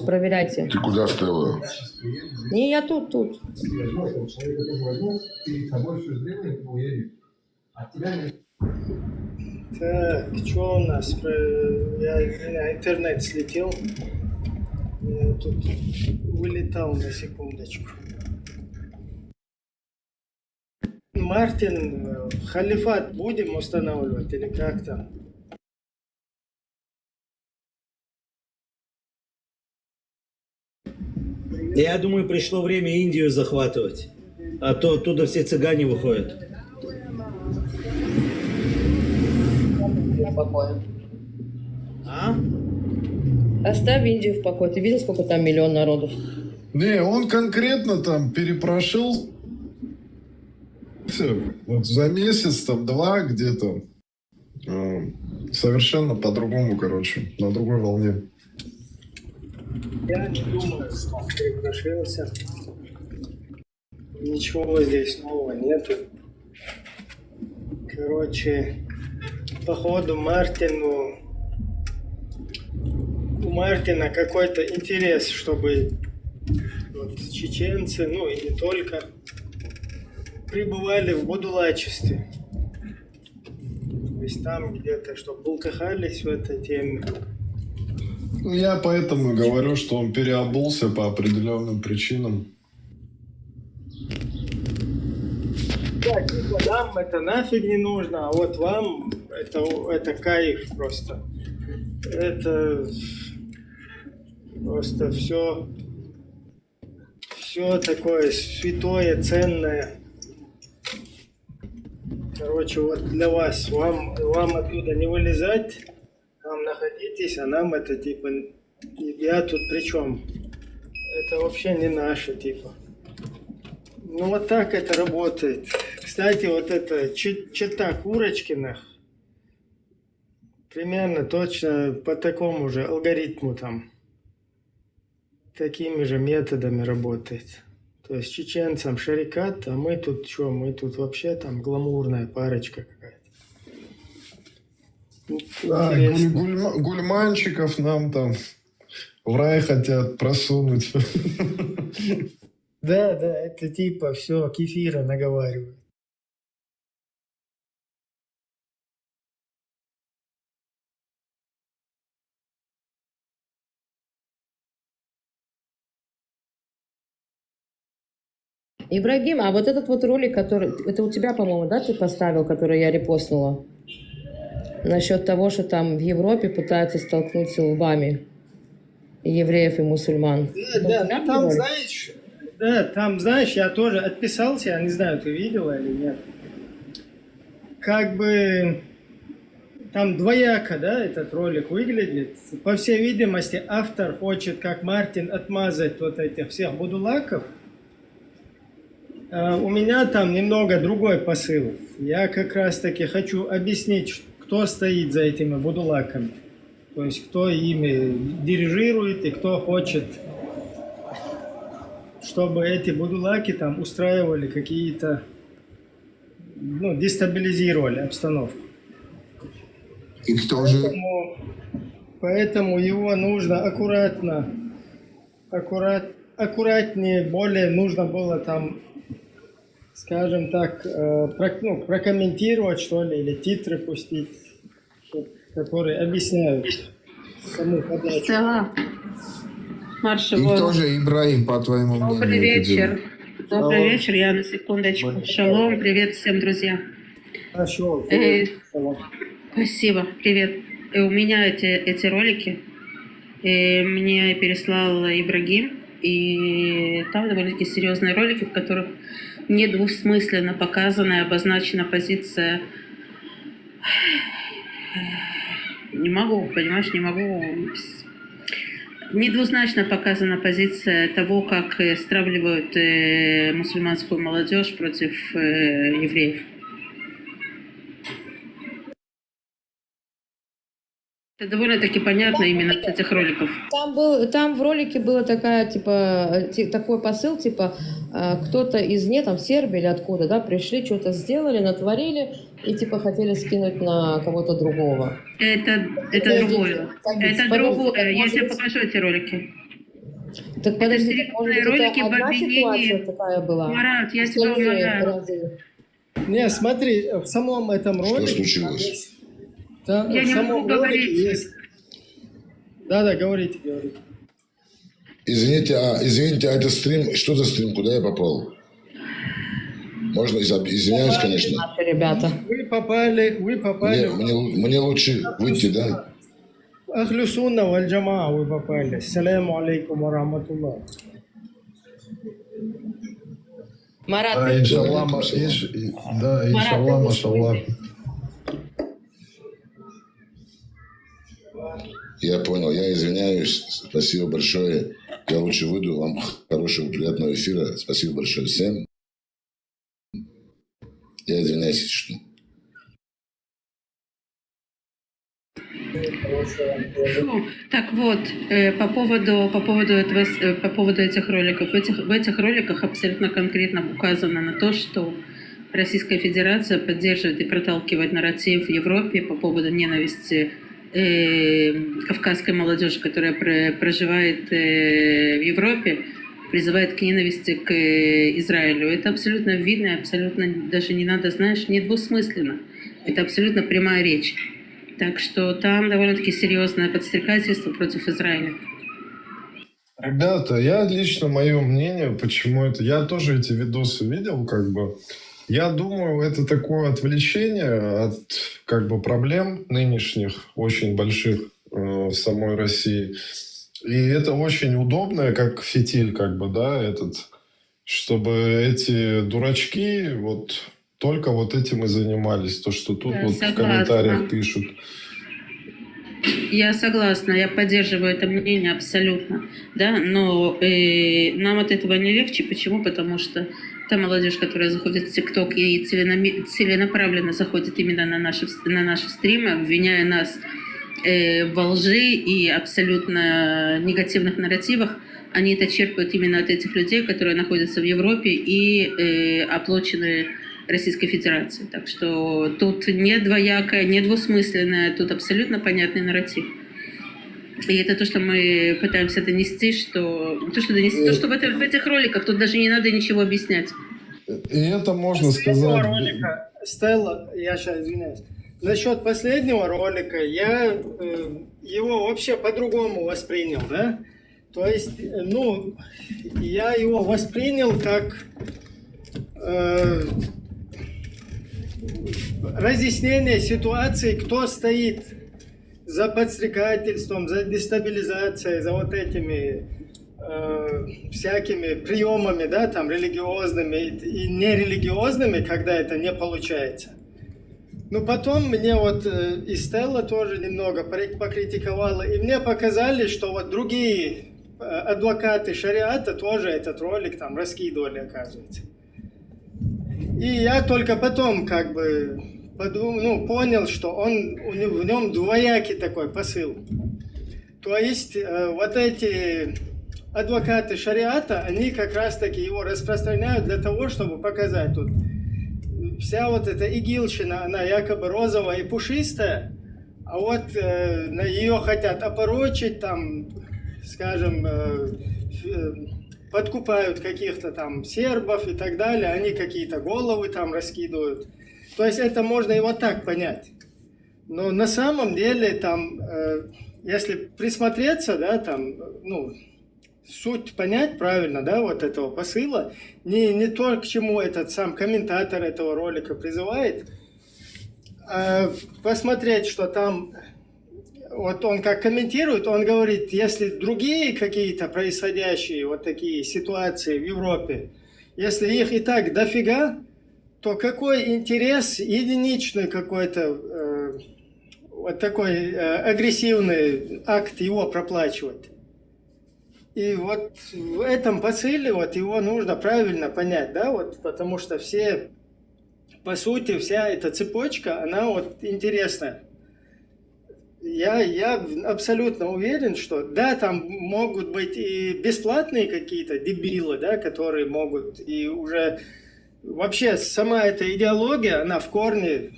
проверяйте. Ты куда стала? Не, я тут. Так, что у нас? Я на интернет слетел. Я тут вылетал на секундочку. Мартин, халифат будем устанавливать или как там? Я думаю, пришло время Индию захватывать. А то оттуда все цыгане выходят. В покое. А? Оставь Индию в покое. Ты видел, сколько там миллион народов? Не, он конкретно там перепрошил вот за месяц, там, два где-то. Совершенно по-другому, короче, на другой волне. Я не думаю, что перепрошился. Ничего здесь нового нету. Короче, походу у Мартина какой-то интерес, чтобы вот чеченцы, ну и не только, пребывали в будулачестве. То есть там где-то, чтобы бултыхались в этой теме. Ну, я поэтому говорю, что он переобулся по определенным причинам. Да, типа нам это нафиг не нужно, а вот вам это кайф просто. Это просто все такое святое, ценное. Короче, вот для вас, вам оттуда не вылезать, там находитесь, а нам это типа, я тут при чем? Это вообще не наше, типа. Ну вот так это работает. Кстати, вот это чета Курочкиных примерно точно по такому же алгоритму там, такими же методами работает. То есть чеченцам шарикат, а мы тут что? Мы тут вообще там гламурная парочка какая-то. Да, гульманчиков нам там в рай хотят просунуть. Да, это типа все, кефира наговаривают. Ибрагим, а вот этот вот ролик, который... Это у тебя, по-моему, да, ты поставил, который я репостнула? Насчет того, что там в Европе пытаются столкнуться лбами евреев и мусульман. Там, знаешь, я тоже отписался, я не знаю, ты видела или нет. Как бы там двояко, да, этот ролик выглядит. По всей видимости, автор хочет, как Мартин, отмазать вот этих всех будулаков. У меня там немного другой посыл. Я как раз таки хочу объяснить, кто стоит за этими будулаками. То есть, кто ими дирижирует и кто хочет, чтобы эти будулаки там устраивали какие-то, ну, дестабилизировали обстановку. И кто же? Поэтому его нужно аккуратнее, более нужно было там, скажем так, прокомментировать, что ли, или титры пустить, которые объясняют саму подачу. Да. И тоже, Ибраим, по твоему мнению. Добрый вечер. Добрый вечер, я на секундочку. Шалом, привет всем, друзья. Спасибо, привет. У меня эти ролики мне переслал Ибрагим, и там довольно-таки серьезные ролики, в которых недвусмысленно показана и обозначена позиция. Не могу. Недвузначно показана позиция того, как стравливают мусульманскую молодежь против евреев. Это довольно-таки понятно именно с этих роликов. Там в ролике было такой посыл, кто-то из там Сербии или откуда, да, пришли, что-то сделали, натворили и хотели скинуть на кого-то другого. Это другое. Это другое. Я тебе покажу эти ролики. Так подожди, так, может быть, ролики это об одна обвинении. ситуация такая была? Марат, я тебя Остальные умоляю. разы. Не, смотри, в самом этом Что ролике... случилось? Там, Я в не самом могу ролике говорить. есть... Да, говорите. Извините, а это стрим? Что за стрим? Куда я попал? Можно, извиняюсь, конечно. Наши ребята. Вы попали... Мне лучше выйти, да? Ахлю сунна валь джамаа вы попали. Ассаляму алейкум ва рахматуллах. Марат, Да, ты- иншаллах, Марат, иншаллах, ты машаллах. Я понял, я извиняюсь. Спасибо большое. Я лучше выйду. Вам хорошего, приятного эфира. Спасибо большое всем. Я извиняюсь, если что. Так вот, по поводу этих роликов. В этих роликах абсолютно конкретно указано на то, что Российская Федерация поддерживает и проталкивает нарратив в Европе по поводу ненависти кавказской молодежи, которая проживает в Европе, призывает к ненависти к Израилю. Это абсолютно видно, абсолютно даже не надо, знаешь, недвусмысленно. Это абсолютно прямая речь. Так что там довольно-таки серьезное подстрекательство против Израиля. Ребята, я лично, мое мнение, почему это... Я тоже эти видосы видел, как бы. Я думаю, это такое отвлечение от, как бы, проблем нынешних, очень больших в самой России. И это очень удобно, как фитиль, как бы, да, этот, чтобы эти дурачки вот только вот этим и занимались. То, что тут Я вот в согласна. комментариях пишут. Я согласна, я поддерживаю это мнение абсолютно, да, но нам от этого не легче. Почему? Потому что та молодежь, которая заходит в ТикТок и целенаправленно заходит именно на наши стримы, обвиняя нас во лжи и абсолютно негативных нарративах, они это черпают именно от этих людей, которые находятся в Европе и оплачены Российской Федерации. Так что тут не двоякое, не двусмысленное, тут абсолютно понятный нарратив. И это то, что мы пытаемся донести, что в этих роликах тут даже не надо ничего объяснять. И это можно Последнего сказать... ролика, Стелла, я сейчас извиняюсь. Насчет последнего ролика, я его вообще по-другому воспринял, да? То есть, я его воспринял как разъяснение ситуации, кто стоит за подстрекательством, за дестабилизацией, за вот этими всякими приемами, да, там, религиозными и нерелигиозными, когда это не получается. Ну, потом мне вот и Стелла тоже немного покритиковала, и мне показали, что вот другие адвокаты шариата тоже этот ролик там раскидывали, оказывается. И я только потом как бы понял, что в нем двоякий такой посыл. То есть вот эти адвокаты шариата, они как раз таки его распространяют для того, чтобы показать тут. Вся вот эта игилщина, она якобы розовая и пушистая, а вот ее хотят опорочить, там, скажем, подкупают каких-то там сербов и так далее, они какие-то головы там раскидывают. То есть это можно и вот так понять. Но на самом деле там, если присмотреться, да, там, суть понять правильно, да, вот этого посыла, не то, к чему этот сам комментатор этого ролика призывает, а посмотреть, что там, вот он как комментирует, он говорит, если другие какие-то происходящие вот такие ситуации в Европе, если их и так дофига, то какой интерес единичный какой-то вот такой агрессивный акт его проплачивать? И вот в этом посыле вот его нужно правильно понять, да, вот, потому что все, по сути, вся эта цепочка, она вот интересная. Я абсолютно уверен, что да, там могут быть и бесплатные какие-то дебилы, да, которые могут, и уже вообще сама эта идеология, она в корне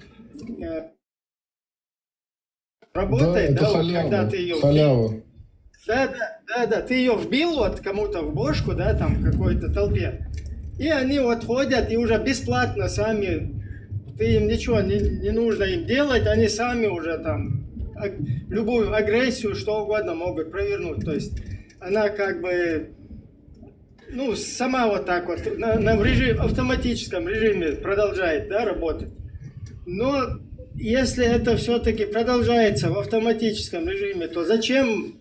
работает, Да, это да, вот, халява, когда ты ее... халява. Да, Да, ты ее вбил вот кому-то в бошку, да, там какой-то толпе. И они вот ходят и уже бесплатно сами, ты им ничего не нужно им делать, они сами уже там любую агрессию, что угодно могут провернуть. То есть она как бы, ну, сама вот так вот в автоматическом режиме продолжает, да, работать. Но если это все-таки продолжается в автоматическом режиме, то зачем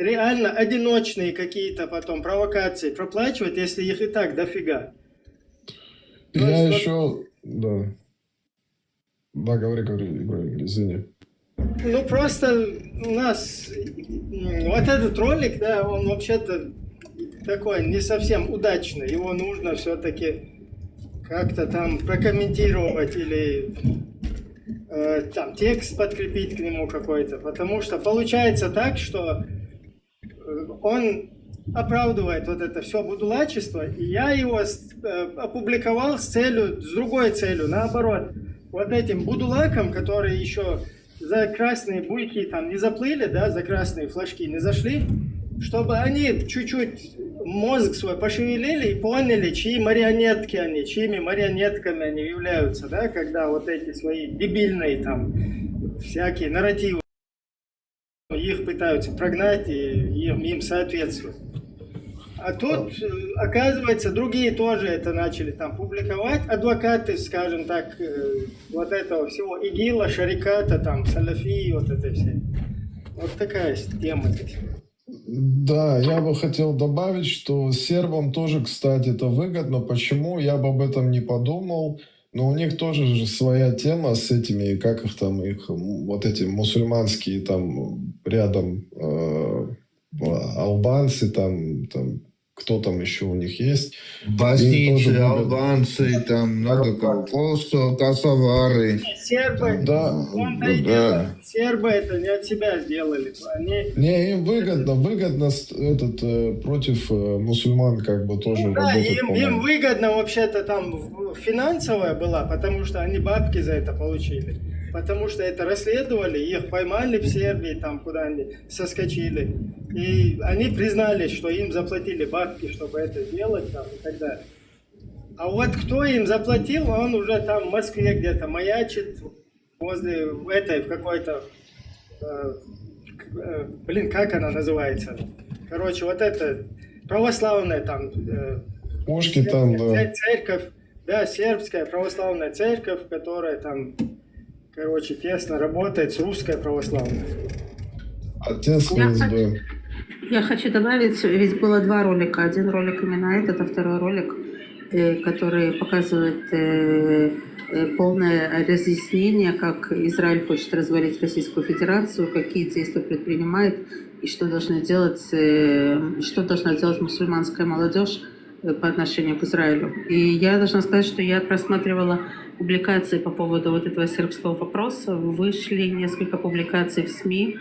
реально одиночные какие-то потом провокации проплачивать, если их и так дофига? Я еще... Да. Да, говори, Ибрагим, извини. Ну, просто у нас вот этот ролик, да, он вообще-то такой не совсем удачный. Его нужно все-таки как-то там прокомментировать или там текст подкрепить к нему какой-то. Потому что получается так, что он оправдывает вот это все будулачество, и я его опубликовал с другой целью, наоборот. Вот этим будулакам, которые еще за красные буйки там не заплыли, да, за красные флажки не зашли, чтобы они чуть-чуть мозг свой пошевелили и поняли, чьи марионетки они, чьими марионетками они являются, да, когда вот эти свои дебильные там всякие нарративы их пытаются прогнать и им соответствуют. А тут, оказывается, другие тоже это начали там публиковать. Адвокаты, скажем так, вот этого всего ИГИЛа, Шариката, там, Салафии, вот это все. Вот такая тема здесь. Да, я бы хотел добавить, что сербам тоже, кстати, это выгодно. Почему? Я бы об этом не подумал. Но у них тоже же своя тема с этими, как их там, вот эти мусульманские там рядом албанцы, там кто там еще у них есть. Боснийцы, албанцы, там много кого. Косовары. Сербы, да. Сербы это не от себя сделали. Не, им выгодно против мусульман как бы тоже да, работать. Им выгодно вообще-то там финансовая была, потому что они бабки за это получили. Потому что это расследовали, их поймали в Сербии, там куда они соскочили. И они признали, что им заплатили бабки, чтобы это сделать там, и так далее. А вот кто им заплатил, он уже там в Москве где-то маячит возле этой, в какой-то, как она называется? Короче, вот это православная там... Пушки там, да. Церковь, да, сербская православная церковь, которая там... Короче, тесно работает с русской православной. Отец ФСБ. Я хочу добавить, ведь было два ролика. Один ролик именно этот, а второй ролик, который показывает полное разъяснение, как Израиль хочет развалить Российскую Федерацию, какие действия предпринимает и что должна делать мусульманская молодежь по отношению к Израилю. И я должна сказать, что я просматривала публикации по поводу вот этого сербского вопроса. Вышли несколько публикаций в СМИ,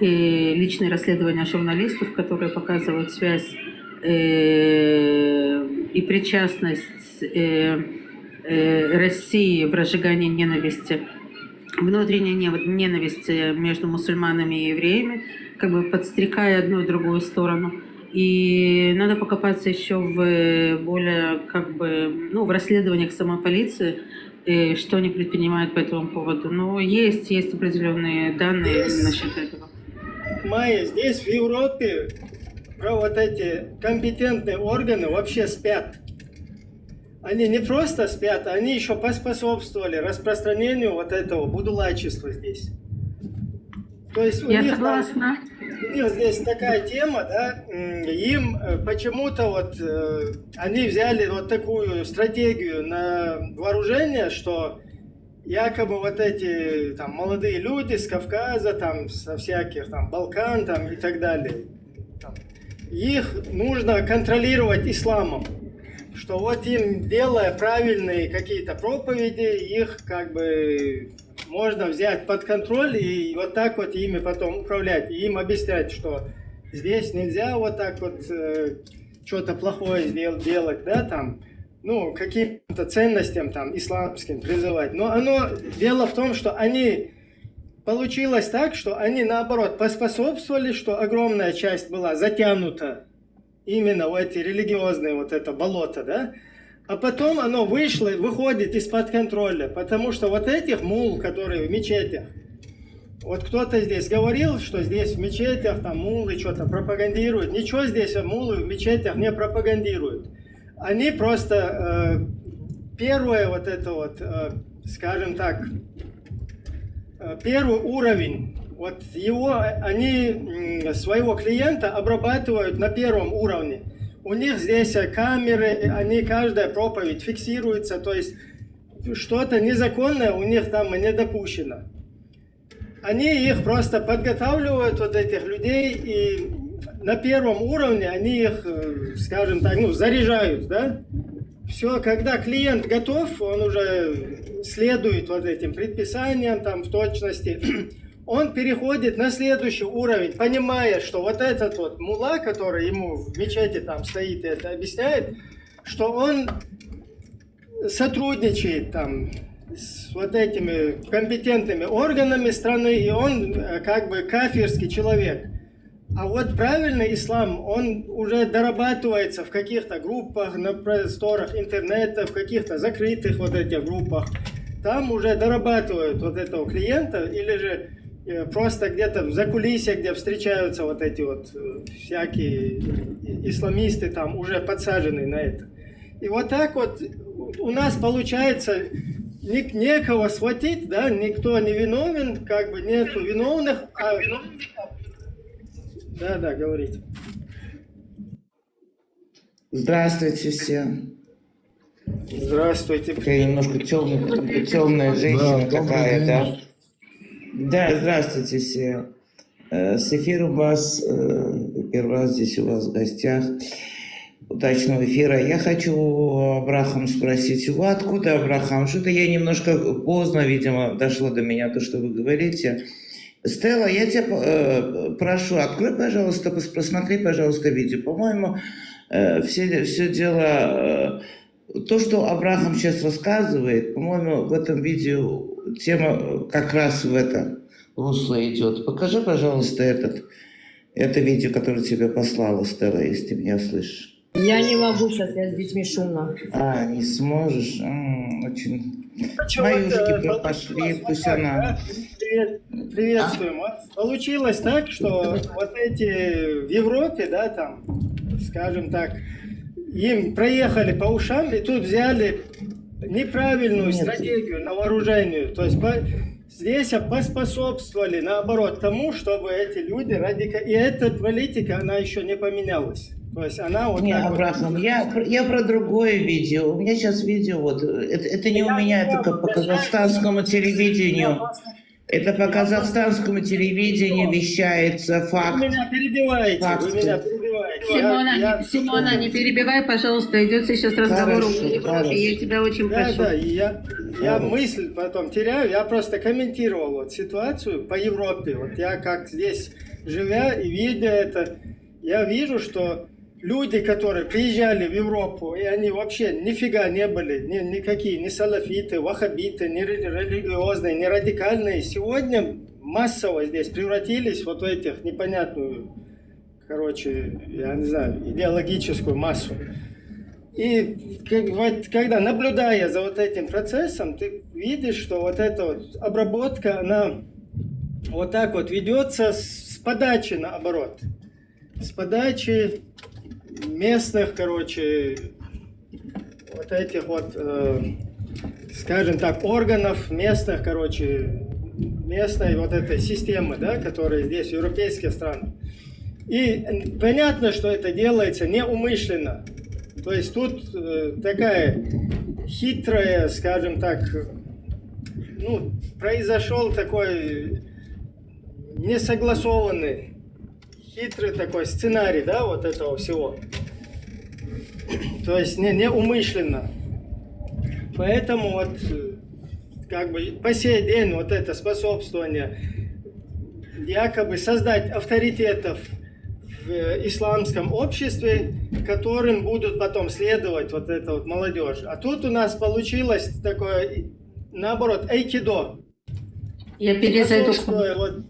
личные расследования журналистов, которые показывают связь и причастность России в разжигании ненависти, внутренней ненависти между мусульманами и евреями, как бы подстрекая одну и другую сторону. И надо покопаться еще в более, в расследованиях самой полиции, что они предпринимают по этому поводу. Но есть определенные данные насчет этого. Майя, здесь в Европе вот эти компетентные органы вообще спят. Они не просто спят, они еще поспособствовали распространению вот этого будулачества здесь. То есть у них здесь такая тема, да, им почему-то вот они взяли вот такую стратегию на вооружение, что якобы вот эти там молодые люди с Кавказа, там со всяких там Балкан там и так далее, там, их нужно контролировать исламом, что вот им, делая правильные какие-то проповеди, их как бы можно взять под контроль и вот так вот ими потом управлять, и им объяснять, что здесь нельзя вот так вот что-то плохое делать, да, там, ну, каким-то ценностям там исламским призывать. Но дело в том, что они получилось так, что они, наоборот, поспособствовали, что огромная часть была затянута именно в эти религиозные, вот это болото, да? А потом оно выходит из-под контроля, потому что вот этих мул, которые в мечетях, вот кто-то здесь говорил, что здесь в мечетях там мулы что-то пропагандируют. Ничего здесь мулы в мечетях не пропагандируют. Они просто первое вот это вот, скажем так, первый уровень, вот его, они своего клиента обрабатывают на первом уровне. У них здесь камеры, они, каждая проповедь фиксируется, то есть что-то незаконное у них там не допущено. Они их просто подготавливают, вот этих людей, и на первом уровне они их, скажем так, ну, заряжают, да? Все, когда клиент готов, он уже следует вот этим предписаниям там в точности, он переходит на следующий уровень, понимая, что вот этот вот мулла, который ему в мечети там стоит и это объясняет, что он сотрудничает там с вот этими компетентными органами страны, и он как бы кафирский человек. А вот правильный ислам, он уже дорабатывается в каких-то группах, на просторах интернета, в каких-то закрытых вот этих группах. Там уже дорабатывают вот этого клиента, или же просто где-то в закулисье, где встречаются вот эти вот всякие исламисты, там уже подсаженные на это. И вот так вот у нас получается некого схватить, да, никто не виновен, как бы нету виновных, а... Да, говорите. Здравствуйте всем. Здравствуйте. Такая немножко темная женщина какая, да? Да, здравствуйте все. С эфиром вас, первый раз здесь у вас в гостях. Удачного эфира. Я хочу, Абрахам, спросить, откуда, Абрахам? Что-то я немножко поздно, видимо, дошло до меня то, что вы говорите. Стелла, я тебя прошу, открой, пожалуйста, просмотри, пожалуйста, видео. По-моему, все дело... То, что Абрахам сейчас рассказывает, по-моему, в этом видео тема как раз в это русло идет. Покажи, пожалуйста, это видео, которое тебе послала Стелла, если ты меня слышишь. Я не могу сейчас, я с детьми шумно. Не сможешь? Очень... Маюшки пошли, пусть она... Приветствуем. Вот получилось так, что вот эти в Европе, да, там, скажем так, им проехали по ушам и тут взяли неправильную стратегию на вооружение. То есть здесь поспособствовали, наоборот, тому, чтобы эти люди и эта политика, она еще не поменялась. То есть она вот... Не, Абрахам, я про другое видео. У меня сейчас видео, вот, это не у меня, это по казахстанскому телевидению. Это по казахстанскому телевидению вещается факт. Вы меня перебиваете, Симона, не перебивай, пожалуйста, идет сейчас разговор о Европе, я тебя очень прошу. Да, я мысль потом теряю, я просто комментировал вот ситуацию по Европе. Вот я как здесь, живя и видя это, я вижу, что люди, которые приезжали в Европу, и они вообще нифига не были, никакие, ни салафиты, ваххабиты, ни религиозные, ни радикальные, сегодня массово здесь превратились вот в этих непонятную, короче, я не знаю, идеологическую массу. И когда, наблюдая за вот этим процессом, ты видишь, что вот эта вот обработка, она вот так вот ведется с подачи наоборот. С подачи местных, короче, вот этих вот, скажем так, органов местных, короче, местной вот этой системы, да, которая здесь в европейских странах. И понятно, что это делается неумышленно. То есть тут такая хитрая, скажем так, ну, произошел такой несогласованный, хитрый такой сценарий, да, вот этого всего. То есть неумышленно. Поэтому вот как бы по сей день вот это способствование якобы создать авторитетов в исламском обществе, которым будут потом следовать вот эта вот молодежь. А тут у нас получилось такое, наоборот, айкидо. Я перезайду. способствуя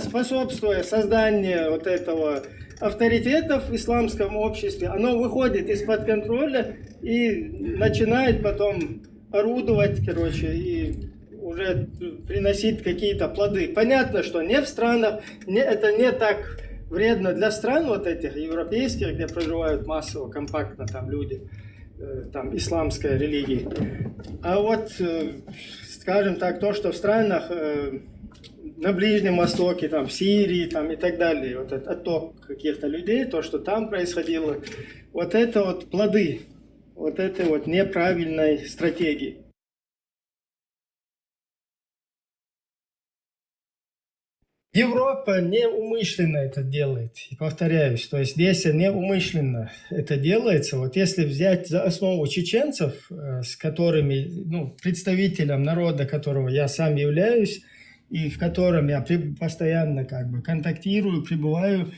способствуя созданию вот этого авторитета в исламском обществе, оно выходит из-под контроля и начинает потом орудовать, и уже приносить какие-то плоды. Понятно, что не в странах, это не так вредно для стран вот этих европейских, где проживают массово, компактно там люди, там исламской религии. А вот, скажем так, то, что в странах на Ближнем Востоке, там, в Сирии там, и так далее, вот этот отток каких-то людей, то, что там происходило, вот это вот плоды вот этой вот неправильной стратегии. Европа неумышленно это делает, повторяюсь, то есть здесь неумышленно это делается. Вот если взять за основу чеченцев, с которыми, представителем народа, которого я сам являюсь, и в котором я постоянно контактирую, пребываю,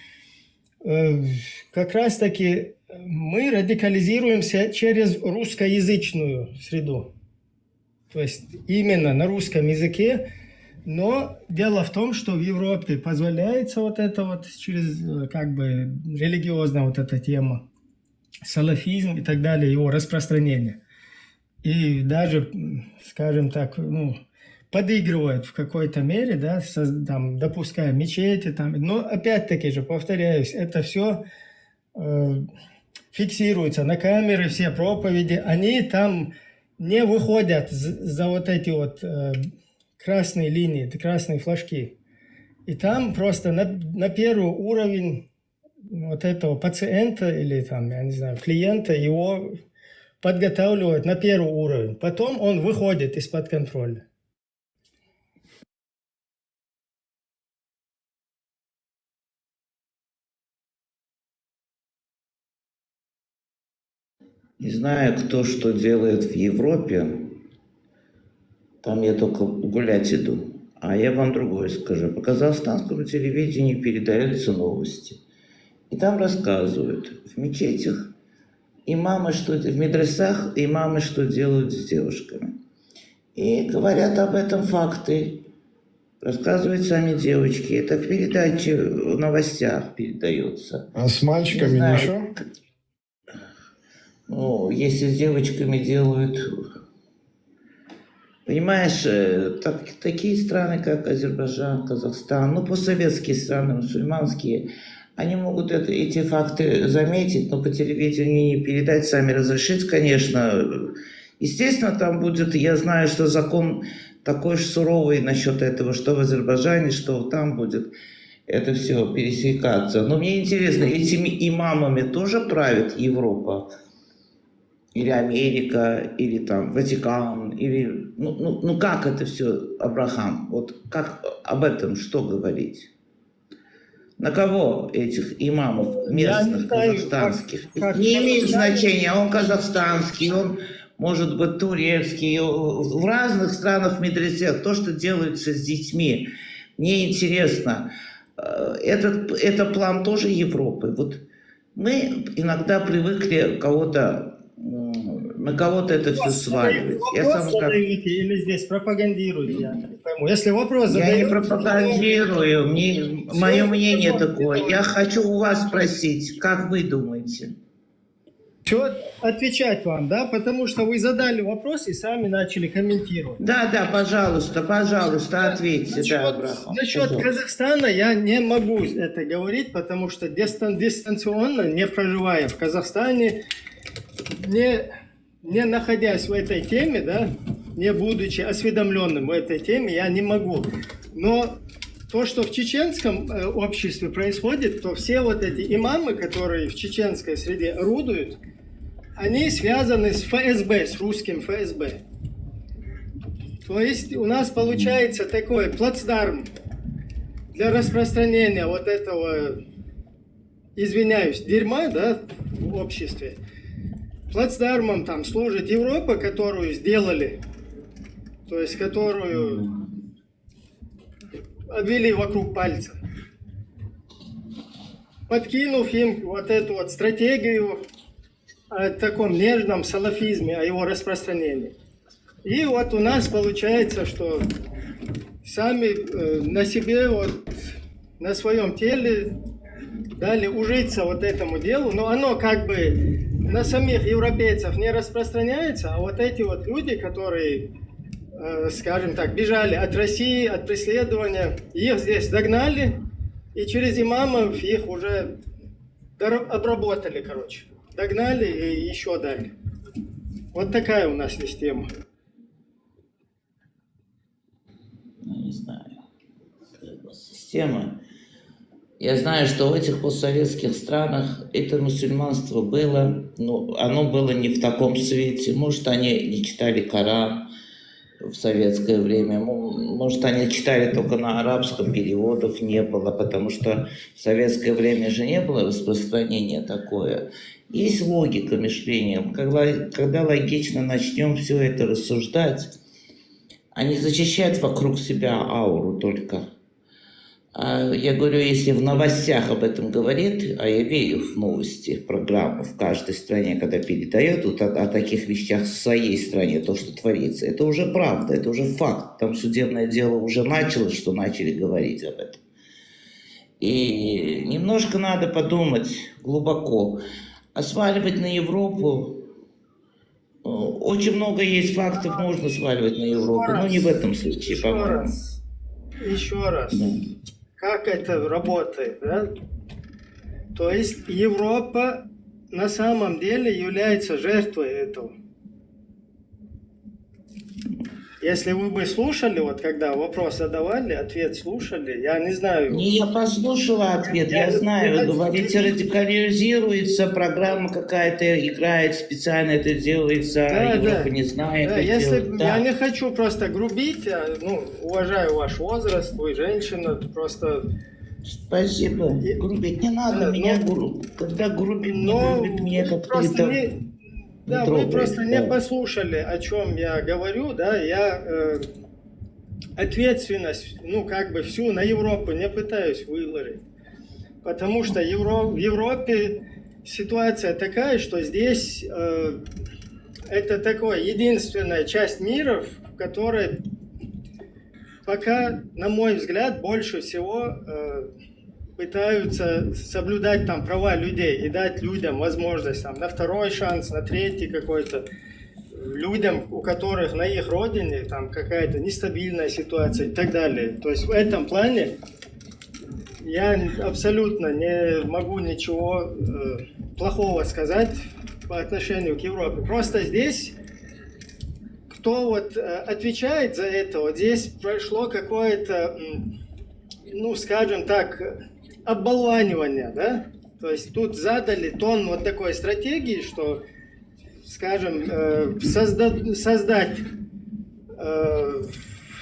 как раз-таки мы радикализируемся через русскоязычную среду. То есть именно на русском языке. Но дело в том, что в Европе позволяется вот это вот через религиозная вот эта тема, салафизм и так далее, его распространение. И даже, скажем так, подыгрывают в какой-то мере, да, там, допуская мечети, там, но опять-таки же, повторяюсь, это все фиксируется на камеры, все проповеди, они там не выходят за вот эти вот красные линии, красные флажки. И там просто на первый уровень вот этого пациента или там, я не знаю, клиента его подготавливают на первый уровень. Потом он выходит из-под контроля. Не знаю, кто что делает в Европе, там я только гулять иду. А я вам другое скажу. По казахстанскому телевидению передаются новости. И там рассказывают в мечетях имамы, в медресах имамы, что делают с девушками. И говорят об этом факты. Рассказывают сами девочки. Это в передаче, в новостях передается. А с мальчиками ничего? Если с девочками делают... Понимаешь, такие страны, как Азербайджан, Казахстан, постсоветские страны, мусульманские, они могут эти факты заметить, но по телевидению не передать, сами разрешить, конечно. Естественно, там будет, я знаю, что закон такой же суровый насчет этого, что в Азербайджане, что там будет это все пересекаться. Но мне интересно, этими имамами тоже правит Европа? Или Америка, или там Ватикан, или... как это все, Абрахам? Вот как об этом что говорить? На кого этих имамов местных, казахстанских? Не имеет значения, он казахстанский, он может быть турецкий. В разных странах, в медресах, то, что делается с детьми. Мне интересно, это план тоже Европы. Вот мы иногда привыкли на кого-то это все сваливать. Вопрос задаете или здесь пропагандируете? Я не пойму. Если вопрос задаете... Я не пропагандирую. Мое мнение такое. Я хочу у вас спросить, как вы думаете? Что отвечать вам, да? Потому что вы задали вопрос и сами начали комментировать. Да, пожалуйста, ответьте. Насчет Казахстана я не могу это говорить, потому что дистанционно, не проживая в Казахстане, не находясь в этой теме, да, не будучи осведомленным в этой теме, я не могу. Но то, что в чеченском обществе происходит, то все вот эти имамы, которые в чеченской среде орудуют, они связаны с ФСБ, с русским ФСБ. То есть у нас получается такой плацдарм для распространения вот этого, извиняюсь, дерьма, да, в обществе. Плацдармом там служит Европа, которую сделали, то есть которую обвели вокруг пальца, подкинув им вот эту вот стратегию о таком нежном салафизме, о его распространении. И вот у нас получается, что сами на себе, вот, на своем теле дали ужиться вот этому делу, но оно как бы на самих европейцев не распространяется, а вот эти вот люди, которые, скажем так, бежали от России, от преследования, их здесь догнали, и через имамов их уже обработали, короче. Догнали и еще дали. Вот такая у нас система. Ну, не знаю. Система. Я знаю, что в этих постсоветских странах это мусульманство было, но оно было не в таком свете. Может, они не читали Коран в советское время, может, они читали только на арабском, переводов не было, потому что в советское время же не было распространения такое. Есть логика мышления. Когда логично начнем все это рассуждать, а не зачищать вокруг себя ауру только. Я говорю, если в новостях об этом говорит, а я верю в новости, программу в каждой стране, когда передает вот о таких вещах в своей стране, то, что творится, это уже правда, это уже факт. Там судебное дело уже началось, что начали говорить об этом. И немножко надо подумать глубоко. А сваливать на Европу, очень много есть фактов, можно сваливать на Европу, но не в этом случае, по-моему. Еще раз. Да. Как это работает, да? То есть Европа на самом деле является жертвой этого. Если вы бы слушали, вот когда вопрос задавали, ответ слушали, я не знаю. Не, я послушала ответ, я знаю, вы говорите, радикализируется, программа какая-то играет, специально это делается, Да, Европа не знает, да, как если делать. Да. я не хочу просто грубить, уважаю ваш возраст, вы женщина, просто... Спасибо, грубить не надо, меня когда грубим, не грубит меня как-то это... Да, вы просто не послушали, о чем я говорю, да, я ответственность, всю на Европу не пытаюсь выложить, потому что в Европе ситуация такая, что здесь это такая единственная часть мира, в которой пока, на мой взгляд, больше всего пытаются соблюдать там права людей и дать людям возможность там, на второй шанс, на третий какой-то. Людям, у которых на их родине там какая-то нестабильная ситуация и так далее. То есть в этом плане я абсолютно не могу ничего плохого сказать по отношению к Европе. Просто здесь, кто вот отвечает за это, вот здесь прошло какое-то, скажем так, оболванивание, да? То есть тут задали тон вот такой стратегии, что, скажем, создать в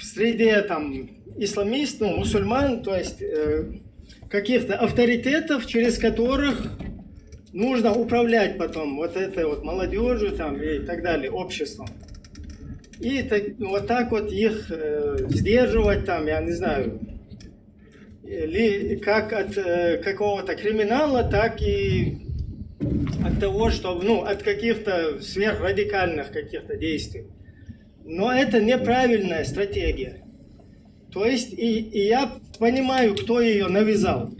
среде там исламистов, мусульман, то есть каких-то авторитетов, через которых нужно управлять потом вот этой вот молодежью там и так далее, обществом. И вот так вот их сдерживать там, я не знаю, как от какого-то криминала, так и от того, что, от каких-то сверхрадикальных каких-то действий. Но это неправильная стратегия. То есть, и я понимаю, кто ее навязал.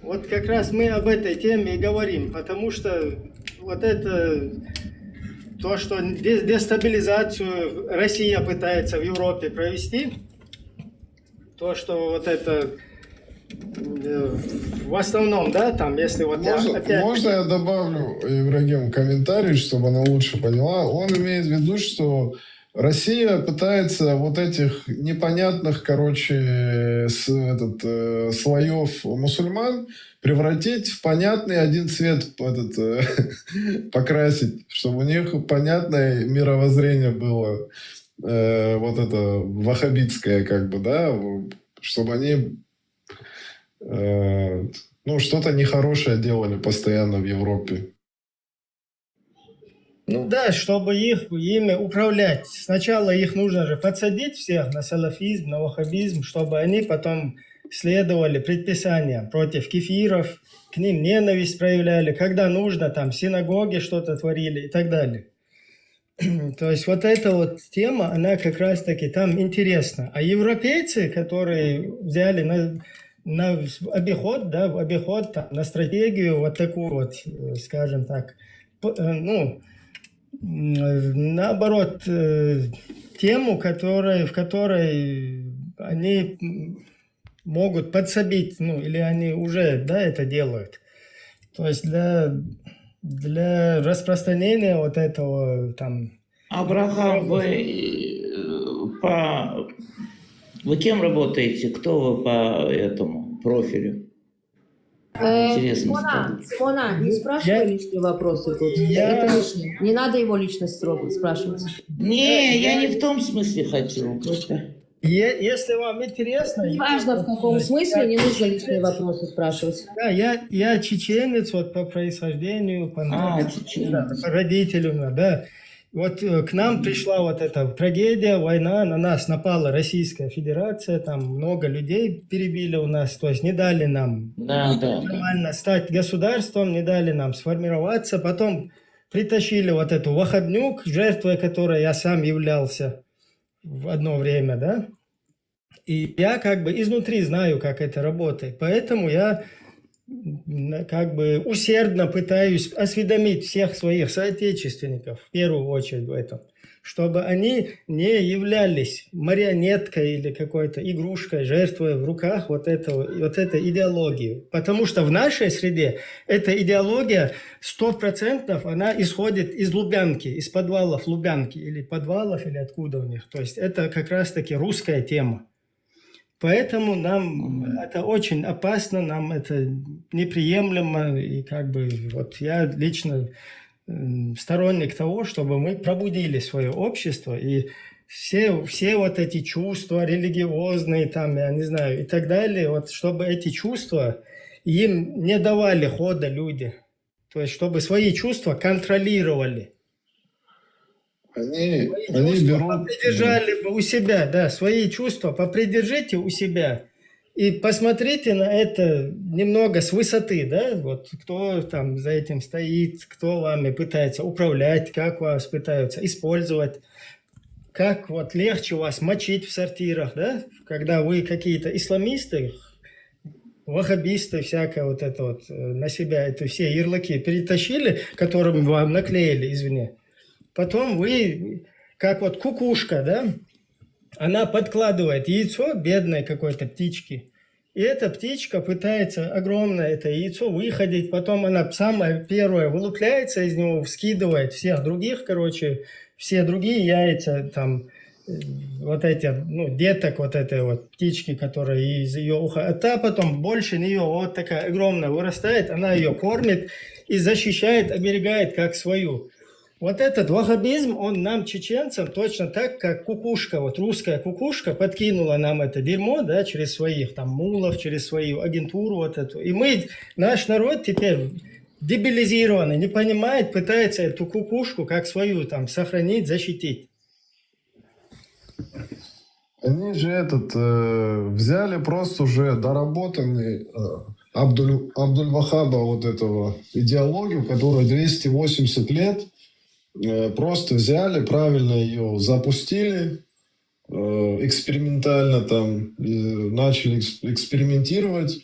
Вот как раз мы об этой теме и говорим, потому что вот это, то, что дестабилизацию Россия пытается в Европе провести, то, что вот это в основном, да, там, если вот Можно я добавлю, Ибрагим, комментарий, чтобы она лучше поняла? Он имеет в виду, что Россия пытается вот этих непонятных, слоев мусульман превратить в понятный один цвет, покрасить, чтобы у них понятное мировоззрение было, вот это ваххабитское, чтобы они что-то нехорошее делали постоянно в Европе. Да, чтобы ими управлять. Сначала их нужно же подсадить всех на салафизм, на ваххабизм, чтобы они потом следовали предписаниям против кефиров, к ним ненависть проявляли, когда нужно, там, в синагоге что-то творили и так далее. То есть вот эта вот тема, она как раз-таки там интересна. А европейцы, которые взяли на обиход, да, в обиход, там, на стратегию вот такую вот, скажем так, ну, наоборот, тему, в которой они могут подсобить, ну, или они уже, да, это делают. То есть для распространения вот этого там... Абрахам, вы кем работаете? Кто вы по этому профилю? Интересно стало. Симона, не спрашивай лишние вопросы тут. Это лишнее. Не надо его личность спрашивать. Не, я не в том смысле хочу. Просто... Если вам интересно... Неважно, в каком смысле, не нужно лишние вопросы спрашивать. Да, я чеченец вот по происхождению, по родителям, да. Вот к нам пришла вот эта трагедия, война, на нас напала Российская Федерация, там много людей перебили у нас, то есть не дали нам нормально стать государством, не дали нам сформироваться, потом притащили вот эту вахабнюк, жертвой которой я сам являлся в одно время, да. И я как бы изнутри знаю, как это работает, поэтому я как бы усердно пытаюсь осведомить всех своих соотечественников, в первую очередь в этом, чтобы они не являлись марионеткой или какой-то игрушкой, жертвой в руках вот этой идеологии. Потому что в нашей среде эта идеология 100% она исходит из Лубянки, из подвалов Лубянки, или подвалов, или откуда у них. То есть это как раз-таки русская тема. Поэтому нам это очень опасно, нам это неприемлемо, и как бы вот я лично сторонник того, чтобы мы пробудили свое общество, и все вот эти чувства религиозные, там, я не знаю, и так далее, вот чтобы эти чувства им не давали хода люди, то есть чтобы свои чувства контролировали. Они берут... Попридержали бы у себя, да, свои чувства попридержите у себя и посмотрите на это немного с высоты, да, вот кто там за этим стоит, кто вами пытается управлять, как вас пытаются использовать, как вот легче вас мочить в сортирах, да, когда вы какие-то исламисты, ваххабисты, всякое вот это вот на себя, это все ярлыки перетащили, которыми вам наклеили, извини. Потом вы, как вот кукушка, да, она подкладывает яйцо бедной какой-то птички. И эта птичка пытается огромное это яйцо выходить. Потом она самая первая вылупляется из него, вскидывает всех других, короче, все другие яйца, там, вот эти, ну, деток вот этой вот птички, которая из ее уха. А та потом больше нее вот такая огромная вырастает, она ее кормит и защищает, оберегает как свою. Вот этот ваххабизм, он нам, чеченцам, точно так, как кукушка, вот русская кукушка подкинула нам это дерьмо, да, через своих там мулов, через свою агентуру вот эту. И мы, наш народ теперь дебилизированный, не понимает, пытается эту кукушку как свою там сохранить, защитить. Они же взяли просто уже доработанный Абдуль-Вахаба вот этого идеологию, которая 280 лет просто взяли, правильно ее запустили, экспериментально там начали экспериментировать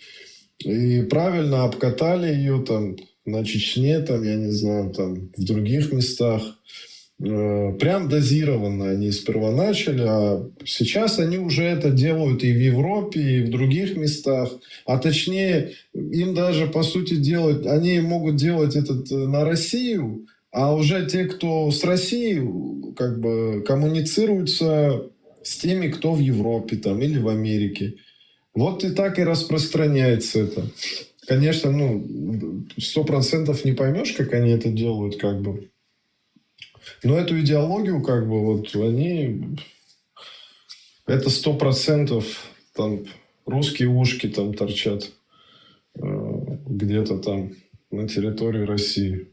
и правильно обкатали ее там на Чечне, там, я не знаю, там в других местах. Прям дозированно они сперва начали, а сейчас они уже это делают и в Европе, и в других местах. А точнее, им даже, по сути, они могут делать это на Россию, а уже те, кто с Россией, как бы коммуницируются с теми, кто в Европе там, или в Америке. Вот и так и распространяется это. Конечно, 100% не поймешь, как они это делают, как бы. Но эту идеологию, как бы, вот они... Это 100% там русские ушки там торчат где-то там на территории России.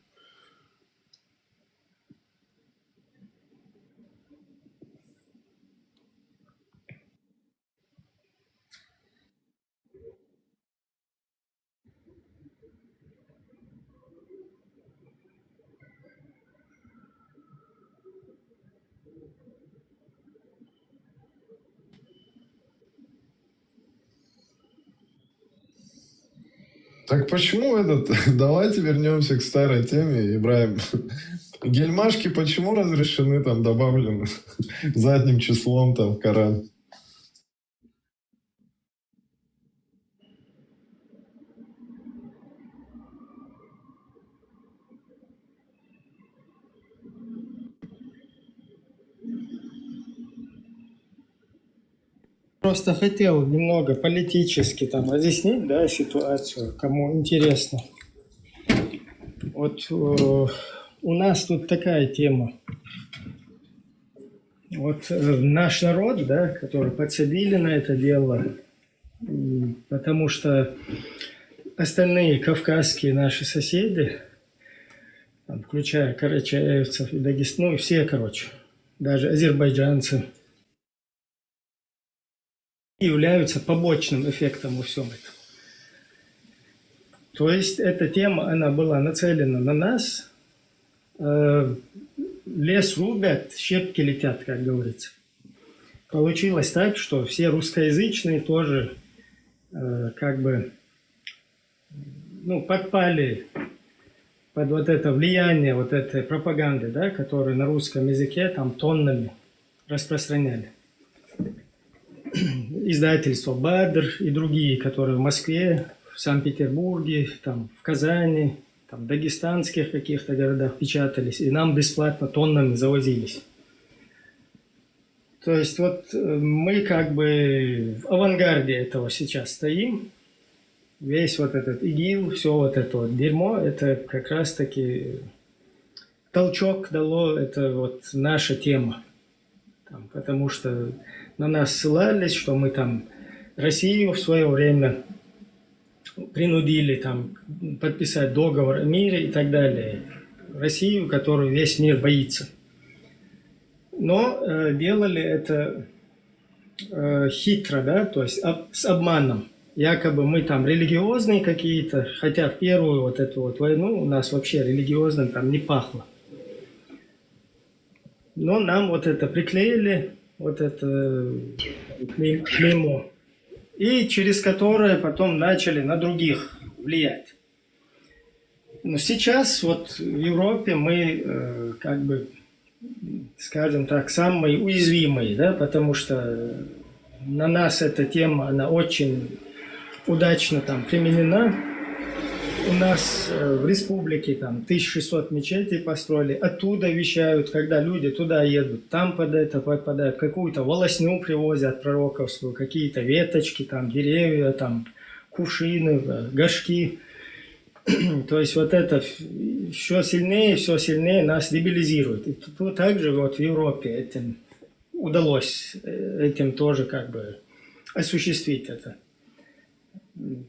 Так почему Давайте вернемся к старой теме, Ибраим. Гельмашки почему разрешены, там добавлены задним числом там в Коран? Просто хотел немного политически там разъяснить, да, ситуацию, кому интересно. Вот у нас тут такая тема. Вот наш народ, да, который подсадили на это дело, потому что остальные кавказские наши соседи, там, включая карачаевцев и Дагестан, ну и все, короче, даже азербайджанцы, являются побочным эффектом во всем этом. То есть эта тема, она была нацелена на нас. Лес рубят, щепки летят, как говорится. Получилось так, что все русскоязычные тоже как бы подпали под вот это влияние вот этой пропаганды, да, которую на русском языке там тоннами распространяли. Издательство «Бадр» и другие, которые в Москве, в Санкт-Петербурге, там, в Казани, там, в дагестанских каких-то городах печатались, и нам бесплатно тоннами завозились. То есть вот мы как бы в авангарде этого сейчас стоим. Весь вот этот ИГИЛ, все вот это вот дерьмо, это как раз-таки толчок дало, это вот наша тема. Там, потому что на нас ссылались, что мы там Россию в свое время принудили там подписать договор о мире и так далее. Россию, которую весь мир боится. Но делали это хитро, да, то есть с обманом. Якобы мы там религиозные какие-то, хотя в первую вот эту вот войну у нас вообще религиозным там не пахло. Но нам вот это приклеили, вот это клеймо, и через которое потом начали на других влиять. Но сейчас вот в Европе мы как бы, скажем так, самые уязвимые, да, потому что на нас эта тема, она очень удачно там применена. У нас в республике там 1600 мечетей построили, оттуда вещают, когда люди туда едут, там под это попадают, какую-то волосню привозят пророковскую, какие-то веточки, там деревья, там кувшины, горшки. То есть вот это все сильнее нас дебилизирует. И тут также вот в Европе этим удалось этим тоже как бы осуществить это.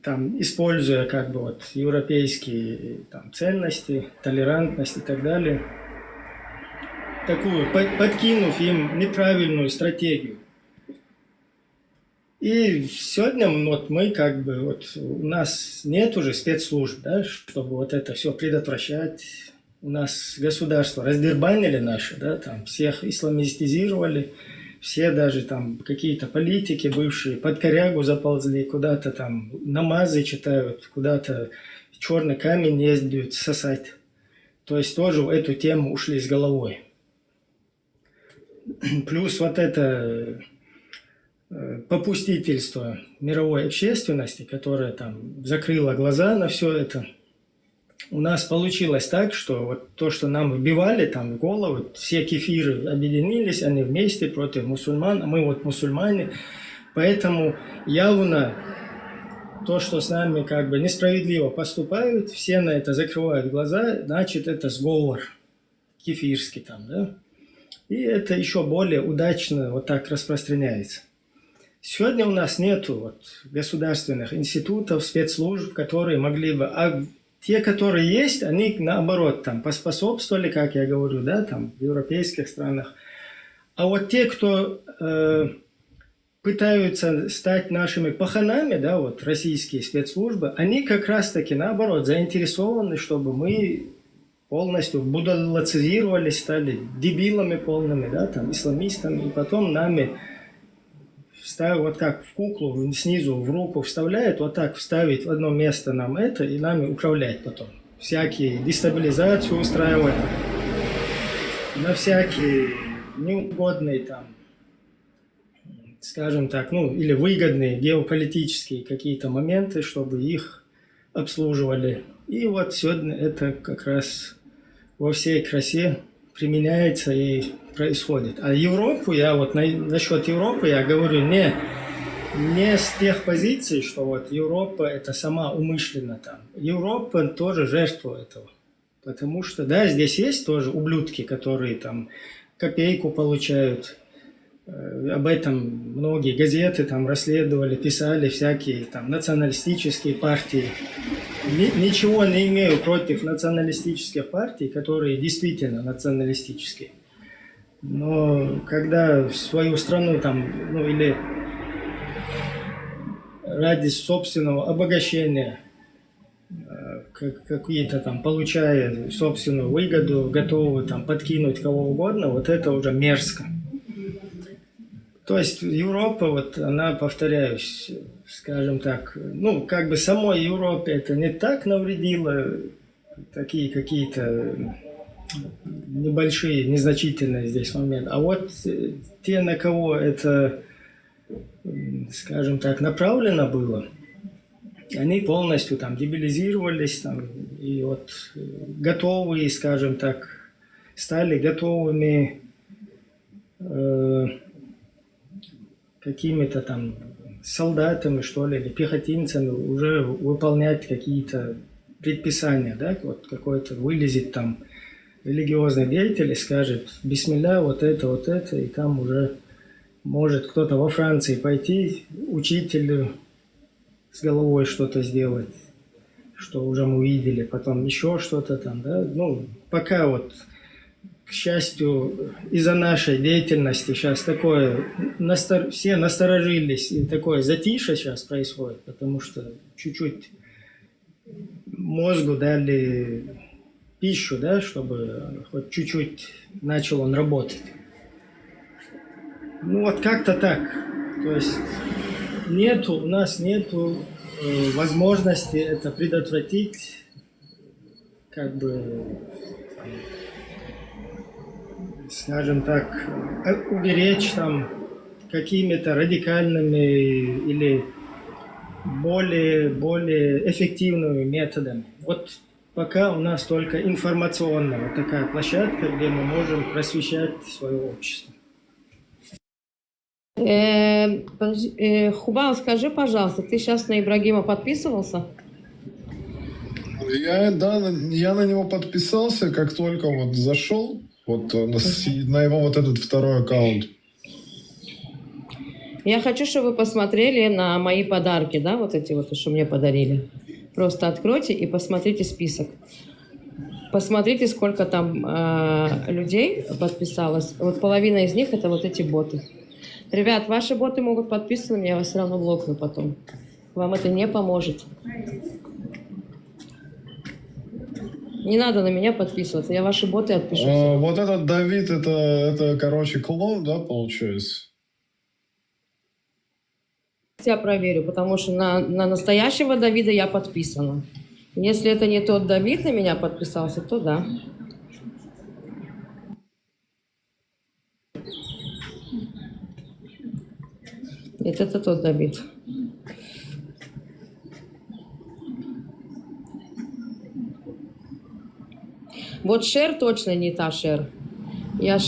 Там, используя как бы вот европейские там, ценности, толерантность и так далее, такую, подкинув им неправильную стратегию. И сегодня вот мы как бы, вот у нас нет уже спецслужб, да, чтобы вот это все предотвращать. У нас государство раздербанили наше, да, там всех исламистизировали. Все даже там какие-то политики бывшие под корягу заползли, куда-то там намазы читают, куда-то черный камень ездят сосать. То есть тоже в эту тему ушли с головой. Плюс вот это попустительство мировой общественности, которая там закрыла глаза на все это. У нас получилось так, что вот то, что нам вбивали там в голову, все кефиры объединились, они вместе против мусульман, а мы вот мусульмане. Поэтому явно то, что с нами как бы несправедливо поступают, все на это закрывают глаза, значит это сговор кефирский там, да. И это еще более удачно вот так распространяется. Сегодня у нас нету вот государственных институтов, спецслужб, которые могли бы... А те, которые есть, они наоборот там поспособствовали, как я говорю, да, там в европейских странах. А вот те, кто пытаются стать нашими паханами, да, вот российские спецслужбы, они как раз-таки наоборот заинтересованы, чтобы мы полностью будалацизировались, стали дебилами полными, да, там, исламистами, и потом нами вставить, вот как в куклу снизу в руку вставляет, вот так вставить в одно место нам это и нами управлять потом. Всякие дестабилизацию устраивать, на всякие неугодные там, скажем так, ну или выгодные геополитические какие-то моменты, чтобы их обслуживали. И вот сегодня это как раз во всей красе применяется и происходит. А Европу, я вот насчет Европы я говорю не с тех позиций, что вот Европа это сама умышленно там. Европа тоже жертва этого. Потому что, да, здесь есть тоже ублюдки, которые там копейку получают. Об этом многие газеты там расследовали, писали всякие там националистические партии. Ничего не имею против националистических партий, которые действительно националистические. Но когда в свою страну там, ну или ради собственного обогащения какие-то там, получая собственную выгоду, готовы там подкинуть кого угодно, вот это уже мерзко. То есть Европа, вот она, повторяюсь, скажем так, ну, как бы самой Европе это не так навредило, такие какие-то небольшие, незначительные здесь моменты. А вот те, на кого это, скажем так, направлено было, они полностью там дебилизировались там, и вот готовые, скажем так, стали готовыми какими-то там солдатами, что ли, или пехотинцами уже выполнять какие-то предписания, да, вот какой-то вылезет там религиозный деятель и скажет: бисмилля, вот это, и там уже может кто-то во Франции пойти, учителю с головой что-то сделать, что уже мы видели, потом еще что-то там, да, ну, пока вот, к счастью, из-за нашей деятельности сейчас такое, все насторожились, и такое затишье сейчас происходит, потому что чуть-чуть мозгу дали пищу, да, чтобы хоть чуть-чуть начал он работать. Ну вот как-то так. То есть у нас нету возможности это предотвратить, как бы, скажем так, уберечь там какими-то радикальными или более эффективными методами. Вот пока у нас только информационная вот такая площадка, где мы можем просвещать свое общество. Хубал, скажи, пожалуйста, ты сейчас на Ибрагима подписывался? Я на него подписался, как только вот зашел, вот на его вот этот второй аккаунт. Я хочу, чтобы вы посмотрели на мои подарки, да, вот эти вот, что мне подарили. Просто откройте и посмотрите список. Посмотрите, сколько там людей подписалось. Вот половина из них это вот эти боты. Ребят, ваши боты могут подписываться на меня, я вас все равно блокну потом. Вам это не поможет. Не надо на меня подписываться, я ваши боты отпишу. Вот этот Давид, это, короче, клон, да, получается? Я проверю, потому что на настоящего Давида я подписана. Если это не тот Давид на меня подписался, то да. Нет, это тот Давид. Вот Шер точно не та Шер. Я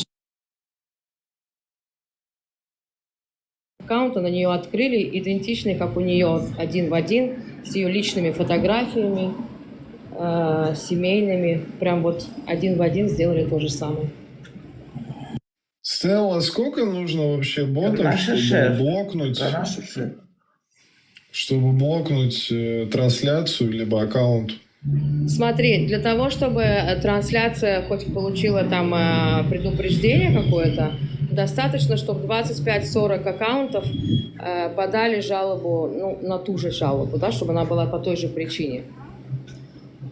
аккаунта на нее открыли, идентичный, как у нее, один в один, с ее личными фотографиями, семейными. Прям вот один в один сделали то же самое. Стелла, сколько нужно вообще ботов, чтобы блокнуть? Чтобы блокнуть трансляцию либо аккаунт? Смотри, для того, чтобы трансляция хоть получила там предупреждение какое-то, достаточно, чтобы 25-40 аккаунтов подали жалобу, ну, на ту же жалобу, да, чтобы она была по той же причине.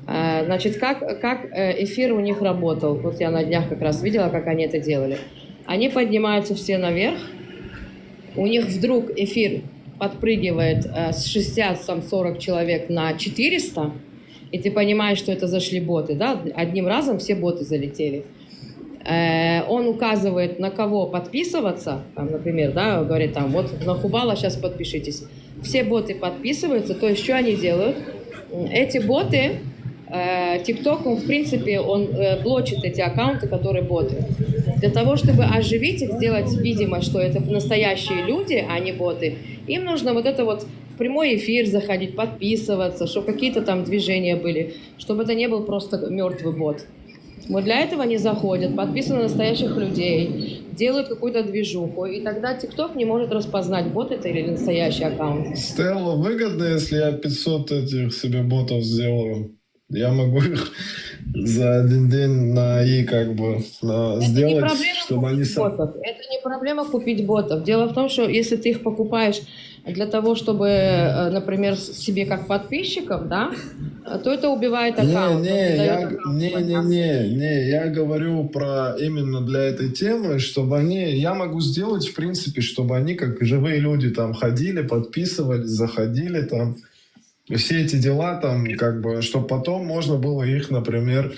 Значит, как эфир у них работал? Вот я на днях как раз видела, как они это делали. Они поднимаются все наверх, у них вдруг эфир подпрыгивает с 60, там, 40 человек на 400, и ты понимаешь, что это зашли боты, да? Одним разом все боты залетели. Он указывает, на кого подписываться, там, например, да, говорит, там, вот на Хубала сейчас подпишитесь. Все боты подписываются, то есть что они делают? Эти боты, TikTok, он, в принципе, он блочит эти аккаунты, которые боты. Для того, чтобы оживить их, сделать видимость, что это настоящие люди, а не боты, им нужно вот это вот в прямой эфир заходить, подписываться, чтобы какие-то там движения были, чтобы это не был просто мертвый бот. Вот для этого они заходят, подписаны на настоящих людей, делают какую-то движуху, и тогда TikTok не может распознать, бот это или настоящий аккаунт. Стелла, выгодно, если я 500 этих себе ботов сделаю? Я могу их за один день на И как бы сделать, чтобы они... Это не проблема купить ботов. Дело в том, что если ты их покупаешь для того, чтобы, например, себе как подписчиков, да, то это убивает аккаунт. Я говорю про именно для этой темы, чтобы они... Я могу сделать, в принципе, чтобы они, как живые люди, там ходили, подписывались, заходили там. Все эти дела там, как бы, чтобы потом можно было их, например,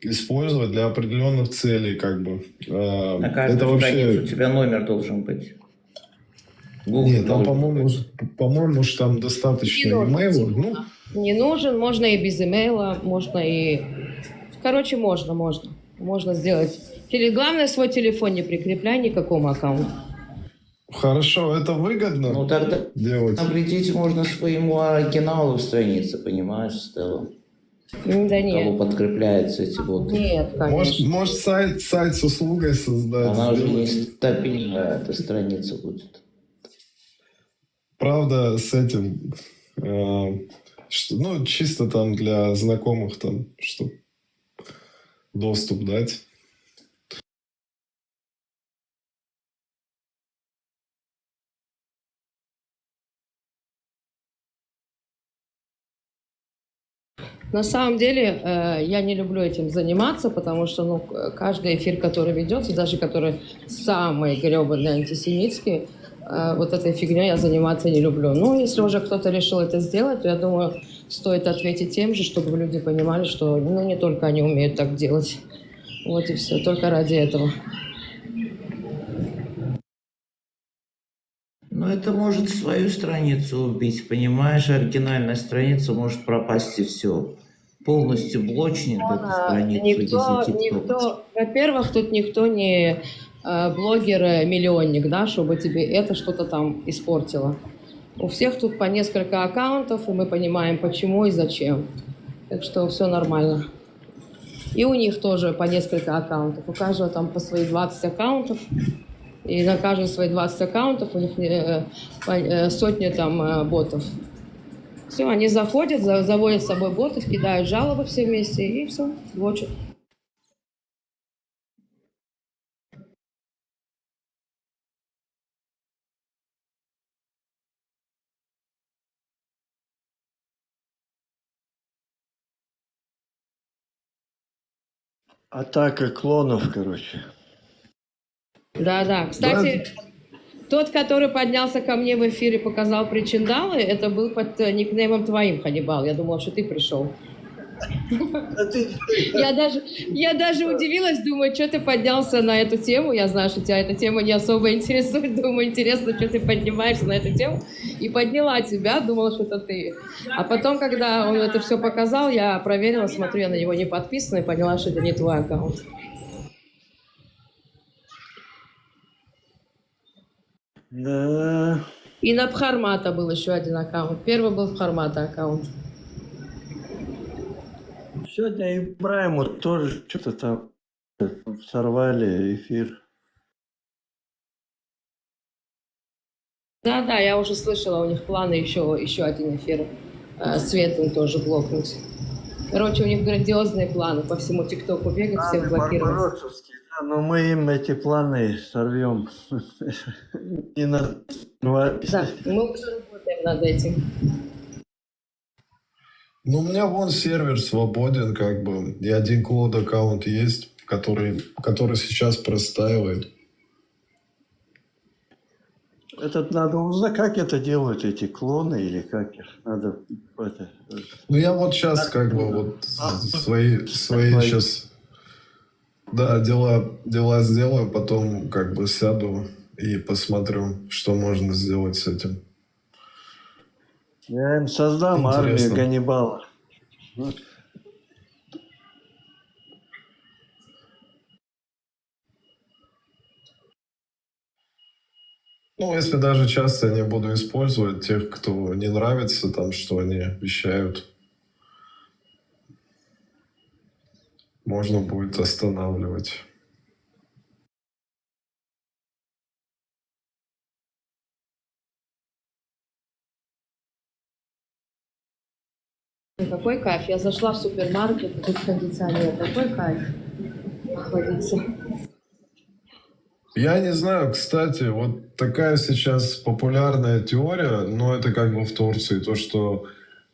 использовать для определенных целей, как бы. На каждую страницу у тебя номер должен быть. Google. Нет, там, по-моему, там достаточно имейла. Ну, не нужен, можно и без имейла, можно и... Короче, можно. Можно сделать. Главное, свой телефон не прикрепляй никакому аккаунту. Хорошо, это выгодно. Ну тогда делать. Навредить можно своему оригиналу страницы, понимаешь, Стелла? Да нет. Кого подкрепляются эти боты. Нет, конечно. Может сайт с услугой создать. Она уже не стабильная, эта страница будет. Правда, с этим, ну, чисто там для знакомых, там, чтобы доступ дать. На самом деле, я не люблю этим заниматься, потому что ну, каждый эфир, который ведется, даже который самый гребаный антисемитский, вот этой фигней я заниматься не люблю. Ну, если уже кто-то решил это сделать, то я думаю, стоит ответить тем же, чтобы люди понимали, что ну, не только они умеют так делать. Вот и все, только ради этого. Но это может свою страницу убить, понимаешь? Оригинальная страница может пропасть и все. Полностью блочнет эту страницу. Во-первых, тут никто не блогер-миллионник, да, чтобы тебе это что-то там испортило. У всех тут по несколько аккаунтов, и мы понимаем, почему и зачем. Так что все нормально. И у них тоже по несколько аккаунтов. У каждого там по свои 20 аккаунтов. И на каждые свои 20 аккаунтов у них сотни там ботов. Все, они заходят, заводят с собой ботов, кидают жалобы все вместе, и все, блочат. Атака клонов, короче. Да. Кстати, тот, который поднялся ко мне в эфире и показал причиндалы, это был под никнеймом твоим, Ханнибал. Я думала, что ты пришел. Я даже удивилась, думаю, что ты поднялся на эту тему. Я знаю, что тебя эта тема не особо интересует. Думаю, интересно, что ты поднимаешься на эту тему. И подняла тебя, думала, что это ты. А потом, когда он это все показал, я проверила, смотрю, я на него не подписана и поняла, что это не твой аккаунт. Да. И на Бхармата был еще один аккаунт. Первый был Бхармата аккаунт. Сегодня Ибраиму тоже что-то там сорвали эфир. Да, я уже слышала, у них планы еще один эфир светлым тоже блокнуть. Короче, у них грандиозные планы по всему ТикТоку бегать, всех блокировать. Да, но мы им эти планы сорвем. Да, мы уже работаем над этим. Ну, у меня вон сервер свободен, как бы. И один клод аккаунт есть, который сейчас простаивает. Этот надо узнать, как это делают эти клоны или как их надо это. Ну я вот сейчас как бы вот свои сейчас дела сделаю, потом как бы сяду и посмотрю, что можно сделать с этим. Я им создам Интересно. армию Ганнибала. Ну, если даже часто не буду использовать тех, кто не нравится, там, что они вещают, можно будет останавливать. Какой кайф. Я зашла в супермаркет, и тут кондиционер. Какой кайф находиться. Я не знаю, кстати, вот такая сейчас популярная теория, но это как бы в Турции, то, что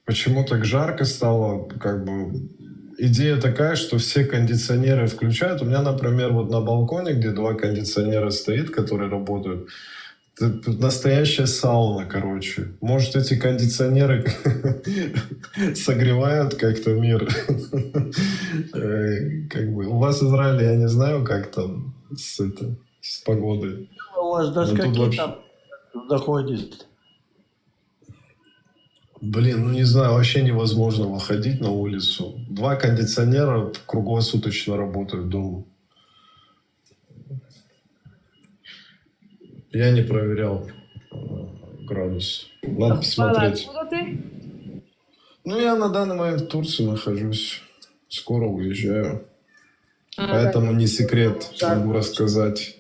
почему так жарко стало, как бы идея такая, что все кондиционеры включают. У меня, например, вот на балконе, где 2 кондиционера стоит, которые работают, тут настоящая сауна, короче. Может, эти кондиционеры согревают как-то мир. Как бы у вас в Израиле, я не знаю, как там с погодой. У вас до скольки там доходит? Блин, ну не знаю, вообще невозможно выходить на улицу. 2 кондиционера круглосуточно работают дома. Я не проверял градус. Надо посмотреть. Откуда ты? Ну, я на данный момент в Турции нахожусь. Скоро уезжаю. Поэтому не секрет. Могу рассказать.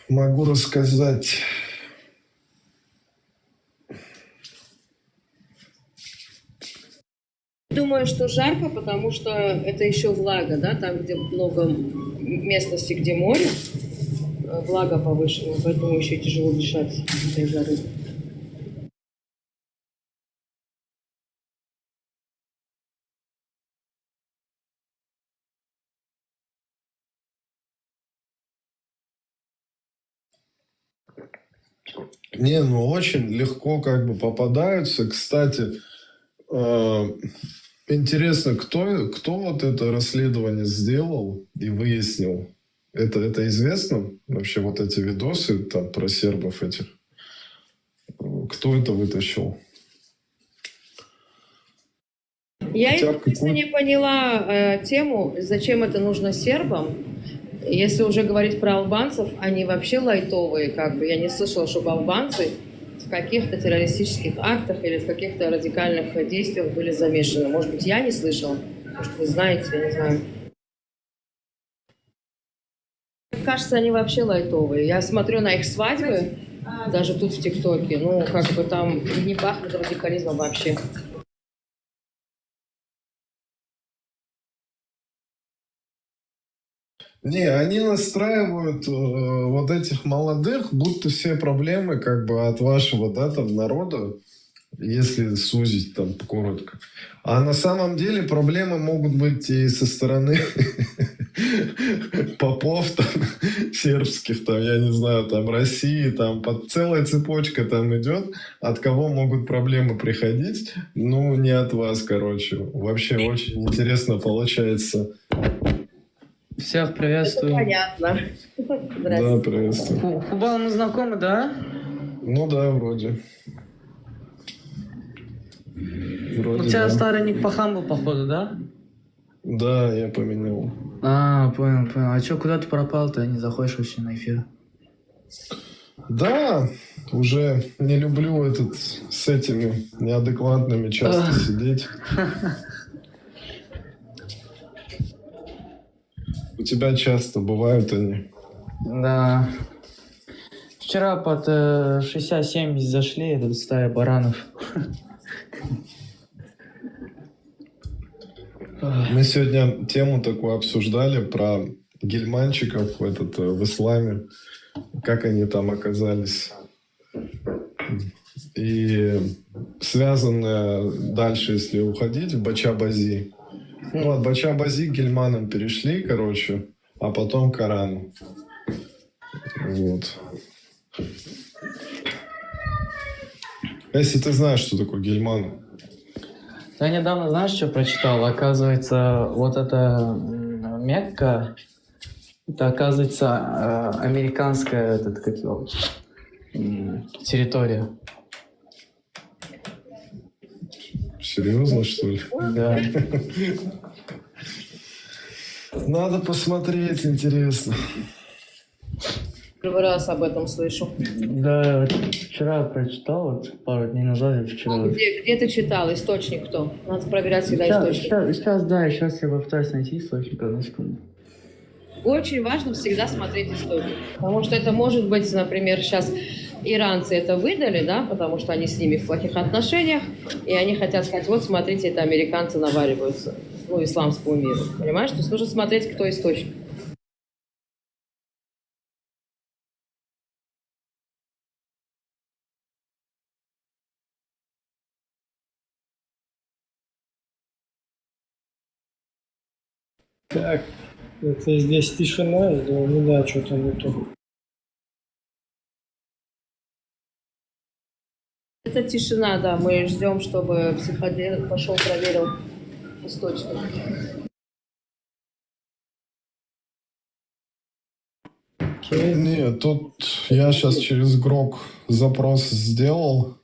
Могу рассказать. Думаю, что жарко, потому что это еще влага, да, там, где много местности, где море, влага повышена, поэтому еще тяжело дышать этой жары. Не, ну очень легко как бы попадаются. Кстати, интересно, кто вот это расследование сделал и выяснил? Это известно? Вообще вот эти видосы там про сербов этих? Кто это вытащил? Я, если не поняла тему, зачем это нужно сербам. Если уже говорить про албанцев, они вообще лайтовые, как бы. Я не слышала, чтобы албанцы в каких-то террористических актах или в каких-то радикальных действиях были замешаны. Может быть, я не слышала, может, вы знаете, я не знаю. Мне кажется, они вообще лайтовые. Я смотрю на их свадьбы, даже тут в ТикТоке, ну, как бы там не пахнет радикализмом вообще. Не, они настраивают вот этих молодых, будто все проблемы как бы от вашего, да, там, народа, если сузить там коротко. А на самом деле проблемы могут быть и со стороны попов там, сербских, там, я не знаю, там, России, там, целая цепочка там идет, от кого могут проблемы приходить, ну, не от вас, короче. Вообще очень интересно получается. Всех приветствую. Это понятно. Да, приветствую. Хубал, мы знакомы, да? Ну да, вроде. У тебя старый ник Пахан был, походу, да? Да, я поменял. Понял. А чё, куда ты пропал-то? Не заходишь вообще на эфир? Да, уже не люблю с этими неадекватными часто сидеть. У тебя часто бывают они? Да. Вчера под 60-70 зашли, это стая баранов. Мы сегодня тему такую обсуждали про гельманчиков в исламе, как они там оказались. И связанное дальше, если уходить, в Бача-Бази. Ну, от Бача-Бази к гельманам перешли, короче, а потом к Корану. Вот. Если ты знаешь, что такое гельманы. Я недавно, знаешь, что прочитал? Оказывается, вот эта Мекка, это, оказывается, американская территория. Серьезно, что ли? Да. Надо посмотреть, интересно. Первый раз об этом слышу. Да, вчера прочитал, вот пару дней назад, или вчера. Ну, где ты читал? Источник кто? Надо проверять всегда источник. Сейчас я попытаюсь найти источник, одну секунду. Очень важно всегда смотреть источник. Потому что это может быть, например, сейчас иранцы это выдали, да, потому что они с ними в плохих отношениях, и они хотят сказать, вот смотрите, это американцы навариваются, ну, исламскому миру. Понимаешь? То есть нужно смотреть, кто источник. Так, это здесь тишина, или у меня что-то не то? Это тишина, да. Мы ждем, чтобы психодел пошел, проверил источник. Нет, тут я сейчас через Грок запрос сделал.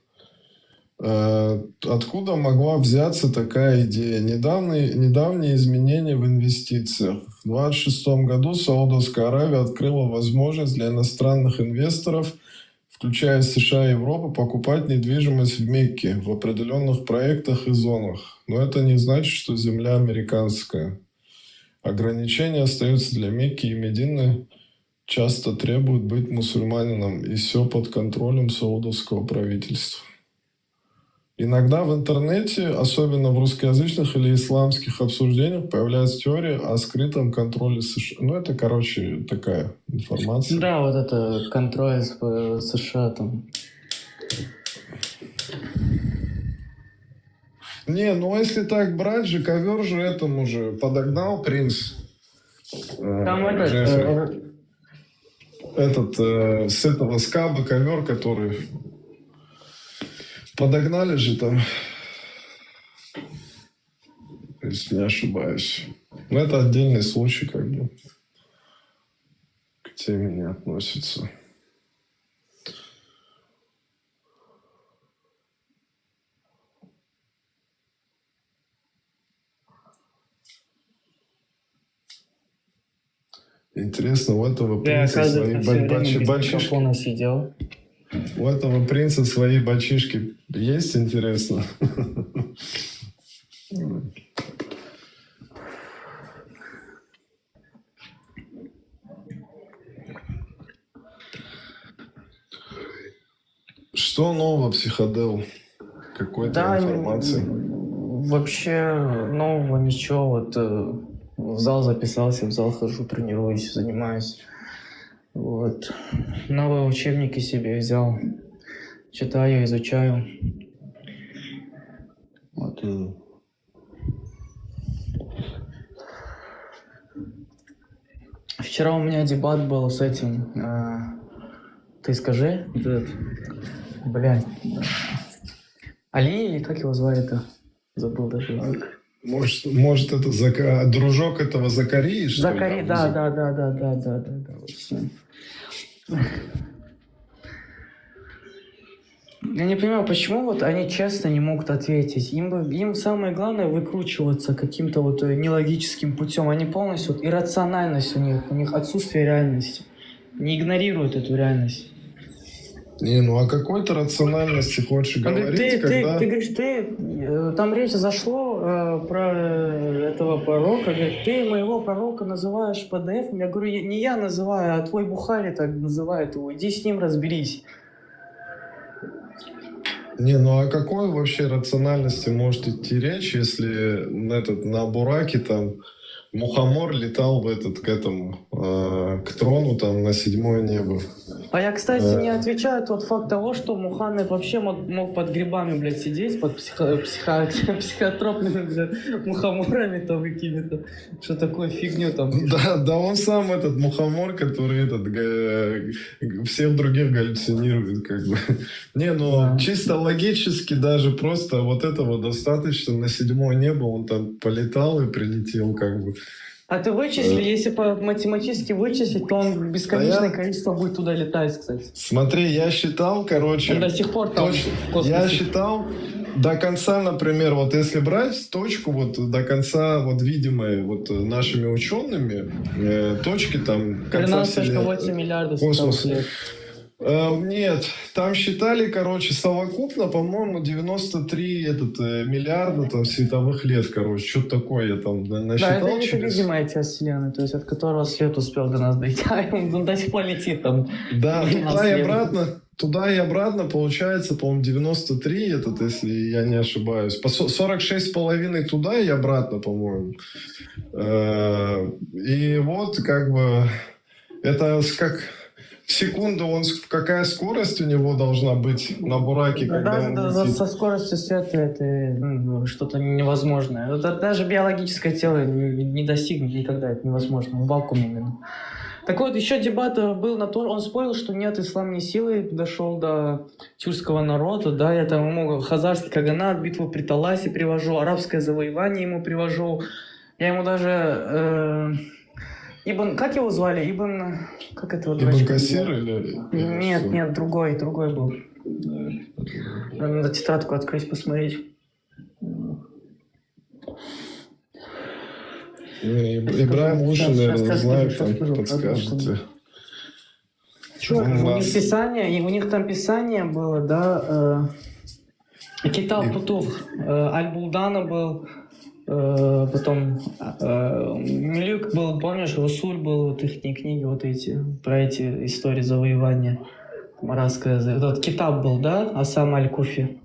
Откуда могла взяться такая идея? Недавние изменения в инвестициях. В 2026 году Саудовская Аравия открыла возможность для иностранных инвесторов, включая США и Европу, покупать недвижимость в Мекке в определенных проектах и зонах. Но это не значит, что земля американская. Ограничения остаются для Мекки и Медины. Часто требуют быть мусульманином, и все под контролем саудовского правительства. Иногда в интернете, особенно в русскоязычных или исламских обсуждениях, появляется теория о скрытом контроле США. Ну, это, короче, такая информация. Да, вот это контроль США там. Не, ну если так брать же, ковер же этому же подогнал принц. Там с этого скаба ковер, который подогнали же там, если не ошибаюсь. Но это отдельный случай, как бы, к теме не относится. Интересно, у этого принца свои бачишки. Сидел. У этого принца свои бачишки есть, интересно? Что нового, психодел? Какой-то информации? Вообще нового ничего. Вот в зал записался, в зал хожу, тренируюсь, занимаюсь. Вот. Новые учебники себе взял. Читаю, изучаю. Вот. Вчера у меня дебат был с этим. Ты скажи. Блядь. Али, или как его звали-то? Забыл даже язык. Может это дружок этого Закарии, что ли? Закари, да. Я не понимаю, почему вот они честно не могут ответить. Им самое главное выкручиваться каким-то вот нелогическим путем. Они полностью, вот, иррациональность у них отсутствие реальности. Не игнорируют эту реальность. Не, ну о какой-то рациональности хочешь говорить, когда... Ты говоришь, там речь зашло про этого пророка, говорит, ты моего пророка называешь ПДФ. Я говорю, не я называю, а твой Бухари так называет его. Иди с ним разберись. Не, ну о какой вообще рациональности может идти речь, если на Бураке там Мухомор летал к этому, к трону там на 7-е небо. А я, кстати, не отвечаю тот факт того, что Мухаммед вообще мог под грибами, блядь, сидеть, под психотропными, блядь, мухоморами там какими-то, что такое фигню там. Да, он сам этот мухомор, который всех других галлюцинирует, как бы. Не, ну, чисто логически даже просто вот этого достаточно. На 7-е небо он там полетал и прилетел, как бы. А ты вычисли, если математически вычислить, то он бесконечное количество будет туда летать, кстати. Смотри, я считал, короче... Он до сих пор там в космосе. Я считал до конца, например, вот если брать точку вот до конца, вот видимой вот нашими учеными, точки там... 13,8 миллиардов лет. Нет, там считали, короче, совокупно, по-моему, 93 миллиарда там, световых лет, короче, что-то такое я там насчитал. Да, это невидимая часть Вселенной, то есть от которого свет успел до нас дойти, а он до сих пор летит там. Да, туда и обратно получается, по-моему, 93, если я не ошибаюсь. 46,5 туда и обратно, по-моему. И вот, как бы, это как... В секунду какая скорость у него должна быть на бураке, когда он летит? Со скоростью света это что-то невозможное. Это даже биологическое тело не достигнет никогда, это невозможно, в вакууме именно. Так вот, еще дебат был на то, он спорил, что нет, ислам не силой дошел до тюркского народа, да, я там ему хазарский каганат, битву при Таласе привожу, арабское завоевание ему привожу, я ему даже... Ибн, как его звали? Ибн... Как это вот? Ибн Касир или... Нет, другой был. Надо тетрадку открыть, посмотреть. Ибраим лучше, наверное, знает, там подскажете. У них там писание было, да, Китаб Футух Аль-Булдана был, потом Милюк был, помнишь, Расуль был, вот их книги вот эти, про эти истории завоевания. Марасская, вот Китаб был, да, Асам Аль-Куфи.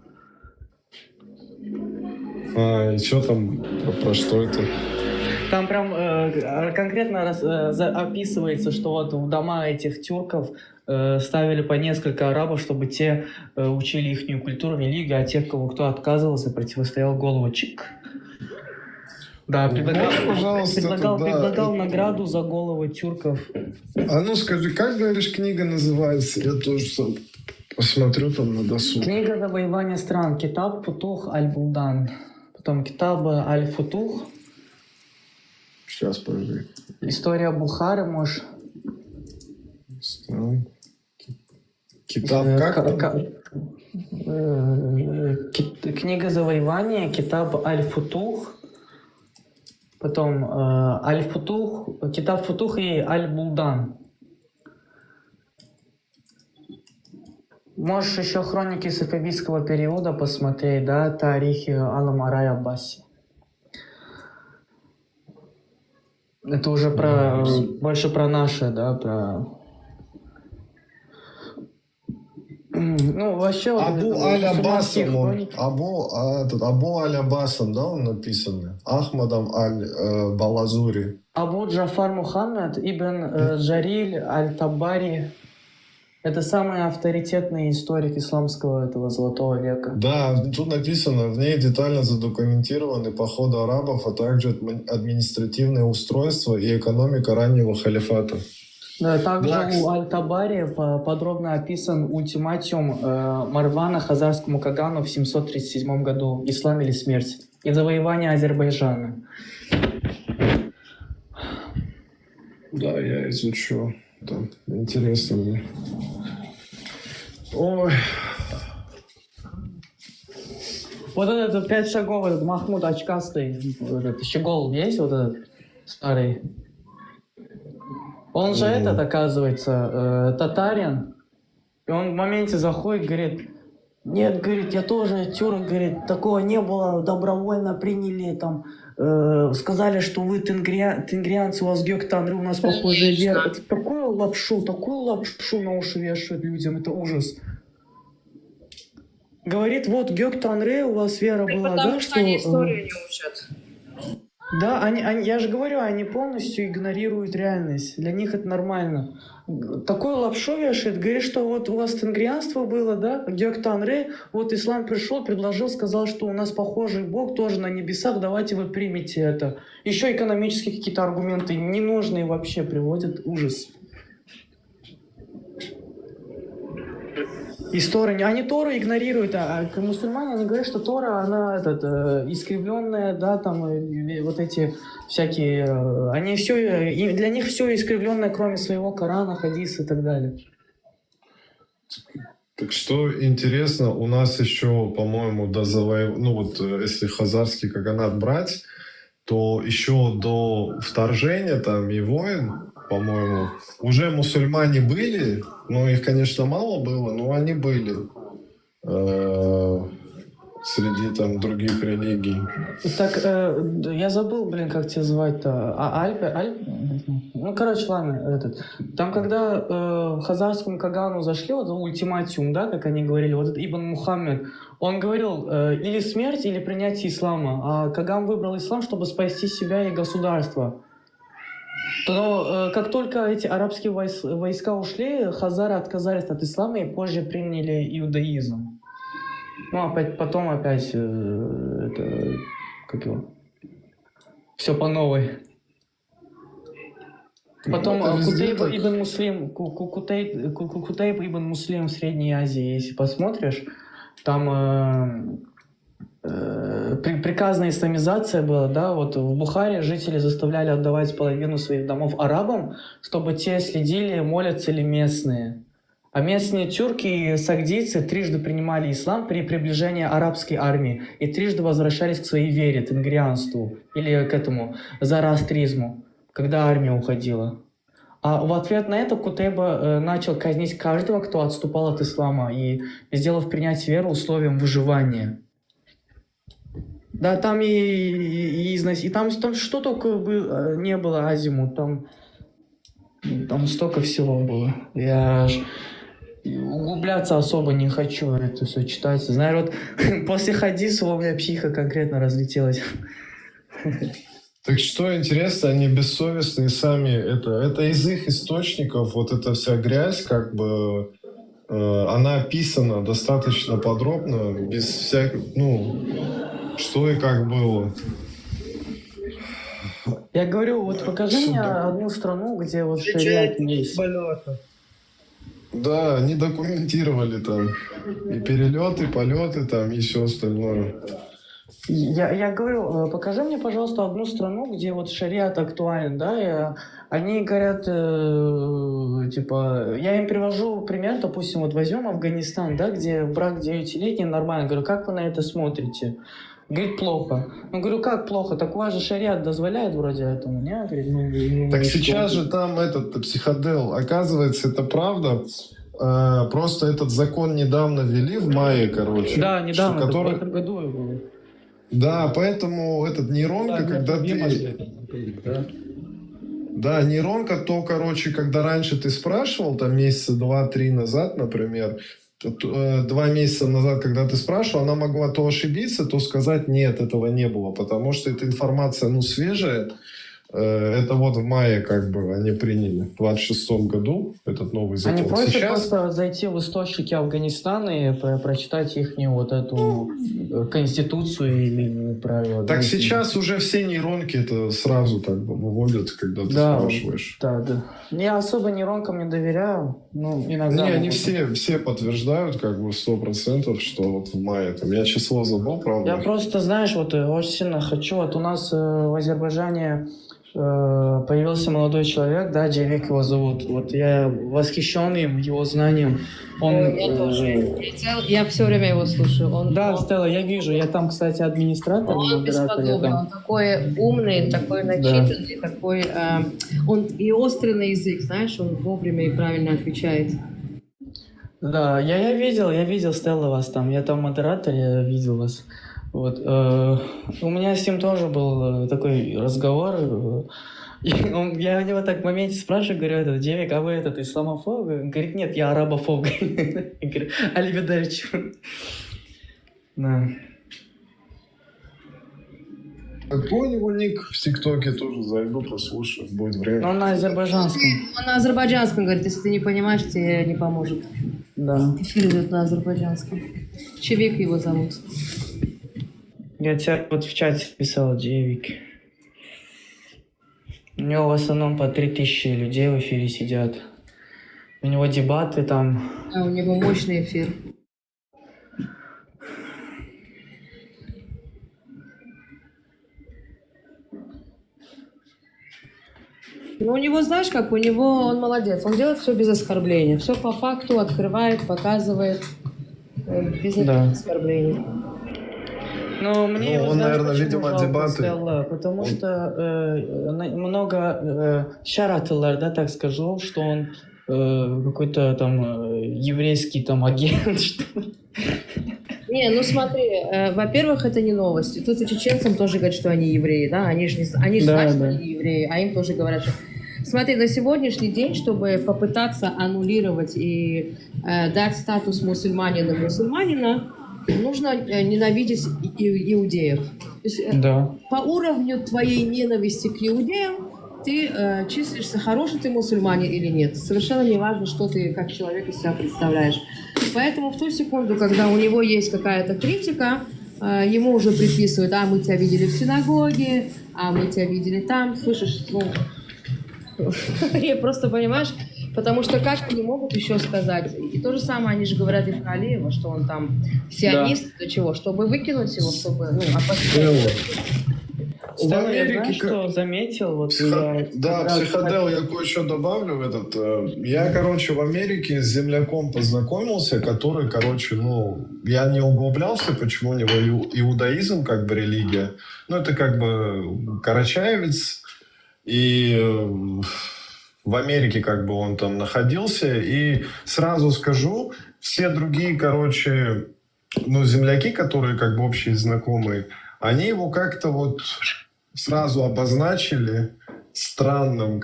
И что там, про что это? Там прям конкретно описывается, что вот в дома этих тюрков ставили по несколько арабов, чтобы те учили ихнюю культуру, религию, а тех, кто отказывался, противостоял голову чик. Да, предлагал награду за головы тюрков. А ну скажи, как, говоришь, книга называется? Я тоже сам посмотрю там на досуг. Книга завоевания стран. Китаб Футух Аль-Булдан. Потом Китаб Аль-Футух. Сейчас, подожди. История Бухары, можешь... Китаб как? Книга завоевания, Китаб Аль-Футух. Потом Аль-Футух, Китаб Футух и Аль-Булдан. Можешь еще хроники сафавидского периода посмотреть, да, Тарихи Алам-Арай Аббаси. Это уже про, больше про наше, да, про... Ну, вообще... Абу Аль-Аббасом, Абу Аль-Аббасом, да, он написан? Ахмадом Аль-Балазури. Абу Джафар Мухаммад ибн Джариль Аль-Табари. Это самый авторитетный историк исламского этого золотого века. Да, тут написано, в ней детально задокументированы походы арабов, а также административное устройство и экономика раннего халифата. Да, также у Аль-Табари подробно описан ультиматум Марвана хазарскому Кагану в 737 году «Ислам или смерть» и завоевание Азербайджана. Да, я изучу. Да, интересно мне. Ой. Вот этот 5 шагов, этот Махмуд очкастый, этот щегол есть, вот этот старый? Он же этот, оказывается, татарин. И он в моменте заходит, говорит, нет, говорит, я тоже тюрк, говорит, такого не было, добровольно приняли, там, сказали, что вы тенгрианцы, у вас Гёк-Танры, у нас похожая вера. Это такую лапшу на уши вешают людям, это ужас. Говорит, вот Гёк-Танры, у вас вера была, да, что... Потому что они историю не учат. Да, я же говорю, они полностью игнорируют реальность. Для них это нормально. Такую лапшу вешает, говорит, что вот у вас тенгрианство было, да, Гёктан Рэ, вот ислам пришел, предложил, сказал, что у нас похожий Бог тоже на небесах, давайте вы примете это. Еще экономические какие-то аргументы ненужные вообще приводят, ужас. Из Торы, они Тору игнорируют, а мусульмане, они говорят, что Тора, она искривленная, да, там вот эти всякие, они все, для них все искривленное, кроме своего Корана, хадиса и так далее. Так что интересно, у нас еще, по-моему, ну вот если хазарский каганат брать, то еще до вторжения там и войн, по-моему, уже мусульмане были, но их, конечно, мало было, но они были среди там других религий. Так, я забыл, блин, как тебя звать-то. Ну, короче, ладно, Там, когда хазарскому Кагану зашли, вот ультиматум, да, как они говорили, вот этот Ибн Мухаммед, он говорил, или смерть, или принятие ислама. А Каган выбрал ислам, чтобы спасти себя и государство. Но как только эти арабские войска ушли, хазары отказались от ислама и позже приняли иудаизм. Ну, потом опять все по новой. Потом Кутейб ибн Муслим в Средней Азии, если посмотришь, там приказная исламизация была, да, вот в Бухаре жители заставляли отдавать половину своих домов арабам, чтобы те следили, молятся ли местные. А местные тюрки и сагдийцы трижды принимали ислам при приближении арабской армии и трижды возвращались к своей вере, тенгрианству или к этому зороастризму, когда армия уходила. А в ответ на это Кутейба начал казнить каждого, кто отступал от ислама, и сделав принять веру условием выживания. Да, там и там что только не было азимут, там столько всего было. Я углубляться особо не хочу, это все читать. Знаешь, вот после хадиса у меня психа конкретно разлетелась. Так что интересно, они бессовестные сами, это из их источников, вот эта вся грязь, как бы, она описана достаточно подробно, без всяких, что и как было. Я говорю, вот покажи мне одну страну, где вот шариат есть. Да, они документировали там и перелеты, и полеты там, и все остальное. Я говорю, покажи мне, пожалуйста, одну страну, где вот шариат актуален, да, и они говорят, типа, я им привожу пример, допустим, вот возьмем Афганистан, да, где брак 9-летний нормально, говорю, как вы на это смотрите? Говорит, плохо. Ну, говорю, как плохо? Так у вас же шариат дозволяет вроде этому, не? Говорит, так сейчас же там психодел, оказывается, это правда. Просто этот закон недавно ввели в мае, короче. Да, недавно, в этом году было. Да, поэтому нейронка, когда ты... Да, нейронка, то, короче, когда раньше ты спрашивал, там месяца 2-3 назад, например, 2 месяца назад, когда ты спрашивал, она могла то ошибиться, то сказать, нет, этого не было, потому что эта информация, свежая. Это вот в мае как бы они приняли, в 26-м году этот новый закон. Они просят просто зайти в источники Афганистана и прочитать их вот эту конституцию или правила. Так сейчас уже все нейронки это сразу так бы выводят, когда ты спрашиваешь. Да. Я особо нейронкам не доверяю, иногда. Не, они все подтверждают как бы 100%, что вот в мае там. Я число забыл, правда. Я просто, знаешь, вот очень сильно хочу, вот у нас в Азербайджане появился молодой человек, да, Джавик его зовут. Вот я восхищен им, его знанием. Я тоже. Я все время его слушаю. Да, Стелла, я вижу. Я там, кстати, администратор. Он бесподобный. Он такой умный, такой начитанный, такой... он и острый на язык, знаешь, он вовремя и правильно отвечает. Да, я видел, Стелла, вас там. Я там модератор, я видел вас. Вот. У меня с ним тоже был такой разговор. Я у него так в моменте спрашиваю, говорю, Джавик, а вы исламофоб? Он говорит, нет, я арабофоб. Я говорю, аливидерчи. Да. Какой у него ник в ТикТоке, тоже зайду, послушаю, будет время. Он на азербайджанском. Он на азербайджанском говорит, если ты не понимаешь, тебе не поможет. Да. Эфир идет на азербайджанском. Чевик его зовут. Я тебе вот в чате писал, Джевик. У него в основном по 3000 людей в эфире сидят. У него дебаты там. А у него мощный эфир. Но у него, знаешь как, у него, он молодец, он делает все без оскорбления, все по факту открывает, показывает, без никаких оскорблений. Но мне он, знаешь, наверное, видимо, жалко дебаты. стало? Потому что много шаратылар, да, так скажу, что он какой-то там еврейский там агент, что ли. Не, ну смотри, во-первых, это не новости. Тут и чеченцам тоже говорят, что они евреи, да? Они же знают, что они евреи, а им тоже говорят, что... Смотри, на сегодняшний день, чтобы попытаться аннулировать и дать статус мусульманина, нужно ненавидеть иудеев. То есть, по уровню твоей ненависти к иудеям ты числишься, хороший ты мусульманин или нет. Совершенно не важно, что ты как человек из себя представляешь. Поэтому в ту секунду, когда у него есть какая-то критика, ему уже приписывают, а мы тебя видели в синагоге, а мы тебя видели там, слышишь, ну... Просто понимаешь, потому что как они могут еще сказать? И то же самое они же говорят и про Алиева, что он там сионист, для чего? Чтобы выкинуть его, чтобы, ну, опасаться. В Америке, я что заметил, вот да, психодел, я кое-что добавлю в этот. Я, короче, в Америке с земляком познакомился, который, короче, ну, я не углублялся, почему у него иудаизм, как бы, религия. Ну, это как бы карачаевец, и в Америке, как бы, он там находился, и сразу скажу, все другие, короче, ну, земляки, которые, как бы, общие знакомые, они его как-то вот сразу обозначили странным.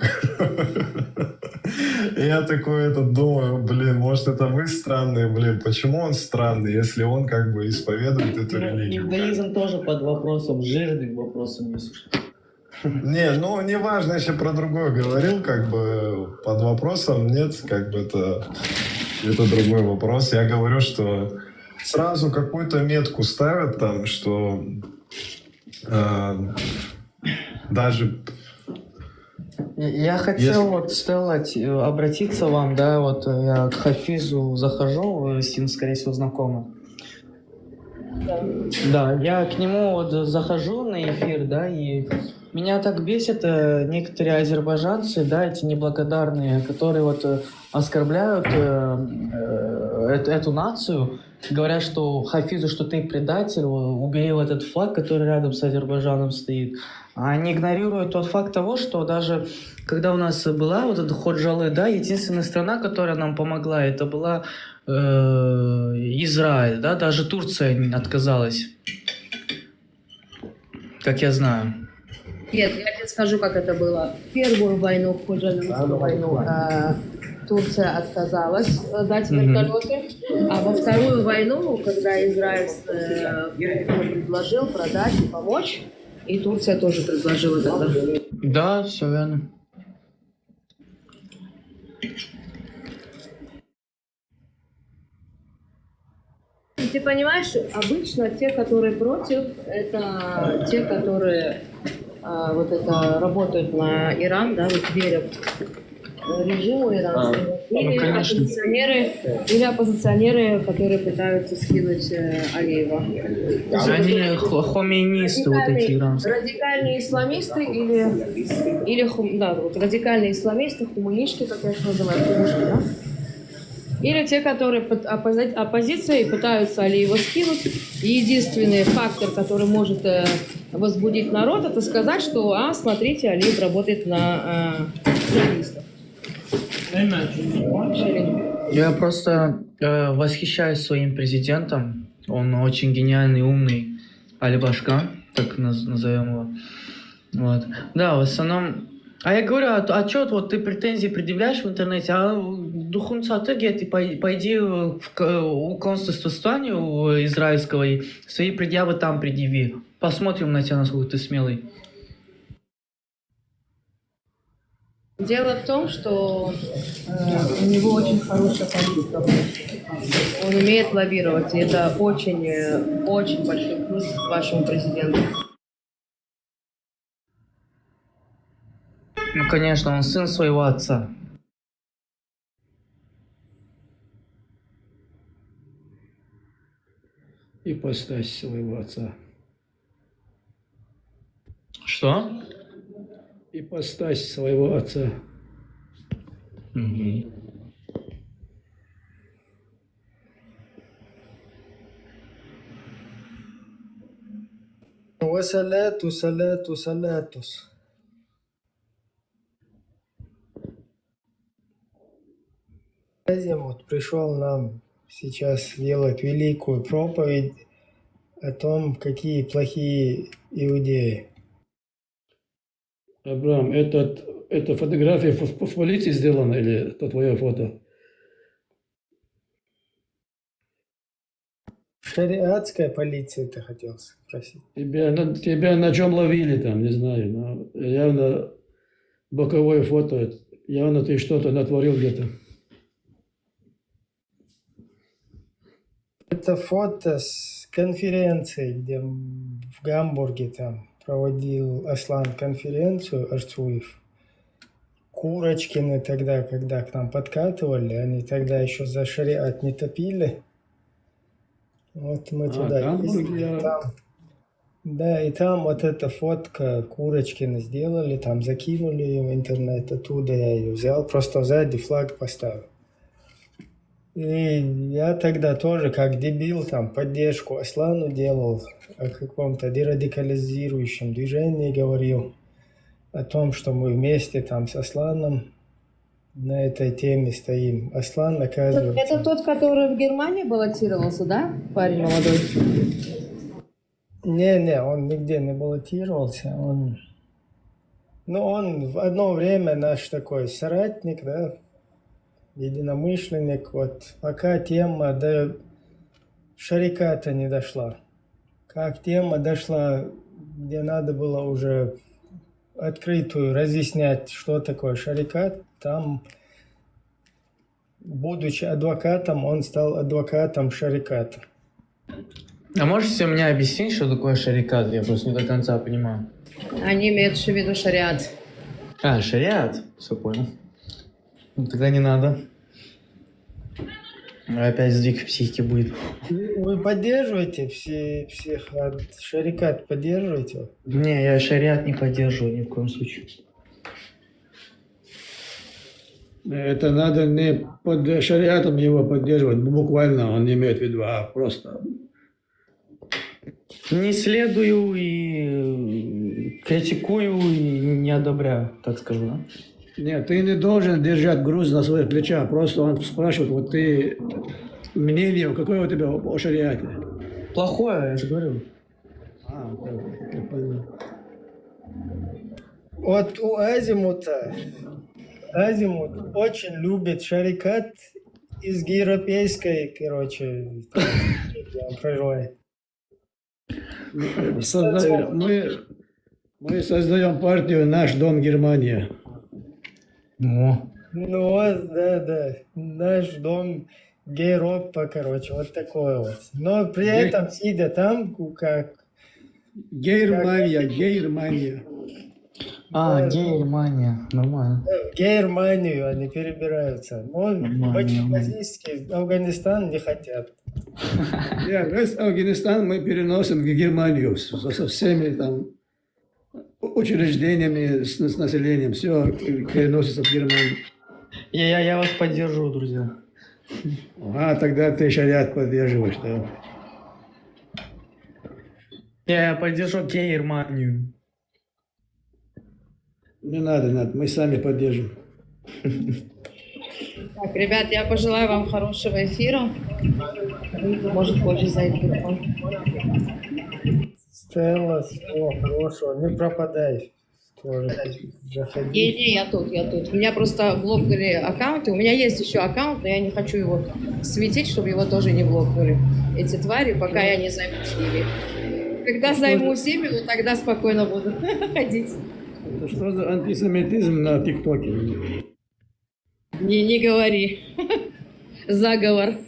Я такой думаю, блин, может, это вы странные, блин, почему он странный, если он как бы исповедует эту религию? Иудаизм тоже под вопросом, жирным вопросом, если что. Не, ну, не важно, если про другое говорил, как бы под вопросом нет, как бы это другой вопрос. Я говорю, что сразу какую-то метку ставят там, что даже... Я хотел вот, Стелла, обратиться вам, да, вот я к Хафизу захожу, вы с ним, скорее всего, знакомы. Да, я к нему вот захожу на эфир, да, и меня так бесит некоторые азербайджанцы, да, эти неблагодарные, которые вот оскорбляют эту нацию, говорят, что Хафизу, что ты предатель, убери вот этот флаг, который рядом с Азербайджаном стоит. А они игнорируют тот факт того, что даже когда у нас была вот эта Ходжалы, да, единственная страна, которая нам помогла, это была Израиль, да, даже Турция отказалась, как я знаю. Нет, я тебе скажу, как это было. Первую войну, Ходжалинскую войну, Турция отказалась дать вертолеты, а во вторую войну, когда Израиль предложил продать и помочь, и Турция тоже предложила тогда. Да, все верно. Ты понимаешь, обычно те, которые против, это те, которые вот это работают на Иран, да, вот верят режиму иранскому, или оппозиционеры, которые пытаются скинуть Алиева. Они хомейнисты, вот эти иранские. Радикальные исламисты или да, вот радикальные исламисты, хуманишки, как я их называю, хумушки, да? Или те, которые оппозицией пытаются Алиева скинуть. И единственный фактор, который может возбудить народ, это сказать, что, смотрите, Алиев работает на журналистов. Я просто восхищаюсь своим президентом. Он очень гениальный, умный. Али Башка, так назовем его. Вот. Да, в основном А я говорю, а чё вот ты претензии предъявляешь в интернете, а духунца ты пойди у консульства израильского и свои предъявы там предъяви. Посмотрим на тебя, насколько ты смелый. Дело в том, что у него очень хорошая политика. Он умеет лоббировать, и это очень большой плюс к вашему президенту. Ну, конечно, он сын своего отца. Ипостась своего отца. Что? Ипостась своего отца. Угу. Салатус. Вот пришел нам сейчас делать великую проповедь о том, какие плохие иудеи. Абрам, эта фотография в полиции сделана или это твое фото? Шариатская полиция, ты хотел спросить? Тебя на чем ловили там, не знаю. Но явно боковое фото. Явно ты что-то натворил где-то. Это фото с конференции, где в Гамбурге там проводил Аслан конференцию, Арцуев. Курочкины тогда, когда к нам подкатывали, они тогда еще за шариат не топили. Вот мы туда ездили, там, да, и там вот эта фотка Курочкина сделали, там закинули ее в интернет, оттуда я ее взял, просто сзади флаг поставил. И я тогда тоже, как дебил, там поддержку Аслану делал, о каком-то дерадикализирующем движении говорил, о том, что мы вместе там с Асланом на этой теме стоим. Аслан, оказывается... Это тот, который в Германии баллотировался, да? Парень молодой. Не, он нигде не баллотировался. Он в одно время наш такой соратник, да, единомышленник. Вот пока тема до шариката не дошла. Как тема дошла, где надо было уже открытую разъяснять, что такое шарикат, там, будучи адвокатом, он стал адвокатом шариката. А можете мне объяснить, что такое шарикат? Я просто не до конца понимаю. Они имеют в виду шариат. А, шариат? Все понял. Ну, тогда не надо. Опять сдвиг психики будет. Вы поддерживаете всех шарикат? Поддерживаете? Не, я шариат не поддерживаю ни в коем случае. Это надо не под шариатом его поддерживать, буквально он не имеет в виду, а просто... Не следую и критикую и не одобряю, так скажу, да? Нет, ты не должен держать груз на своих плечах, просто он спрашивает, вот ты мнение, какое у тебя о шариате? Плохое, я же говорю. Я понял. Вот у Азимут очень любит шарикат из европейской, короче, проживает. Мы создаем партию «Наш дом Германия». Ну, да. Наш дом Гейропа, короче, вот такое вот. Но при этом, сидя там, как... Германия. А, Германия, нормально. В Германию они перебираются. Но башкирский Афганистан не хотят. Весь Афганистан мы переносим в Германию со всеми там учреждениями, с населением. Все переносится в Германию. Я вас поддержу, друзья. А, тогда ты шариат поддерживаешь, да? Я поддержу Германию. Не надо, мы сами поддержим. Так, ребят, я пожелаю вам хорошего эфира. Может, позже зайти. Стелла, всего хорошего, не пропадай. тоже заходить. Не, я тут. У меня просто блокнули аккаунты. У меня есть еще аккаунт, но я не хочу его светить, чтобы его тоже не блокнули. Эти твари, пока я не займусь ими. Когда займусь ими, вот тогда спокойно буду ходить. Это что за антисемитизм на ТикТоке? Не говори. Заговор.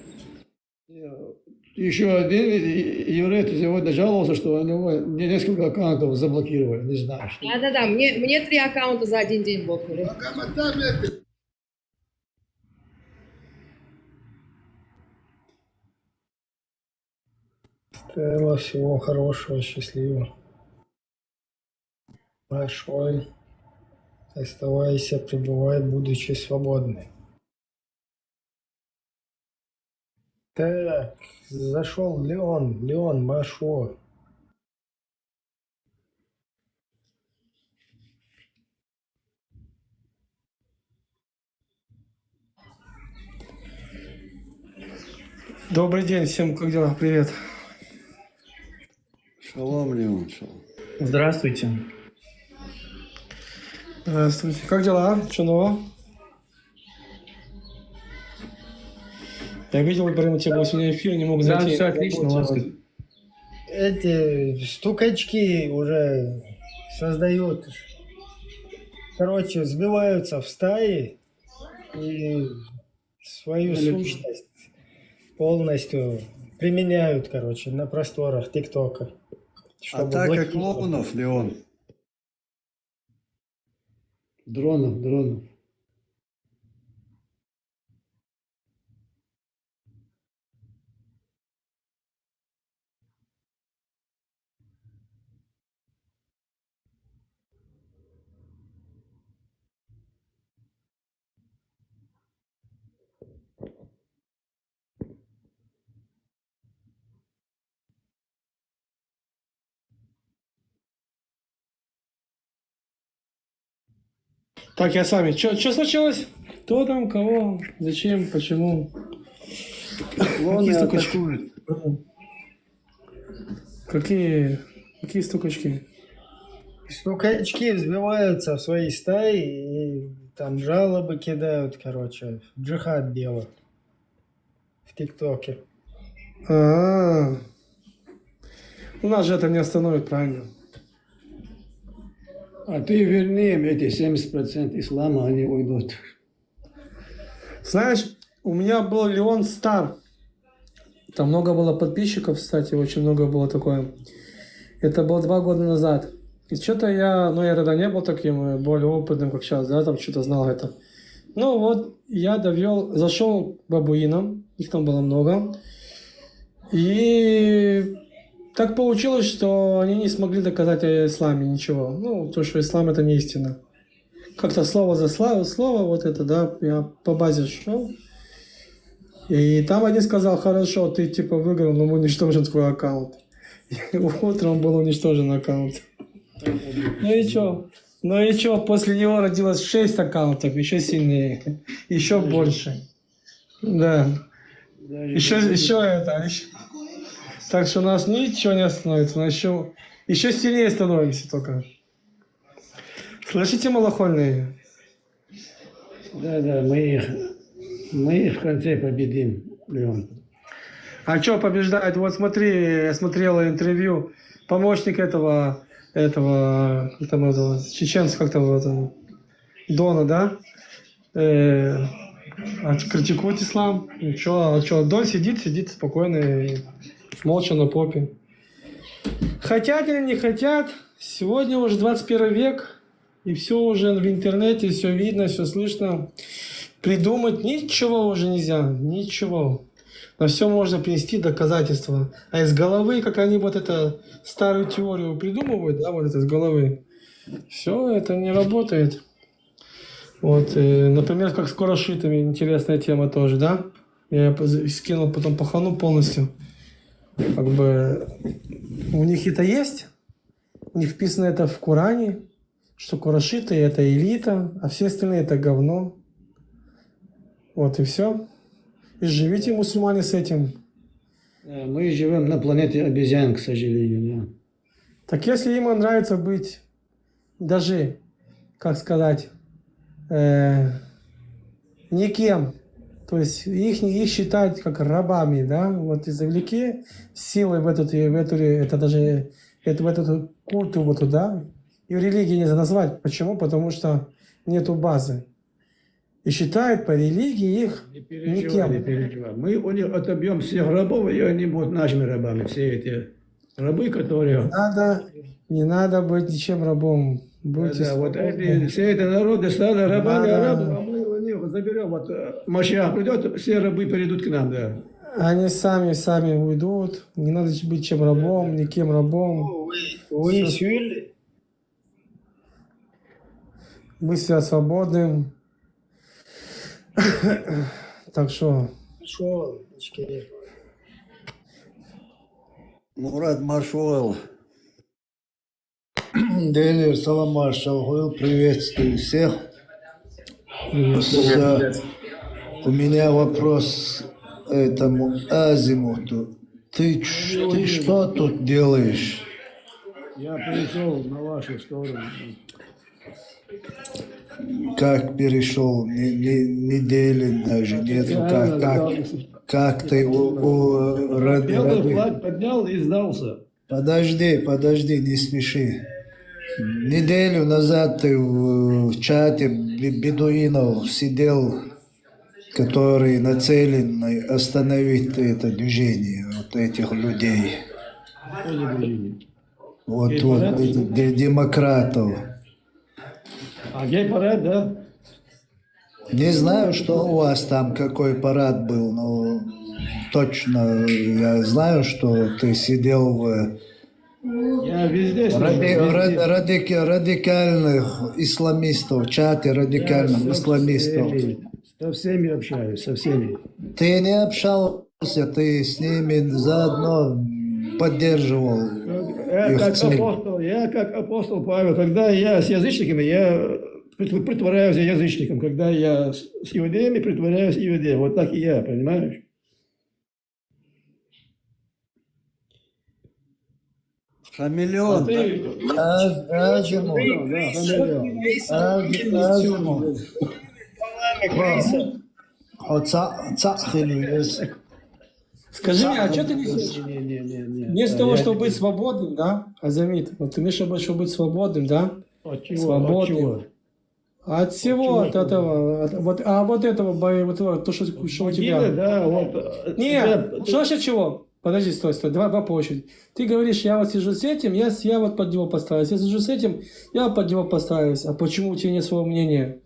Еще один еврей сегодня жаловался, что у него несколько аккаунтов заблокировали, не знаю. Что. Да. Мне 3 аккаунта за один день блокнули. Стелла, всего хорошего, счастливо. Большой. Оставайся, пребывай, будучи свободной. Так, зашел Леон, Машо. Добрый день всем, как дела? Привет. Шалом, Леон, шалом. Здравствуйте. Здравствуйте. Как дела? Что нового? Я видел, Ибрагим, у тебя был сегодня эфир, не мог зайти. Да, все отлично, у вас. Эти стукачки уже создают, короче, сбиваются в стаи и свою сущность полностью применяют, короче, на просторах ТикТока. Атака клоунов, Леон. Дронов. Так, я с вами. Что случилось? Кто там, кого, зачем, почему? Клоны атакуют. Какие стукачки? Стукачки взбиваются в свои стаи и там жалобы кидают, короче, джихад делают в ТикТоке. У нас же это не остановит, правильно? А ты верни им эти 70% ислама, они уйдут. Знаешь, у меня был Леон Стар. Там много было подписчиков, кстати, очень много было такое. Это было 2 года назад. И что-то я тогда не был таким более опытным, как сейчас, да, там что-то знал это. Ну вот, я зашел к бабуинам, их там было много. И так получилось, что они не смогли доказать о исламе ничего. Ну, то, что ислам это не истина. Как-то слово за слово, вот это, да, я по базе шел. И там один сказал: хорошо, ты типа выиграл, но мы уничтожим твой аккаунт. И утром был уничтожен аккаунт. Ну и чё, после него родилось 6 аккаунтов, еще сильнее, еще больше. Да. Еще это. Так что у нас ничего не остановится, у нас еще сильнее становимся только. Слышите, малохольные? Да, мы их в конце победим, Леон. А что побеждать? Вот смотри, я смотрел интервью, помощник этого чеченца, как там это, Дона, да? Критикует ислам. Ничего, Дон сидит спокойно, молча на попе. Хотят или не хотят, сегодня уже 21 век, и все уже в интернете, все видно, все слышно. Придумать ничего уже нельзя, ничего. На все можно принести доказательства. А из головы, как они вот эту старую теорию придумывают, да, вот это из головы, все это не работает. Вот, например, как с курошитами, интересная тема тоже, да? Я скинул потом пахану полностью. Как бы у них это есть, у них вписано это в Коране, что курошиты это элита, а все остальные это говно. Вот и все. И живите, мусульмане, с этим. Мы живем на планете обезьян, к сожалению, да. Так если им нравится быть даже, как сказать, никем. То есть их считают как рабами, да? Вот и завлеки силой в эту культу, вот, да? И религии нельзя назвать. Почему? Потому что нету базы. И считают по религии их Не переживай. никем. Мы у них отобьем всех рабов, и они будут нашими рабами. Все эти рабы, которые... Не надо быть ничем рабом. Будьте вот свободны. все эти народы стали рабами Да. арабов, а мы у них заберем. Вот Машиах придет, все рабы перейдут к нам, да. Они сами уйдут. Не надо быть чем рабом, никем рабом. Вы сюли? Мы себя свободны. Так что... Мурат Машуэл. Делир, салам Маршал, приветствую всех. У меня вопрос этому Азимуту. Ты что тут делаешь? Я перешел на вашу сторону. Как перешел? Недели даже нету. Как ты Белый флаг поднял и сдался. Подожди, не смеши. Неделю назад ты в чате бедуинов сидел, который нацелен остановить это движение, вот этих людей. Вот, демократов. А гей-парад, да? Не знаю, что у вас там, какой парад был, но точно я знаю, что ты сидел в Я везде радикальных исламистов, чате радикальных исламистов. Со всеми общаюсь, со всеми. Ты не общался, ты с ними заодно поддерживал Я как апостол Павел, когда я с язычниками, я притворяюсь язычником. Когда я с иудеями, притворяюсь иудеем. Вот так и я, понимаешь? Хамелеон. Скажи мне, а что ты несешь? Вместо того, чтобы быть свободным, да, Азамит, вот ты вместо того, чтобы быть свободным, да? От чего? Свободным. От всего, от этого, вот этого, то, что у тебя. Да, вот. Нет, что значит чего? Подожди, стой, давай по очереди. Ты говоришь, я вот сижу с этим, я вот под него постараюсь. Я сижу с этим, я под него постараюсь. А почему у тебя нет своего мнения?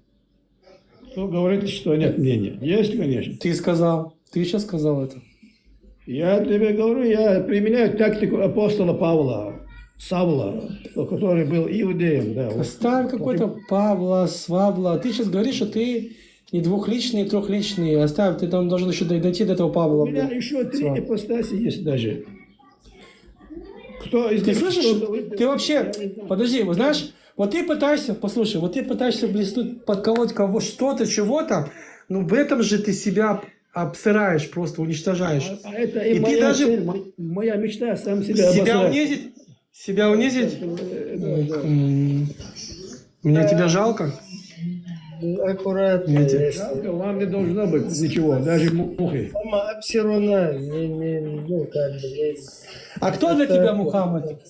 Кто говорит, что нет мнения? Есть, конечно. Ты сейчас сказал это. Я тебе говорю, я применяю тактику апостола Павла, Савла, который был иудеем. Да. Оставь какой-то Павла, Свавла. Ты сейчас говоришь, что ты не двухличный, не трехличный. Оставь, ты там должен еще дойти до этого Павла. У меня еще 3 ипостаси есть даже. Кто из Ты них слышишь? Ты вообще, подожди, вот знаешь, вот ты пытаешься, послушай, вот ты пытаешься блеснуть, подколоть кого что-то, чего-то, но в этом же ты себя обсираешь, просто уничтожаешь. Это и моя ты даже цель, моя мечта сам себя обосрать. Себя унизить? Мне тебя жалко? Аккуратно. Жалко, вам не должно быть ничего, даже мухи. Все равно, А кто для тебя Мухаммад?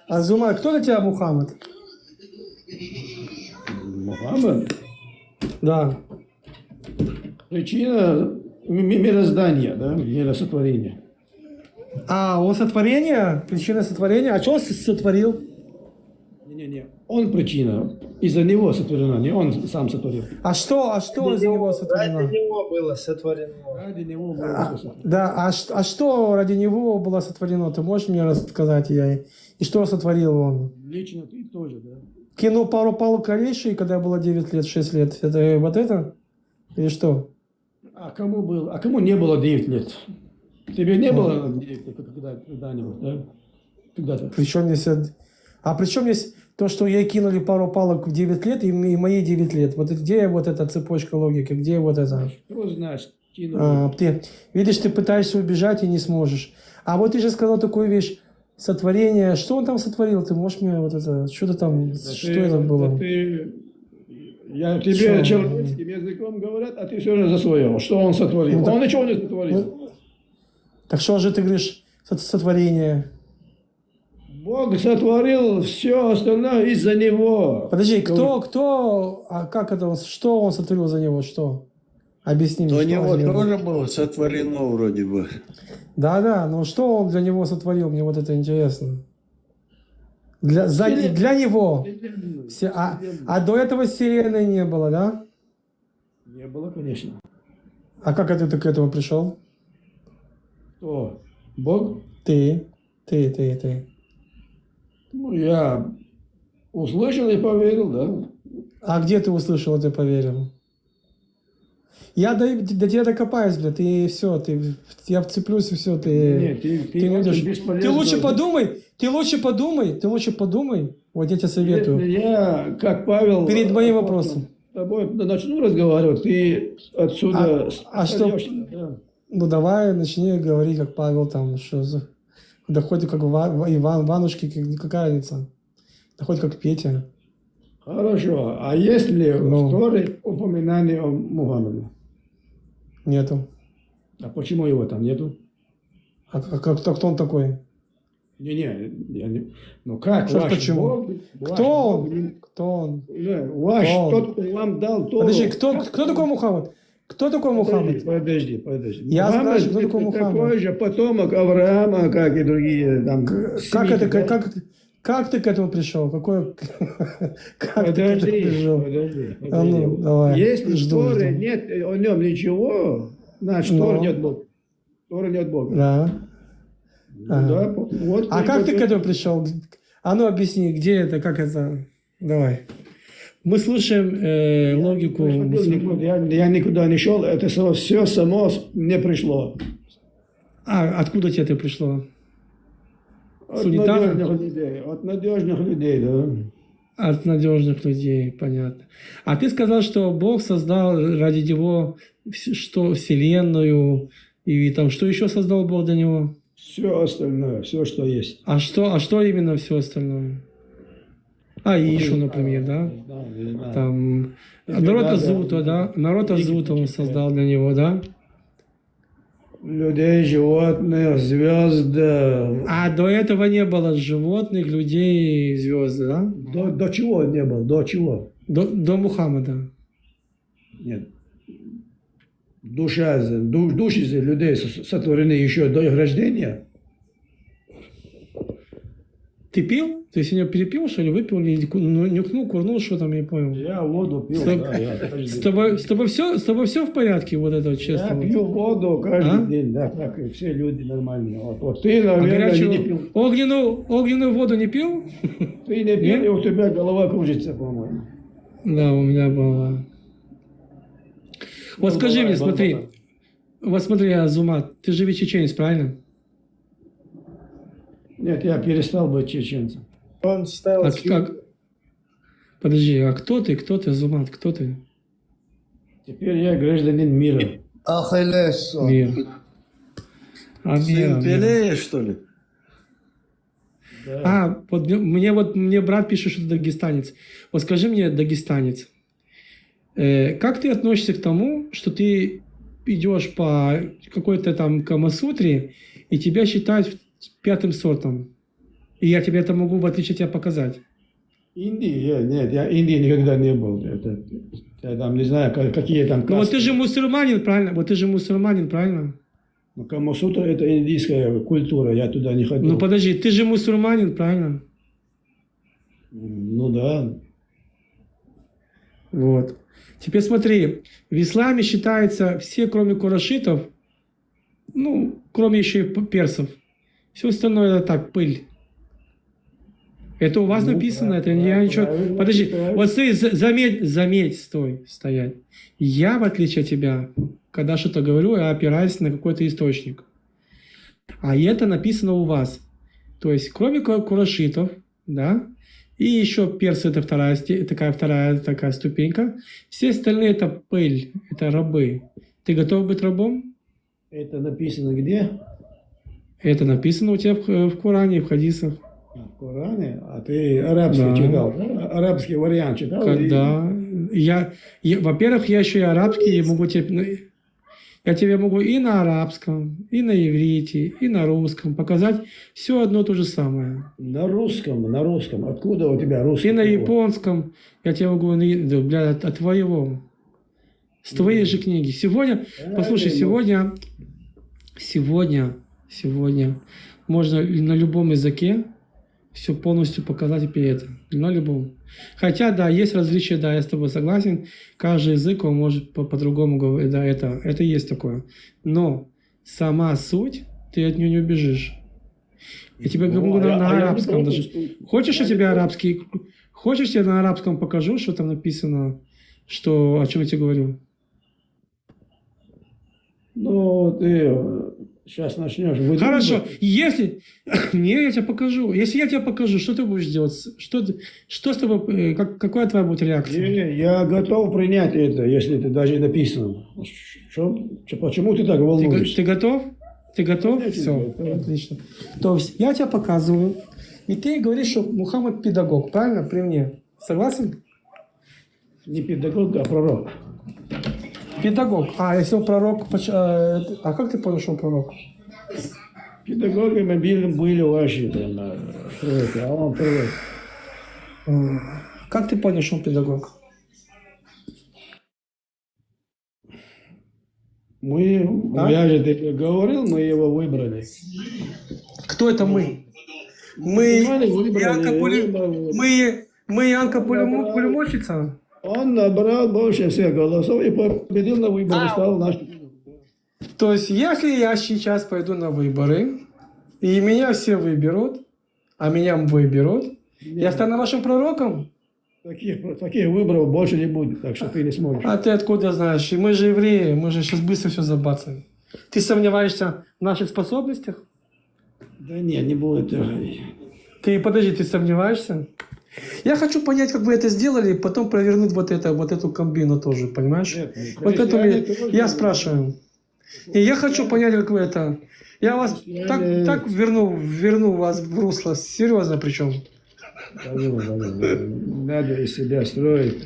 Азума, кто для тебя Мухаммад? Мухаммад? Да. Причина мироздания, да, миросотворения. А, он сотворение? Причина сотворения? А что он сотворил? Не. Он причина. Из-за него сотворено, не он сам сотворил. А что из-за него сотворено? Ради него было сотворено. Ради него было сотворено. Да, а что ради него было сотворено? Ты можешь мне рассказать? И что сотворил он? Лично ты тоже, да. Кинул пару палок корейшей, когда было 9 лет, 6 лет. Это вот это? Или что? А кому не было 9 лет? Тебе не было 9 лет когда-нибудь, да? Когда-то. Причем здесь то, что ей кинули пару палок в 9 лет, и мои 9 лет. Вот где вот эта цепочка логики? Где вот это? Что значит кинули? Ты видишь, ты пытаешься убежать и не сможешь. А вот ты же сказал такую вещь. Сотворение. Что он там сотворил? Ты можешь мне вот это... Что-то там... Что это было? Я тебе человеческим языком говорят, а ты все равно за свое. Что он сотворил? Он ничего не сотворил. Так что же ты говоришь, сотворение? Бог сотворил все остальное из-за него. Подожди, как это, что он сотворил за него, что? Объясни мне, У что него за него? тоже было сотворено вроде бы. Да, но что он для него сотворил, мне вот это интересно. Для него. А до этого вселенной не было, да? Не было, конечно. А как это ты к этому пришел? Кто? Бог? Ты. Ну, я услышал и поверил, да. А где ты услышал это и поверил? Я до тебя докопаюсь, бля, ты все, я вцеплюсь и все, ты... Нет, ты не уйдешь. бесполезно. Ты лучше подумай, вот я тебе советую. Если я, как Павел... Перед моим вопросом. С тобой начну разговаривать, ты отсюда... что? Да. Ну давай начни говорить, как Павел там, что за... Да хоть как Иванушки, какая разница? Да хоть как Петя. Хорошо, а есть ли в Торе упоминание о Мухаммеде? Нету. А почему его там нету? А кто он такой? Ну как? Что, Ваш почему? Бог, Кто он? Ваш, тот, кто вам дал Тору. Подожди, кто такой Мухаммед? Кто такой Мухаммед? Подожди. Я Мухаммед знаю, кто такой Мухаммед. Такой же потомок Авраама, как и другие там. Как ты к этому пришел? Подожди. Ну, давай. Если в Жду. Торе нет о нем ничего, значит, Тора не от Бога. Тора не от Бога. Да. Да, вот. А как ты к этому пришел? А ну объясни, где это, как это? Давай. Мы слушаем логику. Я никуда не шел, это все само мне пришло. А откуда тебе это пришло? От надежных людей, да. От надежных людей, понятно. А ты сказал, что Бог создал ради него что Вселенную, и там что еще создал Бог для него? Все остальное, все, что есть. А что именно все остальное? Аишу, например, да? Там народ Азута, да? Народ Азута он создал для него, да? Людей, животных, звезды. А до этого не было животных, людей, звезд, да? До чего не было? До чего? До Мухаммеда. Нет. Души людей сотворены еще до их рождения. Ты пил? Ты сегодня перепил, что ли? Выпил? Или нюхнул, курнул, что там, я не понял. Я воду пил, с тобой все в порядке, вот это честно? Я пью воду каждый день, да, как и все люди нормальные. Вот ты, наверное, не пил. Огненную воду не пил? Ты не пил, и у тебя голова кружится, по-моему. Да, у меня голова. Вот скажи мне, смотри. Вот смотри, Азумат, ты же ведь чеченец, правильно? Нет, я перестал быть чеченцем. Он стал... Подожди, а кто ты, Азумат, кто ты? Теперь я гражданин мира. Ахиллес. Мир. Сын Пелея, что ли? Да. Мне брат пишет, что ты дагестанец. Вот скажи мне, дагестанец, как ты относишься к тому, что ты идешь по какой-то там Камасутре, и тебя считают пятым сортом? И я тебе это могу, в отличие от тебя, показать. Я Индии никогда не был. Я там не знаю, какие там касты. Ну вот ты же мусульманин, правильно? Ну, Камасутра — это индийская культура, я туда не ходил. Ну подожди, ты же мусульманин, правильно? Ну да. Вот. Теперь смотри, в исламе считается все, кроме курайшитов, ну, кроме еще и персов, все остальное это так, пыль. Это у вас написано, это я ничего... Подожди, вот смотри, заметь, стоять. Я, в отличие от тебя, когда что-то говорю, я опираюсь на какой-то источник. А это написано у вас. То есть, кроме курайшитов, да, и еще персы, это вторая такая ступенька. Все остальные это пыль, это рабы. Ты готов быть рабом? Это написано где? Это написано у тебя в Коране и в хадисах. В Коране? А ты арабский Да. читал? Да? Арабский вариант читал? Когда во-первых, я еще и арабский, я тебе могу и на арабском, и на иврите, и на русском показать все одно то же самое. На русском. Откуда у тебя русский? И на японском я тебе могу, от твоего, с твоей же книги. Сегодня, послушай, сегодня можно на любом языке все полностью показать и это. На любом. Хотя, да, есть различия, да, я с тобой согласен. Каждый язык, он может по-другому говорить, да, это есть такое. Но сама суть, ты от нее не убежишь. Я тебе могу на арабском даже. Хочешь, я тебе арабский? Хочешь, я на арабском покажу, что там написано, о чем я тебе говорю? Ну, ты сейчас начнешь выдумывать. Хорошо, если... Не, я тебе покажу. Если я тебе покажу, что ты будешь делать? Что с тобой... Какая твоя будет реакция? Не, я готов принять это, если это даже написано. Почему ты так волнуешься? Ты готов? Ты готов? Я Все, готов. отлично. То есть я тебе показываю, и ты говоришь, что Мухаммад педагог, правильно? При мне. Согласен? Не педагог, а пророк. Педагог. А если он пророк, а как ты понял, что он пророк? Педагогами были ваши там, пророки, а он пророк. Как ты понял, что он педагог? Я же тебе говорил, мы его выбрали. Кто это мы? Мы Янка Пулемощица? Он набрал больше всех голосов и победил на выборах, стал нашим. То есть, если я сейчас пойду на выборы, и меня все выберут, а меня выберут, я стану вашим пророком? Таких выборов больше не будет, так что ты не сможешь. А ты откуда знаешь? И мы же евреи, мы же сейчас быстро все забацаем. Ты сомневаешься в наших способностях? Да нет, не будет. Подожди, ты сомневаешься? Я хочу понять, как вы это сделали, и потом провернуть вот эту комбину тоже, понимаешь? Нет, вот это я спрашиваю. И я хочу понять, как вы это... Я вас так верну вас в русло, серьезно причем. Надо из себя строить.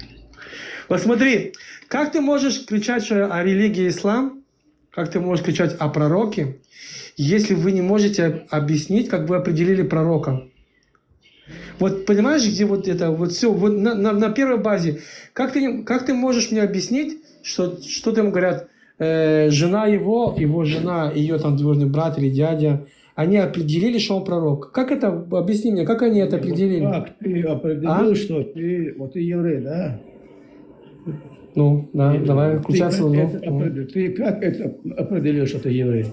Вот смотри, как ты можешь кричать о религии ислам, как ты можешь кричать о пророке, если вы не можете объяснить, как вы определили пророка? Вот понимаешь, где вот это, вот все, вот на первой базе, как ты можешь мне объяснить, что там говорят, жена его жена, ее там двоюродный брат или дядя, они определили, что он пророк. Как это, объясни мне, как они это определили? Как ты определил, что ты еврей, да? Ну, да, давай, включаться. Ты как это определил, что ты еврей?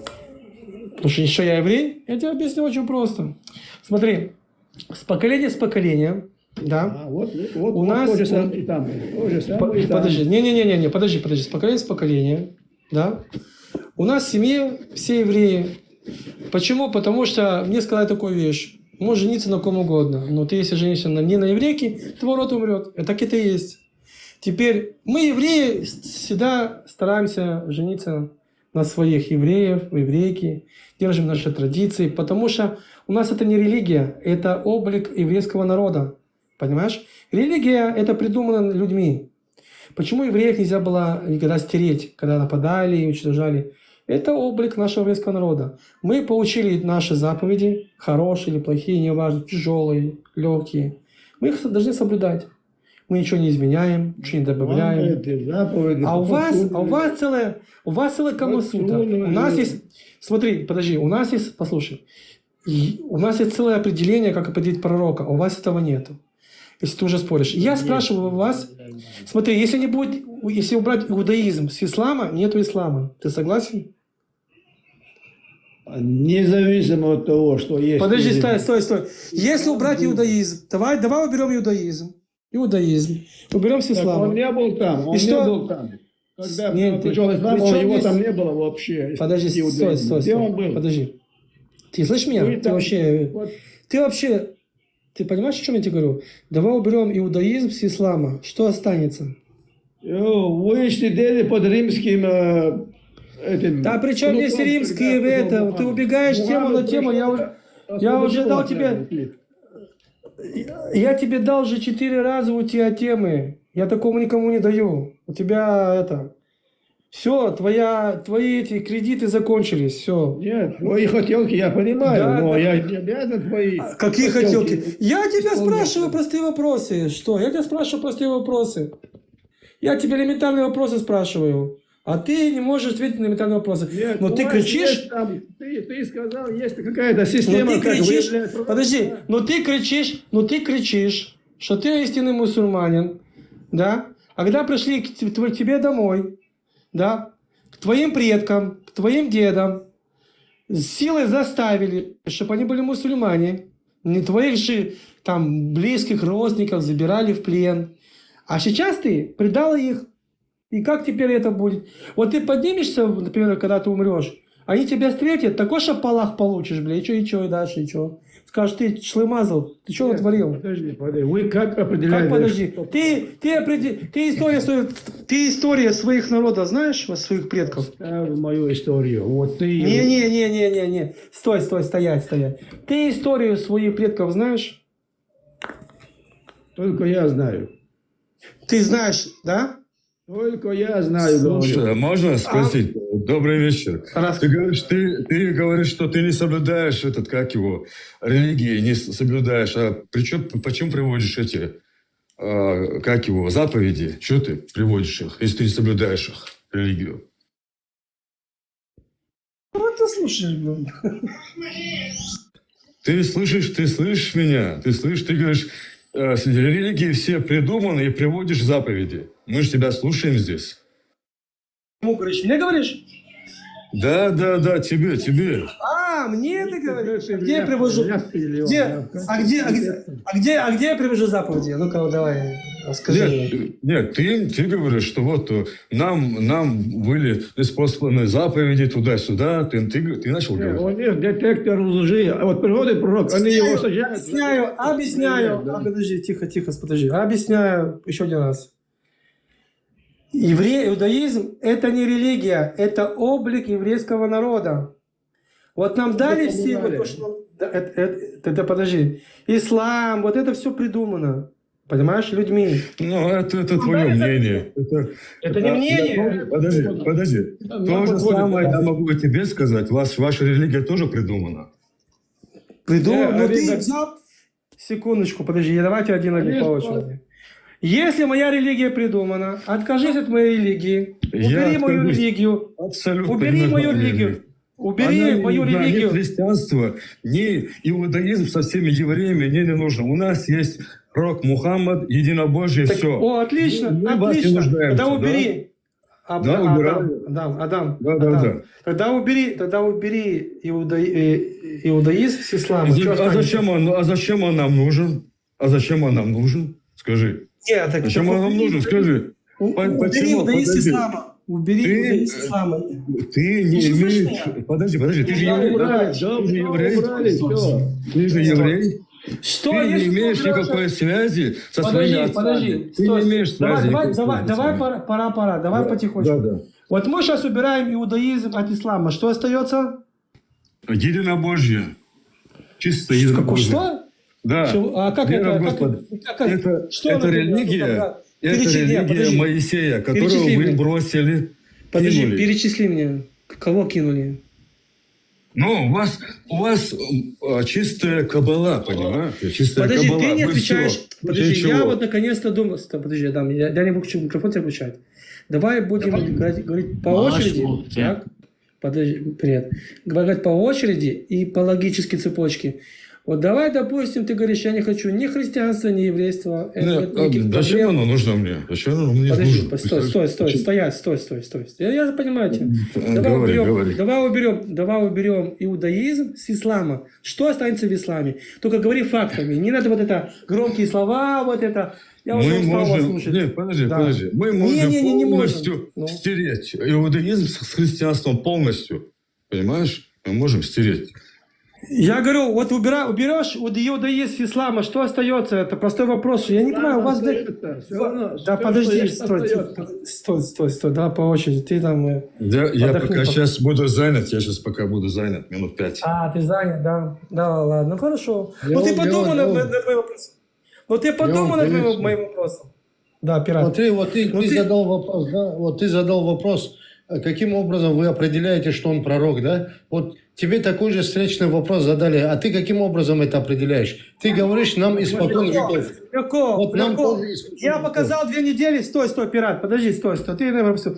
Потому что я еврей? Я тебе объясню очень просто. Смотри, с поколения в поколение, да, у нас... То же самое и там. Подожди, подожди, с поколения в поколение, да, у нас в семье все евреи. Почему? Потому что мне сказали такую вещь. Можешь жениться на ком угодно, но ты, если женишься не на еврейке, твой род умрет. Так это и есть. Теперь мы, евреи, всегда стараемся жениться на своих евреев, еврейки, держим наши традиции, потому что у нас это не религия, это облик еврейского народа. Понимаешь? Религия – это придумано людьми. Почему евреев нельзя было никогда стереть, когда нападали и уничтожали? Это облик нашего еврейского народа. Мы получили наши заповеди, хорошие или плохие, неважно, тяжелые, легкие. Мы их должны соблюдать. Мы ничего не изменяем, ничего не добавляем. А у вас целая Камасутра. У нас есть, смотри, подожди, у нас есть, послушай, у нас есть целое определение, как определить пророка, а у вас этого нету. Если ты уже споришь. Я спрашиваю вас, смотри, если убрать иудаизм с ислама, нету ислама. Ты согласен? Независимо от того, что есть... Подожди, стой. Если убрать иудаизм, давай уберем иудаизм. Уберем с ислама. Он не был там, Когда пришел ислам, его там не было вообще. Подожди, стой. Где он был? Подожди. Ты слышишь меня? Ты понимаешь, о чем я тебе говорю? Давай уберем иудаизм с ислама. Что останется? Вы сидели под римским этим... Да при чем здесь римские, это, ты убегаешь тему на тему, я уже дал тебе... Я тебе дал уже 4 раза у тебя темы. Я такого никому не даю. У тебя это... Все, твои эти кредиты закончились, все. Нет, твои хотелки я понимаю, Да, но да. я не обязан твои... Какие хотелки? Я тебя исполнять. спрашиваю простые вопросы. Что? Я тебя спрашиваю простые вопросы. Я тебе элементарные вопросы спрашиваю. А ты не можешь ответить на элементарные вопросы. Нет, Но у ты вас кричишь... есть там, ты сказал, есть какая-то Но система, ты как кричишь, выявлять... подожди, но ты кричишь, что ты истинный мусульманин, да? А когда пришли к тебе домой, да, к твоим предкам, к твоим дедам, с силой заставили, чтобы они были мусульмане, не твоих же там близких родственников забирали в плен. А сейчас ты предал их. И как теперь это будет? Вот ты поднимешься, например, когда ты умрешь, они тебя встретят, такой шапалах получишь, бля, и что, и дальше, и что? Скажешь, ты шлымазал, ты что натворил? Подожди, вы как определяете? Как подожди? Ты история своих народов знаешь, своих предков? Мою историю. Вот ты... Не. Стой, стоять. Ты историю своих предков знаешь? Только я знаю. Ты знаешь, да? Только я знаю. Слушай, можно спросить? Добрый вечер. Ты говоришь, что ты не соблюдаешь религии, не соблюдаешь. А почему приводишь эти, заповеди? Чего ты приводишь их, если ты не соблюдаешь их, религию? Ну, ты слушаешь, блин. Ты слышишь меня? Ты говоришь, религии все придуманы и приводишь заповеди. Мы же тебя слушаем здесь. Кому говоришь? Мне говоришь? Да, тебе. А, мне ты говоришь? Где я привожу? Где я привожу заповеди? Ну-ка, давай, скажи. Нет, ты говоришь, что вот нам были неспосланы заповеди туда-сюда. Ты начал говорить. Он есть детектор лжи. А вот приходит пророк, они его сажают. Объясняю. Подожди, тихо, подожди. Объясняю еще один раз. Иудаизм – это не религия, это облик еврейского народа. Вот нам дали все, вот то, что... Это подожди. Ислам, вот это все придумано. Понимаешь, людьми. Ну, это твое мнение. Это не мнение. Подожди. То же самое я могу тебе сказать. Ваша религия тоже придумана. Придумана? Но ты взял... Секундочку, подожди. Давайте один по очереди. Если моя религия придумана, откажись от моей религии, убери мою религию, убери мою религию, убери мою религию. Ни христианство, ни иудаизм со всеми евреями не нужно. У нас есть пророк Мухаммад, единобожие, все. О, отлично. Тогда убери. Адам. Тогда убери иудаизм с исламом. А зачем он нам нужен? Скажи. Зачем он нам нужен? Скажи. Убери иудаизм с ислама. Убери иудаизм с ислама. Ты не имеешь... Подожди. Ты же еврей. Что? Ты не имеешь никакой связи со своими отцами. Ты не имеешь связи. Давай, пора. Давай потихонечку. Да. Вот мы сейчас убираем иудаизм от ислама. Что остается? Единобожие. Чисто единобожие. Что? Да. А как Вера это? в Господа. Это религия. Это религия Моисея, которую вы бросили. Подожди, перечисли мне. Кого кинули? Ну, у вас чистая кабала, понимаете? Чистая подожди, кабала. Ты не отвечаешь. Подожди, я чего? вот наконец-то думал. Подожди, Адам, я не буду микрофон тебе включать. Давай будем говорить по очереди. Так? Подожди, привет. Говорить по очереди и по логической цепочке. Вот давай, допустим, ты говоришь, я не хочу ни христианства, ни еврейства. Зачем оно нужно мне? Зачем оно мне Подожди, стой. Я понимаю тебя. Давай уберем иудаизм с ислама. Что останется в исламе? Только говори фактами. Не надо вот это громкие слова, вот это. Я уже устал вас слушать. Нет, подожди. Мы можем полностью стереть иудаизм с христианством полностью. Понимаешь? Мы можем стереть. Я говорю, вот уберешь иудаизм с ислама, что остается? Это простой вопрос. Я не понимаю, у вас... Да, подожди, стой, да, по очереди. Ты там... Я пока сейчас буду занят, я сейчас пока буду занят, минут 5. А, ты занят, да? Да, ладно, хорошо. Ну ты подумай над моим вопросом. Ну ты подумай над моим вопросом. Да, пират. Вот ты задал вопрос, да? Вот ты задал вопрос, каким образом вы определяете, что он пророк, да? Вот тебе такой же встречный вопрос задали, а ты каким образом это определяешь? Ты говоришь, нам испокон веков. Легко, вот легко. Я показал 2 недели, стой, пират, подожди, стой. Ты, наверное,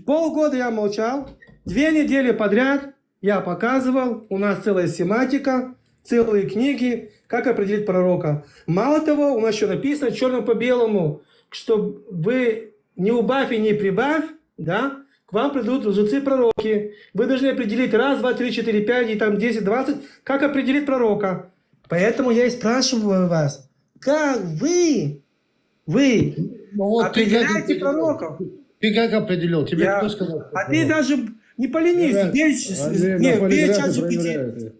полгода я молчал, 2 недели подряд я показывал, у нас целая семантика, целые книги, как определить пророка. Мало того, у нас еще написано черным по белому, что вы не убавь и не прибавь, да, к вам придут лжецы-пророки. Вы должны определить 1, 2, 3, 4, 5 и там 10, 20, как определить пророка. Поэтому я и спрашиваю вас, как вы определяете пророков? Ты как определил? Тебе кто сказал? А ты даже не поленись. Бей чат GPT.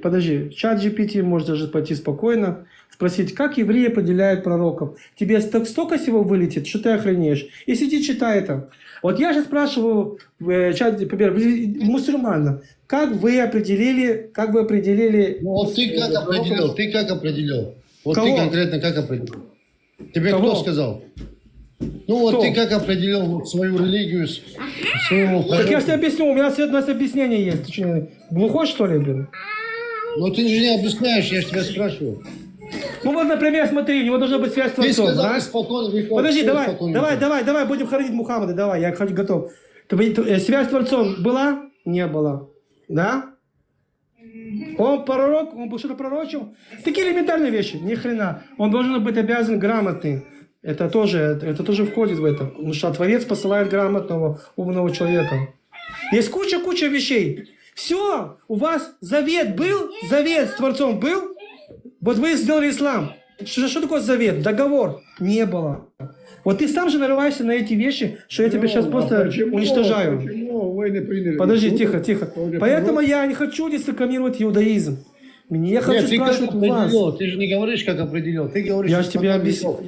Подожди. Чат GPT может даже пойти спокойно, спросить, как евреи определяют пророков. Тебе столько всего вылетит, что ты охренеешь. И сиди, читай это. Вот я же спрашиваю в чате, например, мусульман, как вы определили... Ну, вот ты как определил? Вот Кого? ты конкретно как определил? Тебе Кого? кто сказал? Ну вот Кто? ты как определил свою религию, своего пророка? Так я же тебе объясню, у нас объяснение есть. Ты что, глухой, что ли, блин? Ну ты же не объясняешь, я же тебя спрашиваю. Ну вот, например, смотри, у него должна быть связь с Ты Творцом. сказал, Да? испокон веков. Подожди, Что давай, испокон веков? будем хоронить Мухаммада, давай, я готов. Связь с Творцом была? Не было. Да? Он пророк, он был что-то пророчил? Такие элементарные вещи, ни хрена. Он должен быть обязан грамотный. Это тоже входит в это. Потому что Творец посылает грамотного, умного человека. Есть куча вещей. Все, у вас завет был, завет с Творцом был. Вот вы сделали ислам. Что такое завет? Договор. Не было. Вот ты сам же нарываешься на эти вещи, что я тебя сейчас просто уничтожаю. Почему вы не приняли? Подожди, тихо. Поэтому я не хочу дисрекламировать иудаизм. Я хочу спрашивать у вас. Ты же не говоришь, как определил. Ты говоришь, я же тебе объяснил.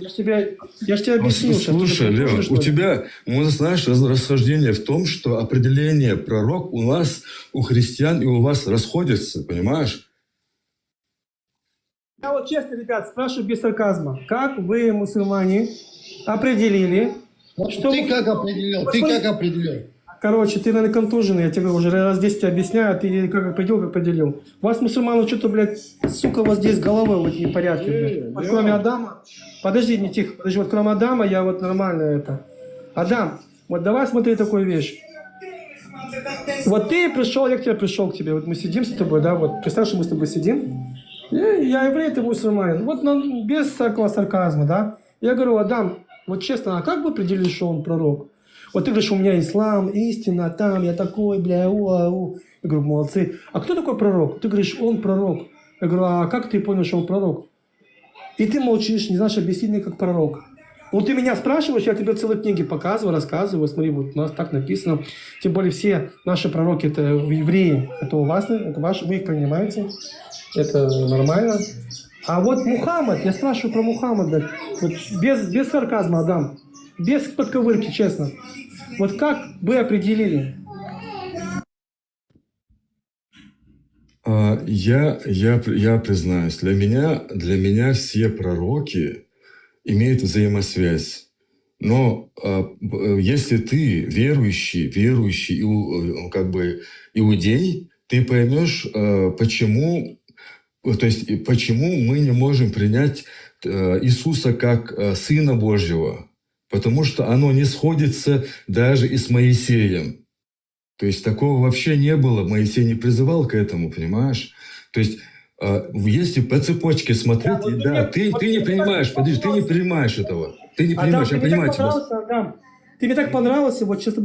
Слушай, Леон, у тебя, знаешь, расхождение в том, что определение пророк у нас, у христиан и у вас расходятся, понимаешь? Я вот честно, ребят, спрашиваю без сарказма. Как вы, мусульмане, определили... Что ты как определил? Ты как определил? Короче, ты, наверное, контуженный. Я тебе уже раз 10 объясняю, а ты как определил. Вас, мусульман, что-то, блядь, сука, у вас здесь головой вот непорядки, блядь. Вот кроме Адама... Подожди, не тихо. Подожди, вот кроме Адама я вот нормально это... Адам, вот давай смотри такую вещь. Вот ты пришел, я к тебе пришел к тебе. Вот мы сидим с тобой, да, вот. Представь, что мы с тобой сидим. Я еврей, ты мусульманин. Вот без всякого сарказма, да. Я говорю, Адам, вот честно, а как вы определили, что он пророк? Вот ты говоришь, у меня ислам, истина, там, я такой, бля, Я говорю, молодцы. А кто такой пророк? Ты говоришь, он пророк. Я говорю, а как ты понял, что он пророк? И ты молчишь, не знаешь объяснить мне, как пророк. Вот ты меня спрашиваешь, я тебе целые книги показываю, рассказываю. Смотри, вот у нас так написано. Тем более все наши пророки, это евреи. Это у вас, это ваши, вы их принимаете. Это нормально. А вот Мухаммад, я спрашиваю про Мухаммада. Вот без сарказма, Адам. Без подковырки, честно. Вот как вы определили? Я признаюсь, для меня все пророки имеют взаимосвязь. Но если ты верующий как бы иудей, ты поймешь, почему мы не можем принять Иисуса как Сына Божьего. Потому что оно не сходится даже и с Моисеем. То есть такого вообще не было. Моисей не призывал к этому, понимаешь? То есть если по цепочке смотреть, ты не принимаешь, подожди, ты не принимаешь этого. Ты не принимаешь, я понимаю тебя. Ты мне так понравился, вот честно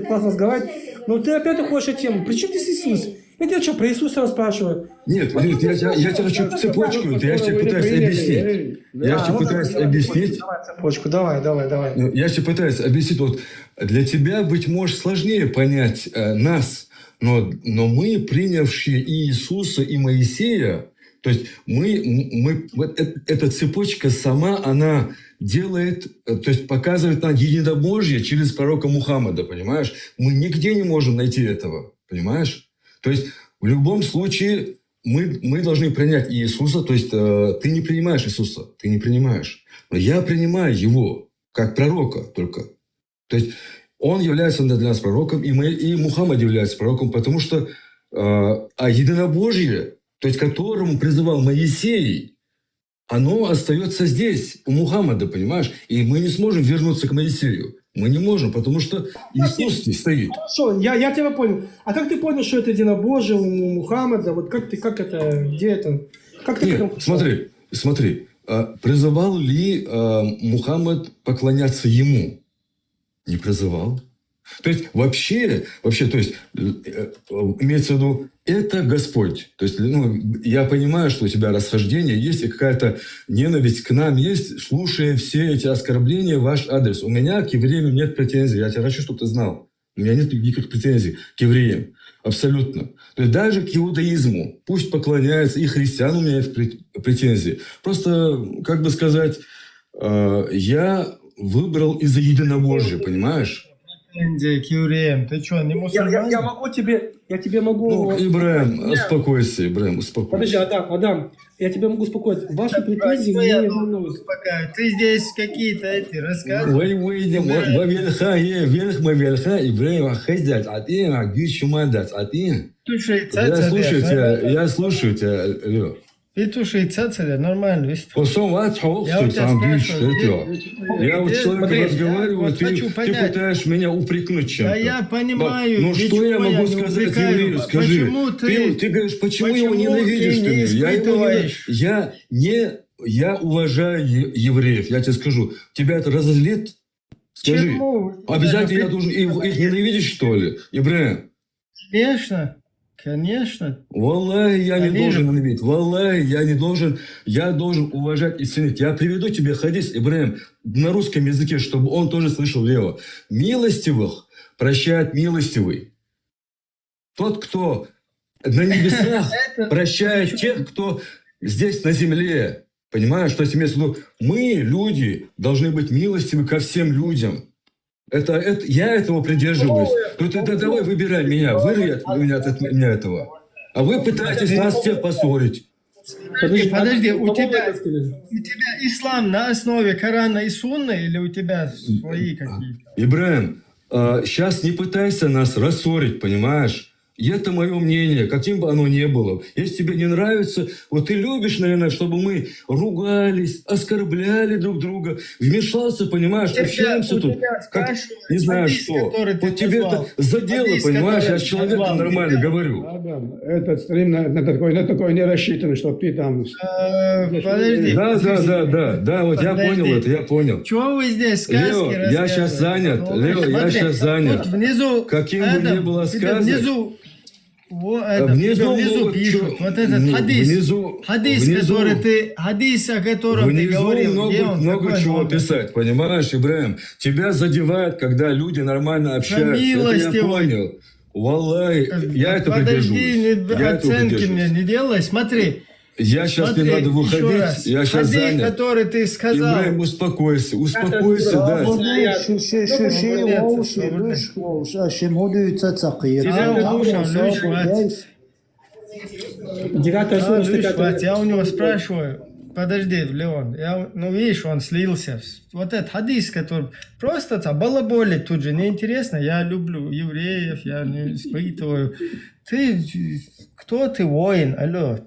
классно разговаривать, но ты опять уходишь от темы. При чем здесь Иисус? Я тебя что, про Иисуса расспрашиваю? Нет, я тебе хочу цепочку, я тебе пытаюсь объяснить. Я тебе пытаюсь объяснить. Давай цепочку, давай. Я тебе пытаюсь объяснить, вот для тебя, быть может, сложнее понять нас, Но мы, принявшие и Иисуса, и Моисея, то есть вот эта цепочка сама, она делает, то есть показывает нам единобожие через пророка Мухаммада, понимаешь? Мы нигде не можем найти этого, понимаешь? То есть в любом случае мы должны принять Иисуса, то есть ты не принимаешь Иисуса, ты не принимаешь. Но я принимаю Его как пророка только. То есть Он является для нас пророком, и Мухаммад является пророком, потому что единобожие, то есть которому призывал Моисей, оно остается здесь, у Мухаммада, понимаешь? И мы не сможем вернуться к Моисею. Мы не можем, потому что Иисус здесь стоит. Хорошо, я тебя понял. А как ты понял, что это единобожие у Мухаммада? Вот как это, где это? Как ты Нет, смотри. Призывал ли Мухаммад поклоняться ему? Не призывал. То есть вообще, то есть имеется в виду, это Господь. То есть, я понимаю, что у тебя расхождение есть, и какая-то ненависть к нам есть, слушая все эти оскорбления в ваш адрес. У меня к евреям нет претензий. Я тебя хочу, чтобы ты знал. У меня нет никаких претензий к евреям. Абсолютно. То есть даже к иудаизму. Пусть поклоняются, и христиан у меня есть претензии. Просто, как бы сказать, я выбрал из-за единобожия, понимаешь? Претензии к евреям. Ты что, не мусульманин? Я тебе могу... Ибраим, успокойся, Ибраим, успокойся. Подожди, Адам, я тебя могу успокоить. Ваши претензии мне не волнуют. Ты здесь какие-то эти рассказы. Я слушаю тебя, Лё. Петуши и цацаря нормально. Я вот человек разговариваю, ты пытаешь меня упрекнуть чем-то. Да я понимаю. Ну что я могу сказать еврею? Скажи. Ты говоришь, почему его ненавидишь ты? Я уважаю евреев, я тебе скажу. Тебя это разозлит? Скажи. Обязательно я должен их ненавидеть, что ли? Ибраим? Конечно. Валлахи, я не должен ненавидеть. Валлахи, я не должен. Я должен уважать и ценить. Я приведу тебе хадис, Ибраим, на русском языке, чтобы он тоже слышал Лео. Милостивых прощает милостивый. Тот, кто на небесах, прощает тех, кто здесь на земле. Понимаешь, что имеется в виду? Мы, люди, должны быть милостивы ко всем людям. Я этого придерживаюсь. Давай выбирай меня, вырви от меня этого. А вы пытаетесь нас всех поссорить. Подожди, у тебя ислам на основе Корана и Сунны или у тебя свои какие-то? Ибраим, сейчас не пытайся нас рассорить, понимаешь? И это мое мнение, каким бы оно ни было. Если тебе не нравится, вот ты любишь, наверное, чтобы мы ругались, оскорбляли друг друга, вмешался, понимаешь, общаемся тут, как, не знаю что. Вот тебе это задело, понимаешь, я с человеком нормально говорю. Этот стрим на такой не рассчитан, чтобы ты там... Подожди. Да, вот я понял это, я понял. Чего вы здесь сказки рассказываете? Я сейчас занят, Лео, я сейчас занят. Внизу, каким бы ни было сказано... Внизу пишут, вот этот хадис, о котором ты говорил. Много чего писать, понимаешь, Ибраим? Тебя задевает, когда люди нормально общаются. Это я понял. Валлахи, я это придерживаюсь. Подожди, оценки мне не делай, смотри. Я сейчас не надо выходить, я сейчас занят. Который ты сказал. Ибраим, успокойся, да. Я у него спрашиваю, подожди, Леон, видишь, он слился. Вот этот хадис, который просто балаболит тут же, неинтересно. Я люблю евреев, я не испытываю. Кто ты, воин? Алло,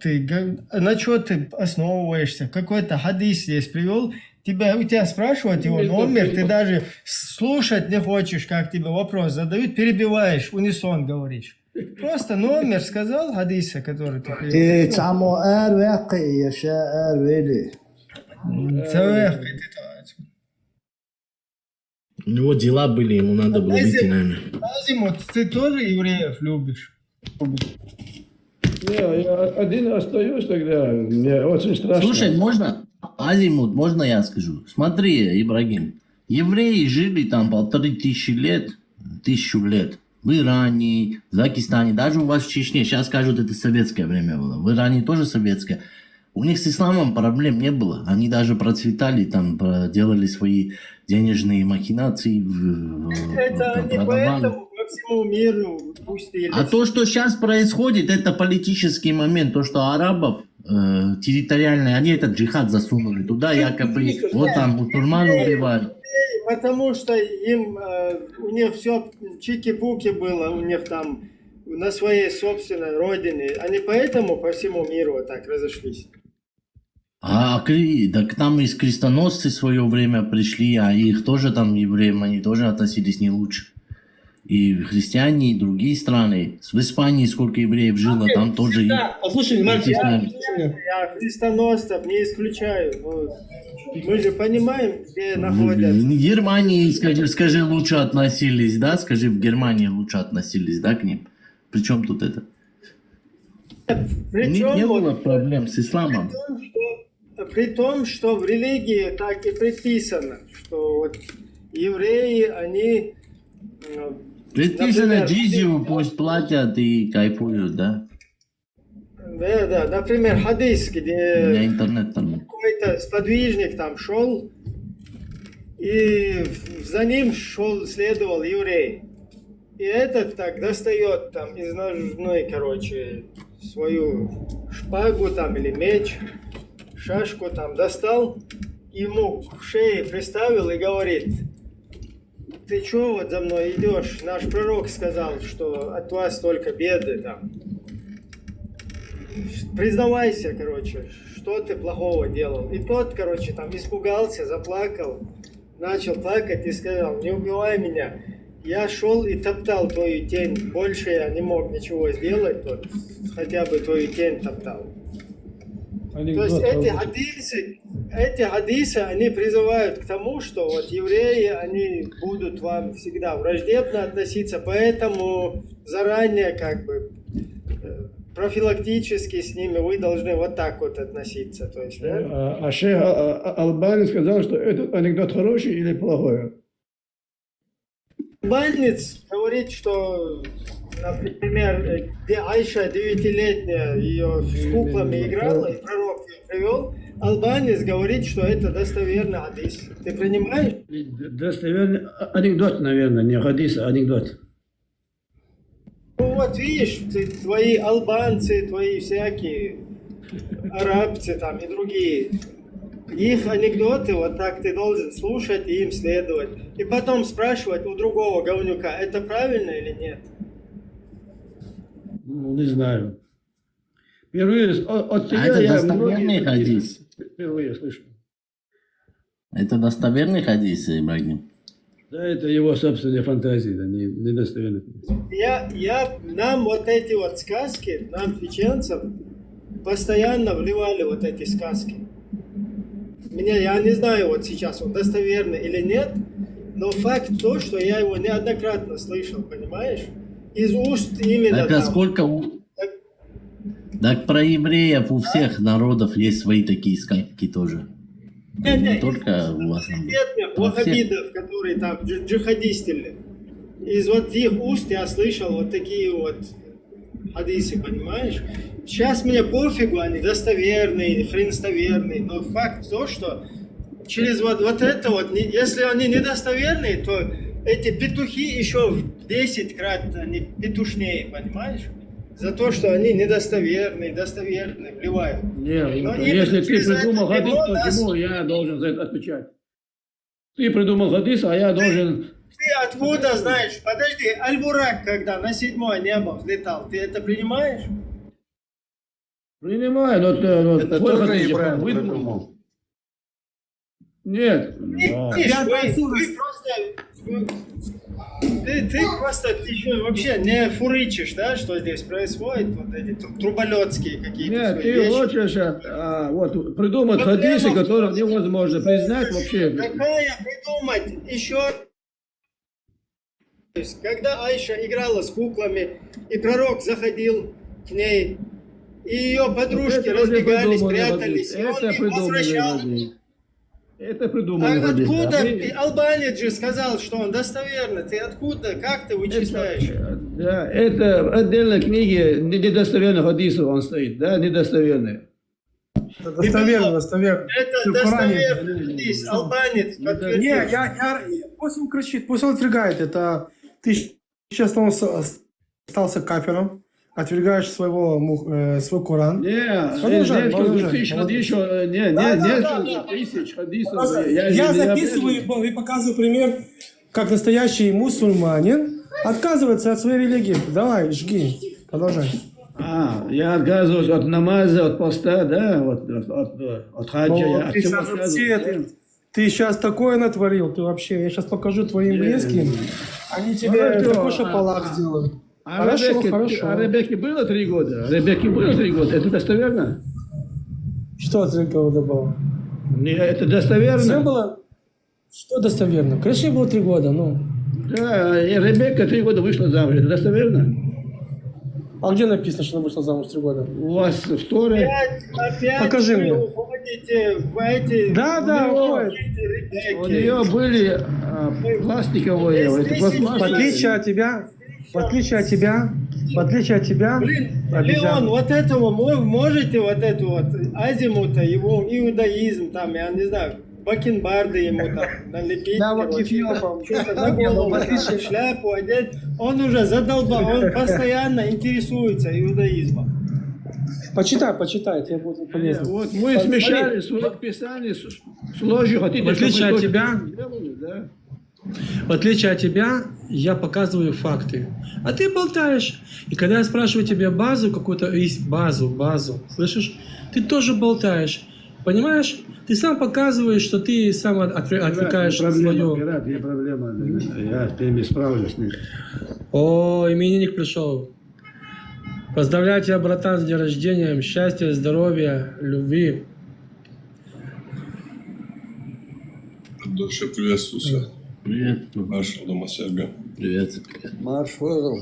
на что ты основываешься? Какой-то хадис здесь привел. У тебя спрашивают его номер, ты даже слушать не хочешь, как тебе вопрос задают, перебиваешь, унисон говоришь. Просто номер сказал хадиса, который ты привел. У него дела были, ему надо было выйти, наверное. Азимут, ты тоже евреев любишь? Я один остаюсь тогда, мне очень страшно. Слушай, можно, Азимут, можно я скажу? Смотри, Ибрагим, евреи жили там 1500 лет, 1000 лет. В Иране, в Дагестане, даже у вас в Чечне. Сейчас скажут, это советское время было. В Иране тоже советское. У них с исламом проблем не было. Они даже процветали, там делали свои денежные махинации. Это они поэтому по всему миру пустили. А то, что сейчас происходит, это политический момент. То, что арабов территориальные, они этот джихад засунули туда, якобы вот там мусульман убивают. Потому что им, у них все чики-пуки было, у них там на своей собственной родине. Они поэтому по всему миру вот так разошлись. Да к нам из крестоносцы в свое время пришли, а их тоже там евреям, они тоже относились не лучше. И христиане, и другие страны. В Испании сколько евреев жило, там тоже... Послушай, Я христоносцев не исключаю. Мы же понимаем, где находятся. В Германии, скажи, лучше относились, да? Скажи, в Германии лучше относились, да, к ним? Причем тут это? У них не было проблем с исламом. При том, что в религии так и предписано, что вот евреи, они... Предписано джизью, пусть платят и кайфуют, да? Да, например, хадис, где интернет там. какой-то сподвижник там шел, и за ним следовал еврей. И этот так достает там из ножной, короче, свою шпагу там или меч, шашку там достал, ему к шее приставил и говорит: ты чё вот за мной идешь? Наш пророк сказал, что от вас только беды там. Признавайся, короче, что ты плохого делал. И тот, короче, там испугался, заплакал, начал плакать и сказал: не убивай меня. Я шел и топтал твою тень. Больше я не мог ничего сделать, вот, хотя бы твою тень топтал. То есть эти хадисы, они призывают к тому, что вот евреи, они будут вам всегда враждебно относиться, поэтому заранее как бы профилактически с ними вы должны вот так вот относиться. То есть, да? А шейх Албани сказал, что этот анекдот хороший или плохой? Албанец говорит, что, например, где Айша 9-летняя ее с куклами играла, и пророк ее привел, албанец говорит, что это достоверный хадис. Ты принимаешь? Достоверный анекдот, наверное, не хадис, а анекдот. Ну вот видишь, твои албанцы, твои всякие арабцы там и другие, их анекдоты вот так ты должен слушать и им следовать. И потом спрашивать у другого говнюка, это правильно или нет? Ну, не знаю. Впервые от тебя это я достоверный хадис. Впервые слышу. Это достоверный хадис, Ибрагим? Да, это его собственная фантазия, да, не достоверный. Нам вот эти вот сказки, нам, чеченцам, постоянно вливали вот эти сказки. Я не знаю вот сейчас, он достоверный или нет, но факт то, что я его неоднократно слышал, понимаешь? Из уст именно так, там. Сколько... Так про евреев у всех народов есть свои такие сказки тоже. Не только у вас. Вахабидов, которые там джихадистили. Из вот их уст я слышал вот такие вот хадисы, понимаешь? Сейчас мне пофигу, они достоверные, хренстоверные, но факт то, что через вот это вот, если они недостоверные, то эти петухи еще в 10 крат они петушнее, понимаешь? За то, что они недостоверные, достоверные, вливают. Нет, если ты придумал хадис, то почему я должен за это отвечать? Ты придумал хадис, а я должен... Ты откуда знаешь? Подожди, Аль-Бурак, когда на 7-е небо взлетал, ты это принимаешь? Принимаю, но это твой тоже хадис Ибрагим выдумал. Нет. Ты просто вообще не фурычишь, да, что здесь происходит, вот эти труболетские какие-то. Нет, ты вещи. хочешь вот, придумать хадисы, которые невозможно признать вообще. Какая придумать еще? То есть, когда Айша играла с куклами, и пророк заходил к ней, и ее подружки разбегались, прятались, и он их возвращал. Это придуманный А хадис. откуда? Да? И албанец же сказал, что он достоверный. Ты откуда? Как ты вычисляешь? Да, это отдельной книге недостоверных хадисов он стоит, да, недостоверные. Достоверно, достоверно. Это достоверный хадис. Албанец подтвердил. Не, пусть он кричит, пусть он отвергает. Это ты сейчас остался кафиром, отвергаешь свой Коран. Продолжай. Тысяч хадисов. Я записываю и показываю пример, как настоящий мусульманин отказывается от своей религии. Давай, жги, продолжай. Я отказываюсь от намаза, от поста, да, от хаджа. Ты сейчас такое натворил, ты вообще, я сейчас покажу твоим близким, они тебе такой шапалак сделают. Хорошо. А Ребекке было 3 года? Это достоверно? Что 3 года было? Это достоверно? Все было? Что достоверно? Конечно, было 3 года, ну. Да, и Ребекка 3 года вышла замуж, это достоверно? А где написано, что она вышла замуж 3 года? У вас в Торе. Покажи мне. Уходите в эти... Да, уходит. У нее были пластиковые. В отличие от тебя, Блин, Леон, вот этого можете, вот эту вот азимута, его иудаизм, там, я не знаю, бакенбарды ему там налепить, что-то на голову, шляпу одеть. Он уже задолбал, он постоянно интересуется иудаизмом. Почитай, тебе будет полезно. Вот мы смешали Сурат Писание с ложью. В отличие от тебя, я показываю факты, а ты болтаешь. И когда я спрашиваю тебя базу какую-то, базу, слышишь? Ты тоже болтаешь, понимаешь? Ты сам показываешь, что ты сам отвлекаешь свое. Я проблема, я с ними справлюсь. О, именинник пришел. Поздравляю тебя, братан, с днем рождения, счастья, здоровья, любви. Душе приветствую всех. Привет. Маршал дома Серга. Привет. Маршал.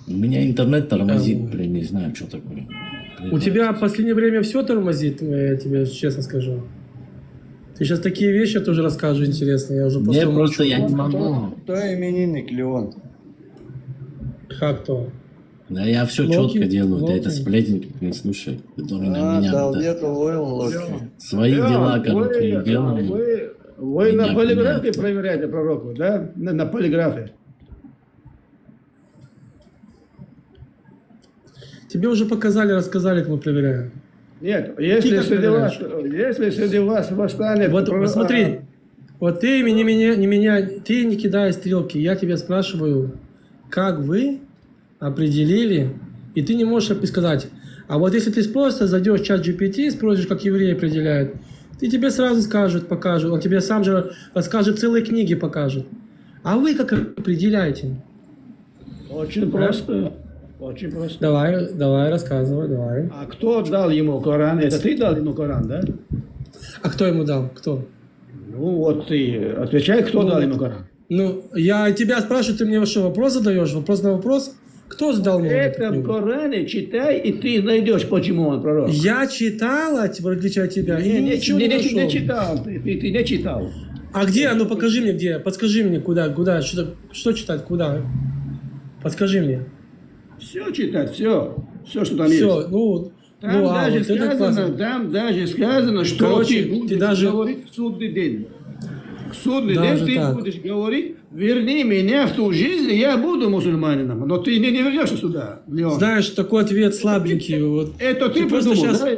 У меня интернет тормозит, блин, не знаю, что такое. У тебя в последнее время все тормозит, я тебе честно скажу. Ты сейчас такие вещи тоже расскажешь интересные, я уже просто... Мне просто я не могу. Кто именинник, Леон? Как то? Да я все четко делаю, ты это сплетен, не слушай, который на меня... Свои дела, короче, делаю. Вы на полиграфе проверяете пророку, да? На полиграфе. Тебе уже показали, рассказали, как мы проверяем. Нет, если среди вас восстанет... Вот посмотри, вот ты ты не кидай стрелки, я тебя спрашиваю, как вы определили, и ты не можешь сказать. А вот если ты просто зайдешь в чат GPT, спросишь, как евреи определяют, и тебе сразу покажут, он тебе сам же расскажет, целые книги покажет. А вы как определяете? Очень просто. Очень просто. Давай, рассказывай, давай. А кто дал ему Коран? Это ты дал ему Коран, да? А кто ему дал? Кто? Ну вот ты отвечай, кто дал ему Коран. Ну, я тебя спрашиваю, ты мне что, вопрос задаешь? Вопрос на вопрос? Кто сдал мне это в Коране читай, и ты найдешь, почему он пророк. Я читала, в отличие от тебя, и ничего не нашел. Не читал, ты не читал. А где? Ну покажи мне где. Подскажи мне, куда, что читать, куда. Подскажи мне. Все читать, все, что там все, есть. Там даже сказано, что короче, ты будешь говорить в судный день. В судный день ты будешь говорить: верни меня в ту жизнь, я буду мусульманином. Но ты не вернешься сюда, Леон. Знаешь, такой ответ слабенький. Вот. Это ты придумал, сейчас, да?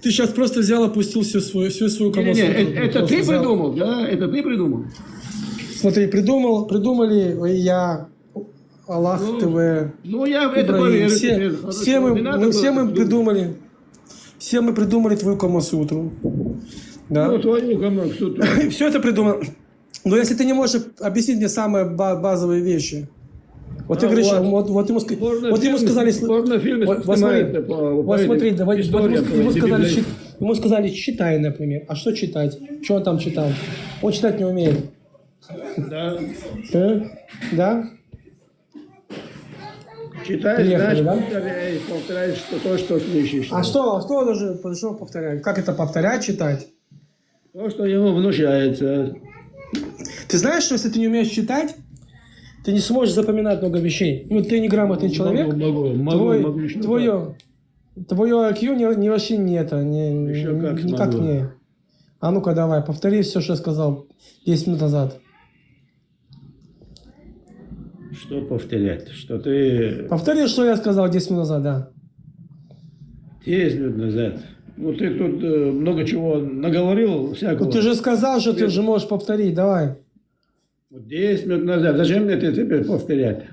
Ты сейчас просто взял, опустил всю свою колосу. Это ты придумал, да? Это ты придумал. Смотри, придумали я, Аллах ТВ. Ну, я в это поверю. Все мы придумали. Все мы придумали твою Камасутру. Да? Ну, твою Камасутру. Все это придумал. Но если ты не можешь объяснить мне самые базовые вещи. Вот ты говоришь, вот ему сказали... Вот смотри, ему сказали, читай, например. А что читать? Что он там читал? Он читать не умеет. Да. Да? Читай, Приехали, значит, да? повторяй то, что слышишь. А что должен повторять? Как это повторять, читать? То, что ему внушается. Ты знаешь, что если ты не умеешь читать, ты не сможешь запоминать много вещей. Ну, ты неграмотный человек, твое IQ вообще нет, никак не. А ну-ка давай, повтори все, что я сказал 10 минут назад. Что повторять? Что ты... Повтори, что я сказал 10 минут назад, да. 10 минут назад. Ну, ты тут много чего наговорил всякого. Ну, ты же сказал, что ты же можешь повторить, давай. 10 минут назад. Зачем мне это теперь повторять?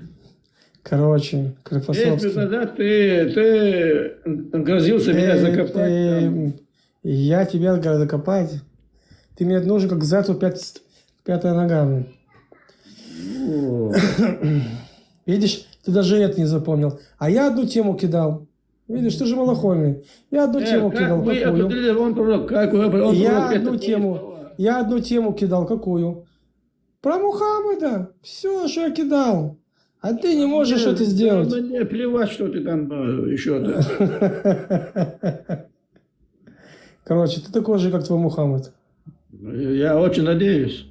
Короче, 10 минут назад ты грозился меня закопать. Я тебя закопать? Ты мне нужен как зайцу пятая нога. Видишь, ты даже это не запомнил. А я одну тему кидал. Видишь, ты же малохольный. Я одну тему кидал. Какую? Я одну тему кидал. Какую? Про Мухаммеда. Все, что я кидал. А ты не можешь это сделать. Мне плевать, что ты там еще-то. Короче, ты такой же, как твой Мухаммед. Я очень надеюсь.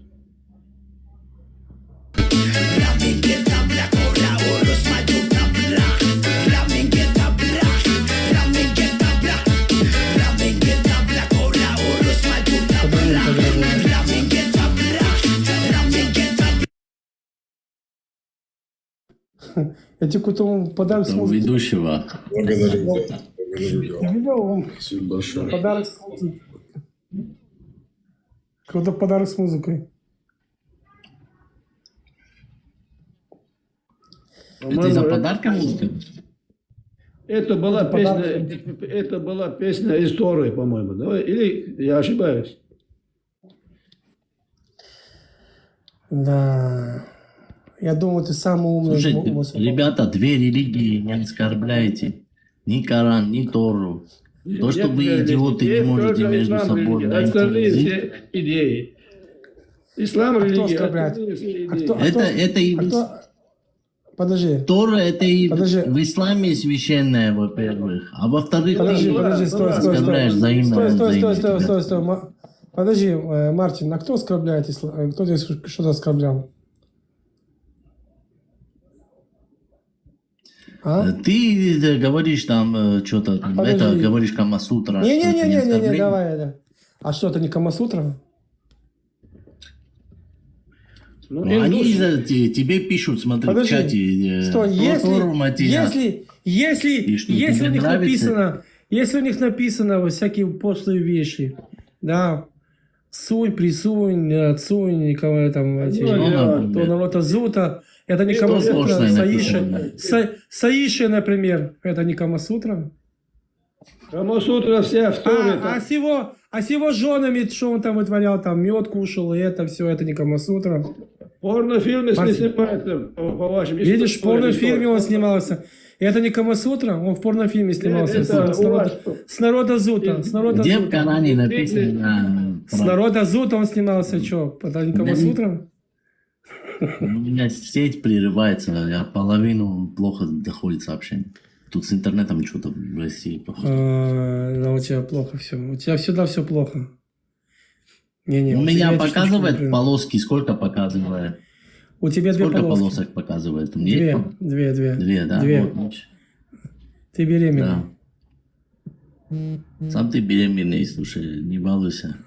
Я тебе какой-то подарок с музыкой. Ведущего. Благодарю. Я видел вам Спасибо большое. подарок с музыкой. Какой-то подарок с музыкой. Это из-за подарка музыка? Это была песня истории, по-моему. Да? Или я ошибаюсь? Да. Я думаю, ты самый умный. Слушайте, ребята, две религии не оскорбляйте. Ни Коран, ни Тору. То, что вы, идиоты, не можете между собой найти язык. Идеи. Ислам, религия. Это и... Подожди. Тора это и в исламе священное, во-первых. А во-вторых, подожди, стой. взаимно. Подожди, Мартин, а кто оскорбляет ислам? Кто здесь что-то оскорблял? А? Ты говоришь там что-то, это говоришь Камасутра. Не, давай это. А что, это не Камасутра? Ну, они тебе пишут, смотри, в чате. Стой, если у них написано вот всякие пошлые вещи, да, сунь, присунь, отсунь, кого там, то народа зута, это не Камасутра, Саиши, например, это не Камасутра. Камасутра вся в Торе. А с его женами, что он там вытворял, там мед кушал, и это все, это не Камасутра. Порнофильмы снимаются, по вашим. Видишь, в порнофильме он снимался. Это не Камасутра, он в порнофильме снимался. С народа зута. Где в Коране написано? С народа зута он снимался, что? Это не Камасутра? У меня сеть прерывается, а половину плохо доходит сообщение. Тут с интернетом что-то в России похоже. Да, у тебя плохо все. У тебя всегда все плохо. У меня показывает полоски, сколько показывает? У тебя две сколько полоски. полосок показывает? Две, да? Две. Вот. Ты беременна. Да. Сам ты беременный, слушай, не балуйся.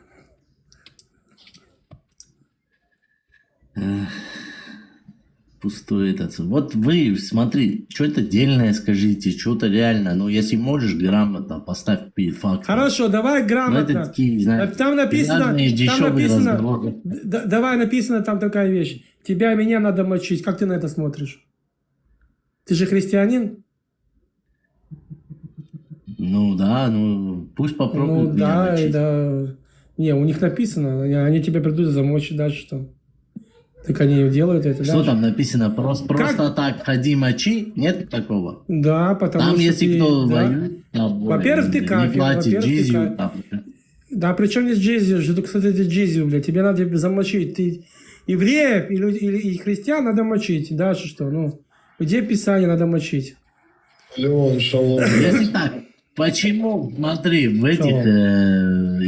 Пустой этот. Вот вы, смотри, что-то дельное скажите, что-то реально. Ну, если можешь, грамотно поставь перед фактом. Хорошо, давай грамотно. Такие, знаешь, там написано, давай написано там такая вещь. Тебя и меня надо мочить. Как ты на это смотришь? Ты же христианин? Ну да, пусть попробуют. Ну да. Не, у них написано, они тебя придут замочить, дальше что? Так они делают это. Что там написано? Просто так ходи мочи? Нет такого? Да, потому там, что если кто воюет, во-первых, ты кафир, не платит джизью. Да, причем здесь джизью? Что, кстати, это джизью, блядь. Тебе надо замочить. Ты евреев и христиан надо мочить. Дальше что? Где Писание надо мочить? Шалом, шалом. Если так, почему, смотри, в этих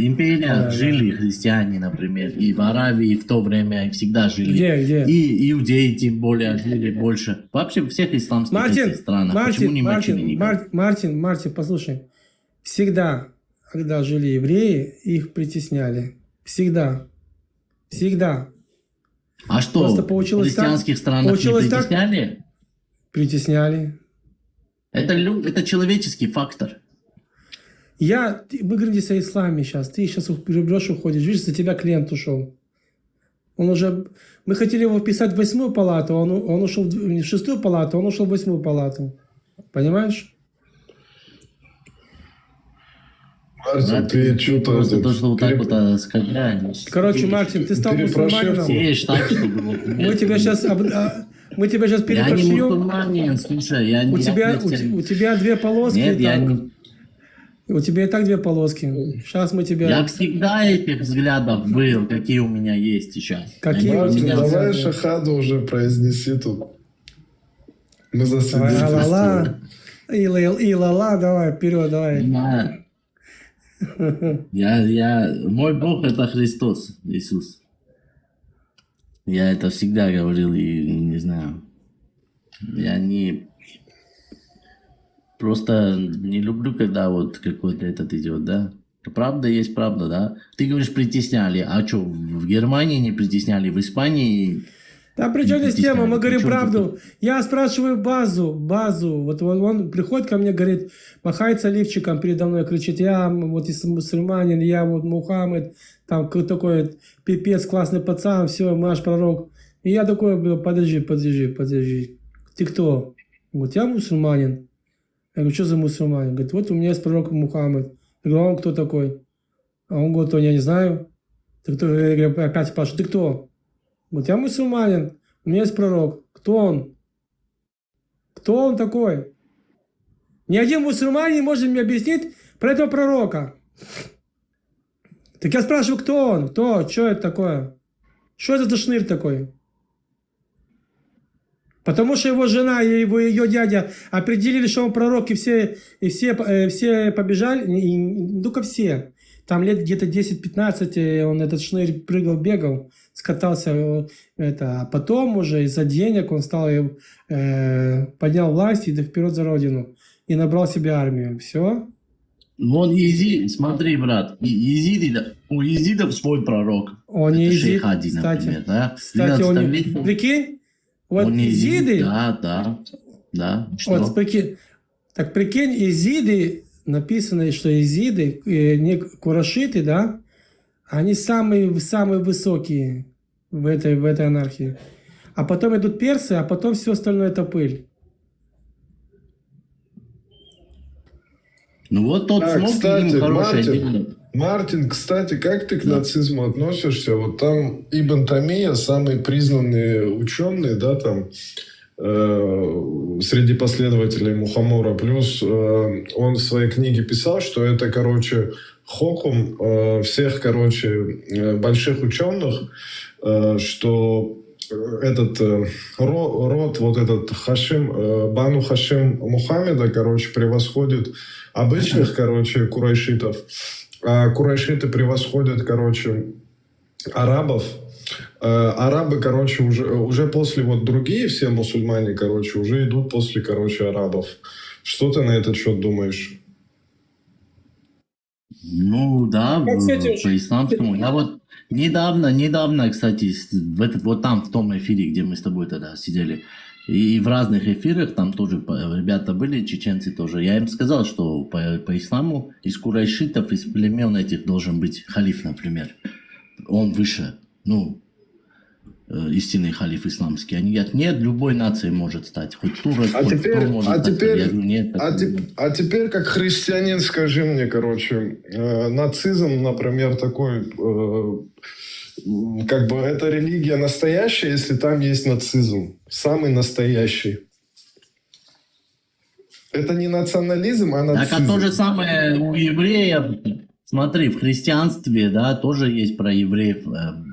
империях жили христиане, например, и в Аравии в то время всегда жили. Где? И иудеи тем более жили больше. Вообще в всех исламских этих странах. Почему не Мартин, послушай. Всегда, когда жили евреи, их притесняли. Всегда. А что, в христианских странах не притесняли? Притесняли. Это человеческий фактор. Мы говорим здесь о исламе сейчас. Ты сейчас берешь, уходишь. Видишь, за тебя клиент ушел. Мы хотели его вписать в 8-ю палату, он ушел в 6-ю палату, он ушел в 8-ю палату. Понимаешь? Мартин, ты что-то... Просто то, что вот так вот оскорбляешь. Короче, Мартин, ты стал мусульманином. Мы тебя сейчас перепрошьем. Я не мусульманин, слушай. У тебя 2 полоски. Нет, я не... У тебя и так 2 полоски. Сейчас мы тебя... Я всегда этих взглядов был, какие у меня есть сейчас. Какие Мартин, давай шахаду уже произнеси тут. Мы засидели. Ла-ла, давай, вперед, давай. Мой Бог это Христос, Иисус. Я это всегда говорил и не знаю. Я не... Просто не люблю, когда вот какой-то этот идет, да? Правда есть правда, да? Ты говоришь, притесняли. А что, в Германии не притесняли? В Испании... Да при чем здесь тема? Мы говорим правду. Я спрашиваю базу. Вот он приходит ко мне, говорит, махается оливчиком передо мной, кричит, я вот мусульманин, я вот Мухаммед, там такой пипец, классный пацан, все, наш пророк. И я такой, подожди. Ты кто? Вот я мусульманин. Я говорю, что за мусульманин? Говорит, вот у меня есть пророк Мухаммед. Я говорю, а он кто такой? А он говорит, я не знаю. Я говорю, опять спрашиваю, ты кто? Вот я мусульманин, у меня есть пророк. Кто он? Кто он такой? Ни один мусульманин не может мне объяснить про этого пророка. Так я спрашиваю, кто он? Кто? Что это такое? Что это за шнырь такой? Потому что его жена и ее дядя определили, что он пророк, и все побежали, не только все. Там лет где-то 10-15 он этот шнырь прыгал, бегал, скатался. А потом уже из-за денег он поднял власть и вперед за родину. И набрал себе армию. Все. Вон смотри, брат, у езидов свой пророк. Он не езид, например, да? Кстати, он не... Прикинь? Вот он езиды... Да. Что? Вот, прикинь, езиды, написано, что езиды, не курашиты, да, они самые высокие в этой анархии. А потом идут персы, а потом все остальное это пыль. Ну вот тот смог, кстати, хорошее дело. Мартин, кстати, как ты к нацизму относишься? Вот там Ибн Тамия, самый признанный ученый, да, там, среди последователей Мухаммора. Плюс он в своей книге писал, что это, короче, хокум всех, короче, больших ученых, что этот род, вот этот Бану Хашим Мухаммеда, короче, превосходит обычных, короче, курайшитов. А курайшиты превосходят, короче, арабов. Арабы, короче, уже после, вот другие все мусульмане, короче, уже идут после, короче, арабов. Что ты на этот счет думаешь? Ну, да, по исламскому. Я вот недавно, кстати, вот там, в том эфире, где мы с тобой тогда сидели, и в разных эфирах там тоже ребята были, чеченцы тоже. Я им сказал, что по исламу из курайшитов, из племен этих должен быть халиф, например. Он выше, истинный халиф исламский. Они говорят, нет, любой нации может стать. Хоть турок, хоть кто может стать. Я говорю, нет, а теперь, как христианин, скажи мне, короче, нацизм, например, такой... Как бы эта религия настоящая, если там есть нацизм. Самый настоящий. Это не национализм, а нацизм. Так, а то же самое у евреев. Смотри, в христианстве, да, тоже есть про евреев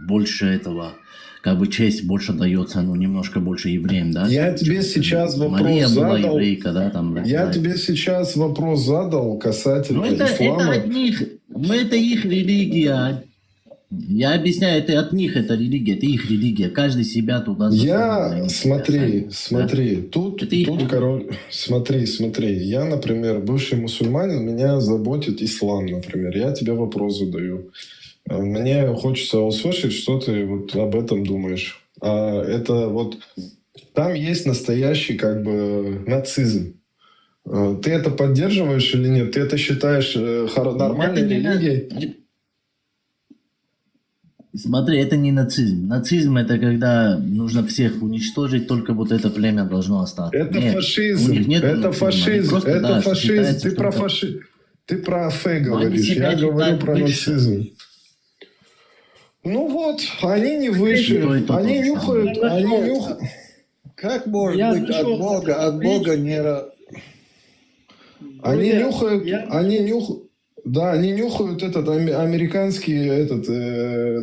больше этого как бы честь больше дается, ну, немножко больше евреям, да? Я тебе сейчас вопрос Мария была задал. еврейка, да, там. Я тебе сейчас вопрос задал касательно Ну, это ислама. от них, ну, это их религия. Я объясняю, это от них, это религия, это их религия. Каждый себя туда засунул. Смотри, тут, короче, смотри. Я, например, бывший мусульманин, меня заботит ислам, например. Я тебе вопрос задаю. Мне хочется услышать, что ты вот об этом думаешь. Это вот... Там есть настоящий как бы нацизм. Ты это поддерживаешь или нет? Ты это считаешь нормальной религией? Смотри, это не нацизм. Нацизм — это когда нужно всех уничтожить, только вот это племя должно остаться. Это нет, фашизм. У них нет это нацизма. фашизм. Просто, это да, фашизм. Ты про только... фашизм. Ты про Афе Но говоришь. Я говорю про выше. нацизм. Ну вот, они не выше. Они нюхают. Как может быть от Бога не... Они нюхают. Да, они нюхают этот американский,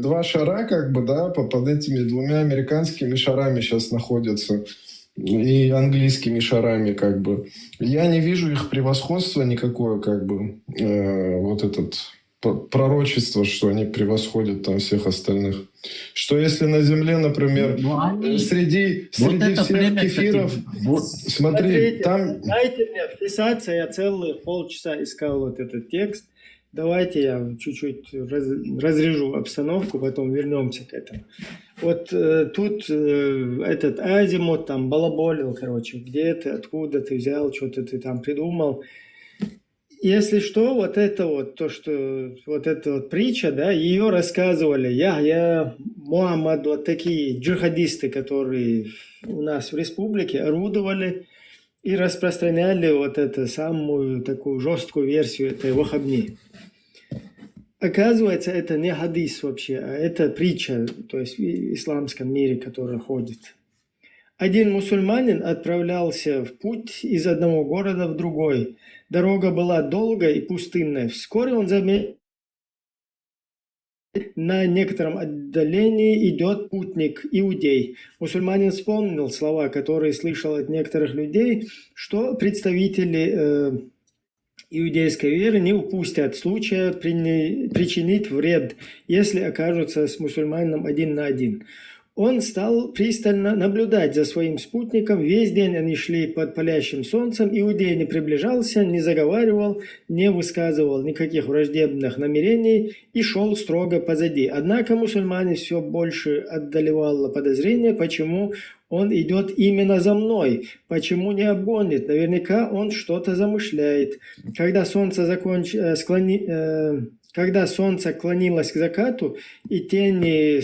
два шара, как бы, да, под этими двумя американскими шарами сейчас находятся. И английскими шарами, как бы. Я не вижу их превосходства никакое, как бы, пророчество, что они превосходят там всех остальных. Что если на Земле, например, среди всех кефиров... Смотри, там... Дайте мне вписаться, я целые полчаса искал вот этот текст. Давайте я чуть-чуть разрежу обстановку, потом вернемся к этому. Вот тут этот Азимут там балаболил, короче, где ты, откуда ты взял, что-то ты там придумал. Если что, вот это вот, то, что вот эта вот притча, да, ее рассказывали я, Мухаммад, вот такие джихадисты, которые у нас в республике орудовали и распространяли вот эту самую такую жесткую версию этой ваххабни. Оказывается, это не хадис вообще, а это притча, то есть в исламском мире, которая ходит. Один мусульманин отправлялся в путь из одного города в другой. Дорога была долгая и пустынная. Вскоре он заметил, на некотором отдалении идет путник, иудей. Мусульманин вспомнил слова, которые слышал от некоторых людей, что представители иудейской веры не упустят случая причинить вред, если окажутся с мусульманином один на один. Он стал пристально наблюдать за своим спутником. Весь день они шли под палящим солнцем. Иудей не приближался, не заговаривал, не высказывал никаких враждебных намерений и шел строго позади. Однако мусульмане все больше одолевало подозрение, почему он идет именно за мной, почему не обгонит. Наверняка он что-то замышляет. Когда солнце клонилось к закату и тени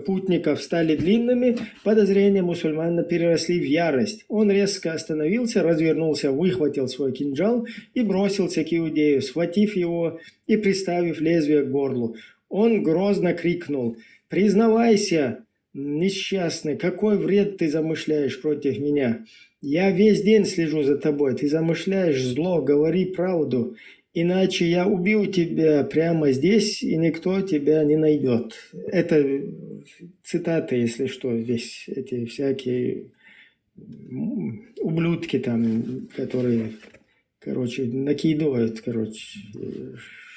путников стали длинными, подозрения мусульмана переросли в ярость. Он резко остановился, развернулся, выхватил свой кинжал и бросился к иудею, схватив его и приставив лезвие к горлу. Он грозно крикнул: «Признавайся, несчастный, какой вред ты замышляешь против меня? Я весь день слежу за тобой, ты замышляешь зло, говори правду. Иначе я убью тебя прямо здесь, и никто тебя не найдет». Это цитаты, если что, здесь эти всякие ублюдки там, которые, короче, накидывают, короче,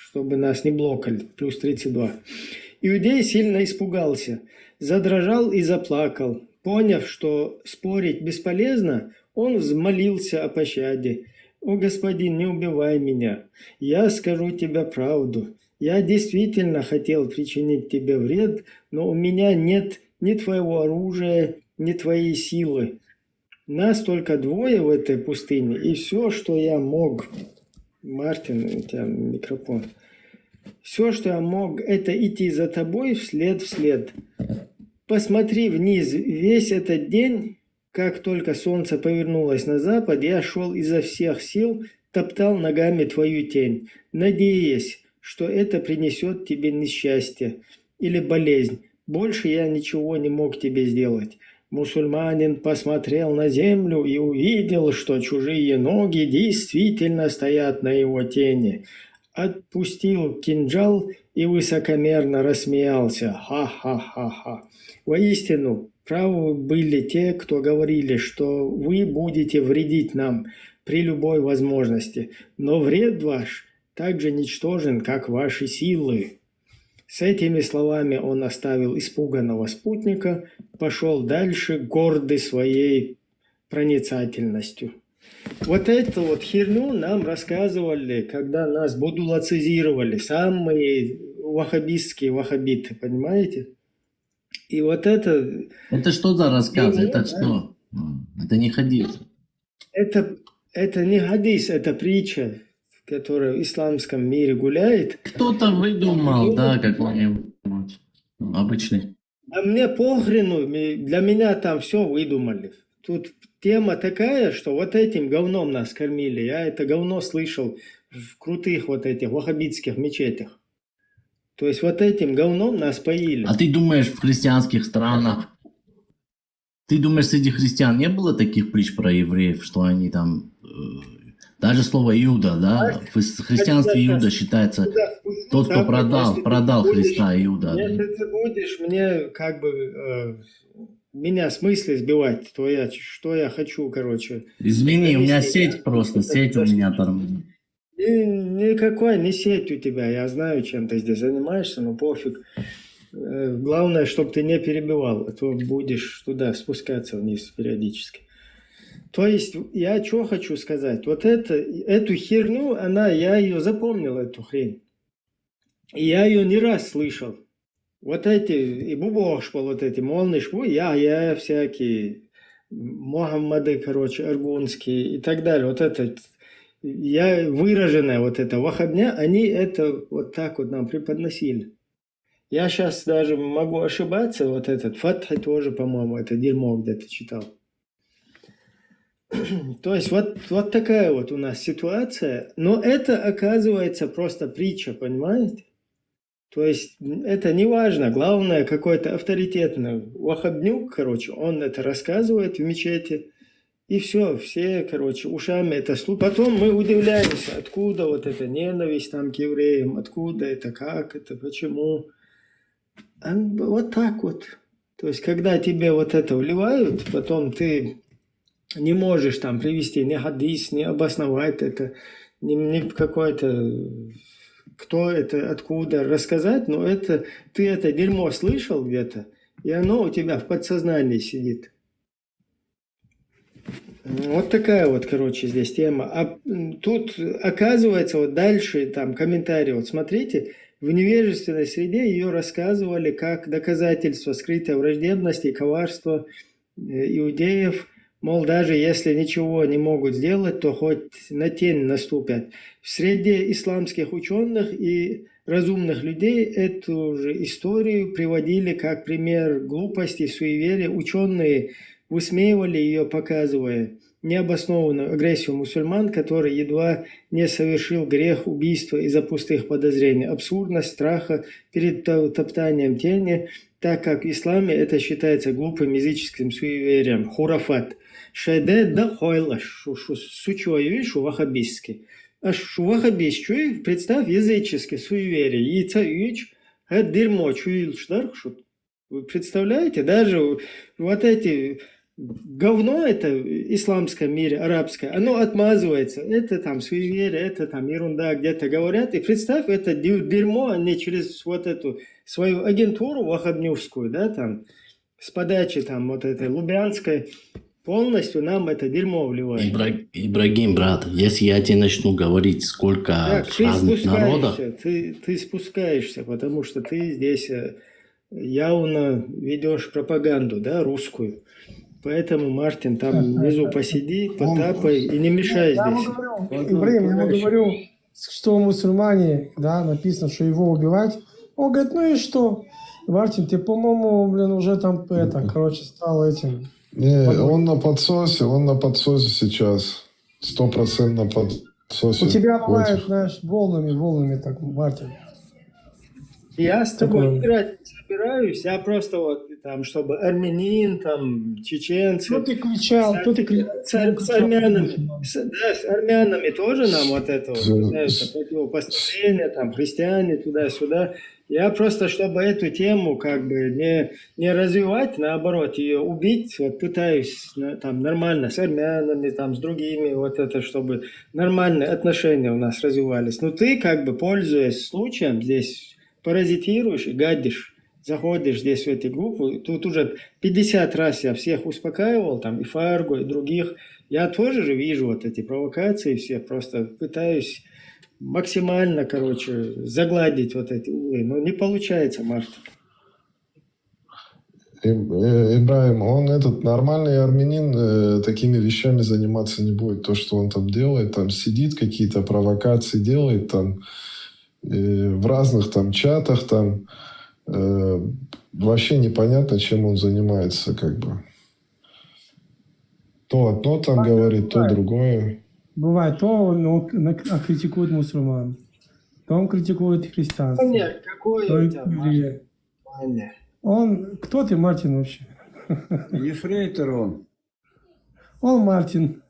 чтобы нас не блокали. Плюс 32. Иудей сильно испугался, задрожал и заплакал. Поняв, что спорить бесполезно, он взмолился о пощаде. «О, господин, не убивай меня. Я скажу тебе правду. Я действительно хотел причинить тебе вред, но у меня нет ни твоего оружия, ни твоей силы. Нас только двое в этой пустыне, и все, что я мог...» Мартин, у тебя микрофон. «Все, что я мог, это идти за тобой вслед. Посмотри вниз. Весь этот день, как только солнце повернулось на запад, я шел изо всех сил, топтал ногами твою тень, надеясь, что это принесет тебе несчастье или болезнь. Больше я ничего не мог тебе сделать». Мусульманин посмотрел на землю и увидел, что чужие ноги действительно стоят на его тени, отпустил кинжал и высокомерно рассмеялся. Ха-ха-ха-ха. Воистину, правы были те, кто говорили, что вы будете вредить нам при любой возможности, но вред ваш так же ничтожен, как ваши силы. С этими словами он оставил испуганного спутника, пошел дальше, гордый своей проницательностью. Вот эту вот херню нам рассказывали, когда нас будулацизировали, самые ваххабистские ваххабиты, понимаете? И вот это... Это что за рассказ? Это что? Это не хадис. Это не хадис, это притча, которая в исламском мире гуляет. Кто-то выдумал, да, какой-нибудь обычный. А мне похрену, для меня там все выдумали. Тут тема такая, что вот этим говном нас кормили. Я это говно слышал в крутых вот этих ваххабитских мечетях. То есть вот этим говном нас поили. А ты думаешь, в христианских странах, ты думаешь, среди христиан не было таких притч про евреев, что они там, даже слово Иуда, да, в христианстве Иуда считается тот, кто продал Христа, Иуда. Если ты будешь мне как бы меня с мысли сбивать, то что я хочу, короче. Извини, у меня сеть просто, сеть у меня там. Никакой не сеть у тебя, я знаю, чем ты здесь занимаешься, но пофиг. Главное, чтобы ты не перебивал, а то будешь туда спускаться вниз периодически. То есть, я что хочу сказать, вот эту херню, я ее запомнил, эту хрень. И я ее не раз слышал. Вот эти, и бубошпа, вот эти, молнышпу, я всякие, Мухаммады, короче, аргунские и так далее. Вот это, выраженная вот эта ваххабня, они это вот так вот нам преподносили. Я сейчас даже могу ошибаться, вот этот Фатх тоже, по-моему, это дерьмо где-то читал. То есть вот такая вот у нас ситуация, но это оказывается просто притча, понимаете? То есть это не важно, главное какой-то авторитетный ваххабнюк, короче, он это рассказывает в мечети, и все, короче, ушами это слушают. Потом мы удивляемся, откуда вот эта ненависть там к евреям, откуда это, как это, почему. Вот так вот. То есть когда тебе вот это вливают, потом ты не можешь там привести ни хадис, ни обосновать это, ни какой-то... Кто это, откуда рассказать, но ты это дерьмо слышал где-то, и оно у тебя в подсознании сидит. Вот такая вот, короче, здесь тема. А тут, оказывается, вот дальше там комментарии, вот смотрите, в невежественной среде ее рассказывали как доказательство скрытой враждебности и коварства иудеев. Мол, даже если ничего не могут сделать, то хоть на тень наступят. В среде исламских ученых и разумных людей эту же историю приводили как пример глупости, суеверия. Ученые высмеивали ее, показывая необоснованную агрессию мусульман, который едва не совершил грех убийства из-за пустых подозрений, абсурдность страха перед топтанием тени, так как в исламе это считается глупым языческим суеверием, хурафат. Шайде да хойла, сучой, шу ваххабистский. А шу ваххабистский, представь, языческий суеверие. Яйца юич, это дерьмо, чуил штархшут. Вы представляете, даже вот эти говно, это в исламском мире, арабское, оно отмазывается. Это там суеверие, это там ерунда, где-то говорят. И представь, это дерьмо, они через вот эту свою агентуру ваххабнювскую, да, там, с подачи там вот этой лубянской, полностью нам это дерьмо вливает. Ибрагим, брат, если я тебе начну говорить, сколько так, в разных народах... Ты спускаешься, потому что ты здесь явно ведешь пропаганду, да, русскую. Поэтому, Мартин, там внизу посиди, потапай и не мешай здесь. Ибрагим, я ему говорю, что мусульмане, да, написано, что его убивать. Он говорит, ну и что? Мартин, ты, по-моему, уже там, стал этим... Не, он на подсосе сейчас. 100% на подсосе. У тебя бывает, знаешь, волнами так, Мартин. Я с тобой играть не собираюсь, я просто вот там, чтобы армянин, там, чеченцы. Кто ты кричал? Кто ты кричал? С армянами тоже нам вот это вот, знаете, противопоставление, там, христиане, туда-сюда. Я просто, чтобы эту тему как бы не развивать, наоборот, ее убить, вот пытаюсь там нормально с армянами, там, с другими, вот это, чтобы нормальные отношения у нас развивались. Но ты как бы, пользуясь случаем, здесь паразитируешь и гадишь. Заходишь здесь в эти группы, тут уже 50 раз я всех успокаивал, там, и Фарго, и других. Я тоже же вижу вот эти провокации все, просто пытаюсь максимально, короче, загладить вот эти углы. Но не получается, Март. Ибраим, он этот нормальный армянин такими вещами заниматься не будет. То, что он там делает, там сидит, какие-то провокации делает, там в разных там чатах, там вообще непонятно, чем он занимается, как бы. То одно там говорит, то другое. Бывает, то он критикует мусульман, то он критикует христианство. Нет, какой у тебя, Мартин? Он... Кто ты, Мартин, вообще? Ефрейтор он. Он Мартин.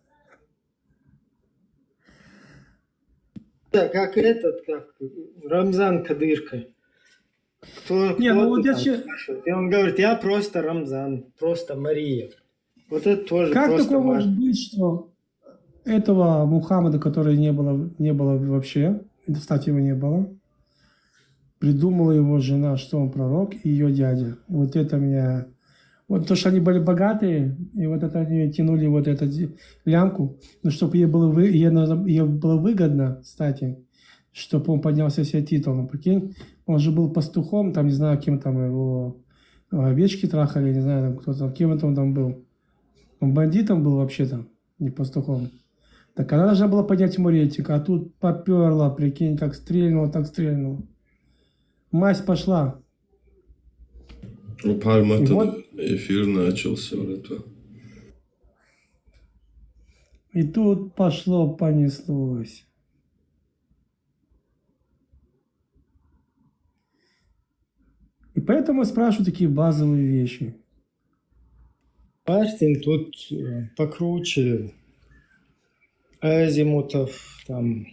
Да, как этот, как Рамзан Кадырка. Кто ну вот я и он говорит, я просто Рамзан, просто Мария. Вот это тоже как просто такое может быть, что этого Мухаммада, который не было вообще, кстати, его не было, придумала его жена, что он пророк, и ее дядя. Вот это меня... Вот то, что они были богатые, и вот это они тянули вот эту лямку, но чтобы ей было выгодно, кстати, чтобы он поднялся себе титулом. Прикинь, он же был пастухом, там, не знаю, кем там его овечки трахали, не знаю, там, кто там, кем это он там был. Он бандитом был вообще-то, не пастухом. Так она должна была поднять ему рейтинг, а тут поперла, прикинь, как стрельнула, так стрельнула. Мазь пошла. У Пальма вот, эфир начался. Вот это. И тут понеслось. И поэтому я спрашиваю такие базовые вещи. Мартин тут покруче азимутов, там,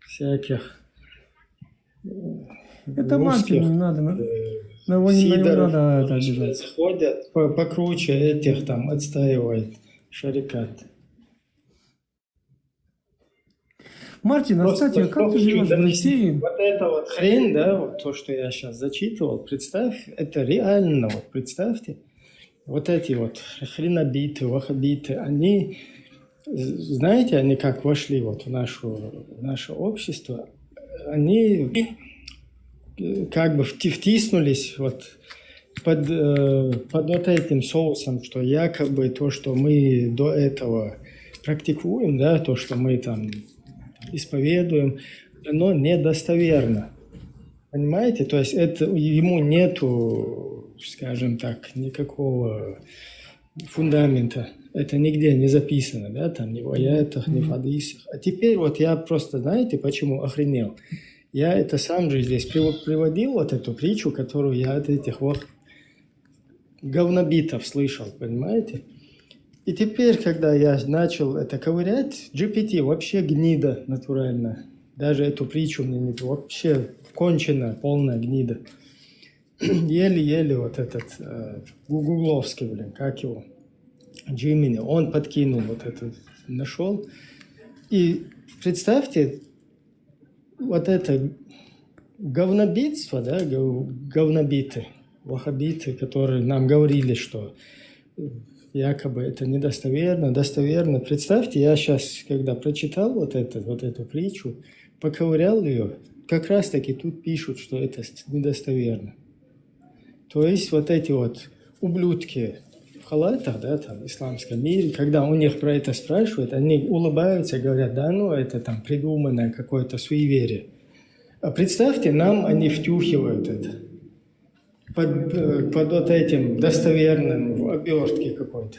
всяких это Мартин, не надо. На него не надо это обижаться. Ходят покруче этих там, отстаивает шарикат. Мартин, а кстати, как ты живешь в России? Вот эта вот хрень, да, вот то, что я сейчас зачитывал, представь, это реально, вот представьте, вот эти вот хренобиты, ваххабиты, они, знаете, они как вошли вот в наше общество, они как бы втиснулись вот под вот этим соусом, что якобы то, что мы до этого практикуем, да, то, что мы там исповедуем, оно недостоверно. Понимаете? То есть это, ему нету, скажем так, никакого фундамента. Это нигде не записано, да, там ни в аятах, ни в хадисах. А теперь вот я просто, знаете, почему охренел? Я это сам же здесь приводил, вот эту притчу, которую я от этих вот говнобитов слышал, понимаете? И теперь, когда я начал это ковырять, GPT вообще гнида натурально. Даже эту притчу мне не... Вообще конченая, полная гнида. Еле-еле вот этот гугловский, блин, как его, Джимини, он подкинул вот это, нашел. И представьте, вот это говнобитство, да, говнобиты, ваххабиты, которые нам говорили, что якобы это недостоверно, достоверно. Представьте, я сейчас, когда прочитал вот эту притчу, поковырял ее, как раз таки тут пишут, что это недостоверно. То есть вот эти вот ублюдки в халатах, да, там, в исламском мире, когда у них про это спрашивают, они улыбаются, говорят, да, ну это там придуманное какое-то суеверие. А представьте, нам они втюхивают это. Под вот этим достоверным в обертке какой-то.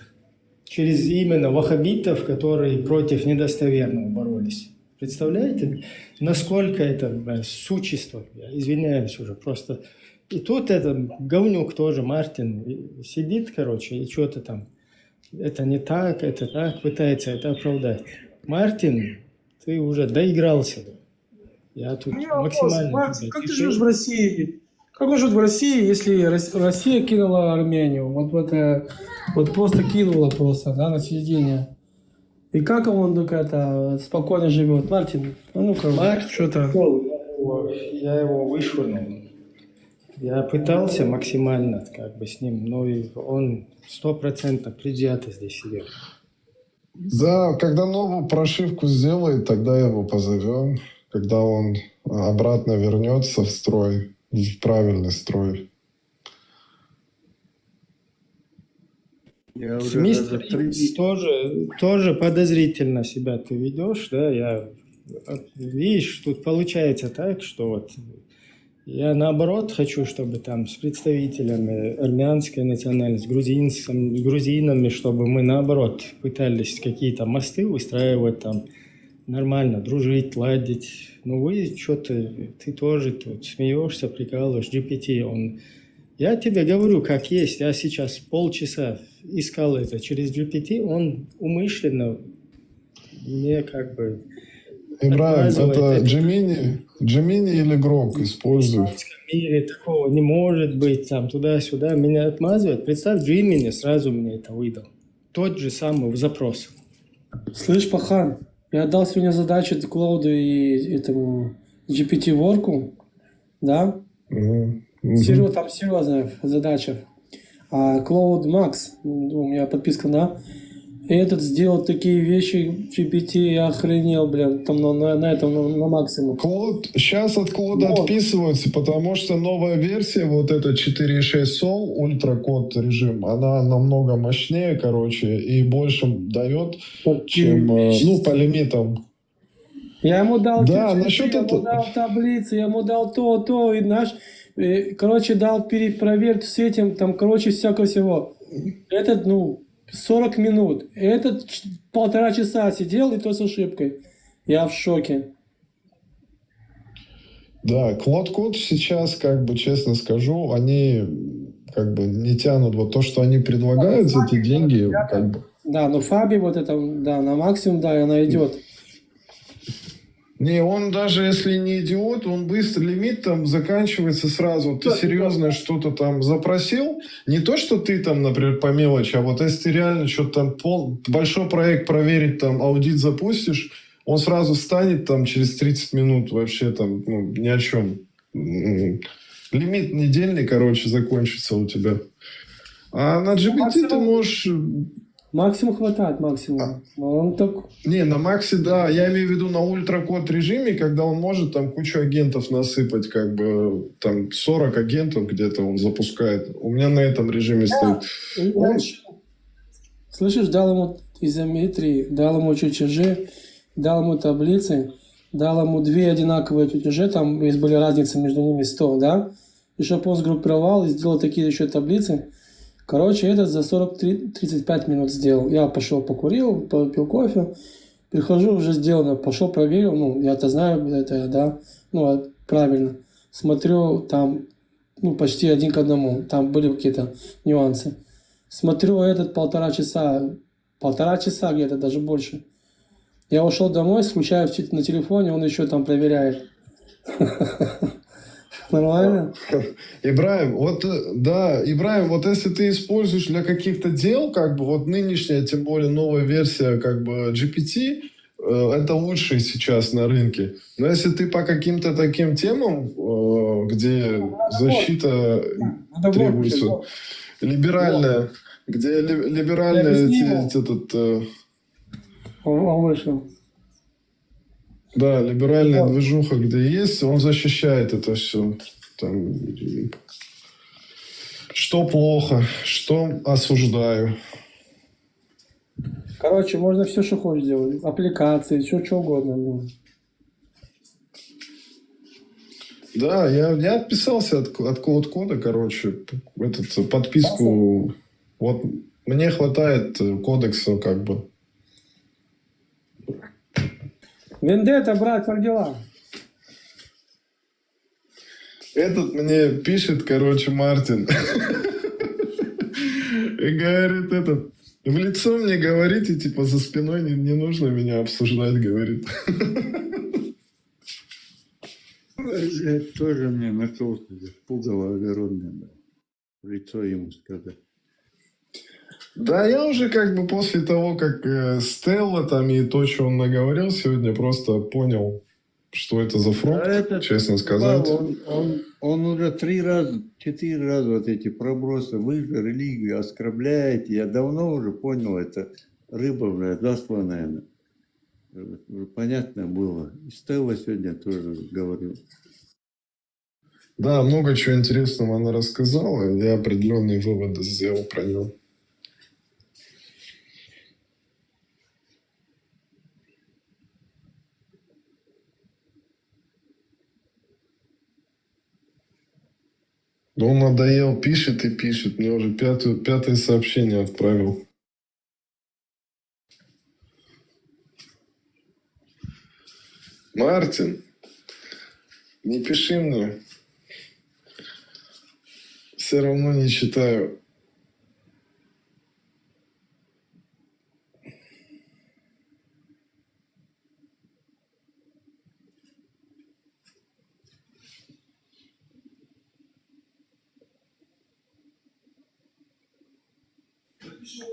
Через именно ваххабитов, которые против недостоверного боролись. Представляете, насколько это существо, я извиняюсь уже, просто И тут этот говнюк тоже, Мартин, сидит, короче, и что-то там. Это не так, это так, пытается это оправдать. Мартин, ты уже доигрался. Я тут максимально... Мартин, как ты живешь в России? Как он живет в России, если Россия кинула Армению? Вот просто кинула просто, да, на съедение. И как он так спокойно живет? Мартин, а ну-ка, что-то... Я его вышвырнул. Я пытался максимально как бы с ним, но он 100% предвзято здесь сидел. Да, когда новую прошивку сделает, тогда его позовем. Когда он обратно вернется в строй, в правильный строй. Мистер Икс тоже подозрительно себя ты ведешь, да? Видишь, тут получается так, что вот я наоборот хочу, чтобы там с представителями армянской национальности, грузинами, чтобы мы наоборот пытались какие-то мосты выстраивать там, нормально, дружить, ладить. Ну вы что-то, ты тоже тут смеешься, прикалываешь, GPT, Я тебе говорю, как есть, я сейчас полчаса искал это через GPT, он умышленно мне как бы... Ибраим, это Gemini или Grok используют? В мире такого не может быть, там туда-сюда, меня отмазывают. Представь, Gemini сразу мне это выдал. Тот же самый запрос. Слышь, Пахан, я отдал сегодня задачу Клауду и этому GPT-ворку, да? Там серьезная задача. А Cloud Max, у меня подписка, да? Этот сделал такие вещи, GPT, я охренел, блин, там на этом, на максимум. Сейчас от Клода отписываются, потому что новая версия, вот эта 4.6 Sol, ультракод режим, она намного мощнее, короче, и больше дает, чем, по лимитам. Я ему дал, да, насчет я ему дал таблицы, я ему дал то, и короче, дал проверь с этим, там, короче, всякого всего. Этот, 40 минут. Этот 1,5 часа сидел, и то с ошибкой. Я в шоке. Да, Claude Code сейчас, как бы, честно скажу, они как бы не тянут вот то, что они предлагают за эти деньги. Как бы. Да, но Фаби вот это, да, на максимум, да, и она идет. Не, он даже если не идиот, он быстро, лимит там заканчивается сразу. Ты серьезно что-то там запросил, не то, что ты там, например, по мелочи, а вот если ты реально что-то там большой проект проверить, там аудит запустишь, он сразу встанет там через 30 минут вообще там, ни о чем. Лимит недельный, короче, закончится у тебя. А на GPT ты можешь... Максимум хватает, максимум. Он так... Не, на Максе, да. Я имею в виду на ультракод режиме, когда он может там кучу агентов насыпать, как бы там 40 агентов где-то он запускает. У меня на этом режиме стоит. Слышишь, дал ему изометрии, дал ему чертежи, дал ему таблицы, дал ему 2 одинаковые чертежи, там есть были разницы между ними 100, да? И чтобы он сгруппировал и сделал такие еще таблицы. Короче, этот за 40-35 минут сделал. Я пошел покурил, попил кофе, прихожу, уже сделано, пошел проверил, я-то знаю это, да, правильно. Смотрю, там, почти 1 к 1, там были какие-то нюансы. Смотрю, этот 1,5 часа, 1,5 часа где-то, даже больше. Я ушел домой, включаю на телефоне, он еще там проверяет. Нормально? Ибраим, вот если ты используешь для каких-то дел, как бы вот нынешняя, тем более новая версия, как бы GPT, это лучшее сейчас на рынке. Но если ты по каким-то таким темам, где защита требуется, либеральная, где либеральная Он вышел. Да, либеральная движуха, где есть, он защищает это все. Там, что плохо, что осуждаю. Короче, можно все, что хочешь делать. Аппликации, что угодно. Да, я отписался от Cloud Code, короче, подписку. Вот мне хватает кодекса, как бы. Вендетта, брат, как дела? Этот мне пишет, короче, Мартин. И говорит этот, в лицо мне говорите, типа за спиной не нужно меня обсуждать, говорит. Это тоже мне нашелся пугало огородное, да. В лицо ему сказать. Да, я уже как бы после того, как Стелла там и то, что он наговорил сегодня, просто понял, что это за фрукт, честно сказать. Он уже 4 раза вот эти пробросы, вы же религию оскорбляете. Я давно уже понял, это рыба, блядь, засланная. Понятно было. И Стелла сегодня тоже говорил. Да, много чего интересного она рассказала, и я определенные выводы сделал про него. Он надоел, пишет и пишет. Мне уже пятое сообщение отправил. Мартин, не пиши мне. Все равно не читаю.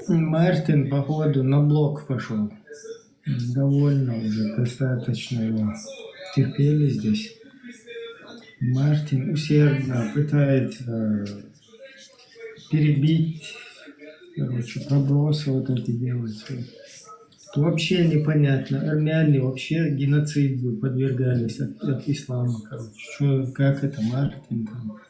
Мартин, походу, на блок пошел. Довольно уже, достаточно его терпели здесь. Мартин усердно пытается перебить, короче, пробросы вот эти делать. Вообще непонятно. Армяне вообще геноциду подвергались от ислама, короче. Как это Мартин там?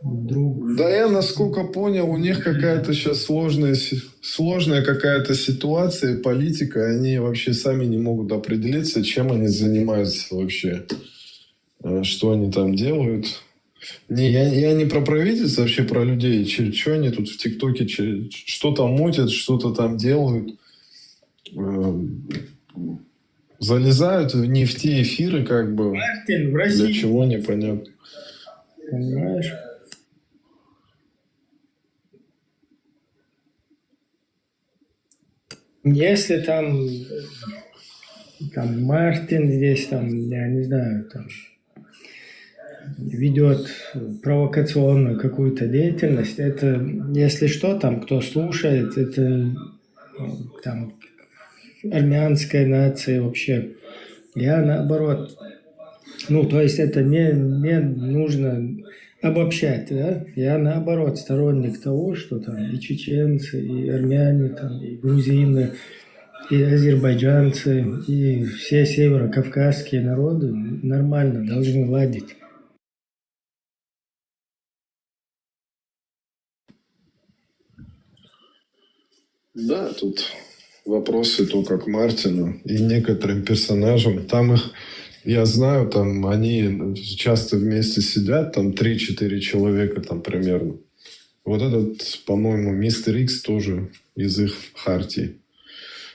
Вдруг... Да я, насколько понял, у них какая-то сейчас сложная какая-то ситуация, политика. Они вообще сами не могут определиться, чем они занимаются вообще. Что они там делают. Я не про правительство, вообще про людей. Что они тут в ТикТоке, что там мутят, что-то там делают. Залезают не в те эфиры, как бы. Мартин в России. Для чего, непонятно. Понимаешь? Если там Мартин здесь, там, я не знаю, там ведет провокационную какую-то деятельность, это, если что, там, кто слушает, это там армянская нация вообще. Я наоборот, то есть это не нужно обобщать, да? Я наоборот сторонник того, что там и чеченцы, и армяне, там, и грузины, и азербайджанцы, и все северокавказские народы нормально должны ладить. Да, тут вопросы только к Мартину и некоторым персонажам. Там их, я знаю, там они часто вместе сидят, там 3-4 человека там примерно. Вот этот, по-моему, Мистер Икс тоже из их хартии.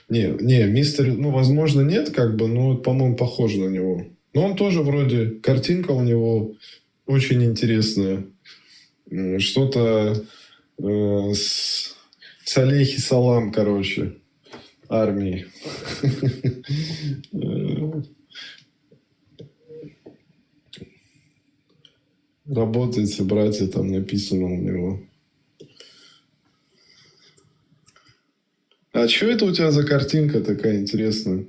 Не, Мистер, возможно, нет, как бы, но, по-моему, похож на него. Но он тоже вроде, картинка у него очень интересная. Что-то с алейхи салам, короче, армии. Работайте, братья, там написано у него. А что это у тебя за картинка такая интересная?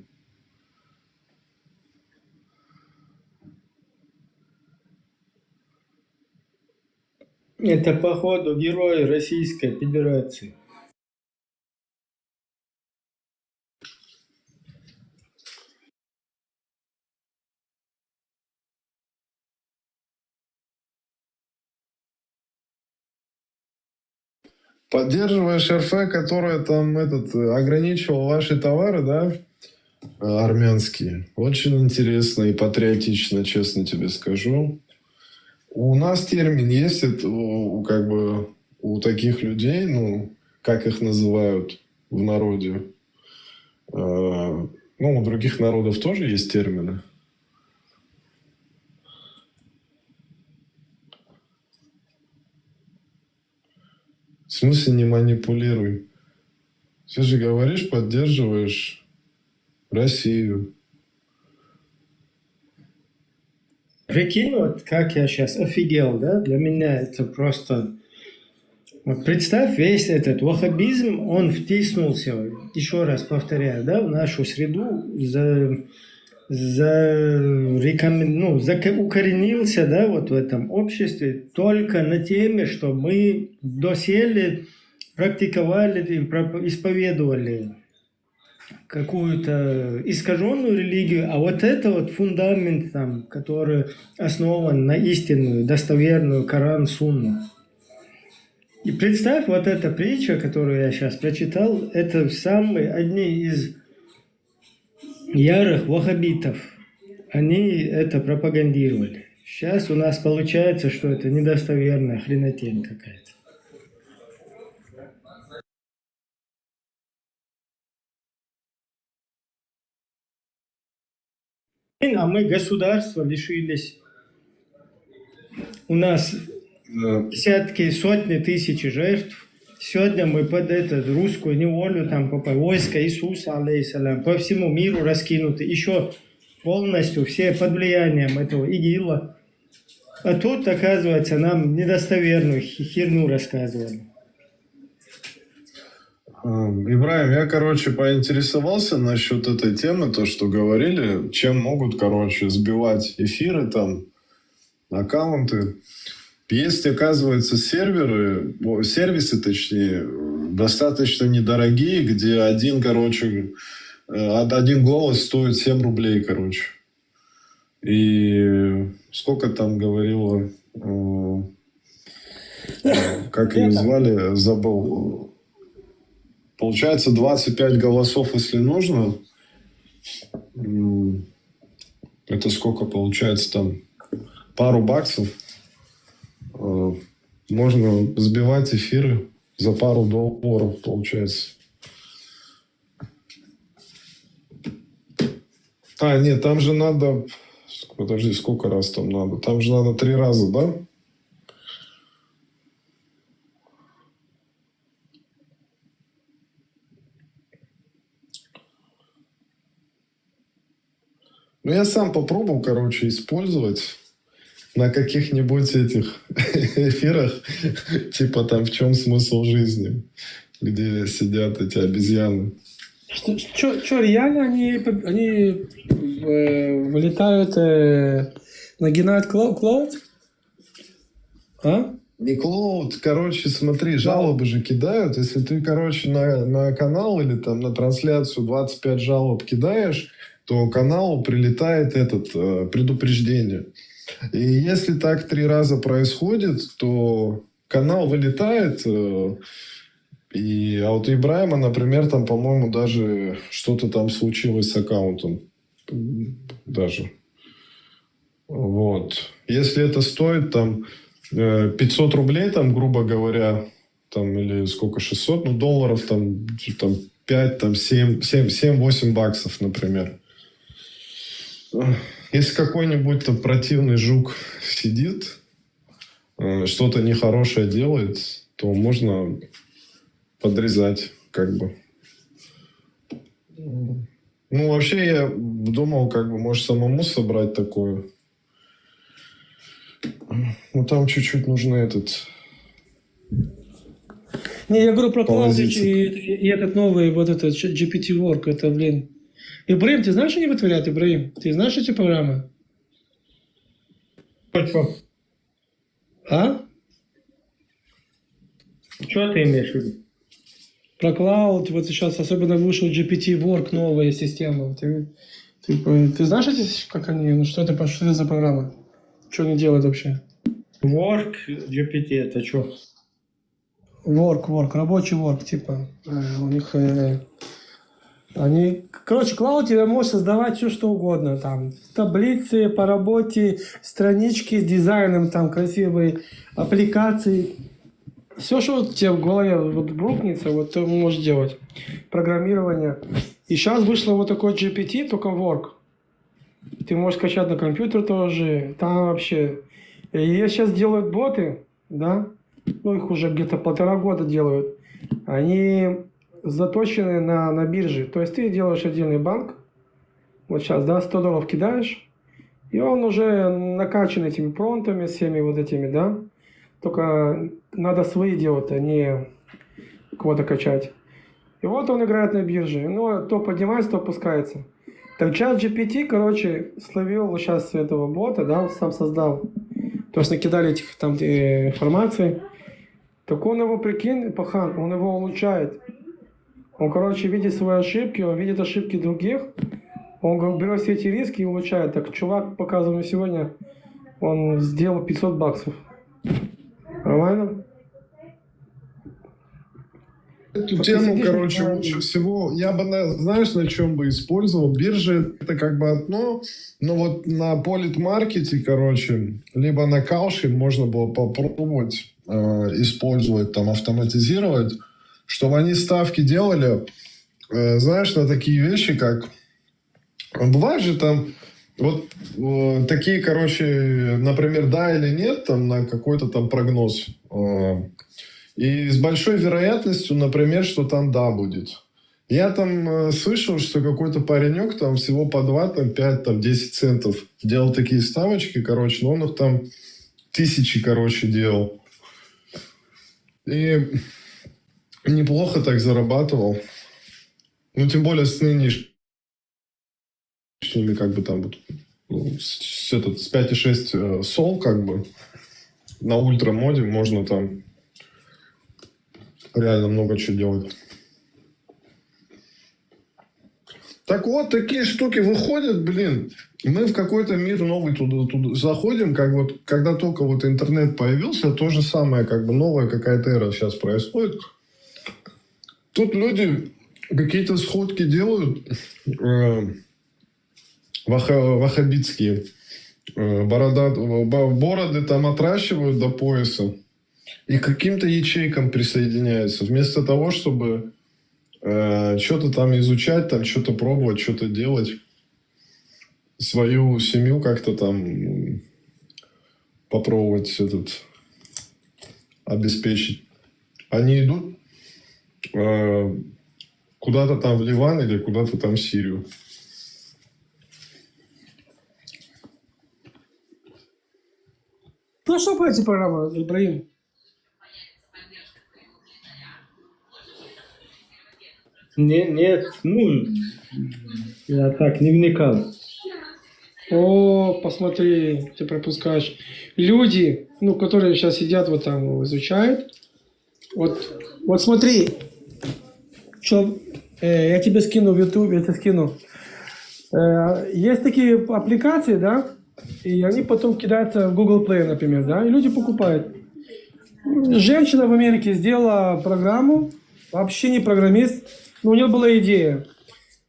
Это, походу, герои Российской Федерации. Поддерживаешь РФ, которая там ограничивала ваши товары, да, армянские. Очень интересно и патриотично, честно тебе скажу. У нас термин есть, как бы у таких людей, как их называют в народе. У других народов тоже есть термины. В смысле не манипулируй? Ты же говоришь, поддерживаешь Россию. Прикинь, вот как я сейчас офигел, да? Для меня это просто... Вот представь, весь этот ваххабизм, он втиснулся, еще раз повторяю, да, в нашу среду, укоренился, да, вот в этом обществе только на теме, что мы доселе практиковали, исповедовали какую-то искаженную религию, а вот это вот фундамент, там, который основан на истинную, достоверную Коран, Сунну. И представь, вот эта притча, которую я сейчас прочитал, это одни из ярых ваххабитов. Они это пропагандировали. Сейчас у нас получается, что это недостоверная хренотень какая-то. А мы государства лишились. У нас десятки, сотни тысяч жертв. Сегодня мы под русскую неволю, там, войско Иисуса, алейхиссалям, по всему миру раскинуты. Еще полностью все под влиянием этого ИГИЛа. А тут, оказывается, нам недостоверную херню рассказывали. Ибрагим, я, поинтересовался насчет этой темы, то, что говорили, чем могут, сбивать эфиры, там, аккаунты. Есть, оказывается, сервисы, точнее, достаточно недорогие, где один голос стоит 7 рублей, И сколько там говорила, как ее звали, забыл. Получается 25 голосов, если нужно. Это сколько получается там? Пару баксов. Можно сбивать эфиры за пару долларов, получается. Нет, там же надо... Подожди, сколько раз там надо? Там же надо 3 раза, да? Я сам попробовал, использовать на каких-нибудь этих эфирах, типа там «В чем смысл жизни?», где сидят эти обезьяны. Что, реально они вылетают, нагинают клауд? А? Не клауд, смотри, жалобы же кидают. Если ты, на канал или там на трансляцию 25 жалоб кидаешь, то каналу прилетает предупреждение. И если так 3 раза происходит, то канал вылетает. А вот у Ибрагима, например, там, по-моему, даже что-то там случилось с аккаунтом. Даже. Вот. Если это стоит там 500 рублей, там, грубо говоря, там, или сколько, 600, долларов, там 5, там, 7-8 баксов, например. Если какой-нибудь там противный жук сидит, что-то нехорошее делает, то можно подрезать, вообще я думал, может, самому собрать такое. Там чуть-чуть нужно Не, я говорю про Cloud и этот новый, GPT-Work, это, блин. Ибрагим, ты знаешь, что они вытворяют, Ибрагим? Ты знаешь эти программы? А? Что ты имеешь в виду? Про Cloud, вот сейчас особенно вышел GPT-Work, новая система. Ты знаешь, как они, что это за программа? Что они делают вообще? Work, GPT, это что? Work, рабочий work, типа. У них... Cloud тебе может создавать все, что угодно. Там таблицы по работе, странички с дизайном, там красивые аппликации. Все, что тебе в голове брукнется, ты можешь делать. Программирование. И сейчас вышло такой GPT, только Work. Ты можешь скачать на компьютер тоже. Там вообще... И сейчас делают боты, да? ну их уже где-то 1,5 года делают, они заточены на бирже. То есть ты делаешь отдельный банк, вот сейчас, да, $100 кидаешь, и он уже накачан этими пронтами, всеми вот этими, да. Только надо свои делать, а не кого-то качать. И вот он играет на бирже. Ну, то поднимается, то опускается. Так ChatGPT, короче, словил вот сейчас этого бота, да, он сам создал. То есть накидали этих там информации. Так он его, прикинь, пахан, он его улучшает. Он, короче, видит свои ошибки, он видит ошибки других. Он берет все эти риски и улучшает. Так чувак показывал мне сегодня, он сделал $500. Нормально? Эту тему, короче, лучше всего, я бы, знаешь, на чем бы использовал? Биржи это как бы одно, но вот на политмаркете, короче, либо на кауше можно было попробовать использовать, там, автоматизировать, чтобы они ставки делали, знаешь, на такие вещи, как... Бывает же там вот такие, короче, например, да или нет, там, на какой-то там прогноз. И с большой вероятностью, например, что там да будет. Я там слышал, что какой-то паренек там всего по 2, там, 5, там, 10 центов делал такие ставочки, короче, но он их там тысячи, короче, делал. И неплохо так зарабатывал. Ну, тем более с нынешними, как бы там, с 5,6 сол, как бы, на ультрамоде можно там реально много чего делать. Так вот, такие штуки выходят, блин. Мы в какой-то мир новый туда заходим, как вот, когда только вот интернет появился, то же самое, как бы новая какая-то эра сейчас происходит. Тут люди какие-то сходки делают, ваххабитские, бороды там отращивают до пояса и к каким-то ячейкам присоединяются, вместо того, чтобы что-то там изучать, там что-то пробовать, что-то делать, свою семью как-то там попробовать обеспечить. Они идут куда-то там в Ливан или куда-то там в Сирию. Ну, что по этой программе, Ибрагим? Нет, ну, я так не вникал. О, посмотри, ты пропускаешь. Люди, ну, которые сейчас сидят вот там, изучают. Вот смотри, я тебе скину в YouTube, я тебе скину. Есть такие аппликации, да, и они потом кидаются в Google Play, например, да, и люди покупают. Женщина в Америке сделала программу, вообще не программист, но у нее была идея.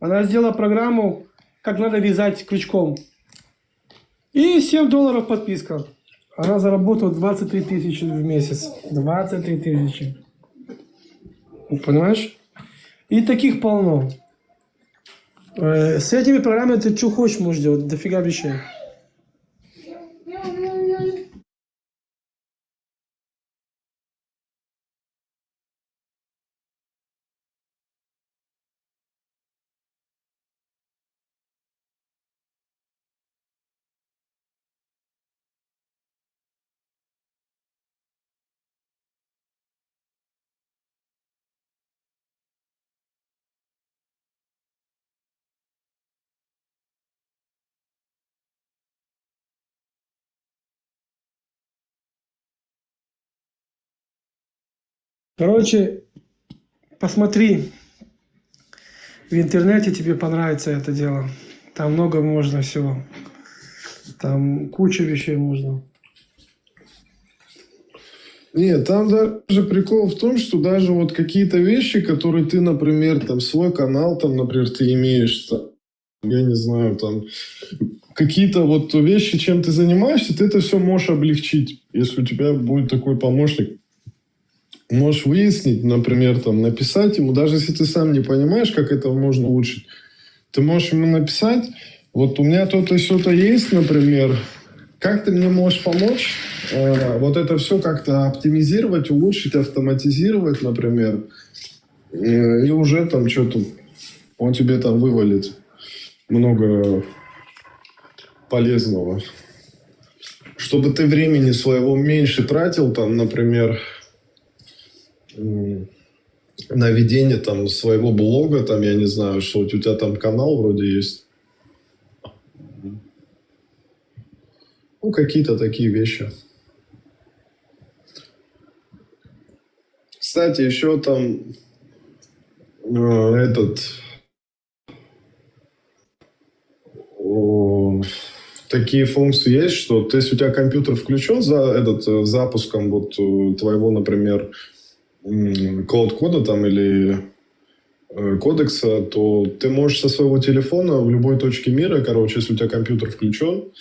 Она сделала программу, как надо вязать крючком. И $7 подписка. Она заработала 23 тысячи в месяц. 23 тысячи. Понимаешь? И таких полно. С этими программами ты что хочешь можешь делать. Дофига вещей. Короче, посмотри в интернете, тебе понравится это дело. Там много можно всего. Там куча вещей можно. Нет, там даже прикол в том, что даже вот какие-то вещи, которые ты, например, там свой канал, там, например, ты имеешь, там, я не знаю, там какие-то вот вещи, чем ты занимаешься, ты это все можешь облегчить, если у тебя будет такой помощник. Можешь выяснить, например, там, написать ему, даже если ты сам не понимаешь, как это можно улучшить, ты можешь ему написать, вот у меня то-то и что-то есть, например, Как ты мне можешь помочь? Вот это все как-то оптимизировать, улучшить, автоматизировать, например. И уже там что-то он тебе там вывалит много полезного. Чтобы ты времени своего меньше тратил, там, например, на ведение там своего блога, там, я не знаю, что у тебя там канал вроде есть. Ну, какие-то такие вещи. Кстати, еще там такие функции есть, что то есть у тебя компьютер включен за запуском вот твоего, например, Cloud-кода там или кодекса, то ты можешь со своего телефона в любой точке мира, короче, если у тебя компьютер включен,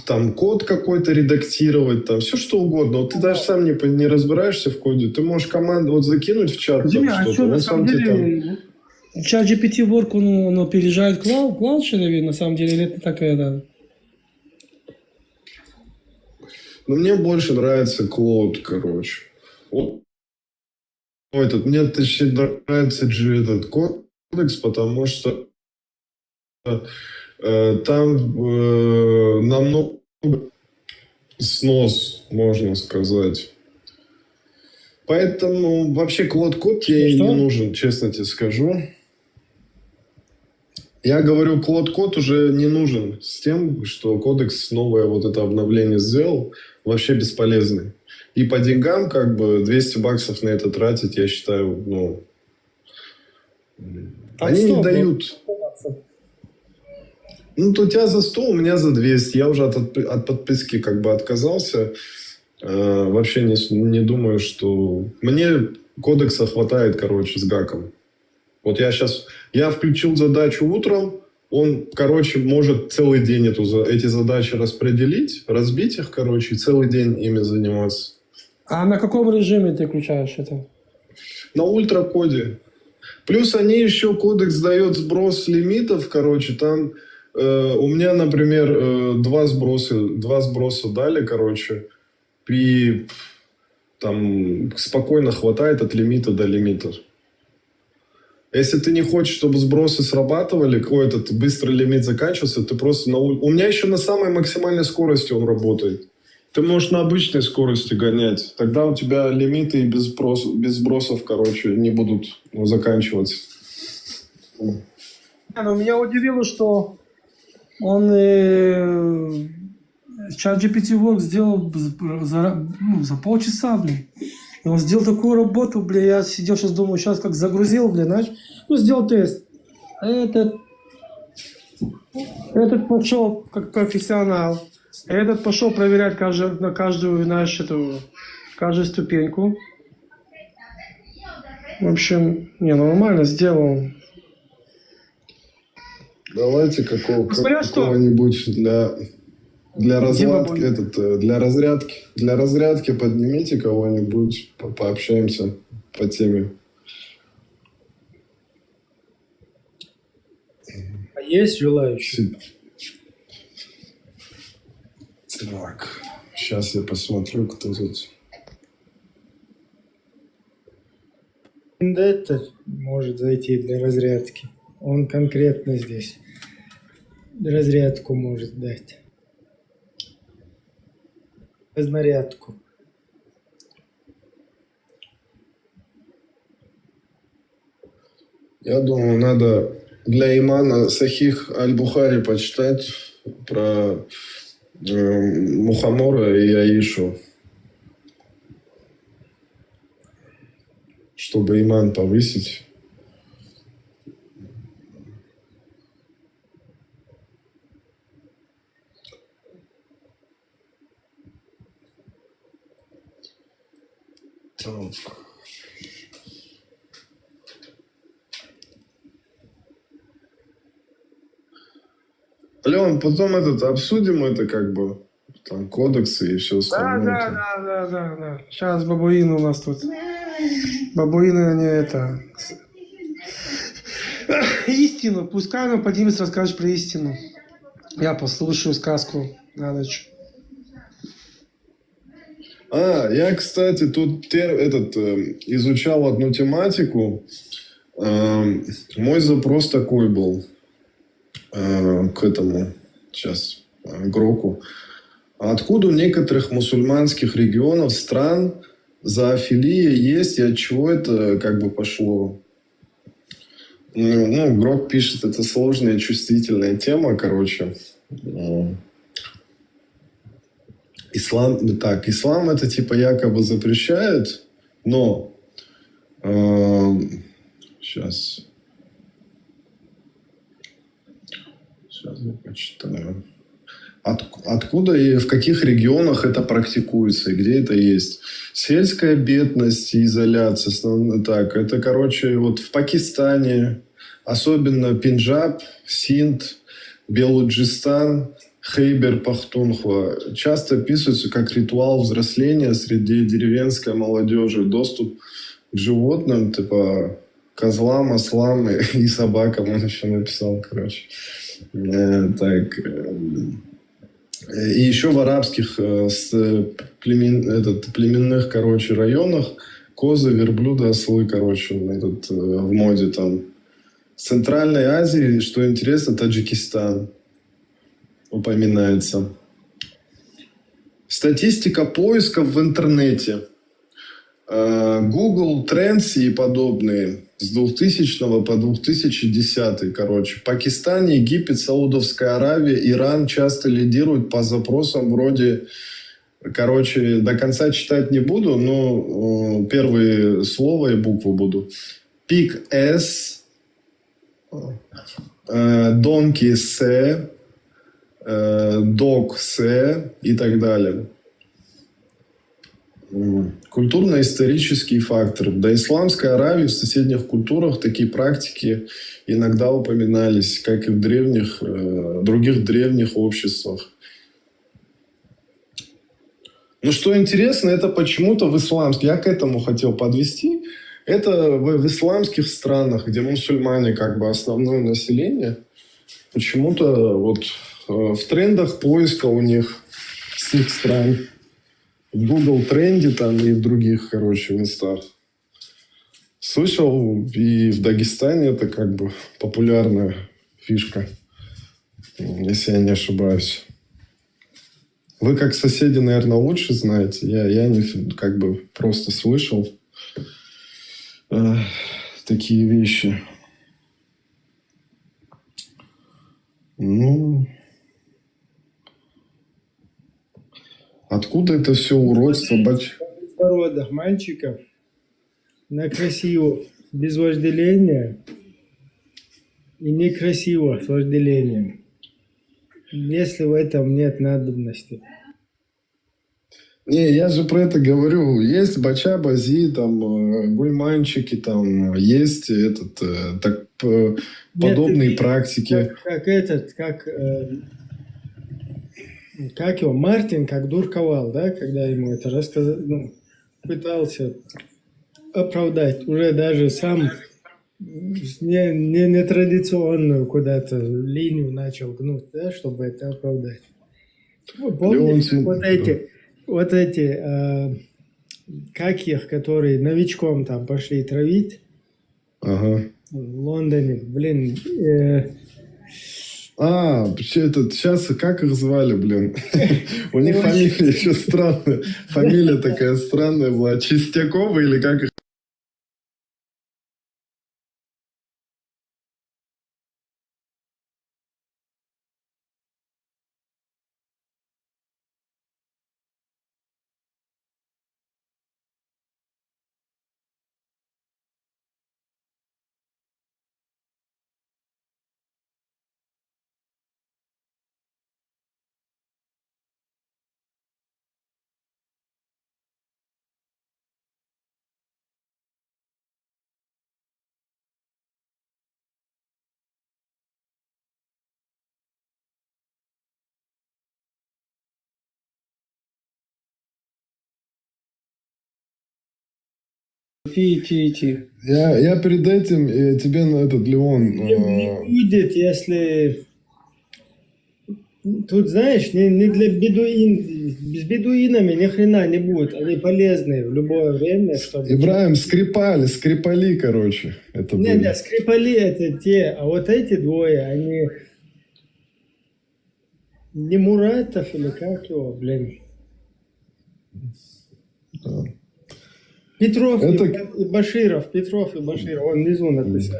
там код какой-то редактировать, там все что угодно. Вот ты даже сам не разбираешься в коде, ты можешь команду вот закинуть в чат, там, что-то, на самом деле, чат GPT Work, он опережает Cloud Shell, на самом деле, или это такая, да? Ну, мне больше нравится Cloud, короче. Мне точнее нравится этот кодекс, потому что там намного снос, можно сказать. Поэтому вообще Cloud-код тебе не нужен, честно тебе скажу. Я говорю, Cloud-код уже не нужен с тем, что кодекс новое вот это обновление сделал, вообще бесполезный. И по деньгам как бы $200 на это тратить, я считаю, ну... Они не дают... Ну, то у тебя за 100, у меня за 200. Я уже от подписки как бы отказался. Вообще не думаю, что... Мне кодекса хватает, короче, с гаком. Вот я включил задачу утром, он, короче, может целый день эти задачи распределить, разбить их, короче, и целый день ими заниматься. А на каком режиме ты включаешь это? На ультракоде. Плюс они еще, кодекс дает сброс лимитов, короче, там у меня, например, два сброса дали, короче, и там спокойно хватает от лимита до лимита. Если ты не хочешь, чтобы сбросы срабатывали, какой-то быстрый лимит заканчивался, ты просто У меня еще на самой максимальной скорости он работает. Ты можешь на обычной скорости гонять. Тогда у тебя лимиты без сбросов, короче, не будут заканчиваться. Но меня удивило, что он ChatGPT Work сделал за полчаса, блин. И он сделал такую работу, блин, я сидел сейчас, думаю, сейчас как загрузил, блин, знаешь, сделал тест. Этот пошел как профессионал, этот пошел проверять на каждую, знаешь, каждую ступеньку. В общем, нормально сделал. Давайте какого-нибудь для разрядки поднимите кого-нибудь, пообщаемся по теме. А есть желающие? Так, сейчас я посмотрю, кто тут. Это может зайти для разрядки. Он конкретно здесь разрядку может дать. Разнарядку. Я думаю, надо для имана Сахих Аль-Бухари почитать про Мухаммора и Аишу, чтобы иман повысить. Леон, потом обсудим это как бы, там, кодексы и все остальное. Да. Сейчас бабуины у нас тут. Бабуины, они истину. Пускай нам поднимется, расскажешь про истину. Я послушаю сказку на ночь. Я, кстати, тут изучал одну тематику. Мой запрос такой был к этому сейчас игроку. Откуда у некоторых мусульманских регионов, стран зоофилия есть, и от чего это как бы пошло? Ну, игрок пишет, это сложная, чувствительная тема, короче. Ислам это типа якобы запрещает, но сейчас я почитаю. Откуда и в каких регионах это практикуется, и где это есть? Сельская бедность и изоляция. Так, это, короче, вот в Пакистане, особенно Пенджаб, Синд, Белуджистан, Хейбер, Пахтунхва, часто описываются как ритуал взросления среди деревенской молодежи, доступ к животным, типа козлам, ослам и собакам, он еще написал, короче. И еще в арабских племенных, короче, районах козы, верблюды, ослы, короче, в моде там. В Центральной Азии, что интересно, Таджикистан упоминается. Статистика поисков в интернете. Google Trends и подобные с 2000 по 2010, короче. Пакистан, Египет, Саудовская Аравия, Иран часто лидируют по запросам вроде, короче, до конца читать не буду, но первые слова и буквы буду. Pig S, Donkey S, Dog S и так далее. Культурно-исторический фактор. В доисламской Аравии, в соседних культурах такие практики иногда упоминались, как и в других древних обществах. Но что интересно, это почему-то в исламских, я к этому хотел подвести, это в исламских странах, где мусульмане как бы основное население, почему-то вот в трендах поиска у них всех стран. В Google тренде там и в других, короче, местах. Слышал, и в Дагестане это как бы популярная фишка, если я не ошибаюсь. Вы как соседи, наверное, лучше знаете. Я не как бы просто слышал такие вещи. Ну... Откуда это все уродство? Породах мальчиков на красиво без вожделения и некрасиво с вожделением, если в этом нет надобности. Не, я же про это говорю. Есть бача, бази, там, гульманчики, там, есть подобные практики. Как его, Мартин, как дурковал, да, когда ему это рассказал, пытался оправдать, уже даже сам нетрадиционную куда-то линию начал гнуть, да, чтобы это оправдать. Вы помните, вот эти как их, которые новичком там пошли травить в Лондоне, блин. Сейчас как их звали, блин? У них фамилия еще странная. Фамилия такая странная была. Чистякова или как их? Я перед этим тебе на этот Леон. Не будет, если Тут, знаешь, не для бедуин, с бедуинами ни хрена не будет. Они полезны в любое время, чтобы... Ибраим, Скрипали, короче. Это Не, были. Скрипали это те, а вот эти двое, они... Не Муратов или как его, блин. Да. Петров Это... и Баширов, он внизу написал.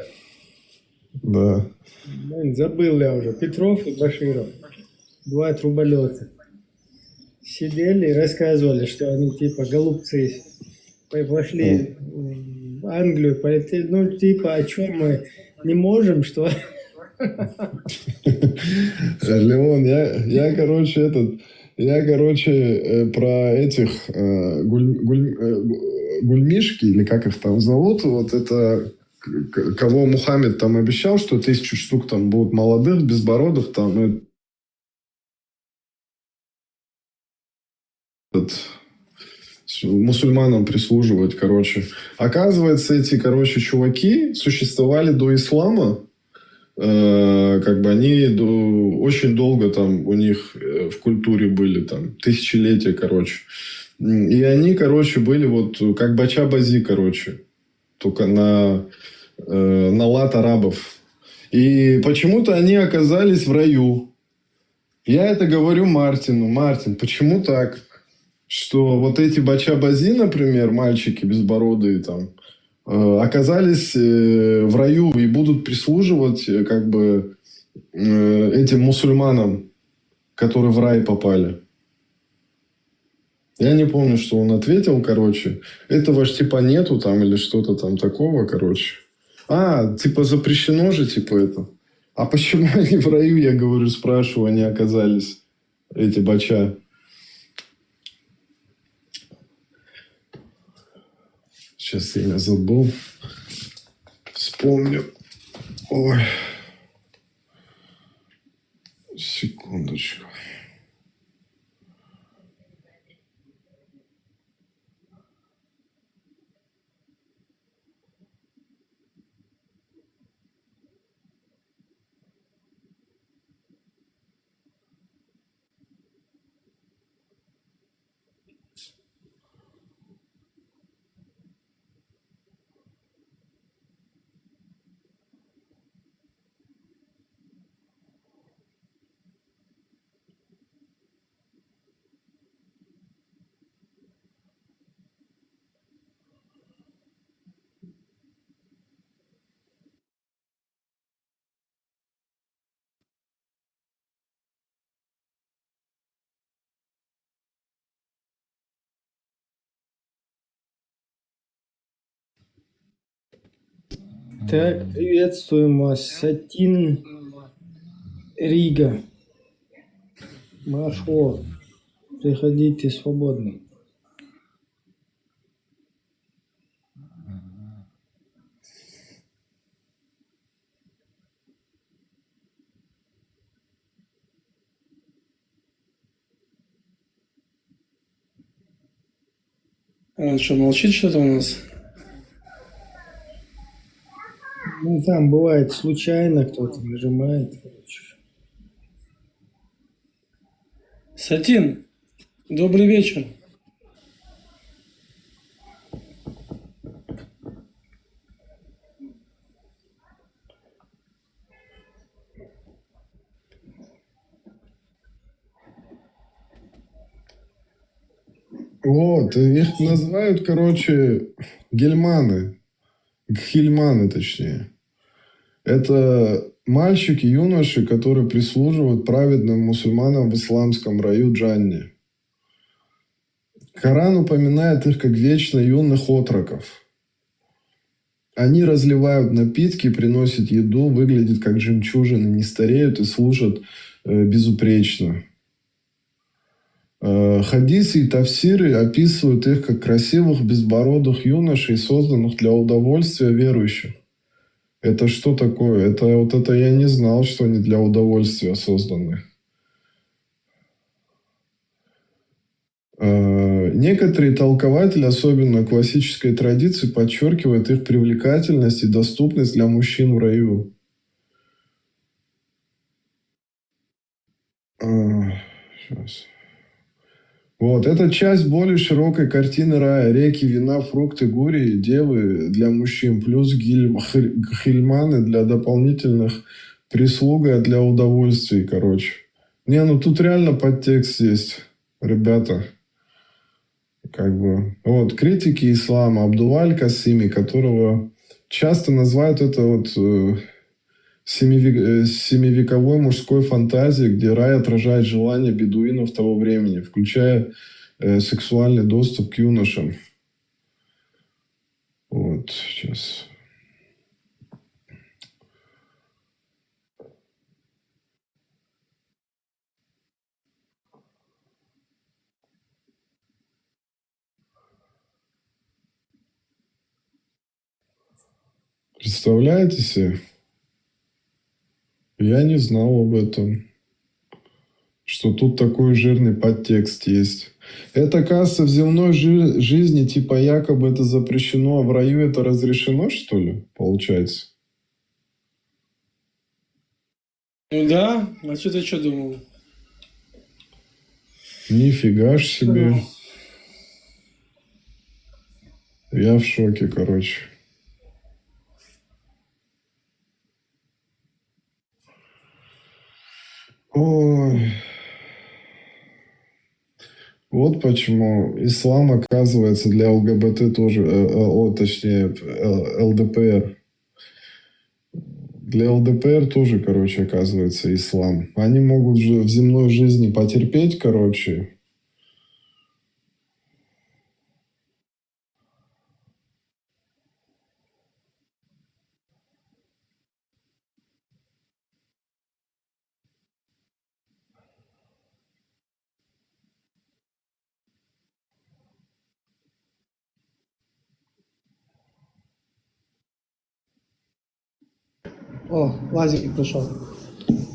Да. Блин, забыл я уже. Петров и Баширов. Два труболета. Сидели и рассказывали, что они типа голубцы пошли в Англию, полетели. Ну, типа, о чем мы не можем, что... Леон, я короче, про этих гульмишки, или как их там зовут, вот это, кого Мухаммед там обещал, что 1000 штук там будут молодых, безбородых, там, мусульманам прислуживать, короче. Оказывается, эти, короче, чуваки существовали до ислама. Как бы они очень долго там у них в культуре были, там, тысячелетия, короче. И они, короче, были вот как бача-бази, короче. Только на лад арабов. И почему-то они оказались в раю. Я это говорю Мартину. Мартин, почему так? Что вот эти бача-бази, например, мальчики безбородые там, оказались в раю и будут прислуживать как бы этим мусульманам, которые в рай попали. Я не помню, что он ответил, короче. Этого ж типа нету там или что-то там такого, короче. Типа запрещено же, типа это. А почему они в раю, я говорю, спрашиваю, они оказались, эти бача? Сейчас я забыл. Вспомню. Ой. Секундочку. Так, приветствуем вас, Сатин Рига. Маршо, приходите свободно. Он что, молчит что-то у нас? Ну, там бывает случайно кто-то нажимает, короче. Сатин, добрый вечер. Вот, их называют, короче, гельманы. Гхильманы, точнее. Это мальчики, юноши, которые прислуживают праведным мусульманам в исламском раю Джанни. Коран упоминает их как вечно юных отроков. Они разливают напитки, приносят еду, выглядят как жемчужины, не стареют и служат безупречно. Хадисы и тафсиры описывают их как красивых безбородых юношей, созданных для удовольствия верующих. Это что такое? Это я не знал, что они для удовольствия созданы. Некоторые толкователи, особенно классической традиции, подчеркивают их привлекательность и доступность для мужчин в раю. Сейчас. Вот, это часть более широкой картины рая. Реки, вина, фрукты, гури, девы для мужчин, плюс хильманы для дополнительных прислуга для удовольствий, короче. Не, ну тут реально подтекст есть, ребята. Как бы. Вот, критики ислама, Абдул Касими, которого часто называют это вот семивековой мужской фантазией, где рай отражает желания бедуинов того времени, включая сексуальный доступ к юношам. Вот, сейчас. Представляете себе? Я не знал об этом, что тут такой жирный подтекст есть. Это, кажется, в земной жизни, типа, якобы это запрещено, а в раю это разрешено, что ли, получается? Ну да, а что ты что думал? Нифига ж себе. Я в шоке, короче. Ой. Вот почему ислам, оказывается, для ЛГБТ тоже, точнее, ЛДПР. Для ЛДПР тоже, короче, оказывается, ислам. Они могут же в земной жизни потерпеть, короче. О, Лазик пришел.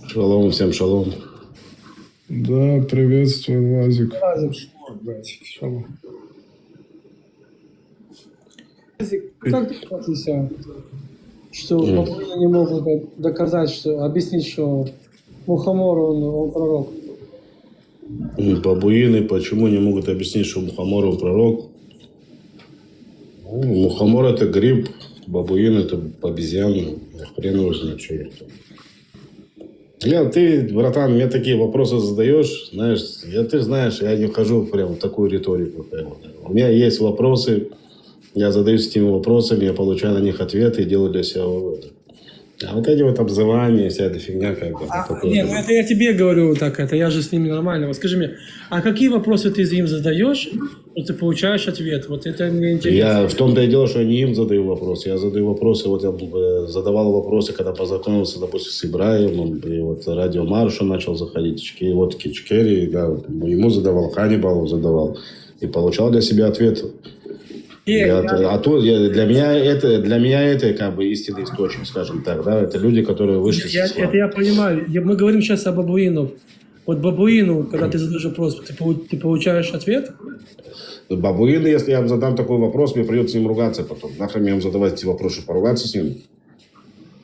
Шалом, всем шалом. Да, приветствую, Лазик. Лазик, братик, шалом. Лазик, как ты относишься, что бабуины не могут доказать, что объяснить, что Мухаммор, он пророк? Бабуины почему не могут объяснить, что Мухаммор он пророк? Ну, Мухаммор это гриб, бабуин это обезьяна. Хрен его знает, что это. Ты, братан, мне такие вопросы задаешь, знаешь, ты знаешь, я не вхожу прям в такую риторику. У меня есть вопросы, я задаюсь этими вопросами, я получаю на них ответы и делаю для себя выводы. А вот эти вот обзывания, вся эта фигня как бы. Нет, ну это я тебе говорю так, это я же с ними нормально. Вот скажи мне, а какие вопросы ты им задаешь, что ты получаешь ответ? Вот это мне интересно. Я в том-то и дело, что я не им задаю вопросы. Я задаю вопросы, вот я задавал вопросы, когда познакомился, допустим, с Ибраимом, и вот Радио Маршу начал заходить, и вот Кичкери, да, ему задавал, Ханибалу задавал, и получал для себя ответ. Для меня это как бы истинный источник, скажем так, да, это люди, которые вышли с ислама. Это я понимаю. Мы говорим сейчас о бабуинах. Вот бабуину, когда ты задаешь вопрос, ты получаешь ответ? Бабуины, если я им задам такой вопрос, мне придется им ругаться потом. Нахрен мне им задавать эти вопросы, поругаться с ними?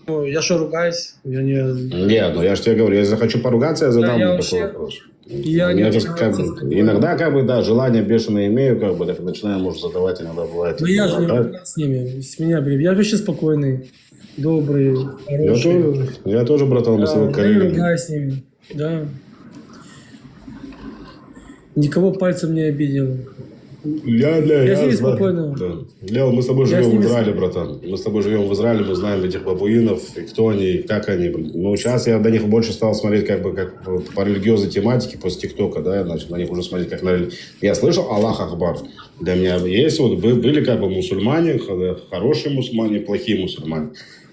Ну, я что, ругаюсь? Я не... Нет, ну я же тебе говорю, если захочу поругаться, я задам такой вопрос. Иногда, как бы, да, желание бешеное имею, как бы, так начинаю, может, задавать, иногда бывает. Но я же не ругаюсь с ними, с меня, я вообще спокойный, добрый, хороший. Я тоже, братан, мы с тобой коллеги. Я не ругаюсь с ними, да. Никого пальцем не обидел. Я с ними спокойно. Да. Мы с тобой живем в Израиле, братан. Мы с тобой живем в Израиле, мы знаем этих бабуинов, и кто они, и как они. Ну, сейчас я до них больше стал смотреть как бы как по религиозной тематике после ТикТока, да, я начал на них уже смотреть как на... Я слышал Аллах Акбар. Для меня есть, вот были как бы мусульмане, хорошие мусульмане, плохие мусульмане.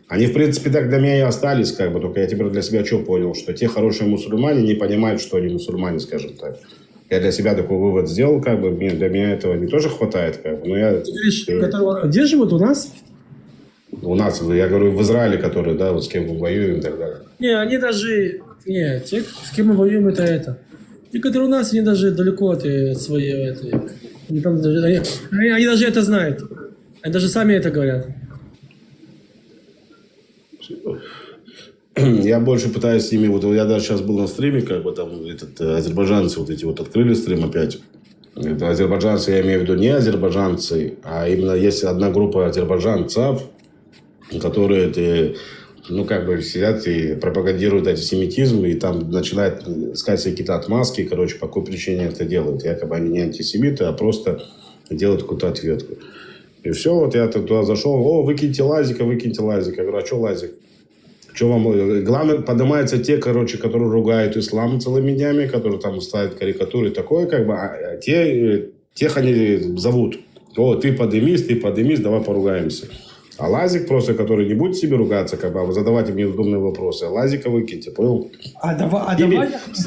Они, в принципе, так для меня и остались, как бы, только я теперь для себя что понял, что те хорошие мусульмане не понимают, что они мусульмане, скажем так. Я для себя такой вывод сделал, как бы, для меня этого не тоже хватает, как бы, но я... Ты говоришь, где живут у нас? У нас, я говорю, в Израиле, который, да, вот с кем мы воюем и так далее. Не, они даже, те, с кем мы воюем, это. Те, которые у нас, они даже далеко от своей, они даже это знают. Они даже сами это говорят. я больше пытаюсь с ними, вот я даже сейчас был на стриме, как бы там азербайджанцы вот эти вот открыли стрим опять. Это азербайджанцы, я имею в виду не азербайджанцы, а именно есть одна группа азербайджанцев, которые ну, как бы сидят и пропагандируют антисемитизм, и там начинают искать себе какие-то отмазки, короче, по какой причине это делают. Якобы они не антисемиты, а просто делают какую-то ответку. И все, вот я туда зашел, выкиньте Лазика. Я говорю, а что Лазик? Что вам... Главное, поднимаются те, короче, которые ругают ислам целыми днями, которые там ставят карикатуры, такое, как бы, а тех они зовут. Ты подымись, давай поругаемся. А Лазик просто, который не будет себе ругаться, как бы, а задавать им неудобные вопросы. А Лазика выкиньте, понял? С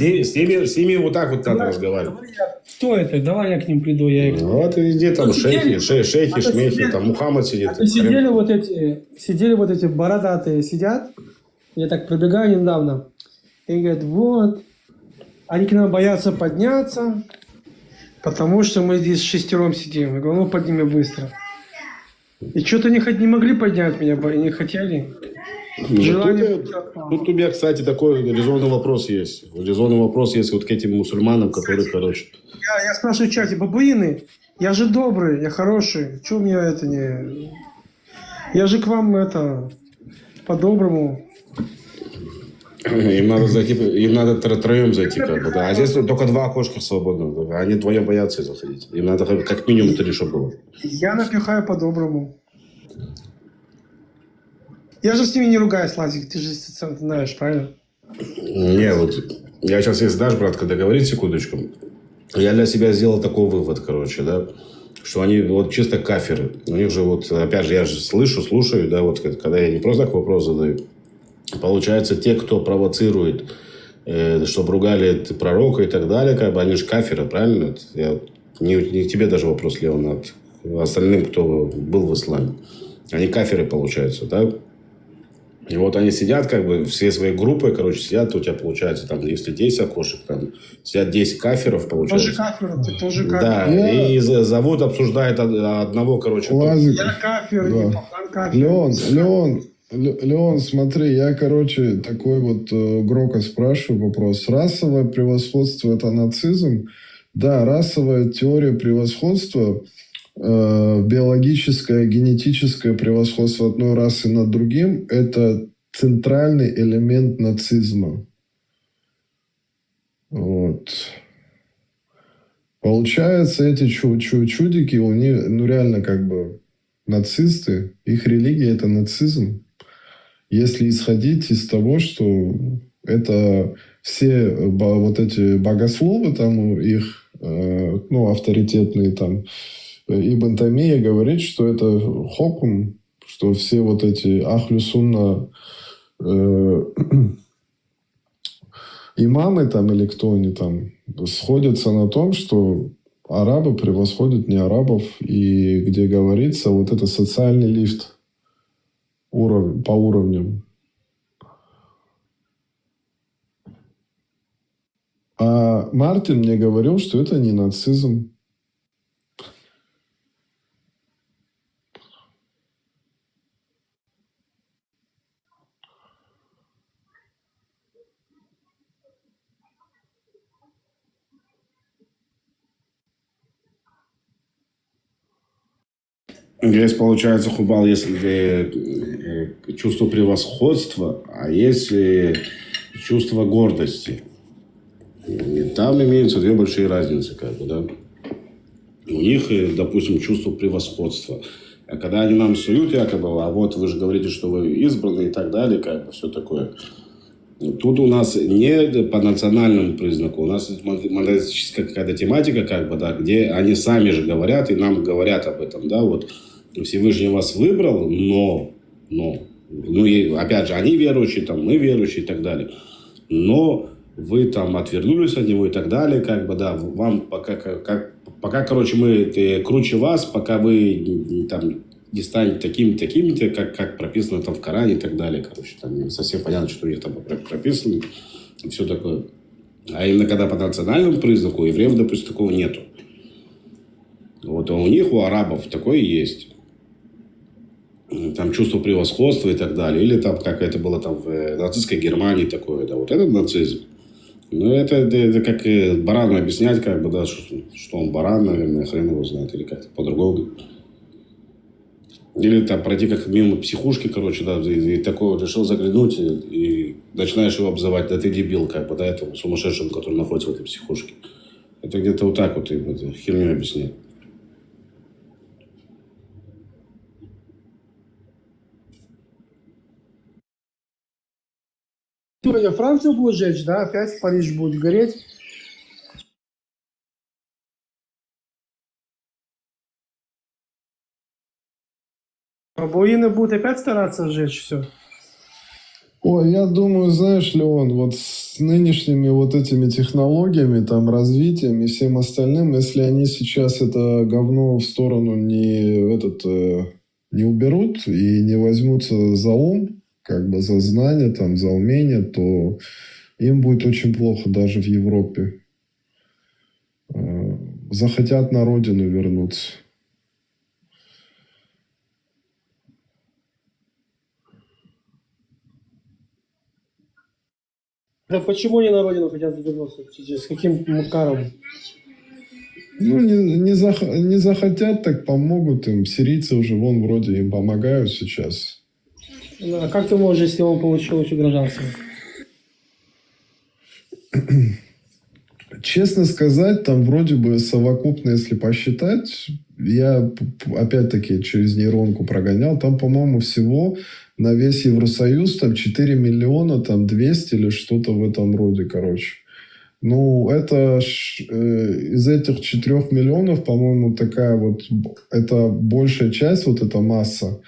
ними вот так вот надо разговаривать. Кто это? Давай я к ним приду. Вот иди там шейхи, шмехи, там Мухаммад сидит. Сидели вот эти бородатые, сидят. Я так пробегаю недавно. И говорят, вот, они к нам боятся подняться, потому что мы здесь шестером сидим. Я говорю, ну подними быстро. И что-то не могли поднять меня, не хотели. Тут у меня, кстати, такой резонный вопрос есть. Резонный вопрос есть вот к этим мусульманам, которые, короче... Я спрашиваю в чате, бабуины, я же добрый, я хороший. Чего у меня это не... Я же к вам это... По-доброму. Им надо зайти, им надо троем зайти, как бы, да. А здесь только 2 окошка свободных. Они вдвоем боятся заходить. Им надо как минимум 3, чтобы было. Я напихаю по-доброму. Я же с ними не ругаюсь, Лазик, ты же знаешь, правильно? Не, вот я сейчас, если дашь, братка, договорить секундочку. Я для себя сделал такой вывод, короче, да, что они вот чисто кафиры. У них же вот, опять же, я же слушаю, да, вот когда я не просто так вопрос задаю. Получается, те, кто провоцирует, чтобы ругали пророка и так далее, как бы они же кафиры, правильно? Я, не к тебе даже вопрос, Леон, а остальным, кто был в исламе. Они кафиры, получаются, да? И вот они сидят, как бы, все свои группы, короче, сидят, у тебя, получается, там, если 10 окошек, там, сидят 10 кафиров, получается. Тоже кафир, ты тоже кафир. Да, и зовут, обсуждает одного, короче. Я кафир, да. Не кафир. Леон, смотри, я, короче, такой вот громко спрашиваю вопрос. Расовое превосходство – это нацизм? Да, расовая теория превосходства, биологическое, генетическое превосходство одной расы над другим – это центральный элемент нацизма. Вот. Получается, эти чудики, у них, ну реально как бы нацисты, их религия – это нацизм. Если исходить из того, что это все вот эти богословы, там их, ну, авторитетные, там, Ибн Тамия говорит, что это хокум, что все вот эти ахлю сунна имамы там или кто они там сходятся на том, что арабы превосходят не арабов, и где говорится вот это социальный лифт по уровням. А Мартин мне говорил, что это не нацизм. Есть, получается, Хубал, если чувство превосходства, а есть чувство гордости. И там имеются 2 большие разницы, как бы, да. У них, допустим, чувство превосходства. А когда они нам суют, якобы, а вот вы же говорите, что вы избранные и так далее, как бы, все такое. Тут у нас не по национальному признаку, у нас монолитическая какая-то тематика, как бы, да, где они сами же говорят и нам говорят об этом, да, вот. Всевышний вас выбрал, но, ну, и, опять же, они верующие, там, мы верующие и так далее. Но вы там отвернулись от него и так далее, как бы, да, вам пока, короче, мы круче вас, пока вы там не станете такими-то, как прописано там в Коране и так далее, короче, там не совсем понятно, что у них там прописано и все такое. А именно когда по национальному признаку у евреев, допустим, такого нету. Вот, а у них, у арабов, такое есть. там чувство превосходства и так далее. Или там, как это было там в нацистской Германии такое, да, вот этот нацизм. Ну, это как барану объяснять, как бы, да, что он баран, наверное, хрен его знает, или как-то по-другому. Или там пройти как мимо психушки, короче, да, и такого решил заглянуть, и начинаешь его обзывать, да ты дебил, как бы, да, этому сумасшедшему, который находится в этой психушке. Это где-то вот так вот им эту херню объяснять. Сегодня Францию будет жечь, да? Опять Париж будет гореть. Бабуины будут опять стараться сжечь все. Ой, я думаю, знаешь, Леон, вот с нынешними вот этими технологиями, там, развитием и всем остальным, если они сейчас это говно в сторону не уберут и не возьмутся за ум, как бы за знания, там, за умения, то им будет очень плохо даже в Европе. Захотят на родину вернуться. Да почему они на родину хотят вернуться? С каким макаром? Ну, не захотят, так помогут им. Сирийцы уже вон вроде им помогают сейчас. А как ты можешь, если он получил еще гражданство? Честно сказать, там вроде бы совокупно, если посчитать, я опять-таки через нейронку прогонял, там, по-моему, всего на весь Евросоюз там 4 миллиона, там 200 или что-то в этом роде, короче. Ну, это из этих 4 миллионов, по-моему, такая вот, это большая часть, вот эта масса,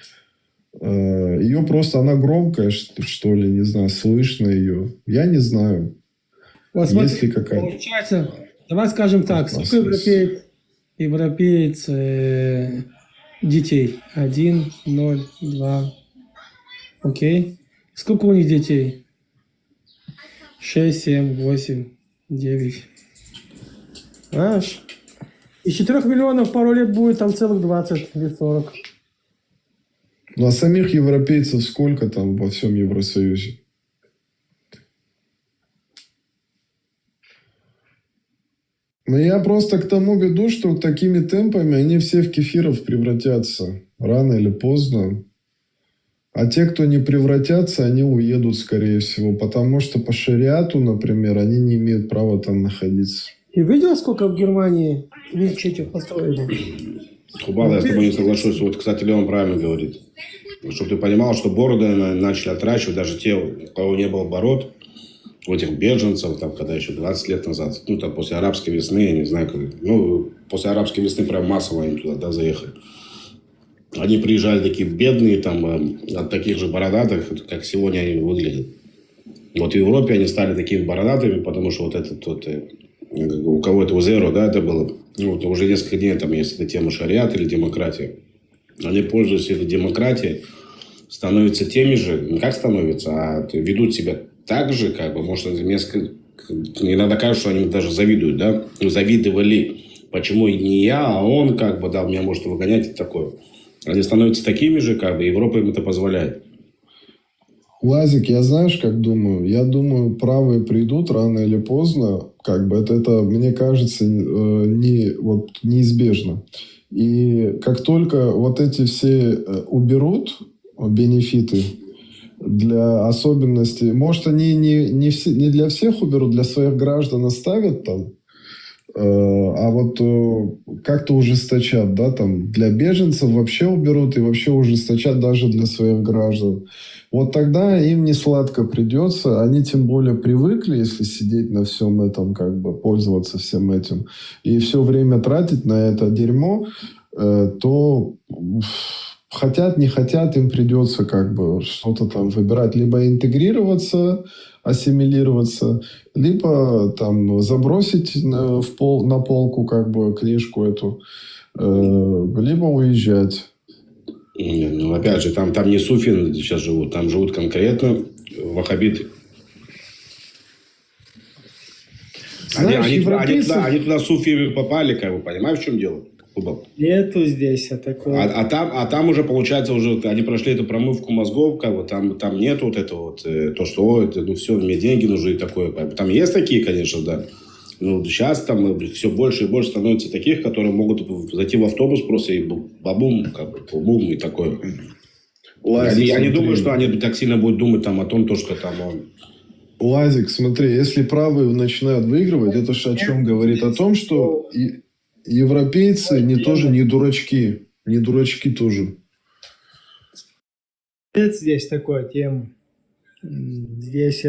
ее просто, она громкая, что ли, не знаю, слышно ее. Я не знаю. Вот Есть ли какая-то... Получается, давай скажем так, сколько европеец детей? 1, 0, 2. Окей. Сколько у них детей? 6, 7, 8, 9. Знаешь? Из 4 миллионов пару лет будет там целых 20 или 40. Ну, а самих европейцев сколько там во всем Евросоюзе? Ну, я просто к тому веду, что такими темпами они все в кефиров превратятся. Рано или поздно. А те, кто не превратятся, они уедут, скорее всего. Потому что по шариату, например, они не имеют права там находиться. Ты видел, сколько в Германии мечетей построили? Хубал, я с тобой не соглашусь. Вот, кстати, Леон правильно говорит. Чтобы ты понимал, что бороды начали отращивать даже те, у кого не было бород, у этих беженцев, там, когда еще 20 лет назад, ну, там, после арабской весны, я не знаю, после арабской весны прям массово они туда, да, заехали. Они приезжали такие бедные, там, от таких же бородатых, как сегодня они выглядят. Вот в Европе они стали такими бородатыми, потому что вот этот вот, у кого это у Зеро, да, это было, ну, вот уже несколько дней там есть эта тема шариат или демократия. Они, пользуясь этой демократией, становятся теми же, не как становятся, а ведут себя так же, как бы, может, иногда кажется, что они даже завидуют, да, завидовали, почему не я, а он, как бы, да, меня может выгонять и такое. Они становятся такими же, как бы, Европа им это позволяет. Лазик, я знаешь, как думаю? Я думаю, правые придут рано или поздно, как бы, это мне кажется, неизбежно. И как только вот эти все уберут бенефиты, для особенностей. Может, они не для всех уберут, для своих граждан оставят там, а вот как-то ужесточат, да, там для беженцев вообще уберут и вообще ужесточат даже для своих граждан. Вот тогда им не сладко придется, они тем более привыкли, если сидеть на всем этом, как бы пользоваться всем этим и все время тратить на это дерьмо, то хотят, не хотят, им придется как бы что-то там выбирать. Либо интегрироваться, ассимилироваться, либо там забросить на полку как бы книжку эту, либо уезжать. Ну, опять же, там не суфи сейчас живут, там живут конкретно ваххабиты. Знаешь, они туда суфи попали, как бы, понимаешь, в чем дело? Нету здесь такого. А там уже, получается, уже они прошли эту промывку мозгов, как бы, там нет вот этого вот, то, что, ну все, мне деньги нужны и такое. Как бы. Там есть такие, конечно, да. Ну, сейчас там все больше и больше становится таких, которые могут зайти в автобус просто и бабум, как бы, бум и такое. Я не думаю, что они так сильно будут думать там о том, что там он... Лазик, смотри, если правые начинают выигрывать, это же о чем говорит? О том, что европейцы тоже не дурачки. Не дурачки тоже. Нет здесь такой темы. Здесь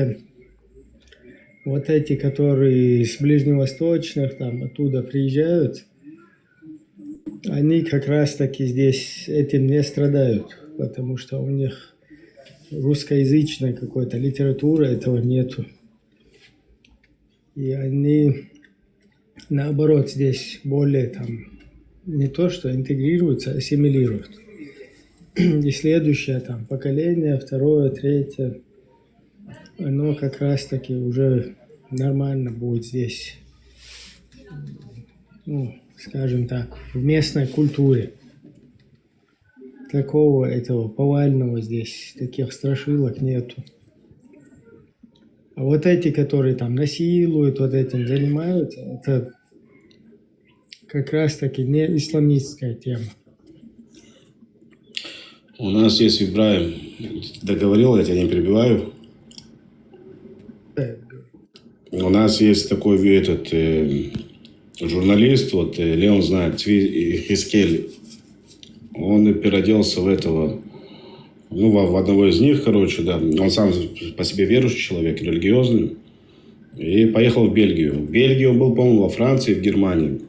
вот эти, которые с ближневосточных, там, оттуда приезжают, они как раз-таки здесь этим не страдают, потому что у них русскоязычной какой-то литературы этого нету. И они, наоборот, здесь более там не то, что интегрируются, а ассимилируют. И следующее там поколение, второе, третье, оно как раз-таки уже нормально будет здесь, ну, скажем так, в местной культуре. Такого этого повального здесь, таких страшилок нету. А вот эти, которые там насилуют, вот этим занимаются, это как раз-таки не исламистская тема. У нас есть Ибраим, договорил, я тебя не перебиваю. У нас есть такой журналист, вот Леон знает, Цви Хискель. Он переоделся в этого, ну, в одного из них, короче, да. Он сам по себе верующий человек, религиозный. И поехал в Бельгию. В Бельгии он был, по-моему, во Франции, в Германии.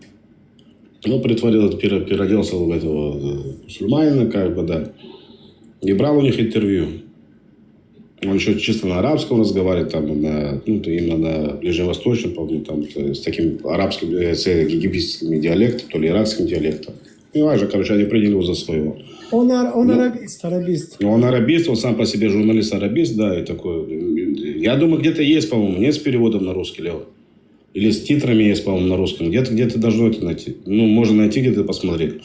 Ну, переоделся в этого мусульманина, как бы, да. И брал у них интервью. Он еще чисто на арабском разговаривает, там, именно на ближневосточном, по-моему, там, с таким арабским, с египетским диалектом, то ли иракским диалектом. Не важно, короче, они приняли его за своего. Он арабист. Он арабист, он сам по себе журналист-арабист, да, и такой. Я думаю, где-то есть, по-моему, нет с переводом на русский, Лео. Или с титрами есть, по-моему, на русском. Где-то должно это найти. Ну, можно найти, где-то посмотреть.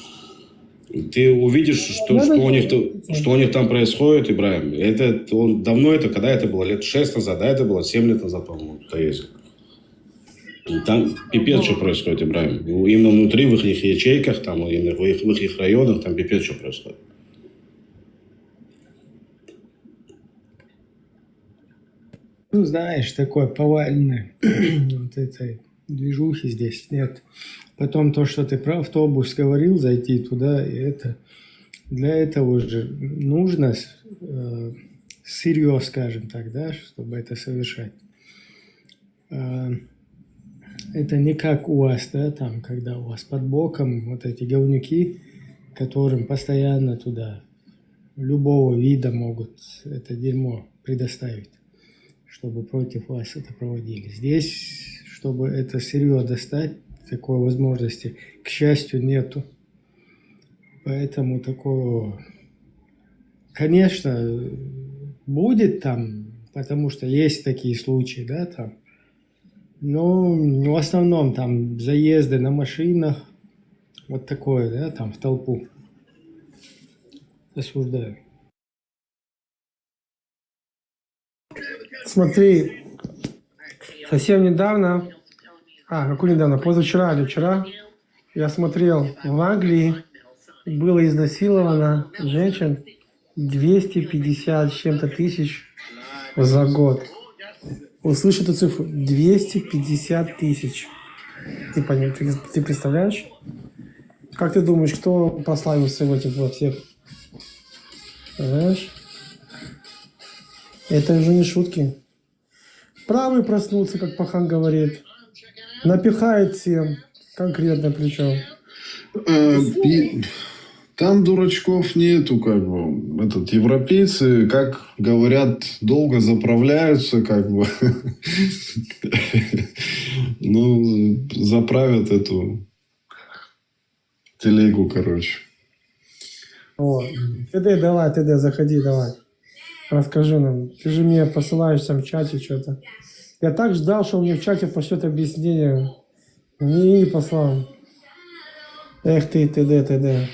Ты увидишь, что у них там происходит, Ибраим. Это давно когда это было? Лет 6 назад, да, это было 7 лет назад, по-моему, Там пипец, что происходит, Ибраим. Именно внутри, в их ячейках, там, именно в их районах, там пипец, что происходит. Ну, знаешь, такое повальное вот этой движухи здесь нет. Потом то, что ты про автобус говорил, зайти туда, и это для этого же нужно сырье, скажем так, да, чтобы это совершать. Это не как у вас, да, там, когда у вас под боком вот эти говнюки, которым постоянно туда любого вида могут это дерьмо предоставить, чтобы против вас это проводили. Здесь, чтобы это сырье достать, такой возможности, к счастью, нету. Поэтому такого, конечно, будет там, потому что есть такие случаи, да, там. Но в основном там заезды на машинах, вот такое, да, там в толпу. Осуждаю. Смотри, совсем недавно, позавчера или вчера, я смотрел, в Англии было изнасиловано женщин 250 с чем-то тысяч за год. Услышь эту цифру. 250 тысяч. Ты представляешь? Как ты думаешь, кто прославился в этих во всех? Понимаешь? Это уже не шутки. Правый проснулся, как Пахан говорит. Напихает всем. Конкретно причем. Там дурачков нету, как бы. Европейцы, как говорят, долго заправляются, как бы. Ну, заправят эту телегу, короче. Вот. Ты заходи, давай. Расскажи нам. Ты же мне посылаешь там в чате что-то. Я так ждал, что мне в чате пошлет объяснение. Мне не послал. Эх ты, т.д.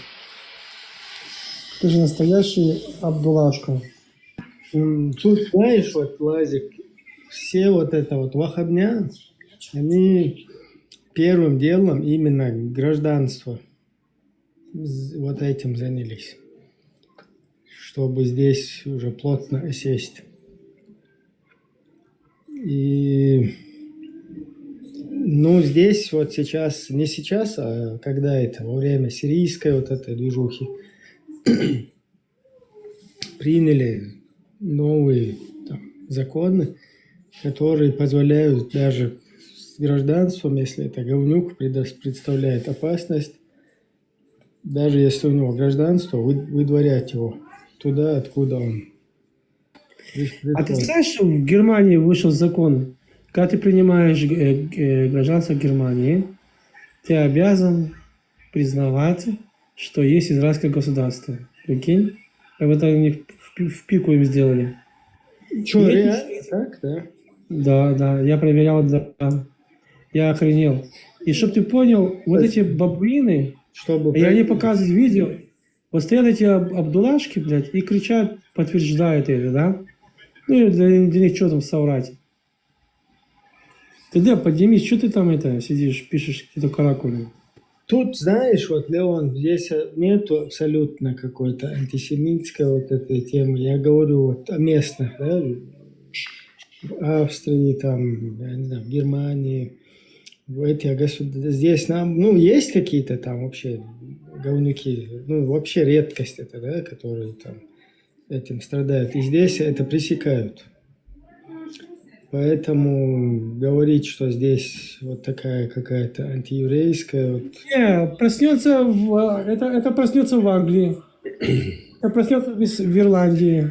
Ты же настоящий Абдулашка. Тут, знаешь, вот, Лазик, все вот это вот вахабня, они первым делом именно гражданство вот этим занялись, чтобы здесь уже плотно осесть. И, ну, здесь вот сейчас, не сейчас, а когда это, во время сирийской вот этой движухи, приняли новые там законы, которые позволяют даже с гражданством, если это говнюк представляет опасность, даже если у него гражданство, выдворять его туда, откуда он. А ты знаешь, что в Германии вышел закон, когда ты принимаешь гражданство Германии, ты обязан признавать, что есть израильское государство. Прикинь? Как это они в пику им сделали. Что, реально так, да? Да, я проверял, да. Я охренел. И чтобы ты понял, вот эти бабуины, и они показывают видео, вот стоят эти абдулашки, блядь, и кричат, подтверждают это, да? Ну и для них что там соврать? Ты поднимись, что ты там это сидишь, пишешь какие-то каракули? Тут, знаешь, вот, Леон, здесь нету абсолютно какой-то антисемитской вот этой темы. Я говорю вот о местных, да, в Австрии, там, я не знаю, в Германии, в этих государствах. Здесь нам, ну, есть какие-то там вообще говнюки, ну, вообще редкость это, да, которые там этим страдают. И здесь это пресекают. Поэтому говорить, что здесь вот такая какая-то антиеврейская... Вот... Не, проснется это проснется в Англии, это проснется в Ирландии,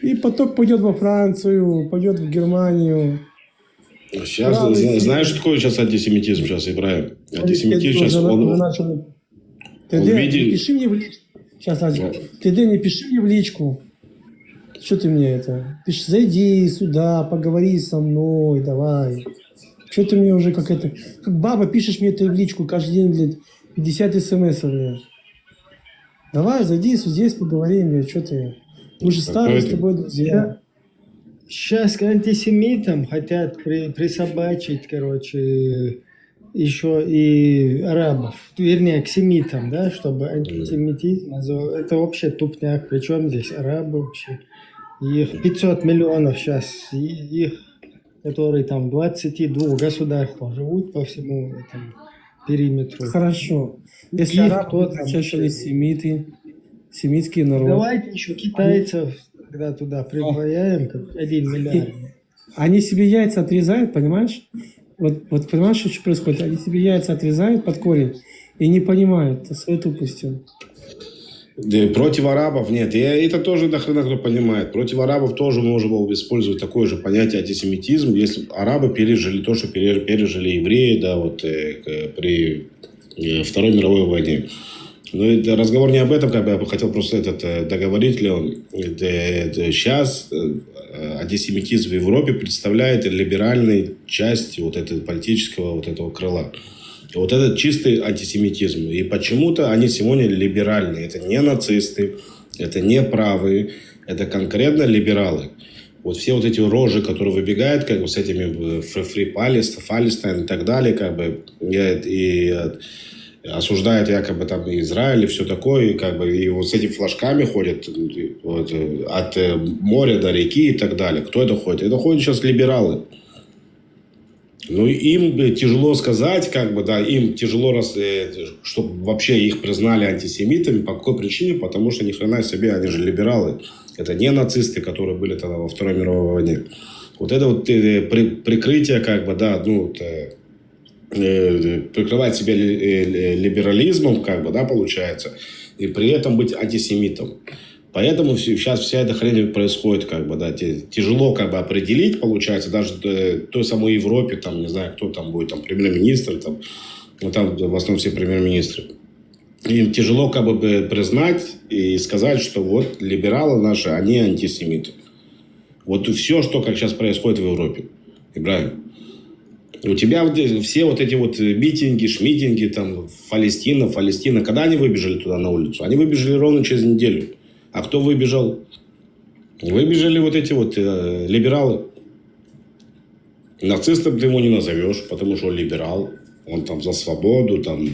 и поток пойдет во Францию, пойдет в Германию. Сейчас, знаешь, что такое сейчас антисемитизм сейчас, Ибраим? Антисемитизм сейчас, Ты не пиши мне в личку. Сейчас, ты не пиши мне в личку. Что ты мне это? Пиши, зайди сюда, поговори со мной, давай. Что ты мне уже как это... Как баба пишешь мне это в личку каждый день, блядь, 50 смс, блядь. Давай, зайди здесь, поговорим, блядь, что ты... Мы же старые с тобой друзья. Сейчас к антисемитам хотят присобачить, короче, еще и арабов. Вернее, к семитам, да, чтобы антисемитизм... Это вообще тупняк. Причем здесь арабы вообще? Их 500 миллионов сейчас, их, которые там в 22 государствах живут по всему этому периметру. Хорошо. Если арабы, чаще они семиты, семитский народ. Давайте еще китайцев, когда туда прибавляем, как 1 миллиард. Они себе яйца отрезают, понимаешь? Вот понимаешь, что происходит? Они себе яйца отрезают под корень и не понимают своей тупостью. Против арабов нет. И это тоже нахрена кто понимает. Против арабов тоже можно было бы использовать такое же понятие антисемитизм, если арабы пережили то, что пережили евреи, да, вот при Второй мировой войне. Но это разговор не об этом, как бы я хотел просто договорить, Леон. Сейчас антисемитизм в Европе представляет либеральной часть вот этого политического вот этого крыла. Вот это чистый антисемитизм. И почему-то они сегодня либеральные. Это не нацисты, это не правые, это конкретно либералы. Вот все вот эти рожи, которые выбегают, как бы с этими Free Palestine и так далее, как бы, и осуждают якобы там Израиль и все такое, и как бы и вот с этими флажками ходят вот, от моря до реки и так далее. Кто это ходит? Это ходят сейчас либералы. Ну, им тяжело сказать, как бы, да, им тяжело, чтобы вообще их признали антисемитами. По какой причине? Потому что ни хрена себе, они же либералы. Это не нацисты, которые были тогда во Второй мировой войне. Вот это вот прикрытие, как бы, да, ну, прикрывать себя либерализмом, как бы, да, получается, и при этом быть антисемитом. Поэтому сейчас вся эта хрень происходит, как бы, да, тяжело, как бы, определить, получается, даже в той самой Европе, там, не знаю, кто там будет, там, премьер-министр, там, ну, там в основном все премьер-министры. Им тяжело, как бы, признать и сказать, что вот либералы наши, они антисемиты. Вот все, что как сейчас происходит в Европе. Ибраим. У тебя вот все вот эти вот митинги, шмитинги, там, Палестина, когда они выбежали туда на улицу? Они выбежали ровно через неделю. А кто выбежал? Выбежали вот эти вот либералы. Нацистом ты его не назовешь, потому что он либерал. Он там за свободу, там,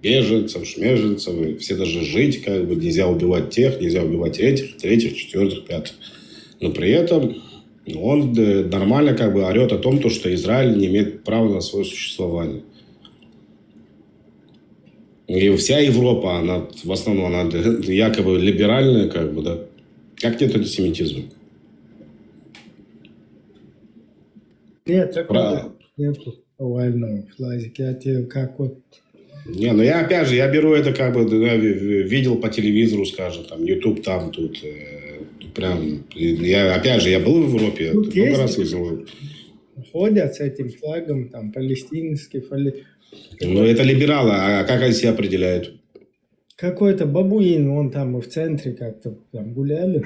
беженцев, шмеженцев. Все даже жить, как бы, нельзя убивать тех, нельзя убивать этих, третьих, четвертых, пятых. Но при этом он нормально как бы орет о том, что Израиль не имеет права на свое существование. И вся Европа, она в основном, она якобы либеральная, как бы, да. Как нет антисемитизма? Нет, такого нету овального флазика. Я тебе как вот... Не, ну я опять же, я беру это как бы, я видел по телевизору, скажем, там, YouTube там, тут, прям, я опять же, я был в Европе, Тут много раз ездил. Ходят с этим флагом, там, палестинский флаг. Ну, это либералы, а как они себя определяют? Какой-то бабуин, он там в центре как-то там гуляли.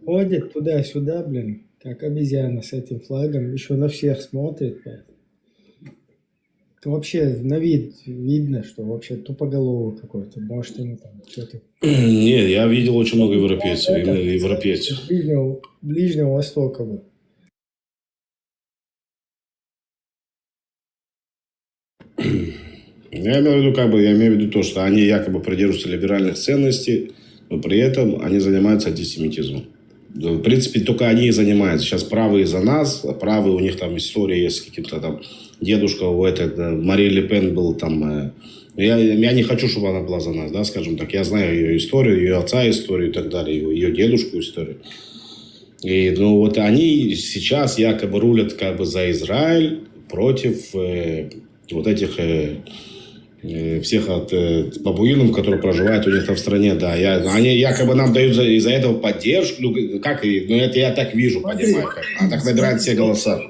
Ходит туда-сюда, блин, как обезьяна с этим флагом. Еще на всех смотрит. Блин. Вообще на вид видно, что вообще тупоголовый какой-то. Может, ему там что-то... Нет, я видел очень много европейцев, именно европейцев. Ближнего Востока. Вот. Я имею в виду, как бы, я имею в виду то, что они якобы придерживаются либеральных ценностей, но при этом они занимаются антисемитизмом. В принципе, только они и занимаются. Сейчас правые за нас, а правые у них там история есть с каким-то там дедушка, Мария Ле Пен был там. Я не хочу, чтобы она была за нас, да, скажем так. Я знаю ее историю, ее отца историю и так далее, ее дедушку историю. И, ну, вот они сейчас якобы рулят как бы за Израиль против вот этих всех от бабуинов, которые проживают у них там в стране, да. Они якобы нам дают из-за этого поддержку. Ну, как, ну, это я так вижу, понимаю. Как. А так набирают все голоса.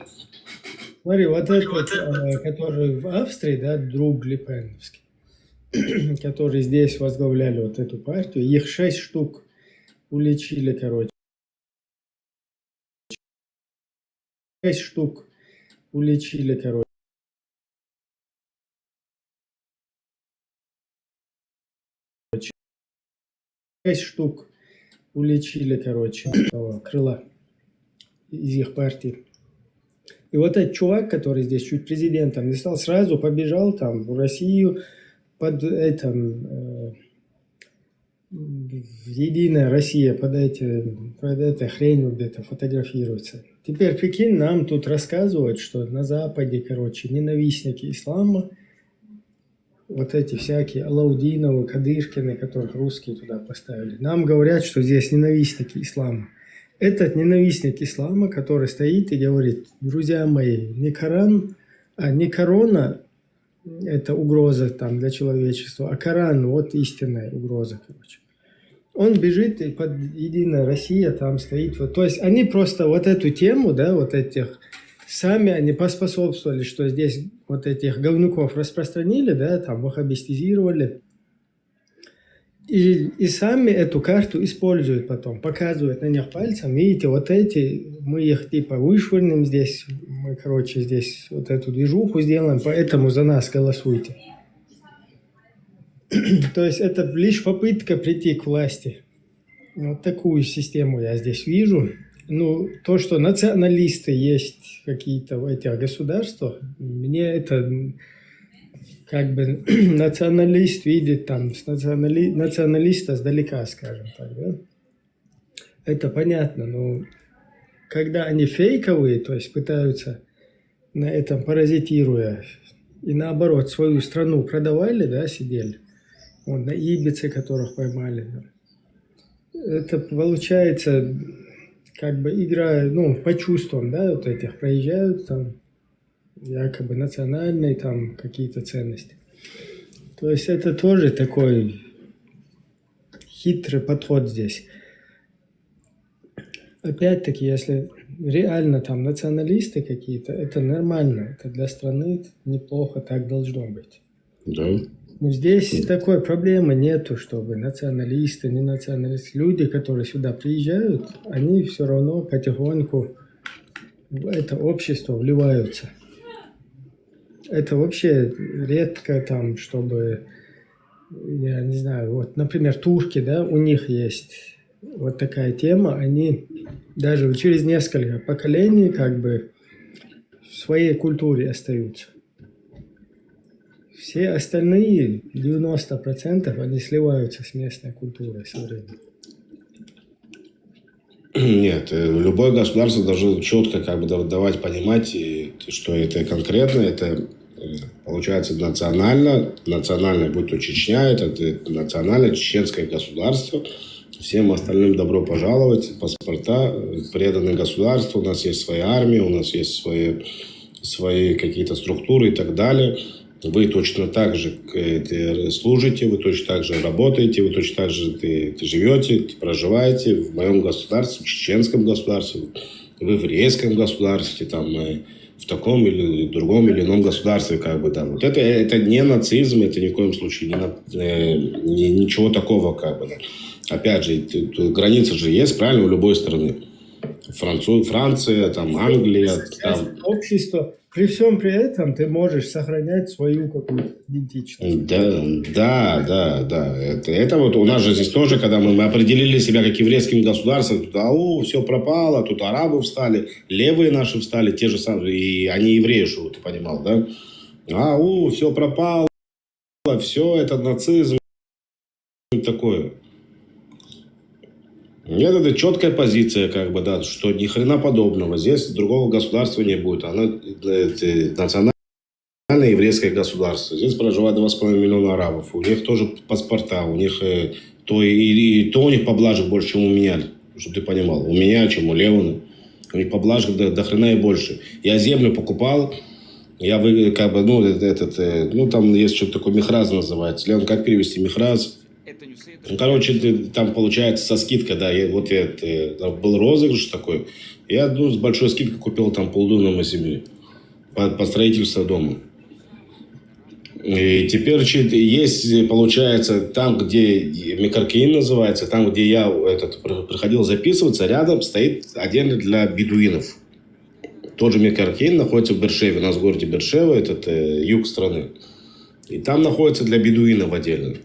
Смотри, вот этот, который в Австрии, да, друг Лепеновский, который здесь возглавляли вот эту партию, их 6 штук уличили, короче. 6 штук уличили, короче. 6 штук уличили, короче, крыла из их партии. И вот этот чувак, который здесь чуть президентом не стал, сразу побежал там в Россию под этим Единая Россия под этой хренью где-то фотографируется. Теперь прикинь, нам тут рассказывают, что на Западе, короче, ненавистники ислама, вот эти всякие Алаудиновы, Кадышкины, которых русские туда поставили, нам говорят, что здесь ненавистники ислама. Этот ненавистник ислама, который стоит и говорит: друзья мои, не Коран, не корона – это угроза там для человечества, а Коран – вот истинная угроза, короче. Он бежит, и под Единая Россия там стоит. Вот, то есть они просто вот эту тему, да, вот этих, сами они поспособствовали, что здесь вот этих говнюков распространили, да, там ваххабистизировали. И сами эту карту используют потом, показывают на них пальцем. Видите, вот эти, мы их типа вышвырнем здесь, мы, короче, здесь вот эту движуху сделаем, поэтому за нас голосуйте. То есть это лишь попытка прийти к власти. Вот такую систему я здесь вижу. Ну, то, что националисты есть какие-то в этих государствах, мне это... Как бы националист видит там националиста сдалека, скажем так, да? Это понятно, но когда они фейковые, то есть пытаются на этом паразитируя, и наоборот свою страну продавали, да, сидели, вот, на Ибице, которых поймали, да. Это получается как бы игра, ну, по чувствам, да, вот этих проезжают там, якобы национальные там какие-то ценности. То есть это тоже такой хитрый подход здесь. Опять-таки, если реально там националисты какие-то, это нормально, это для страны неплохо, так должно быть. Да. Но здесь такой проблемы нету, чтобы националисты, не националисты, люди, которые сюда приезжают, они все равно потихоньку в это общество вливаются. Это вообще редко там, чтобы, я не знаю, вот, например, турки, да, у них есть вот такая тема, они даже через несколько поколений как бы в своей культуре остаются. Все остальные, 90%, они сливаются с местной культурой со временем. Нет, любое государство должно четко как бы давать понимать, что это конкретно, это получается национально, будь то Чечня, это национальное чеченское государство. Всем остальным добро пожаловать, паспорта, преданы государству, у нас есть своя армия, у нас есть свои какие-то структуры и так далее. Вы точно так же служите, вы точно так же работаете, вы точно так же живете, проживаете в моем государстве, в чеченском государстве, в еврейском государстве, там, в таком или другом или ином государстве. Как бы, да. Вот это не нацизм, это ни в коем случае ничего такого. Как бы, да. Опять же, граница же есть, правильно, у любой страны. Франция, там, Англия. Там. Общество, при всем при этом ты можешь сохранять свою какую-то идентичность. Да. Это вот у нас же здесь тоже, когда мы определили себя как еврейским государством, тут все пропало, тут арабы встали, левые наши встали, те же самые, и они евреи, что ты понимал, да? Все пропало, все, это нацизм, такое. Нет, это четкая позиция, как бы, да, что ни хрена подобного. Здесь другого государства не будет. Оно национальное еврейское государство. Здесь проживает 2,5 миллиона арабов. У них тоже паспорта. У них то у них поблажек больше, чем у меня. Чтобы ты понимал. У меня, чем у Левана. У них поблажек до хрена и больше. Я землю покупал. Я как бы, там есть что-то такое, михраз называется. Леван, как перевести михраз? Там получается со скидкой, да, был розыгрыш такой, я с большой скидкой купил там полдюйма земли по строительству дома. И теперь есть, получается, там, где Мекаркеин называется, там, где я приходил записываться, рядом стоит отдельно для бедуинов. Тот же Мекаркеин находится в Бершеве, у нас в городе Бершева, это юг страны. И там находится для бедуинов отдельно.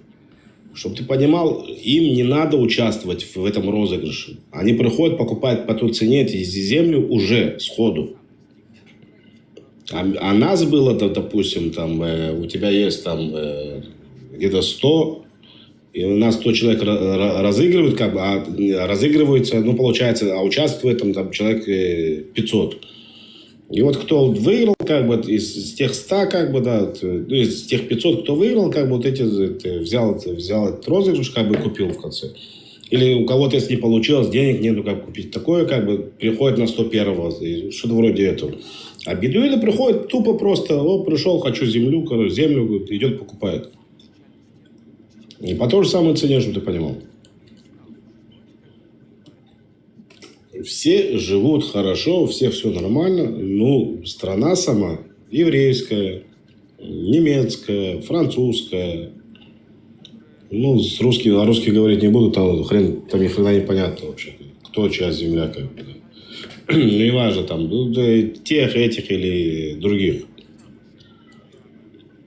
Чтобы ты понимал, им не надо участвовать в этом розыгрыше. Они приходят, покупают по той цене эти землю уже сходу. А нас было, допустим, там, у тебя есть там где-то 100, и у нас 100 человек разыгрывают, как бы, разыгрывается, получается, участвует там человек 500. И вот кто выиграл, как бы, из тех 100, как бы, да, из тех 500, кто выиграл, как бы, вот эти взял этот розыгрыш, как бы, купил в конце. Или у кого-то, если не получилось, денег нету, как купить такое, как бы, приходит на 101-го, что-то вроде этого. А бедуины приходят тупо просто, пришел, хочу землю, идет, покупает. И по той же самой цене, чтобы ты понимал. Все живут хорошо, у всех все нормально. Страна сама еврейская, немецкая, французская. О русских говорить не буду, там ни хрена непонятно вообще. Кто чья земля, как бы. Не важно, там, тех, этих или других.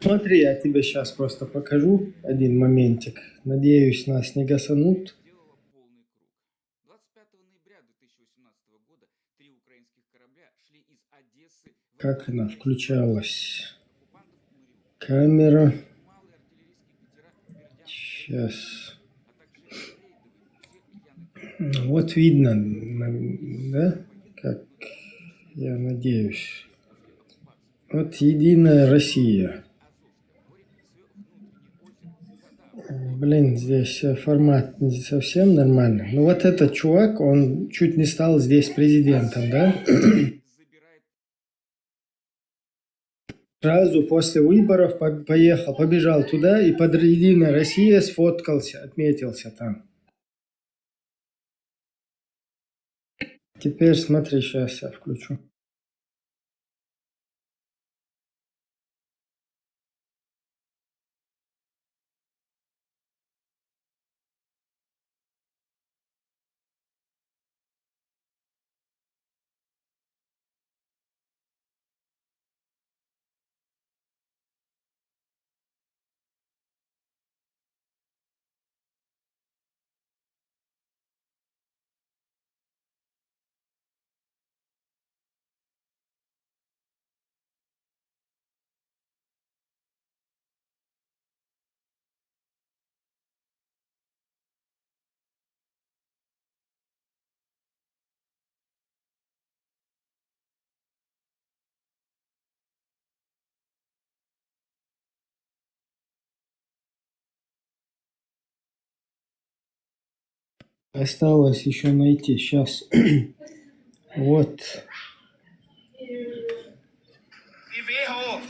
Смотри, я тебе сейчас просто покажу один моментик. Надеюсь, нас не гасанут. Как она включалась? Камера. Сейчас. Вот видно, да? Как я надеюсь. Вот Единая Россия. Блин, здесь формат не совсем нормальный. Ну вот этот чувак, он чуть не стал здесь президентом, да? Сразу после выборов побежал туда и под Единой Россией сфоткался, отметился там. Теперь смотри, сейчас я включу. Осталось еще найти. Сейчас. Вот. Die WHO.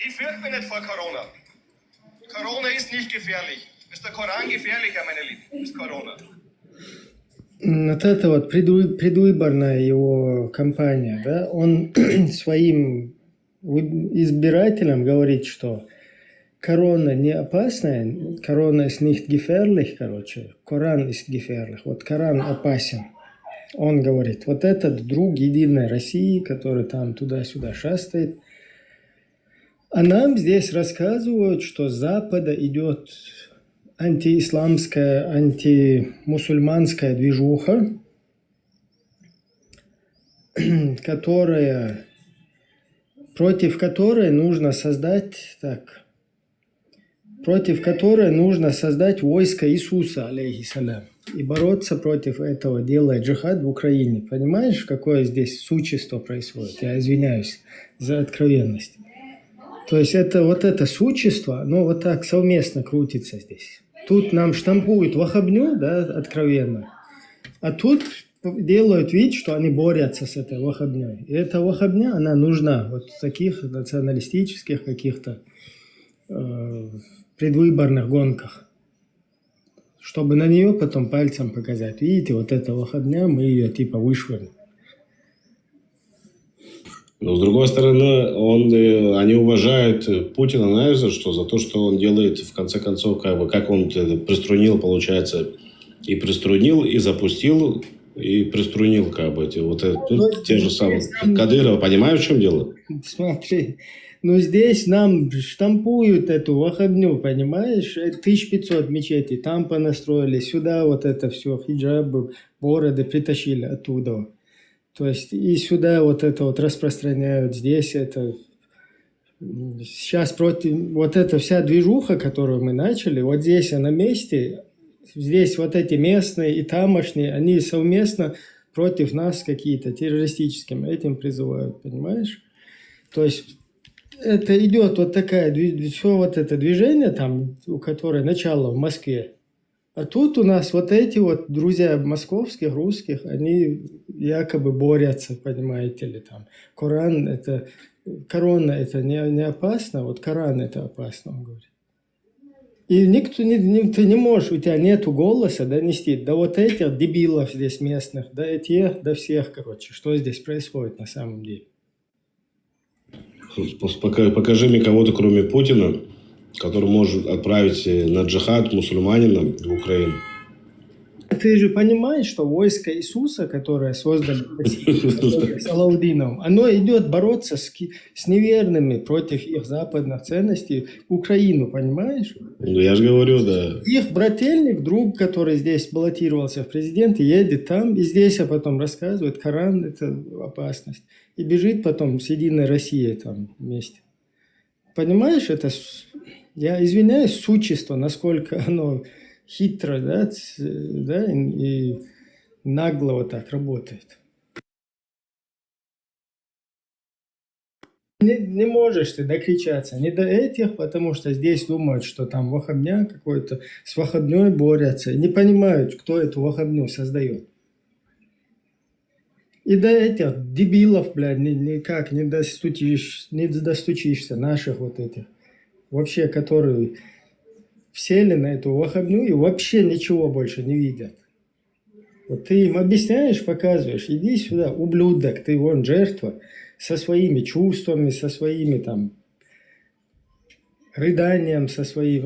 Ich fürchte mich nicht vor Corona. Corona ist nicht gefährlich. Ist der Koran gefährlicher, meine Lieben? Ist Corona. Вот это вот предвыборная его кампания, да, он своим избирателям говорит, что корона не опасная, корона ist nicht gefährlich, короче, Коран ist gefährlich, вот Коран опасен. Он говорит, вот этот друг Единой России, который там туда-сюда шастает, а нам здесь рассказывают, что с Запада идет антиисламская, антимусульманская движуха, против которой нужно создать войско Иисуса, алейхиссалям, и бороться против этого, делая джихад в Украине. Понимаешь, какое здесь существо происходит? Я извиняюсь за откровенность. То есть это вот это существо, оно вот так совместно крутится здесь. Тут нам штампуют ваххабню, да, откровенно, а тут делают вид, что они борются с этой ваххабней. И эта ваххабня, она нужна вот в таких националистических каких-то предвыборных гонках, чтобы на нее потом пальцем показать. Видите, вот эта ваххабня, мы ее типа вышвырнем. Но с другой стороны, они уважают Путина, знаешь, за что? За то, что он делает, в конце концов, как он приструнил, получается, и приструнил, и запустил, и приструнил, тут те же самые. Кадырова, понимаешь, в чем дело? Смотри, здесь нам штампуют эту ваххабню, понимаешь? 1500 мечетей там понастроили, сюда вот это все, хиджабы, бороды притащили оттуда. То есть и сюда вот это вот распространяют, здесь это... Сейчас против... Вот эта вся движуха, которую мы начали, вот здесь на месте, здесь вот эти местные и тамошние, они совместно против нас какие-то террористическим этим призывают, понимаешь? То есть это идет вот такая, все вот это движение там, у которой начало в Москве. А тут у нас вот эти вот друзья московских, русских, они якобы борются, понимаете ли, там. Коран это, корона это не опасно, вот Коран это опасно, он говорит. И ты не можешь, у тебя нету голоса донести до вот этих дебилов здесь местных, до этих, до всех, короче, что здесь происходит на самом деле. Покажи мне кого-то, кроме Путина, который может отправить на джихад мусульманина в Украину. Ты же понимаешь, что войско Иисуса, которое создали Салаудином, оно идет бороться с неверными против их западных ценностей Украину, понимаешь? Ну, я же говорю, да. Их брательник, друг, который здесь баллотировался в президенты, едет там и здесь, а потом рассказывает, Коран – это опасность. И бежит потом с Единой Россией там вместе. Понимаешь, это, я извиняюсь, существо, насколько оно хитро, да, и нагло вот так работает. Не можешь ты докричаться не до этих, потому что здесь думают, что там ваххабня какой-то, с ваххабней борются, не понимают, кто эту ваххабню создает. И до этих дебилов, блядь, никак не достучишься, наших вот этих, вообще, которые сели на эту ваххабню и вообще ничего больше не видят. Вот ты им объясняешь, показываешь, иди сюда, ублюдок, ты вон жертва, со своими чувствами, со своими там рыданием, со своей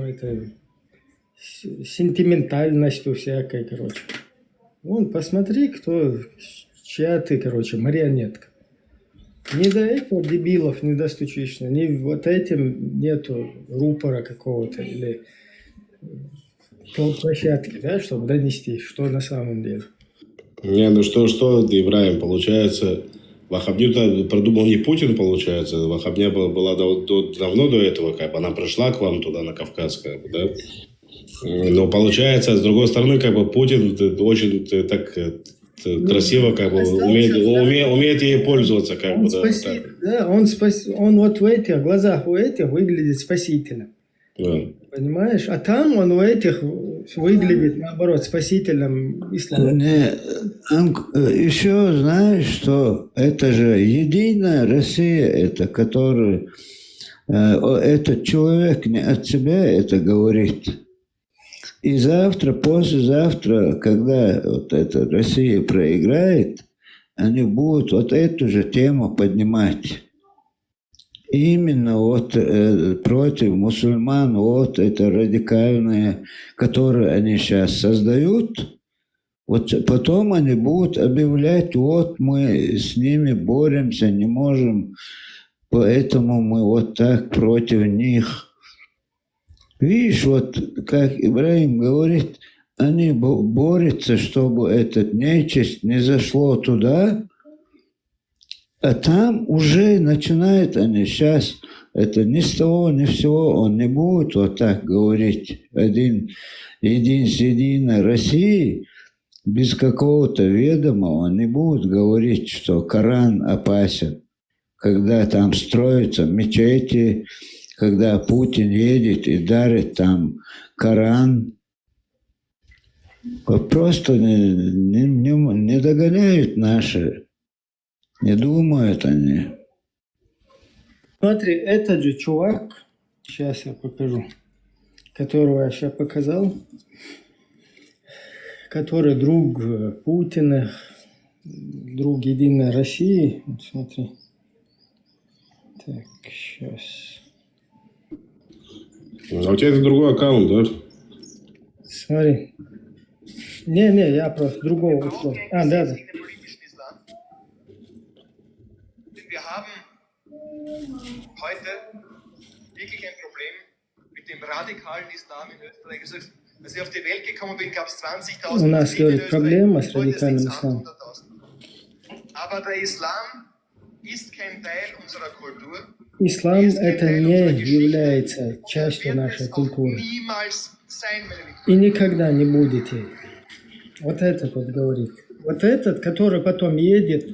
сентиментальностью всякой, короче. Вон, посмотри, чья ты, короче, марионетка. Ни до этого дебилов не достучишься, ни вот этим нету рупора какого-то или площадки, да, чтобы донести, что на самом деле. Не, ну что, Ибрагим, получается, ваххабню-то придумал не Путин, получается, ваххабня была давно до этого, она пришла к вам туда, на Кавказ, да? Но получается, с другой стороны, Путин очень так красиво, умеет ей пользоваться, он вот в этих глазах у этих выглядит спасителем. Да. Понимаешь? А там он у этих выглядит, наоборот, спасителем ислама. Еще знаешь, что это же единая Россия, это который этот человек не от себя это говорит. И завтра, послезавтра, когда вот эта Россия проиграет, они будут вот эту же тему поднимать. Именно вот против мусульман, вот это радикальное, которое они сейчас создают, вот потом они будут объявлять, вот мы с ними боремся, не можем, поэтому мы вот так против них. Видишь, вот как Ибрагим говорит, они борются, чтобы этот нечисть не зашло туда, а там уже начинают они сейчас, это ни с того, ни с сего, он не будет вот так говорить, единой России, без какого-то ведома он не будет говорить, что Коран опасен, когда там строятся мечети, когда Путин едет и дарит там Коран, просто не догоняют наши, не думают они. Смотри, этот же чувак, сейчас я покажу, которого я сейчас показал, который друг Путина, друг Единой России. Вот смотри. Так, сейчас. А у тебя это другой аккаунт, да? Смотри. Не, я просто другого ушел. А, да. Wir haben heute wirklich ein Problem mit dem radikalen Islam in Österreich. Also, als ich auf die Welt gekommen bin, gab es 20.000 У нас, Muslime in говорит, проблема с Österreich. Heute sind радикальным es исламом. 800.000. Aber der Islam ist kein Teil unserer Kultur. Ислам это не является частью нашей культуры. И никогда не будет ей. Вот этот вот говорит. Вот этот, который потом едет,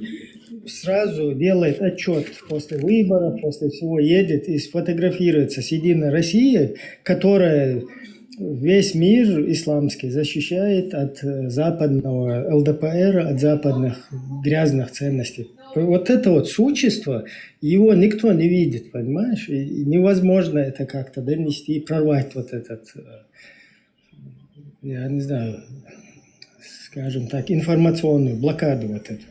сразу делает отчет после выборов, после всего едет и сфотографируется с Единой Россией, которая весь мир исламский защищает от западного ЛДПР, от западных грязных ценностей. Вот это вот существо, его никто не видит, понимаешь? И невозможно это как-то донести, прорвать вот этот, я не знаю, скажем так, информационную блокаду вот эту.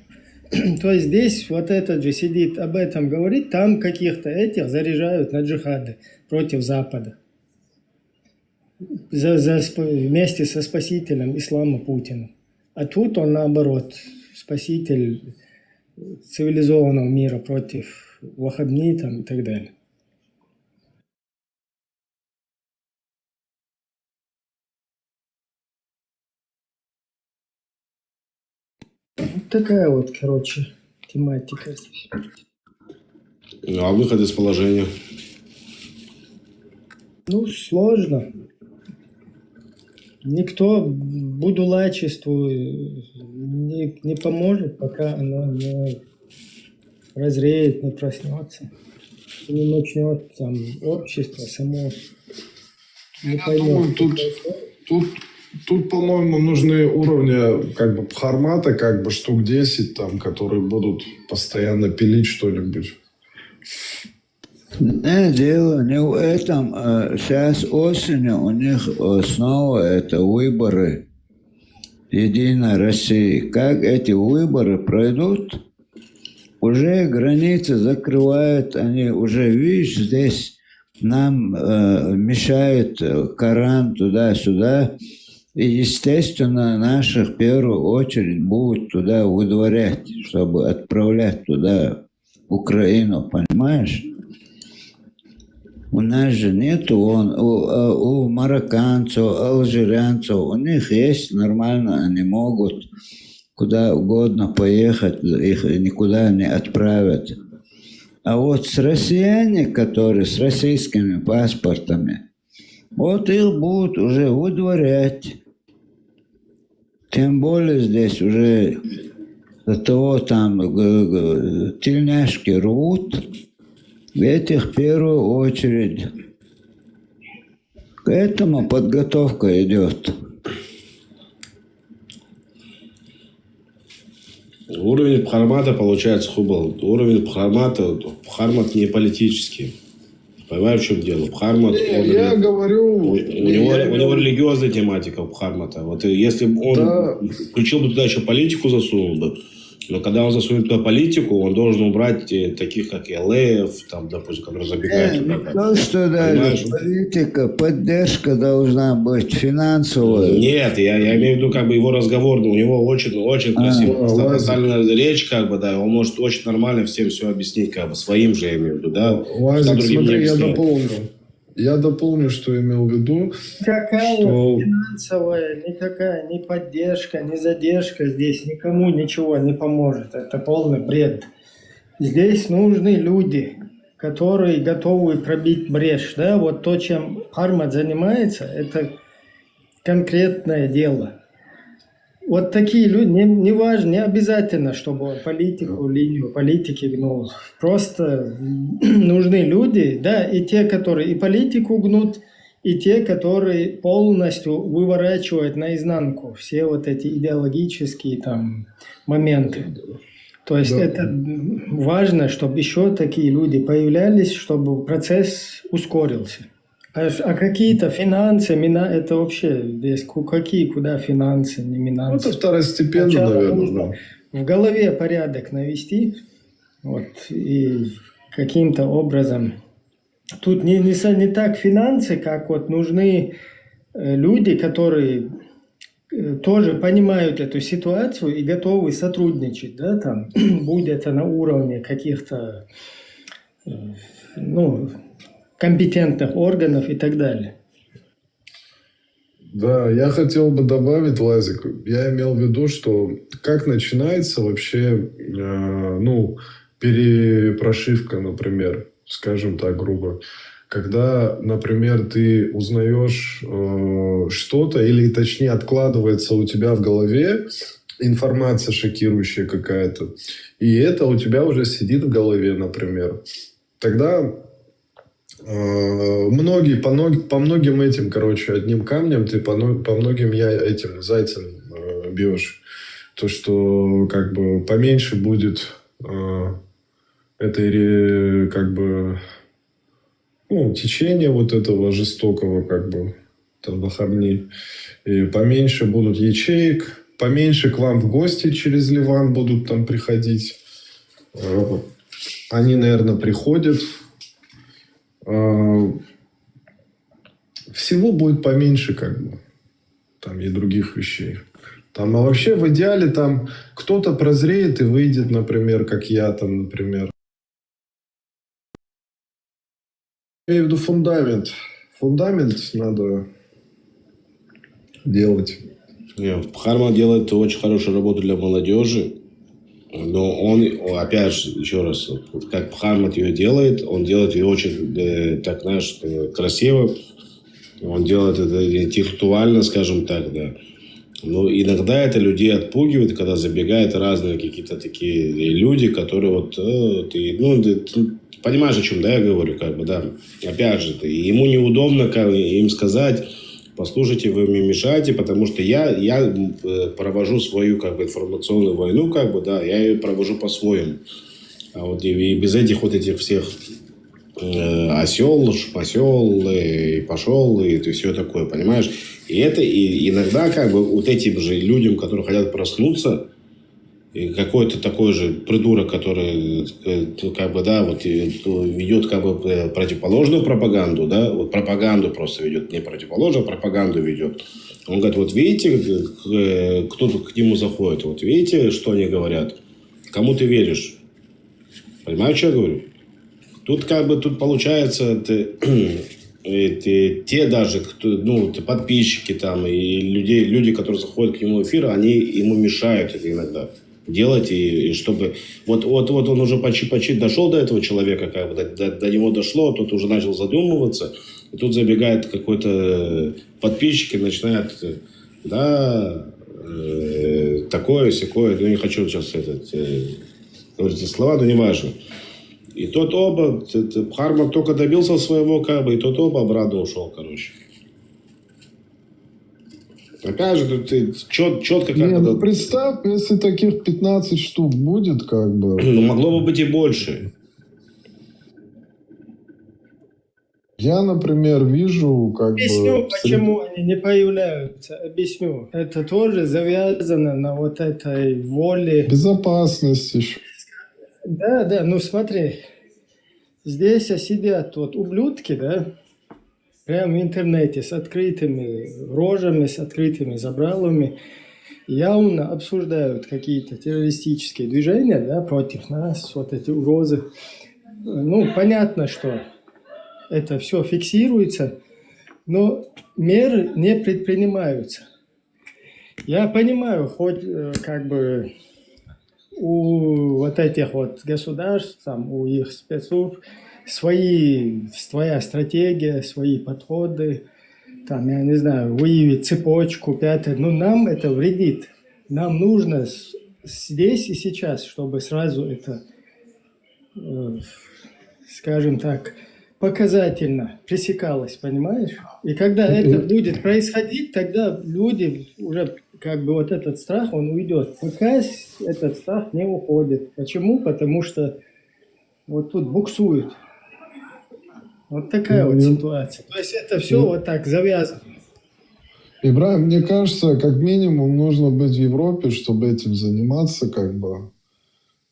То есть здесь вот этот же сидит, об этом говорит, там каких-то этих заряжают на джихады против Запада. Вместе со спасителем ислама Путиным. А тут он наоборот, спаситель цивилизованного мира против ваххабни там, и так далее. Вот такая вот, короче, тематика здесь. Ну, а выход из положения? Ну, сложно. Никто будулачеству не поможет, пока оно не разреет, не проснется, не начнет там общество само не поймет. Тут, по-моему, нужны уровни как бы формата, как бы штук 10, там, которые будут постоянно пилить что-нибудь. Дело не в этом. Сейчас осенью у них снова это выборы Единой России. Как эти выборы пройдут, уже границы закрывают, они уже, видишь, здесь нам мешает Коран туда-сюда. И, естественно, наших в первую очередь будут туда выдворять, чтобы отправлять туда Украину, понимаешь? У нас же нету, у марокканцев, алжирянцев, у них есть нормально, они могут куда угодно поехать, их никуда не отправят. А вот с россияне, которые с российскими паспортами, вот их будут уже выдворять. Тем более здесь уже до того там тельняшки рвут. Этих в первую очередь. К этому подготовка идет. Уровень Бхармата получается хубал. Уровень Бхармата, Бхармат не политический. Понимаешь, в чем дело? Бхармат, Я говорю... у него религиозная тематика Бхармата. Вот если бы он включил бы туда еще политику, засунул бы, но когда он засунет туда политику, он должен убрать таких, как Элеев, там, допустим, которые забегают туда. То, что даже политика, поддержка должна быть финансовая. Нет, я имею в виду, как бы его разговор, у него очень красивая поставленная речь, как бы, да, он может очень нормально всем все объяснить, как бы, своим же, я имею в виду, да. Лазик, смотри, я дополню, что имел в виду. Никакая что... финансовая, никакая ни поддержка, ни задержка здесь никому ничего не поможет. Это полный бред. Здесь нужны люди, которые готовы пробить брешь. Да? Вот то, чем Бхармат занимается, это конкретное дело. Вот такие люди, не важно, не обязательно, чтобы он линию политики гнул. Просто нужны люди, да, и те, которые и политику гнут, и те, которые полностью выворачивают наизнанку все вот эти идеологические там моменты. То есть это важно, чтобы еще такие люди появлялись, чтобы процесс ускорился. А какие-то финансы, это вообще здесь какие, куда финансы, не финансы. Это второстепенно, наверное. В голове порядок навести, вот, и каким-то образом. Тут не так финансы, как вот нужны люди, которые тоже понимают эту ситуацию и готовы сотрудничать, да, там, будь это на уровне каких-то, компетентных органов и так далее. Да, я хотел бы добавить, Лазик, я имел в виду, что как начинается вообще, перепрошивка, например, скажем так грубо, когда, например, ты узнаешь что-то, или точнее откладывается у тебя в голове информация шокирующая какая-то, и это у тебя уже сидит в голове, например. Тогда по многим этим, одним камнем ты по многим этим зайцем бьешь. То, что как бы поменьше будет этой течения вот этого жестокого там вахарни. И поменьше будут ячеек, поменьше к вам в гости через Ливан будут там приходить. Они, наверное, приходят. Всего будет поменьше, там и других вещей. Там, а вообще в идеале там кто-то прозреет и выйдет, например, как я там, например. Я имею в виду фундамент. Фундамент надо делать. Нет, Бхарма делает очень хорошую работу для молодежи. Но он, опять же, еще раз, как Бхармат ее делает, он делает ее очень, красиво. Он делает это интеллектуально, скажем так, да. Но иногда это людей отпугивает, когда забегают разные какие-то такие люди, которые ты понимаешь, о чем, да, я говорю, да. Опять же, ему неудобно им сказать: послушайте, вы мне мешаете, потому что я провожу свою информационную войну, я ее провожу по-своему. А вот и без этих всех осел, и пошел, и все такое, понимаешь? И это и иногда вот этим же людям, которые хотят проснуться, и какой-то такой же придурок, который ведет противоположную пропаганду, да, вот пропаганду просто ведет, не противоположную, а пропаганду ведет. Он говорит: вот видите, кто-то к нему заходит, вот видите, что они говорят, кому ты веришь? Понимаешь, что я говорю? Тут тут получается те даже, подписчики там и люди, которые заходят к нему в эфир, они ему мешают это иногда делать, и чтобы вот он уже почти дошел до этого человека, до него дошло, тот уже начал задумываться, и тут забегает какой-то подписчик и начинает, такое-сякое, не хочу сейчас говорить слова, но неважно. И тот Бхармат только добился своего, и тот обратно ушел, Опять же, ты четко как Не, ну это... представь, если таких 15 штук будет, как бы... Ну, могло бы быть и больше. Я, например, вижу, как Объясню, бы... почему они не появляются. Объясню. Это тоже завязано на вот этой воле. Безопасность еще. Да, да, ну смотри. Здесь сидят вот ублюдки, да, прямо в интернете с открытыми рожами, с открытыми забралами. Явно обсуждают какие-то террористические движения, да, против нас, вот эти угрозы. Ну, понятно, что это все фиксируется, но меры не предпринимаются. Я понимаю, хоть как бы у вот этих вот государств, там, у их спецслужб своя стратегия, свои подходы, там, я не знаю, выявить цепочку, пятое, но нам это вредит. Нам нужно здесь и сейчас, чтобы сразу это, скажем так, показательно пресекалось, понимаешь? И когда это будет происходить, тогда люди уже, как бы вот этот страх, он уйдет. Пока этот страх не уходит. Почему? Потому что вот тут буксуют. Вот такая вот ситуация. То есть это все вот так завязано. Ибрагим, мне кажется, как минимум нужно быть в Европе, чтобы этим заниматься, как бы.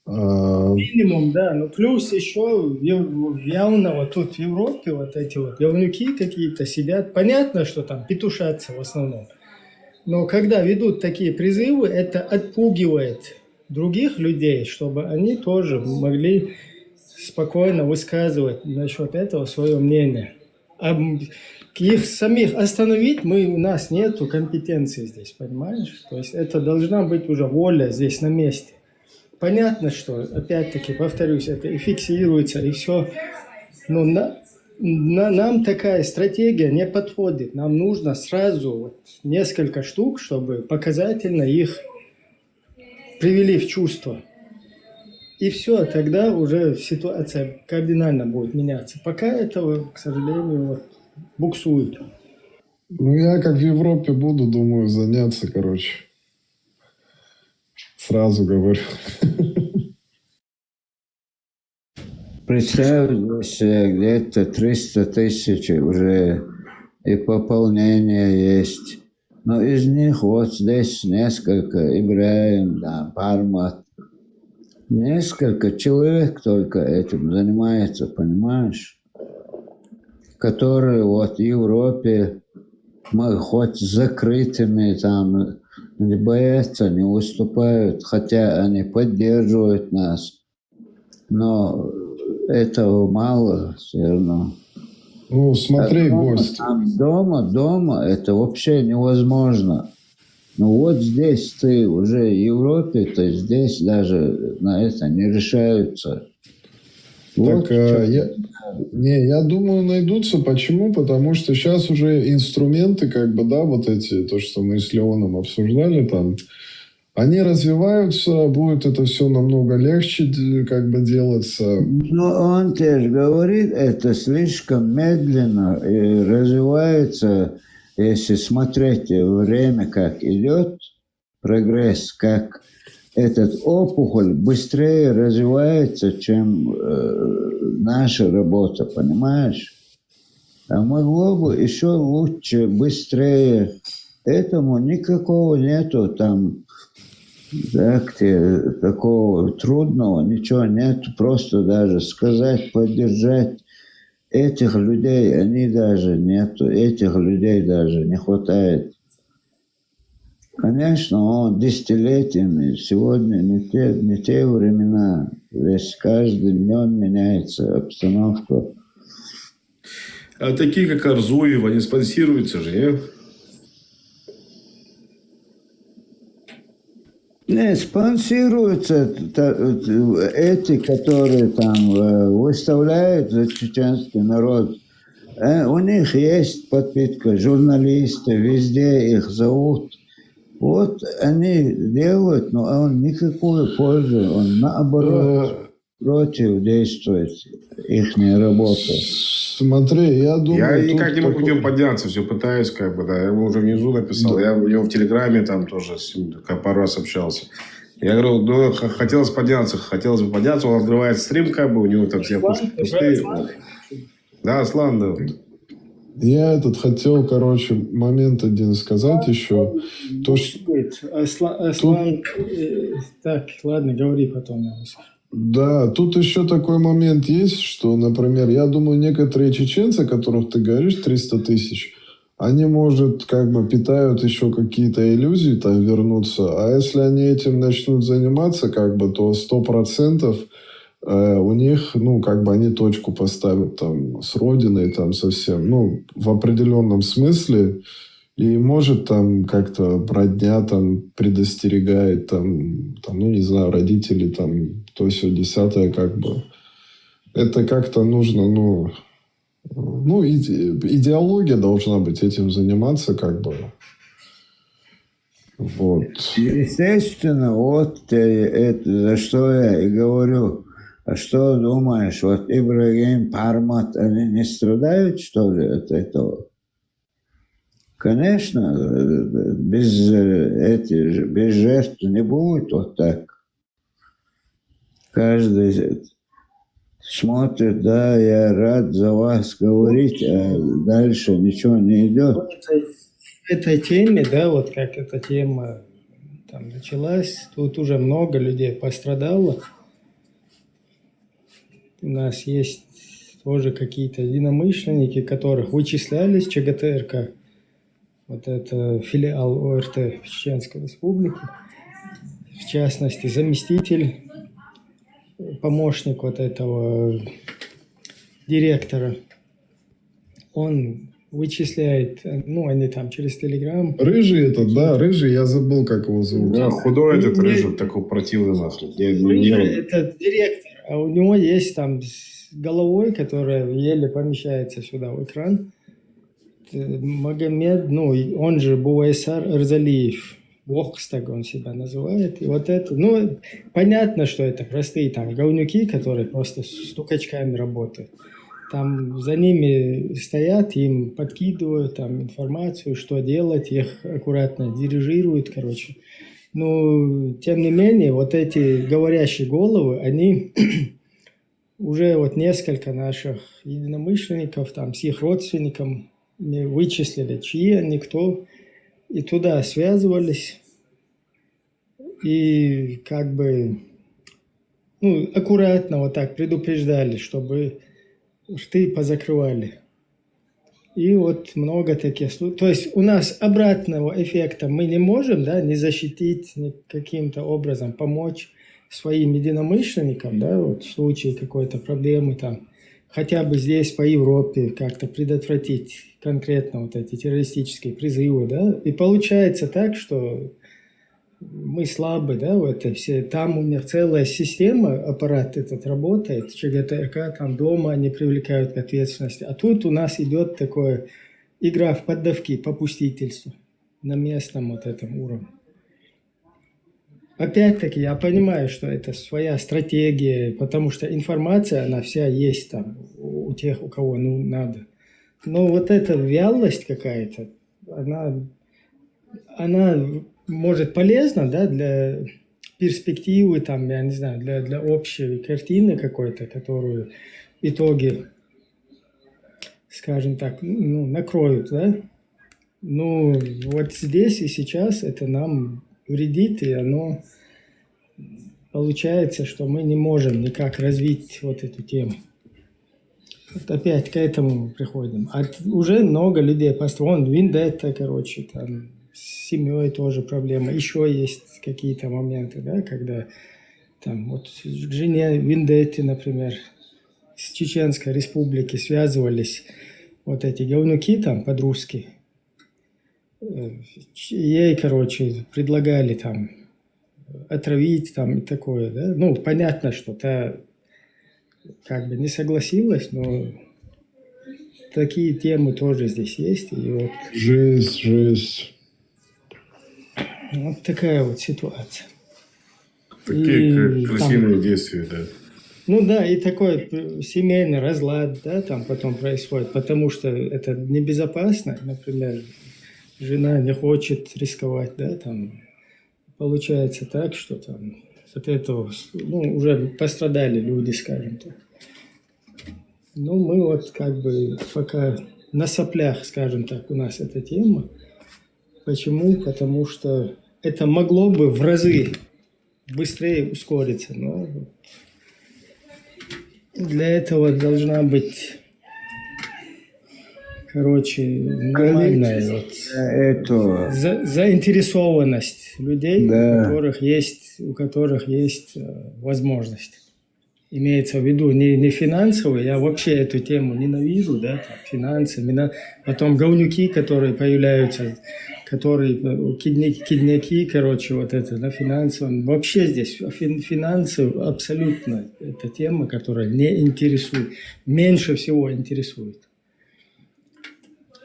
Минимум, да. Но плюс еще явно вот тут в Европе вот эти вот говнюки какие-то сидят. Понятно, что там петушатся в основном. Но когда ведут такие призывы, это отпугивает других людей, чтобы они тоже могли спокойно высказывать насчет этого свое мнение. А их самих остановить у нас нету компетенции здесь, понимаешь? То есть это должна быть уже воля здесь на месте. Понятно, что, опять-таки, повторюсь, это и фиксируется, и все. Но нам такая стратегия не подходит. Нам нужно сразу вот несколько штук, чтобы показательно их привели в чувство. И все, тогда уже ситуация кардинально будет меняться. Пока этого, к сожалению, вот, буксует. Ну, я как в Европе буду, думаю, заняться, короче. Сразу говорю. Представь, здесь где-то 300 тысяч уже и пополнение есть. Но из них вот здесь несколько, Ибрагим, да, Пармат. Несколько человек только этим занимается, понимаешь? Которые вот в Европе, мы хоть закрытыми там не боятся, не выступают, хотя они поддерживают нас. Но этого мало все равно. Ну, смотри, гость. Дома это вообще невозможно. Ну вот здесь ты уже в Европе, то здесь даже на это не решаются. Так, я думаю, найдутся. Почему? Потому что сейчас уже инструменты, как бы, да, вот эти, то, что мы с Леоном обсуждали там, они развиваются, будет это все намного легче, как бы, делаться. Но он тоже говорит, это слишком медленно и развивается, если смотреть время, как идет прогресс, как этот опухоль быстрее развивается, чем наша работа, понимаешь? А могло бы еще лучше, быстрее. Этому никакого нету там, такого трудного, ничего нету. Просто даже сказать, поддержать этих людей, они даже нету. Этих людей даже не хватает. Конечно, он десятилетиями, сегодня не те времена. Здесь каждым днем меняется обстановка. А такие, как Арзуев, они спонсируются же, нет? Не, спонсируются эти, которые там выставляют за чеченский народ. У них есть подпитка, журналисты, везде их зовут. Вот они делают, но он никакую пользу, он наоборот. против действует их работа. Смотри, я думаю... Я никак не могу к нему подняться, все пытаюсь, как бы, да. Я ему уже внизу написал, Да. я у него в Телеграме там тоже с ним пару раз общался. Я говорю, ну, хотелось бы подняться, он открывает стрим, как бы, у него там все пустые. Да, Аслан, да. Я хотел, короче, момент один сказать еще. То, что... Аслан, так, ладно, говори потом. Да, тут еще такой момент есть, что, например, я думаю, некоторые чеченцы, о которых ты говоришь, 300 тысяч, они, может, как бы питают еще какие-то иллюзии там вернуться, а если они этим начнут заниматься, как бы, то 100% у них, ну, как бы они точку поставят там с родиной, там совсем, ну, в определенном смысле, и может там как-то родня там предостерегает, там, ну, не знаю, родители там, то все десятое, как бы. Это как-то нужно, ну, идеология должна быть этим заниматься, как бы. Вот. Естественно, вот это, за что я и говорю. А что думаешь, вот Ибрагим, Пармат, они не страдают, что ли, от этого? Конечно, без жертв не будет вот так. Каждый смотрит, да, я рад за вас говорить, а дальше ничего не идет. В этой теме, да, вот как эта тема там началась, тут уже много людей пострадало. У нас есть тоже какие-то единомышленники, которых вычислялись ЧГТРК. Вот это филиал ОРТ в Чеченской Республике. В частности, заместитель, помощник вот этого директора. Он вычисляет, ну, они там через Телеграм. Рыжий рыжий, я забыл, как его зовут. Да, худой этот рыжий, такой противный нахрен. Это директор, а у него есть там с головой, которая еле помещается сюда в экран. Магомед, ну, он же Буайсар Эрзалиев, Вохстаг он себя называет. И вот это, ну, понятно, что это простые там говнюки, которые просто с стукачками работают. Там за ними стоят, им подкидывают там информацию, что делать, их аккуратно дирижируют, короче. Но, тем не менее, вот эти говорящие головы, они уже вот несколько наших единомышленников там с их родственником вычислили, чьи они, кто, и туда связывались, и как бы, ну, аккуратно вот так предупреждали, чтобы рты позакрывали. И вот много таких случаев. То есть у нас обратного эффекта мы не можем, да, не защитить, ни каким-то образом помочь своим единомышленникам, да, вот в случае какой-то проблемы там, хотя бы здесь по Европе как-то предотвратить конкретно вот эти террористические призывы, да, и получается так, что мы слабы, да, в этой все, там у них целая система, аппарат этот работает, ЧГТРК, там дома они привлекают к ответственности, а тут у нас идет такое игра в поддавки, попустительство на местном вот этом уровне. Опять-таки, я понимаю, что это своя стратегия, потому что информация, она вся есть там у тех, у кого ну, надо. Но вот эта вялость какая-то, она может полезна, да, для перспективы, там, я не знаю, для общей картины какой-то, которую в итоге, скажем так, ну, накроют, да. Ну, вот здесь и сейчас это нам вредит, и оно получается, что мы не можем никак развить вот эту тему. Вот опять к этому мы приходим. Уже много людей построен, Виндетта, короче, там с семьей тоже проблема. Еще есть какие-то моменты, да, когда там вот к жене Виндетти, например, с Чеченской Республики связывались вот эти говнюки там подружки. Ей, короче, предлагали там отравить там и такое, да. Ну, понятно, что та как бы не согласилась, но такие темы тоже здесь есть. И вот, жесть. Вот такая вот ситуация. Такие крысиные действия, да. Ну да, и такой семейный разлад, да, там потом происходит, потому что это небезопасно, например, жена не хочет рисковать, да, там получается так, что там от этого, ну, уже пострадали люди, скажем так. Ну, мы вот как бы пока на соплях, скажем так, у нас эта тема. Почему? Потому что это могло бы в разы быстрее ускориться, но для этого должна быть, короче, нормальная вот заинтересованность людей, Да. у которых есть возможность. Имеется в виду не финансовые, я вообще эту тему ненавижу, да, там, финансы, потом говнюки, которые появляются, которые кидняки, короче, вот это, на финансовом. Вообще здесь финансы абсолютно это тема, которая не интересует, меньше всего интересует.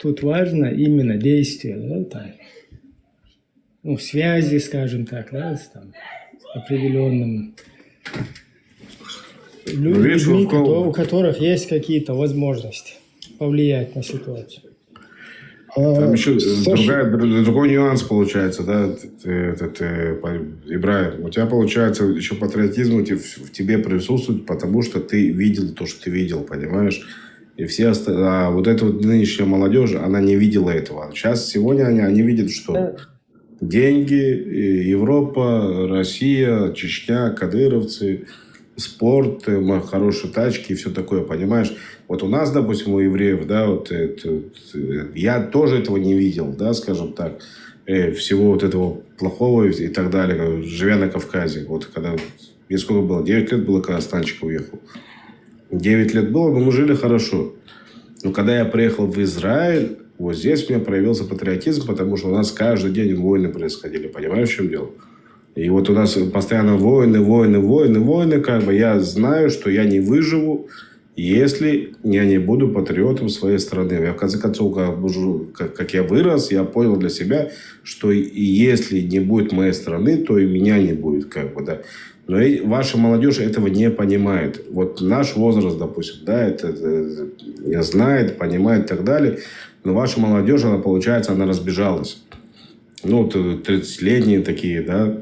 Тут важно именно действие, да, там, ну, связи, скажем так, да, с там, определенным людьми, у которых есть какие-то возможности повлиять на ситуацию. Там еще другой нюанс получается, да, Ибраим. У тебя получается еще патриотизм в тебе присутствует, потому что ты видел то, что ты видел, понимаешь? И а вот эта вот нынешняя молодежь, она не видела этого. Сейчас, сегодня они видят, что деньги, Европа, Россия, Чечня, кадыровцы, спорт, хорошие тачки и все такое, понимаешь? Вот у нас, допустим, у евреев, да, я тоже этого не видел, да, скажем так, всего вот этого плохого и так далее, живя на Кавказе. Вот когда, мне сколько было, 9 лет было, когда Станчик уехал. 9 лет было, но мы жили хорошо. Но когда я приехал в Израиль, вот здесь у меня проявился патриотизм, потому что у нас каждый день войны происходили, понимаешь, в чем дело? И вот у нас постоянно войны, как бы я знаю, что я не выживу, если я не буду патриотом своей страны. Я, в конце концов, как я вырос, я понял для себя, что если не будет моей страны, то и меня не будет, как бы, да. Но ваша молодежь этого не понимает. Вот наш возраст, допустим, да, это знает, понимает и так далее. Но ваша молодежь, она, получается, она разбежалась. Ну, 30-летние такие, да.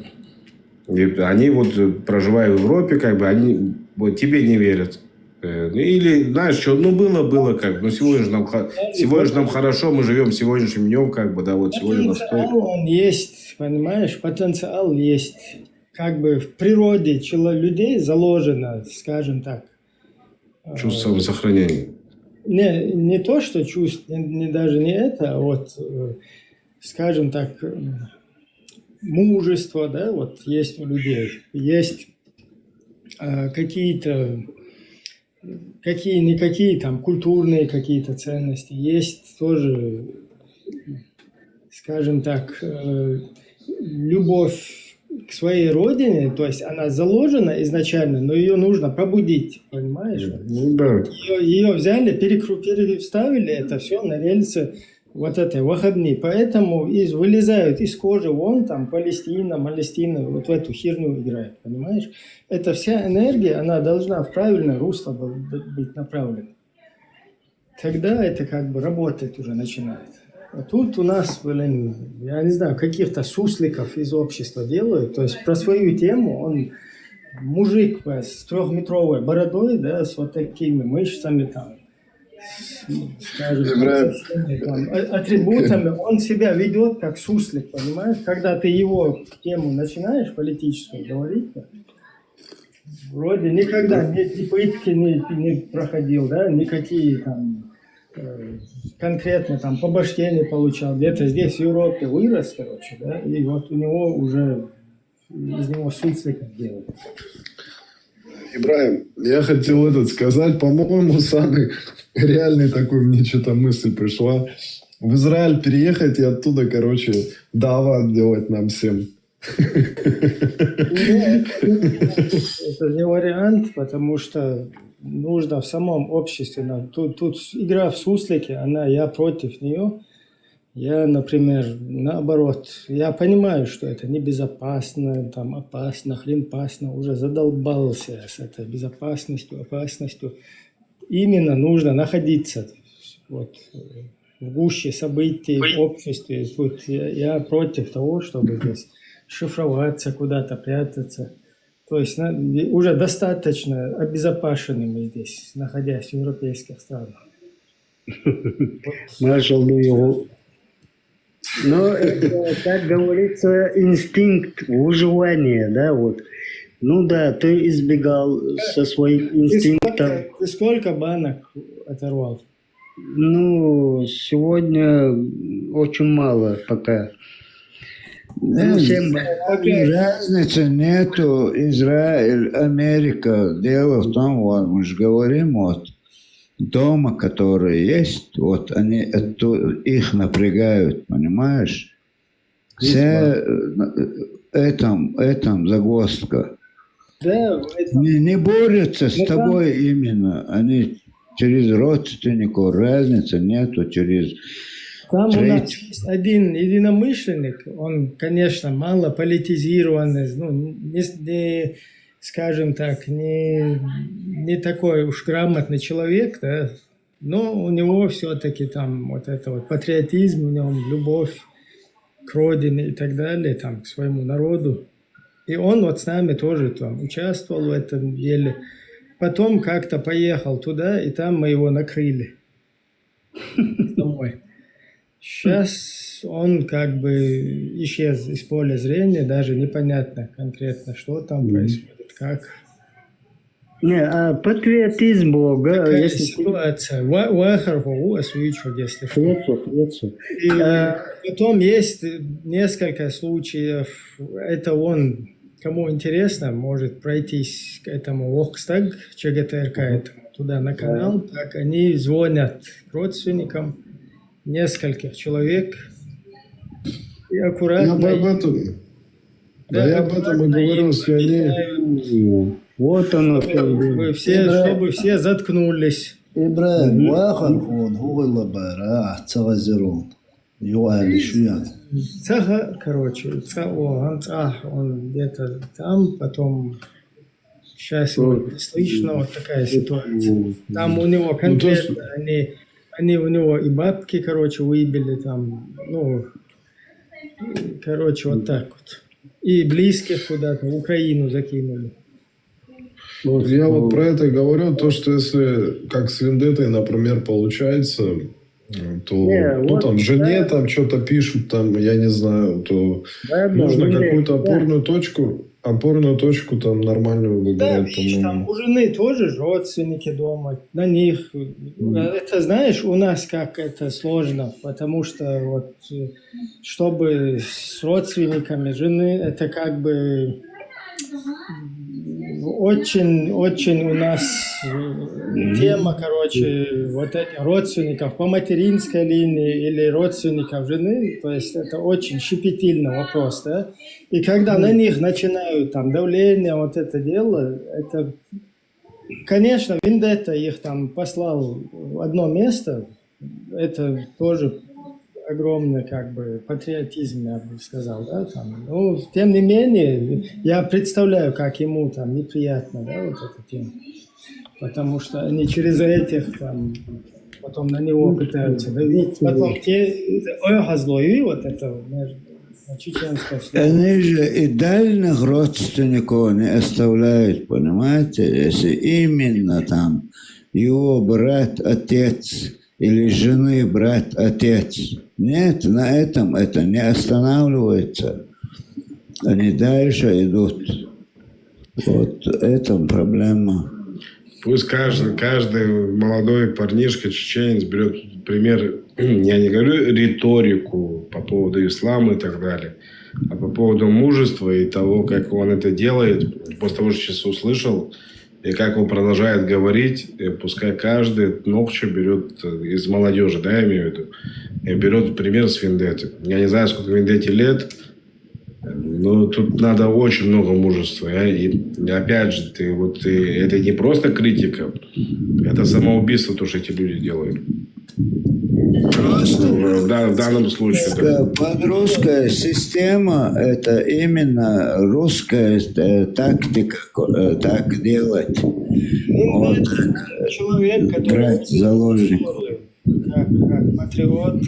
И они вот, проживая в Европе, как бы, они вот тебе не верят. Или, знаешь, что, ну, было, как бы, ну, сегодня же нам хорошо, мы живем сегодняшним днем, как бы, да, вот сегодня нас стоит. Он есть, понимаешь, потенциал есть. Как бы в природе людей заложено, скажем так. Чувство самосохранения. Не то, что чувство, даже не это, а вот, скажем так, мужество, да, вот есть у людей. Есть какие-никакие там культурные какие-то ценности. Есть тоже, скажем так, любовь к своей родине, то есть она заложена изначально, но ее нужно пробудить, понимаешь? Ну, да. Ее взяли, переставили это все на рельсы вот этой вахабни, поэтому вылезают из кожи вон там Палестина, вот в эту херню играет, понимаешь? Эта вся энергия, она должна в правильное русло быть направлена. Тогда это как бы работать уже начинает. А тут у нас, блин, я не знаю, каких-то сусликов из общества делают. То есть про свою тему он мужик с 3-метровой бородой, да, с вот такими мышцами, там, скажем, атрибутами. Он себя ведет как суслик, понимаешь? Когда ты его тему начинаешь политическую говорить, вроде никогда ни пытки не проходил, да, никакие там конкретно там по башке не получал, где-то здесь в Европе вырос, короче, да, и вот у него уже из него суслика делают. Ибраим, я хотел сказать, по-моему, самый реальный такой мне что-то мысль пришла. В Израиль переехать и оттуда, короче, дават делать нам всем. Это не вариант, потому что нужно в самом обществе. Тут игра в суслики, я против нее. Я, например, наоборот, я понимаю, что это небезопасно, там опасно, хренпасно, уже задолбался с этой безопасностью, опасностью. Именно нужно находиться вот, в гуще событий, в обществе. Тут я против того, чтобы здесь шифроваться, куда-то прятаться. То есть уже достаточно обезопасенными здесь, находясь в европейских странах. Маршал, но это, как говорится, инстинкт выживания, да, вот. Ну да, ты избегал со своим инстинктом. Ты сколько банок оторвал? Ну, сегодня очень мало пока. Разницы нету. Израиль, Америка. Дело в том, вот, мы же говорим, вот, дома, которые есть, вот, они их напрягают, понимаешь? Вся этом загвоздка. Да, не борются с тобой именно. Они через родственников, разницы нету, через... Там у нас есть один единомышленник, он, конечно, мало политизированный, ну, не скажем так, не такой уж грамотный человек, да, но у него все-таки там вот это вот патриотизм, в нем любовь к родине и так далее, там, к своему народу. И он вот с нами тоже там участвовал в этом деле. Потом как-то поехал туда, и там мы его накрыли домой. Сейчас он как бы исчез из поля зрения, даже непонятно конкретно, что там происходит, как. Не, а патриотизм Бога. Такая ситуация. Если что. И потом есть несколько случаев. Это он, кому интересно, может пройтись к этому Вокстаг, ЧГТРК, туда на канал. Так они звонят родственникам нескольких человек и аккуратно... Я об этом и говорил, что они... Вот оно. Чтобы все заткнулись. إبراهيم وآخر هون هو اللي برا تغزرون يوالي شوية. Цаха, короче, он где-то там, потом сейчас его слышно, вот такая ситуация. Там у него конкретно, они у него и бабки, короче, выбили там, ну, короче, вот так вот. И близких куда-то в Украину закинули. Вот я вот про это и говорю, то, что если, как с Вендеттой, например, получается, то ну, вот, там жене там что-то пишут, там, я не знаю, то нужно какую-то опорную точку там нормальную выбирать. Да, видишь, там у жены тоже родственники дома, на них. Это, знаешь, у нас как это сложно, потому что вот, чтобы с родственниками жены, это как бы очень у нас тема, короче, вот этих родственников по материнской линии или родственников жены, то есть это очень щепетильный вопрос, да, и когда на них начинают там давление, вот это дело, это, конечно, Вендетта их там послал в одно место, это тоже огромный как бы патриотизм, я бы сказал, да, там. Но тем не менее, я представляю, как ему там неприятно, да, вот эта тема, потому что они через этих там потом на него пытаются давить, потом те вот это чеченское слово. Они же и дальних родственников не оставляют, понимаете, если именно там его брат, отец или жены брат, отец. Нет, на этом это не останавливается. Они дальше идут. Вот это проблема. Пусть каждый молодой парнишка, чеченец берет пример, я не говорю риторику по поводу ислама и так далее, а по поводу мужества и того, как он это делает, после того, что сейчас услышал, и как он продолжает говорить, и пускай каждый ногче берет из молодежи, да, я имею в виду, и берет пример с Вендетты. Я не знаю, сколько Вендетте лет, но тут надо очень много мужества. И опять же, это не просто критика, это самоубийство, то, что эти люди делают. в данном случае. Подрусская система – это именно русская тактика, так делать. Вот Человек, который брать заложник. как патриот,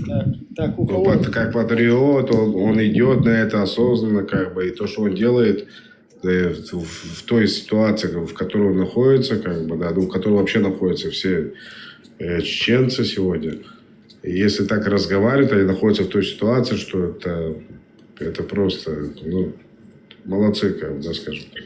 так у кого... Как патриот, он идет на это осознанно, как бы, и то, что он делает в той ситуации, в которой он находится, как бы, да, в которой вообще находятся все чеченцы сегодня. И если так разговаривают, они находятся в той ситуации, что это просто, молодцы, как бы, да, скажем так.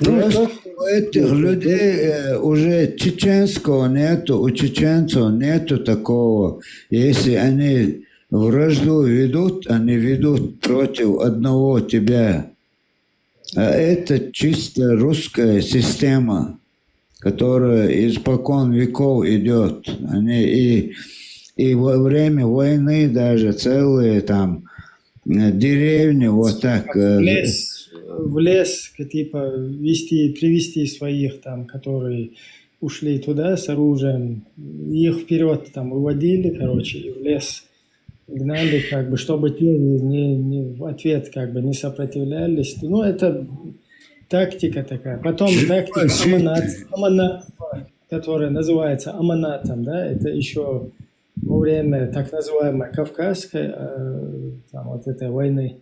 У этих людей уже чеченского нету, у чеченцев нету такого. Если они вражду ведут, они ведут против одного тебя. А это чисто русская система, которая испокон веков идет. Они и во время войны даже целые там деревни вот так... В лес, типа, привести своих там, которые ушли туда с оружием, их вперед там выводили, короче, и в лес гнали, как бы, чтобы те не в ответ как бы не сопротивлялись. Ну, это тактика такая. Потом тактика аманатства, которая называется аманатом, да, это еще во время так называемой Кавказской там, вот этой войны.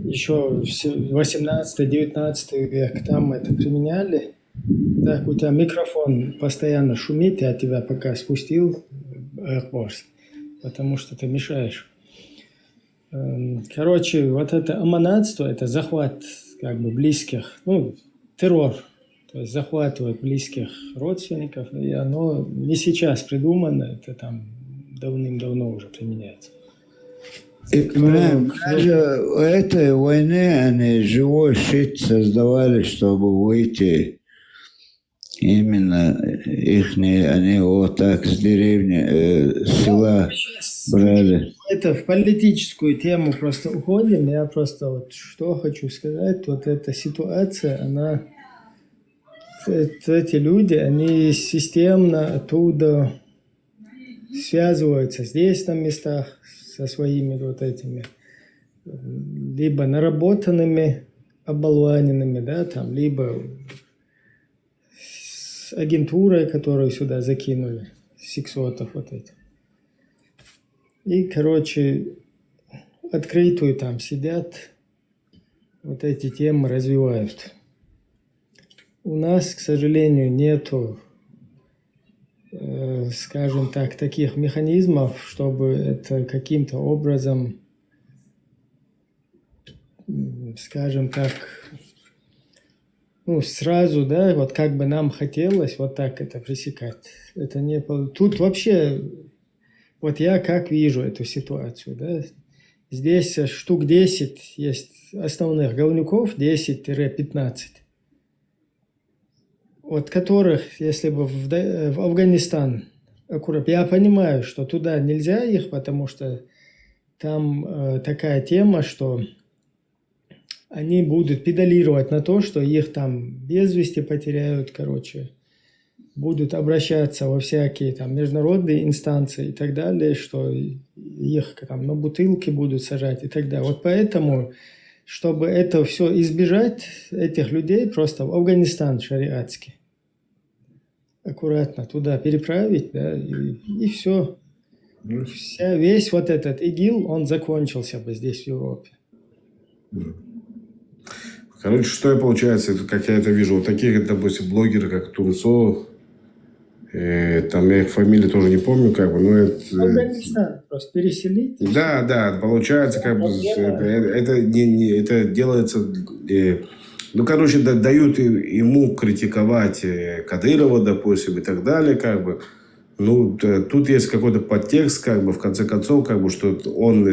Еще 18-19 век там это применяли. Так, у тебя микрофон постоянно шумит, я тебя пока спустил, потому что ты мешаешь. Короче, вот это аманатство, это захват как бы близких, террор. То есть захватывать близких родственников, и оно не сейчас придумано, это там давным-давно уже применяется. Даже в этой войне они живой щит создавали, чтобы выйти. Именно они вот так с деревни, с села брали. Это в политическую тему просто уходим. Я просто вот что хочу сказать. Вот эта ситуация, эти люди, они системно оттуда связываются здесь на местах со своими вот этими либо наработанными оболваненными, да, там, либо с агентурой, которую сюда закинули, сексотов вот этих. И, короче, открытую там сидят, вот эти темы развивают. У нас, к сожалению, нету, скажем так, таких механизмов, чтобы это каким-то образом, скажем так, сразу, да, вот как бы нам хотелось вот так это пресекать. Это не... Тут вообще, вот я как вижу эту ситуацию, да, здесь штук 10 есть основных говнюков, 10-15. От которых, если бы в Афганистан, я понимаю, что туда нельзя их, потому что там такая тема, что они будут педалировать на то, что их там без вести потеряют, короче, будут обращаться во всякие там международные инстанции и так далее, что их там на бутылки будут сажать и так далее. Вот поэтому, чтобы это все избежать, этих людей просто в Афганистан шариатский аккуратно туда переправить, да, и все. Весь вот этот ИГИЛ, он закончился бы здесь, в Европе. Короче, что и получается, как я это вижу, вот такие, допустим, блогеры, как Турцов, там я их фамилии тоже не помню, как бы, но это... Афганистан просто переселить. Да, получается, как бы, это делается... короче, дают ему критиковать Кадырова, допустим, и так далее, как бы. Тут есть какой-то подтекст, как бы, в конце концов, как бы, что он,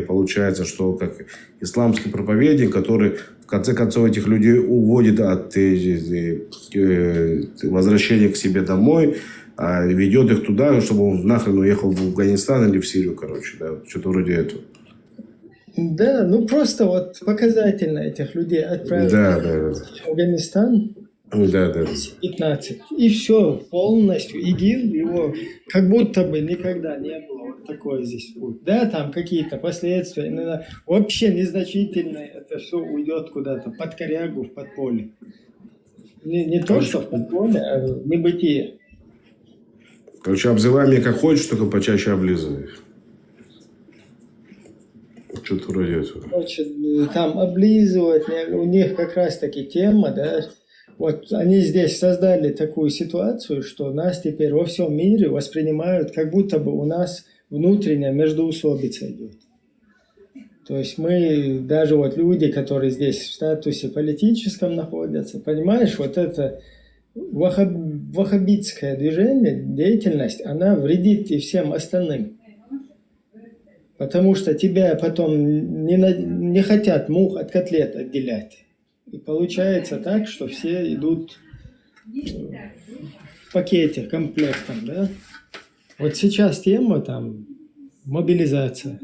получается, что как исламский проповедник, который, в конце концов, этих людей уводит от возвращения к себе домой, а ведет их туда, чтобы он нахрен уехал в Афганистан или в Сирию, короче, да, что-то вроде этого. Да, просто вот показательно этих людей отправить в Афганистан. Да. 15. И все, полностью. ИГИЛ его как будто бы никогда не было. Вот такое здесь будет. Да, там какие-то последствия, иногда вообще незначительные. Это все уйдет куда-то под корягу, в подполье. Не то, что в подполье, а в небытие. Короче, обзывай меня как хочешь, только почаще облизывай. Что-то вроде этого. Короче, там облизывать, у них как раз таки тема, да. Вот они здесь создали такую ситуацию, что нас теперь во всем мире воспринимают, как будто бы у нас внутренняя междоусобица идет. То есть мы, даже вот люди, которые здесь в статусе политическом находятся, понимаешь, вот это ваххабитское движение, деятельность, она вредит и всем остальным. Потому что тебя потом не хотят мух от котлет отделять. И получается так, что все идут в пакете, комплектом, да? Вот сейчас тема там мобилизация.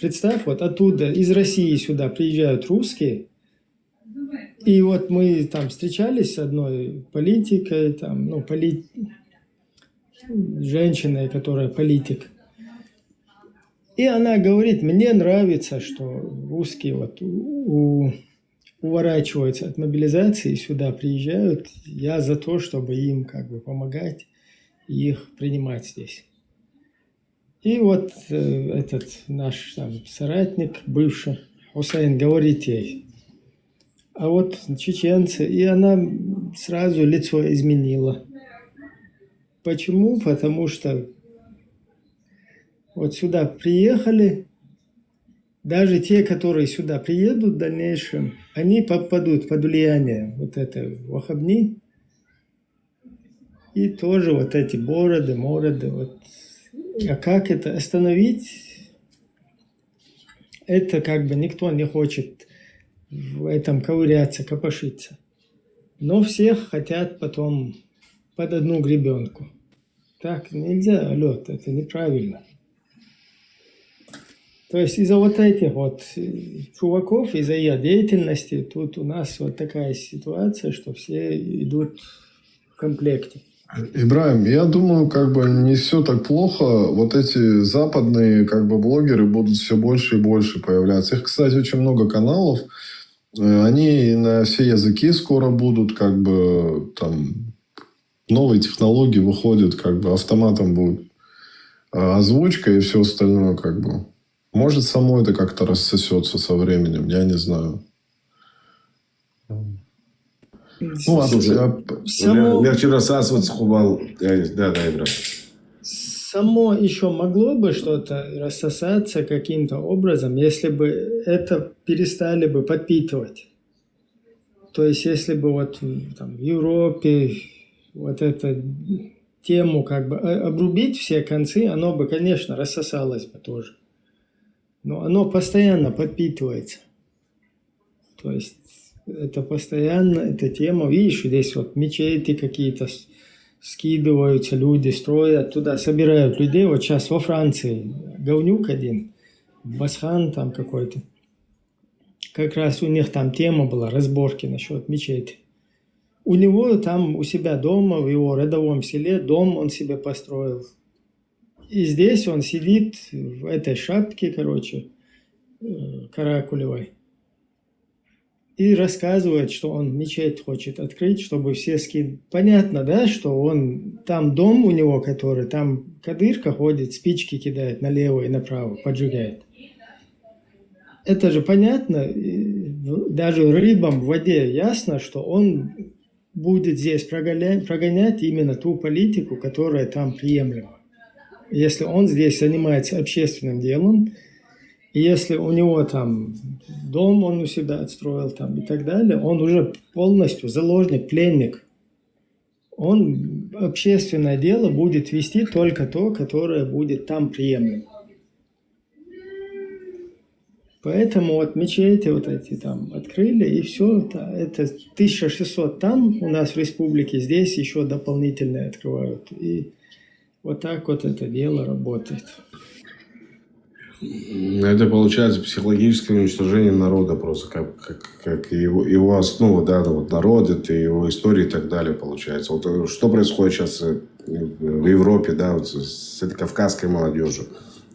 Представь, вот оттуда, из России сюда приезжают русские, и вот мы там встречались с одной политикой, там, женщиной, которая политик. И она говорит, мне нравится, что русские вот уворачиваются от мобилизации, сюда приезжают. Я за то, чтобы им как бы помогать и их принимать здесь. И вот этот наш там соратник, бывший, Хусейн, говорит ей, а вот чеченцы, и она сразу лицо изменила. Почему? Потому что вот сюда приехали, даже те, которые сюда приедут в дальнейшем, они попадут под влияние вот этой ваххабни. И тоже вот эти бороды, мороды. Вот. А как это остановить? Это как бы никто не хочет в этом ковыряться, копошиться. Но всех хотят потом под одну гребенку. Так нельзя, Лёд, это неправильно. То есть из-за вот этих вот чуваков, из-за ее деятельности, тут у нас вот такая ситуация, что все идут в комплекте. Ибрагим, я думаю, как бы не все так плохо. Вот эти западные как бы блогеры будут все больше и больше появляться. Их, кстати, очень много каналов. Они на все языки скоро будут, как бы там новые технологии выходят, как бы автоматом будет озвучка и все остальное, как бы. Может, само это как-то рассосется со временем, я не знаю. Легче рассасываться, хубал. Да, брат. Само еще могло бы что-то рассосаться каким-то образом, если бы это перестали бы подпитывать. То есть, если бы вот там, в Европе вот эту тему как бы обрубить все концы, оно бы, конечно, рассосалось бы тоже. Но оно постоянно подпитывается. То есть это постоянно, эта тема, видишь, здесь вот мечети какие-то скидываются, люди строят, туда собирают людей. Вот сейчас во Франции говнюк один, Басхан там какой-то. Как раз у них там тема была, разборки насчет мечети. У него там у себя дома, в его родовом селе, дом он себе построил. И здесь он сидит в этой шапке, каракулевой, и рассказывает, что он мечеть хочет открыть, чтобы все скинули. Понятно, да, что он, там дом у него, который, там кадырка ходит, спички кидает налево и направо, поджигает. Это же понятно, даже рыбам в воде ясно, что он будет здесь прогонять именно ту политику, которая там приемлема. Если он здесь занимается общественным делом, и если у него там дом он у себя отстроил там, и так далее, он уже полностью заложник, пленник. Он общественное дело будет вести только то, которое будет там приемлемо. Поэтому вот мечети вот эти там открыли, и все, это 1600 там у нас в республике, здесь еще дополнительные открывают. И вот так вот это дело работает. Это получается психологическое уничтожение народа просто, как его основа, да, вот народ, это его история и так далее получается. Вот что происходит сейчас в Европе, да, вот с этой кавказской молодежью.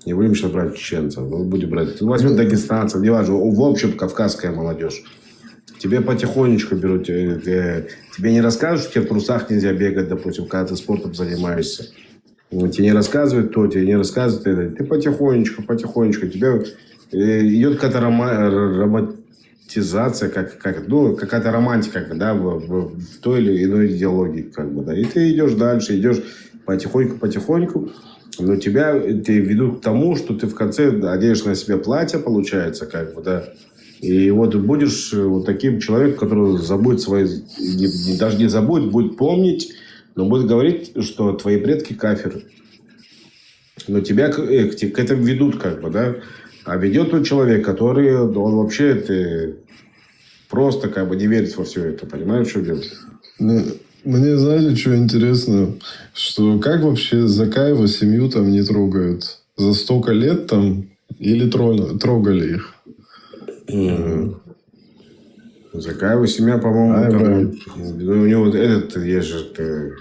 Не будем сейчас брать чеченцев, но будем брать, возьмем дагестанцев, неважно, в общем кавказская молодежь. Тебе потихонечку берут, тебе не расскажут, что тебе в трусах нельзя бегать, допустим, когда ты спортом занимаешься. Тебе не рассказывают то, тебе не рассказывают это. Ты потихонечку, тебе идет какая-то романтизация, какая-то романтика, да, в той или иной идеологии, как бы, да. И ты идешь дальше, идешь потихоньку, но тебя ведут к тому, что ты в конце оденешь на себя платье, получается, как бы, да. И вот будешь вот таким человеком, который забудет свои, даже не забудет, будет помнить, но будет говорить, что твои предки кафиры. Но тебя к этому ведут, как бы, да. А ведет тот человек, который, он вообще это просто как бы не верит во все это. Понимаешь, что делать? Мне, знаете, что интересно? Что как вообще Закаева семью там не трогают? За столько лет там или трогали их? Закаева семья, по-моему, у него этот есть же...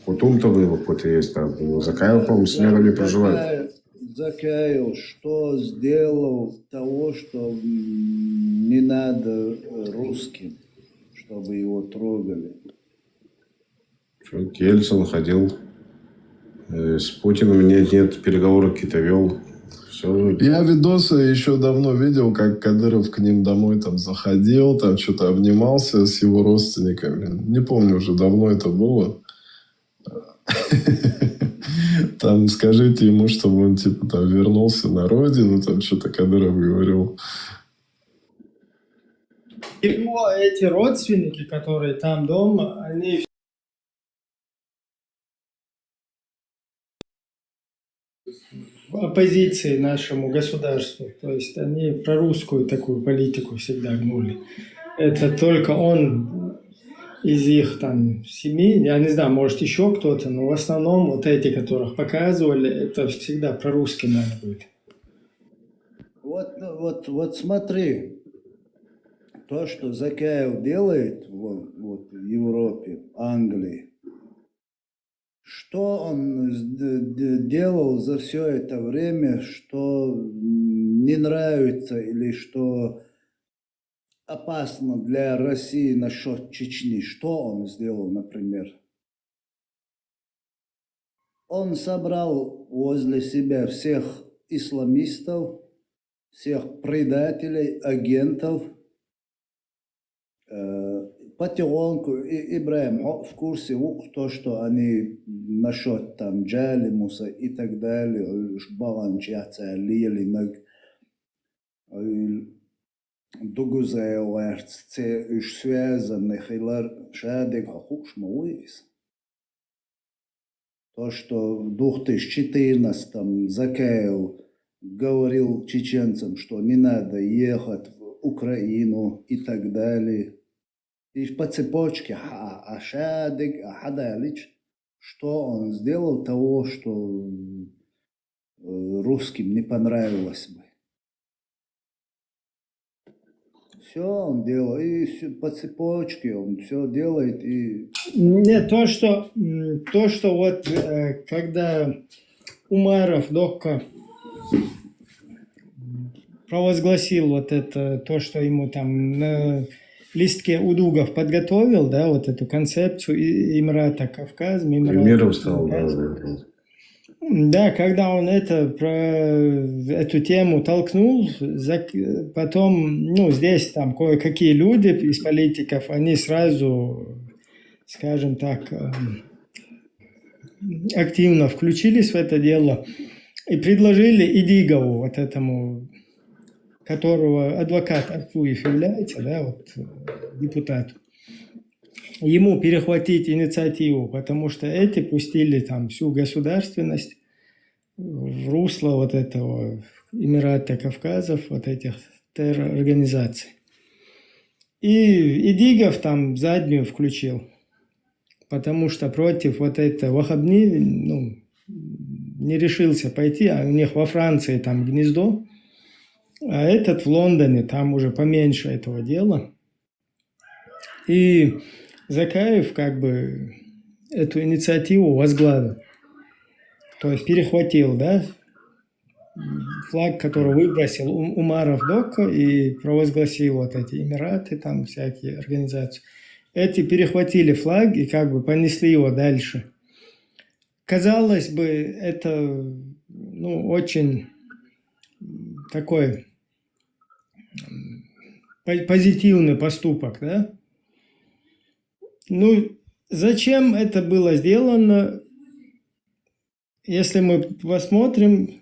Хутум-то был какой-то есть там. Закаев, по-моему, семья там не проживает. Закаев, что сделал того, что не надо русским, чтобы его трогали? Ельцин ходил. С Путиным нет переговоров какие-то вел. Все. Я видосы еще давно видел, как Кадыров к ним домой там заходил, там что-то обнимался с его родственниками. Не помню, уже давно это было. Там скажите ему, чтобы он типа там вернулся на родину, там что-то Кадыров говорил. Его эти родственники, которые там дома, они в оппозиции нашему государству. То есть они прорусскую такую политику всегда гнули. Это только он из их там семьи, я не знаю, может еще кто-то, но в основном вот эти, которых показывали, это всегда прорусские, наверное, были. Вот смотри, то, что Закаев делает вот в Европе, Англии, что он делал за все это время, что не нравится или что опасно для России насчет Чечни? Что он сделал, например? Он собрал возле себя всех исламистов, всех предателей, агентов. Потихоньку, Ибраим в курсе то, что они насчет там Джалимуса и так далее, Баланчаца, Лилинаг, Дугузейлерц, связанных, Шадик, Хукшмауис. То, что в 2014-м Закаев говорил чеченцам, что не надо ехать в Украину и так далее. И по цепочке Шадик, Хадалич, что он сделал того, что русским не понравилось бы. Все он делал, и по цепочке он все делает. И... Нет, то, что вот когда Умаров, Докка, провозгласил вот это, то, что ему там на листке Удугов подготовил, да, вот эту концепцию Имрата Кавказ. Примером стал, да, когда он эту тему толкнул, потом, ну, здесь там кое-какие люди из политиков, они сразу, скажем так, активно включились в это дело и предложили Идигову, вот этому, которого адвокат Ацуев является, да, вот, депутату, ему перехватить инициативу, потому что эти пустили там всю государственность в русло вот этого Эмирата Кавказов, вот этих террор-организаций. И Идигов там заднюю включил, потому что против вот этого вахабни, ну, не решился пойти, а у них во Франции там гнездо, а этот в Лондоне, там уже поменьше этого дела. И Закаев как бы эту инициативу возглавил. То есть перехватил, да, флаг, который выбросил Умаров Докко и провозгласил вот эти Эмираты, там всякие организации. Эти перехватили флаг и как бы понесли его дальше. Казалось бы, это очень такой позитивный поступок, да? Зачем это было сделано, если мы посмотрим,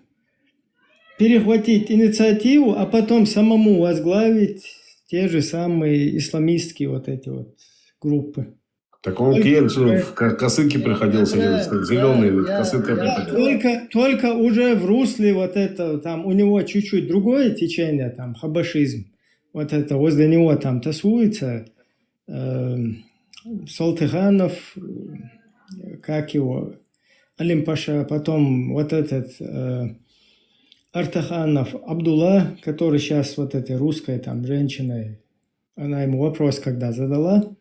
перехватить инициативу, а потом самому возглавить те же самые исламистские вот эти вот группы. Так он к Ельцину в косынке приходил, зеленый, косынка приходил. Только уже в русле вот это, там у него чуть-чуть другое течение, там хабашизм. Вот это возле него там тасуется Салтыханов, как его, Алим-Паша, потом вот этот Артаханов Абдулла, который сейчас вот этой русской там женщиной, она ему вопрос когда задала,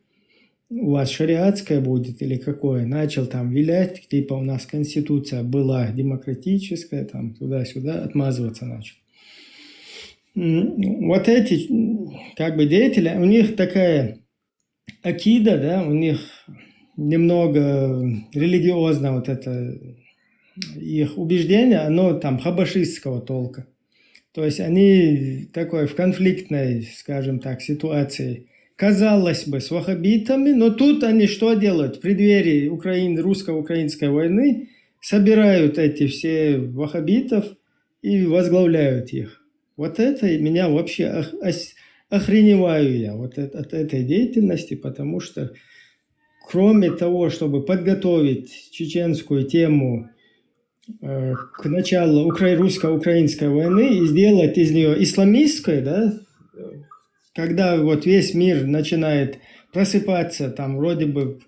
у вас шариатская будет или какое, начал там вилять, типа у нас конституция была демократическая, там туда-сюда, отмазываться начал. Вот эти как бы деятели, у них такая акида, да, у них немного религиозно вот это их убеждение, оно там хабашистского толка. То есть они такой в конфликтной, скажем так, ситуации, казалось бы, с ваххабитами, но тут они что делают? В преддверии русско-украинской войны собирают эти все ваххабитов и возглавляют их. Вот это меня вообще охреневаю я вот от этой деятельности, потому что кроме того, чтобы подготовить чеченскую тему к началу русско-украинской войны и сделать из нее исламистской, да, когда вот весь мир начинает просыпаться, там вроде бы,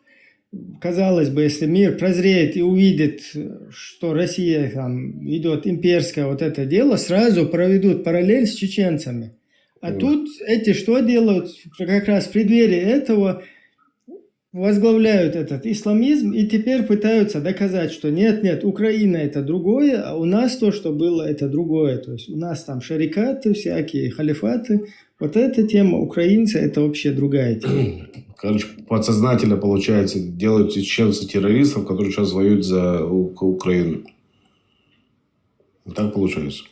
казалось бы, если мир прозреет и увидит, что Россия там ведет имперское вот это дело, сразу проведут параллель с чеченцами. А тут эти что делают? Как раз в преддверии этого возглавляют этот исламизм и теперь пытаются доказать, что нет, Украина это другое, а у нас то, что было, это другое. То есть у нас там шарикаты всякие, халифаты. Вот эта тема, украинцы, это вообще другая тема. Короче, подсознательно, получается, делают чеченцы террористов, которые сейчас воюют за Украину. Так получается.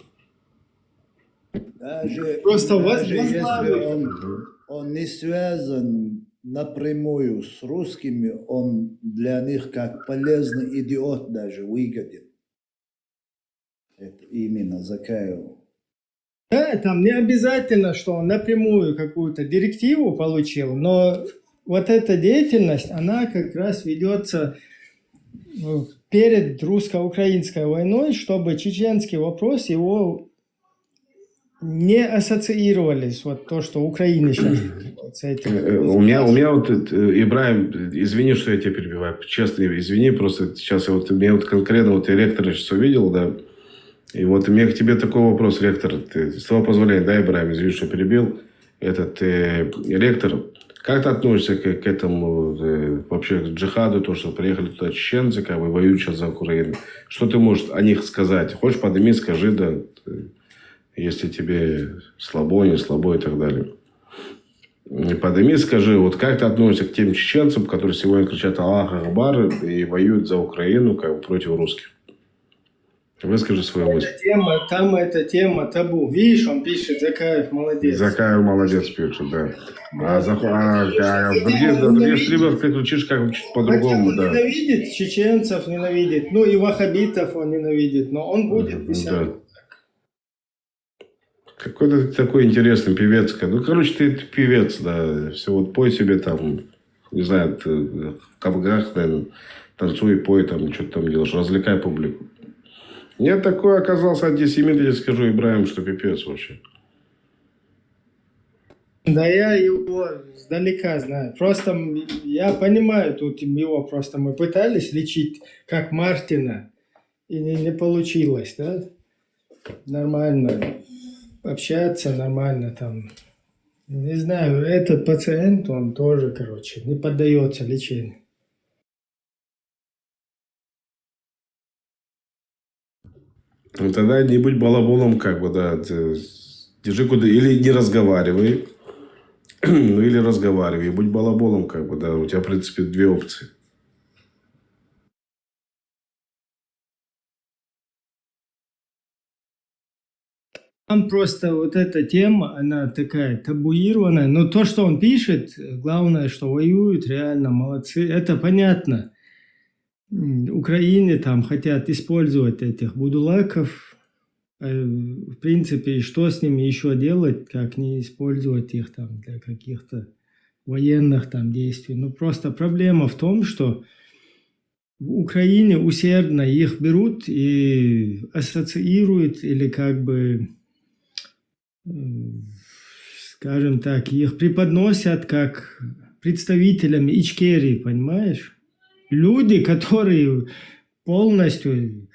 Просто даже если он не связан напрямую с русскими, он для них как полезный идиот даже выгоден. Это именно Закаев. Да, там не обязательно, что он напрямую какую-то директиву получил, но вот эта деятельность, она как раз ведется перед русско-украинской войной, чтобы чеченский вопрос его не ассоциировались, вот то, что Украина сейчас с этим. У меня вот, Ибраим, извини, что я тебя перебиваю, честно, извини, просто сейчас у меня вот конкретно вот я ректора сейчас увидел, да, и вот у меня к тебе такой вопрос, ректор, ты, с твоего позволения, да, Ибраим, извини, что перебил, ректор, как ты относишься к этому, вообще к джихаду, то, что приехали туда чеченцы, как бы воюют сейчас за Украину, что ты можешь о них сказать, хочешь подними, скажи, да, если тебе слабо, не слабо и так далее. Подними, скажи, вот как ты относишься к тем чеченцам, которые сегодня кричат «Аллах Акбар» и воюют за Украину как бы против русских? Выскажи свою мысль. Там эта тема табу. Видишь, он пишет, Закаев молодец. Закаев молодец пишет, да. А в других стримах ты кричишь как чуть по-другому, он да. Ненавидит чеченцев, ненавидит. Ну и ваххабитов он ненавидит, но он будет писать. Да. Какой-то ты такой интересный певец. Ну, короче, ты певец, да. Все, вот пой себе там, не знаю, в кабгах, наверное, танцуй, пой там, что ты там делаешь, развлекай публику. Нет, такой оказался антисемит, я скажу, Ибраим, что пипец вообще. Да я его сдалека знаю. Просто я понимаю, тут его просто мы пытались лечить как Мартина. и не получилось, да? Нормально общаться, нормально там. Не знаю, этот пациент, он тоже, короче, не поддается лечению. Ну тогда не будь балаболом, как бы, да. Держи куда, или не разговаривай, ну или разговаривай, и будь балаболом, как бы, да. У тебя, в принципе, две опции. Там просто вот эта тема, она такая табуированная, но то, что он пишет, главное, что воюют, реально молодцы, это понятно. Украине там хотят использовать этих будулаков, в принципе, что с ними еще делать, как не использовать их там для каких-то военных там действий. Ну, просто проблема в том, что в Украине усердно их берут и ассоциируют или как бы, скажем так, их преподносят как представителями Ичкерии, понимаешь? Люди, которые полностью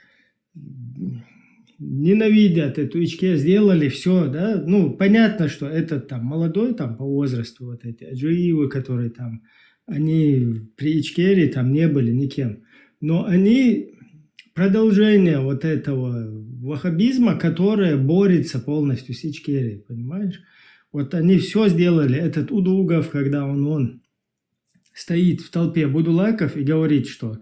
ненавидят эту Ичкерию, сделали все, да, ну, понятно, что этот там молодой там по возрасту, вот эти аджиевы, которые там, они при Ичкерии там не были никем, но они продолжение вот этого ваххабизма, которое борется полностью с Ичкерией, понимаешь? Вот они все сделали, этот Удугов, когда он стоит в толпе будулаков и говорит, что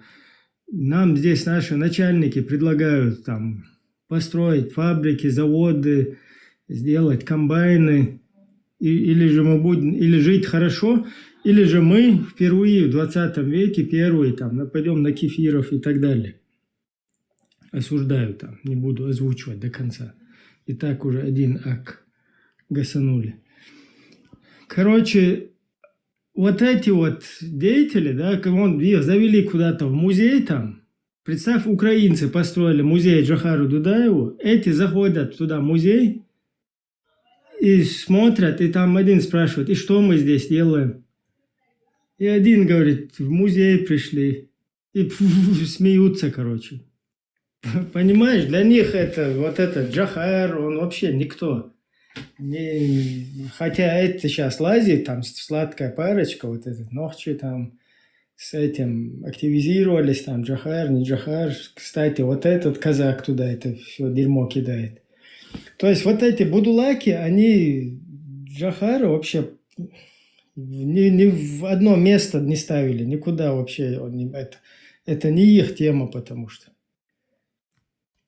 нам здесь наши начальники предлагают там построить фабрики, заводы, сделать комбайны, или же мы будем, или жить хорошо, или же мы впервые в 20 веке первые там нападем на кефиров и так далее. Осуждаю там, не буду озвучивать до конца. И так уже один ак гасанули. Короче, вот эти вот деятели, да, их завели куда-то в музей там. Представь, украинцы построили музей Джохару Дудаеву, эти заходят туда в музей и смотрят, и там один спрашивает, и что мы здесь делаем? И один говорит, в музей пришли, и смеются, короче. Понимаешь, для них это, вот этот Джохар, он вообще никто. Хотя это сейчас лазит, там сладкая парочка, вот этот Нохчи там с этим активизировались, там Джохар, не Джохар. Кстати, вот этот казак туда это все дерьмо кидает. То есть вот эти будулаки, они Джохара вообще ни в одно место не ставили, никуда вообще. Это не их тема, потому что.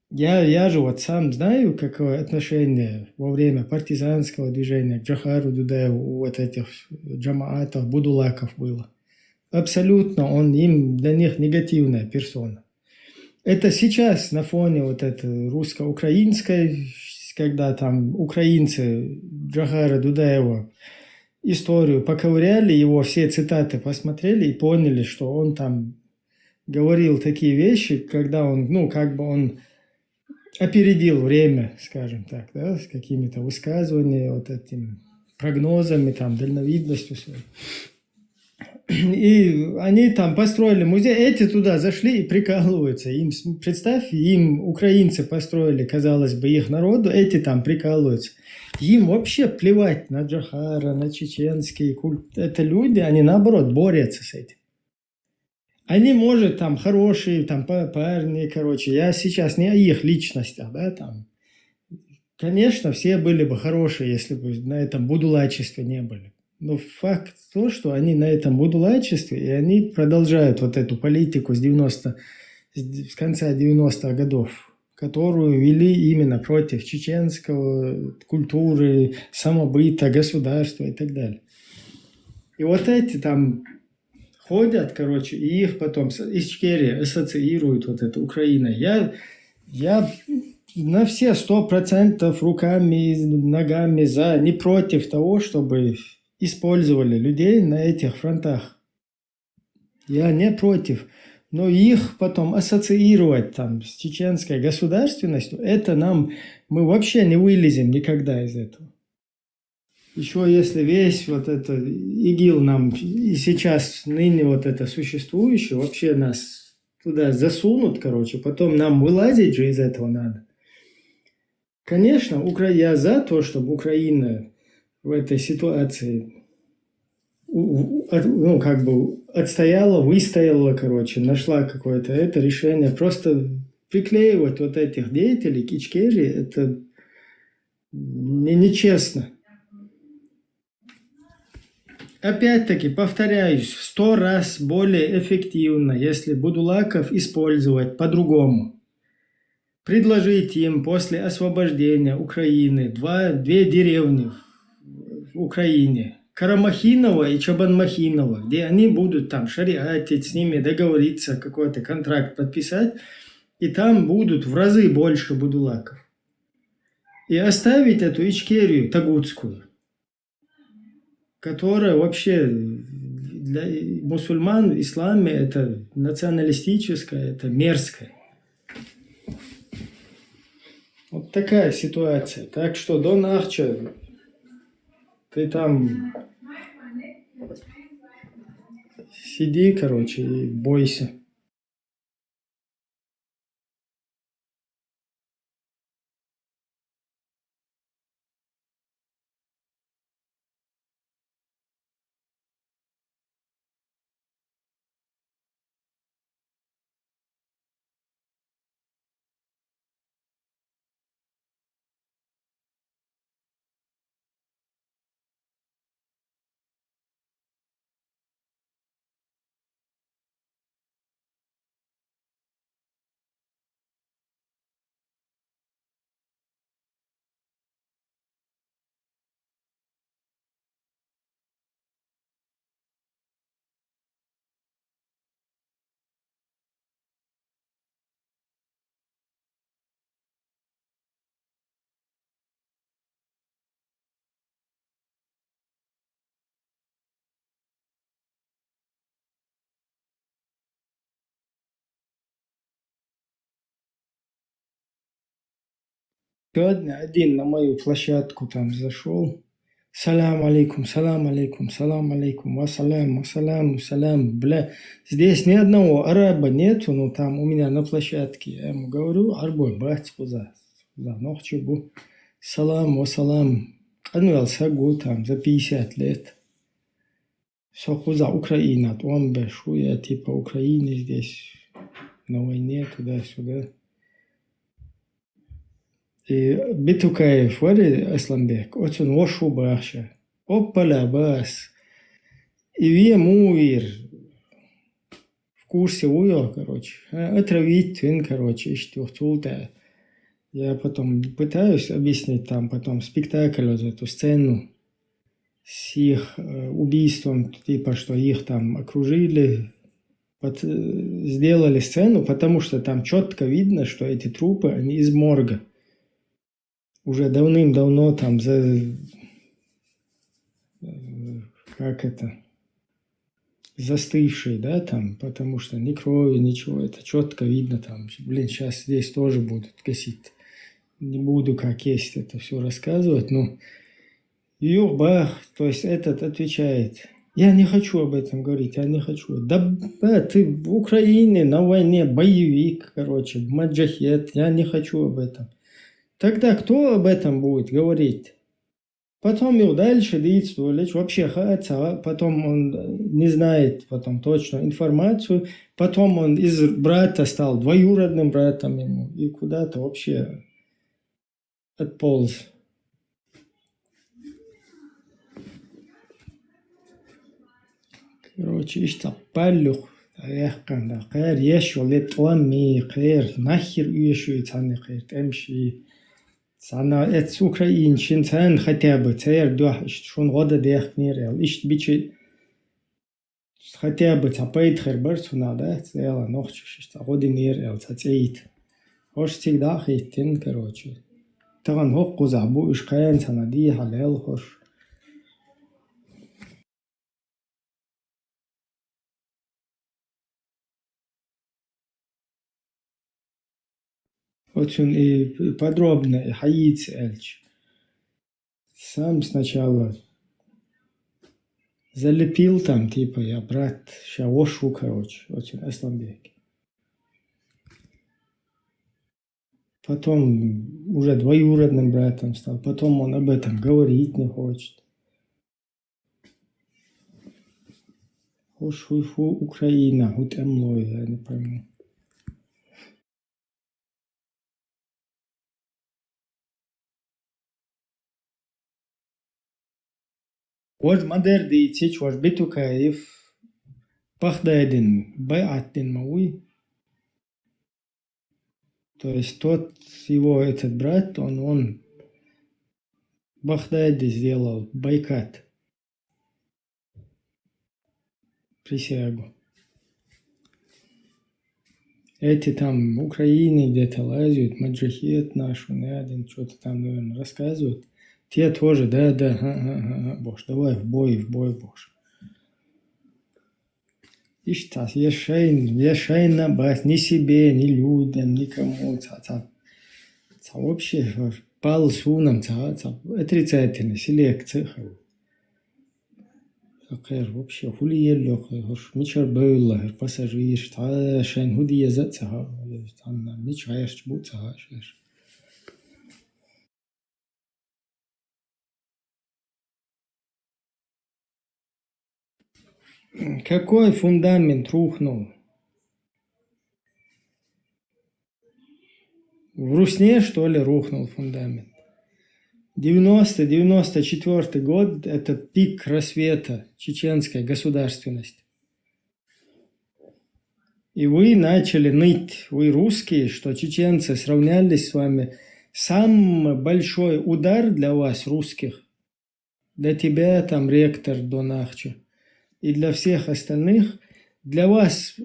Я же вот сам знаю, какое отношение во время партизанского движения к Джохару Дудаеву у вот этих джамаатов, будулаков было. Абсолютно для них негативная персона. Это сейчас на фоне вот этой русско-украинской, когда там украинцы Джохара Дудаева историю поковыряли, его все цитаты посмотрели и поняли, что он там говорил такие вещи, когда он, ну, как бы он опередил время, скажем так, да, с какими-то высказываниями, вот этими прогнозами, там, дальновидностью своей. И они там построили музей, эти туда зашли и прикалываются. Им, представь, им украинцы построили, казалось бы, их народу, эти там прикалываются. Им вообще плевать на Джохара, на чеченский культ. Это люди, они наоборот борются с этим. Они, может, там хорошие, там парни, короче, я сейчас не о их личностях, да, там. Конечно, все были бы хорошие, если бы на этом будулачестве не были. Но факт то, что они на этом будулачестве, и они продолжают вот эту политику с конца 90-х годов, которую вели именно против чеченского культуры, самобыта, государства и так далее. И вот эти там ходят, короче, и их потом с Ичкерией ассоциируют вот это Украина. Я на все 100% руками, ногами за, не против того, чтобы использовали людей на этих фронтах. Я не против. Но их потом ассоциировать там с чеченской государственностью, это мы вообще не вылезем никогда из этого. Еще если весь вот это ИГИЛ нам и сейчас ныне вот это существующее вообще нас туда засунут, короче, потом нам вылазить же из этого надо. Конечно, я за то, чтобы Украина в этой ситуации ну, как бы отстояла, выстояла, короче, нашла какое-то это решение. Просто приклеивать вот этих деятелей к Ичкерии, это нечестно. Опять-таки, повторяюсь, в 100 раз более эффективно, если Будулаков использовать по-другому. Предложить им после освобождения Украины две деревни в Украине, Карамахиново и Чабанмахиново, где они будут там шариатить, с ними договориться, какой-то контракт подписать, и там будут в разы больше будулаков. И оставить эту Ичкерию тагутскую, которая вообще для мусульман в исламе это националистическая, это мерзкая. Вот такая ситуация. Так что, Дон Ахча, ты там сиди, короче, и бойся. Сегодня один на мою площадку там зашел. Салам алейкум, салам алейкум, салам алейкум, вассалям, вассалям, салям. Бля, здесь ни одного араба нету, но там у меня на площадке. Я ему говорю, арбой, брать куда? Ночью был. Салам, вассалам. Кануял сагу там за 50 лет. Сохуза Украина, он бешу, я типа Украины здесь на войне, туда-сюда. И Битукаев, вали Асламбек, очень вошу бахша. Опаля бас. И вие муир. В курсе уё, короче. Отравить твин, короче, что я потом пытаюсь объяснить там потом спектакль, вот эту сцену с их убийством, типа, что их там окружили, сделали сцену, потому что там четко видно, что эти трупы, они из морга. Уже давным-давно там застывшие, да, там, потому что ни крови, ничего, это четко видно там. Блин, сейчас здесь тоже будут гасить. Не буду как есть это все рассказывать, но Юрбах, то есть этот отвечает, я не хочу об этом говорить, я не хочу. Да, ты в Украине на войне боевик, короче, маджахет, я не хочу об этом. Тогда кто об этом будет говорить? Потом его дальше действовали, вообще хаца, потом он не знает потом точно информацию, потом он из брата стал двоюродным братом ему и куда-то вообще отполз. Короче, иштапаллюх, яхканда, хайр ешо летлами, хайр нахер ешо ицаны хайр, эмши. Sana et Ukrainчин sen хотя бы цер дух шун года дех нерел ишт бичи хотя бы цапает хербер суна да цела ночь шишта года нерел цацеит хош всегда хитин короче таган хок кузабу ишкаян санади халел хош. Очень и подробно, и Хаиц Эльч. Сам сначала залепил там, типа, я брат Шавошу, короче, очень Асламбек. потом уже двоюродным братом стал, потом он об этом говорить не хочет. Фу, Украина, вот эмлой, я не пойму. Вож мадер дийцич, вож битукаев, пахдайдин, байаттин мауи. То есть тот его, этот брат, он в Багдайде сделал байкат, присягу. Эти там Украины где-то лазят, маджахет наш, один что-то там, наверное, рассказывают. Те тоже, да, Бож, давай в бой, Бож. И что, я шайна бас, ни себе, ни людям, никому, вообще пал сунам, отрицательный, селекция. Какая вообще хулиелло, мичар бэйла, пассажир, шайн худия зацага, там мичаешь, буцага, Какой фундамент рухнул? В Русне, что ли, рухнул фундамент? 90-94 год – это пик рассвета чеченской государственности. И вы начали ныть, вы русские, что чеченцы сравнялись с вами. Самый большой удар для вас, русских, для тебя, там, ректор Донахча, и для всех остальных, для вас,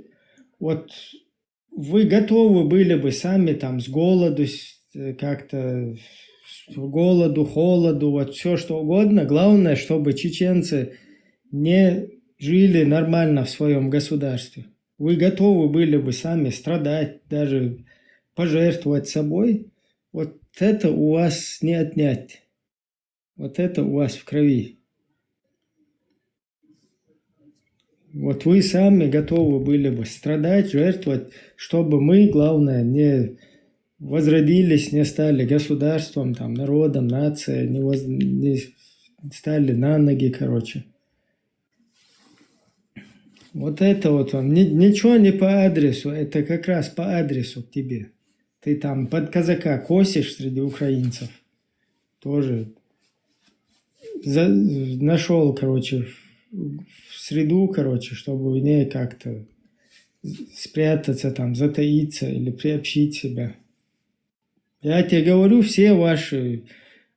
вот, вы готовы были бы сами там с голоду, как-то голоду, холоду, вот все что угодно. Главное, чтобы чеченцы не жили нормально в своем государстве. Вы готовы были бы сами страдать, даже пожертвовать собой. Вот это у вас не отнять. Вот это у вас в крови. Вот вы сами готовы были бы страдать, жертвовать, чтобы мы, главное, не возродились, не стали государством, там, народом, нацией, не стали на ноги, короче. Вот это вот он. Ничего не по адресу, это как раз по адресу к тебе. Ты там под казака косишь среди украинцев. Тоже нашел, короче, в среду, короче, чтобы в ней как-то спрятаться, там, затаиться или приобщить себя. Я тебе говорю, все ваши,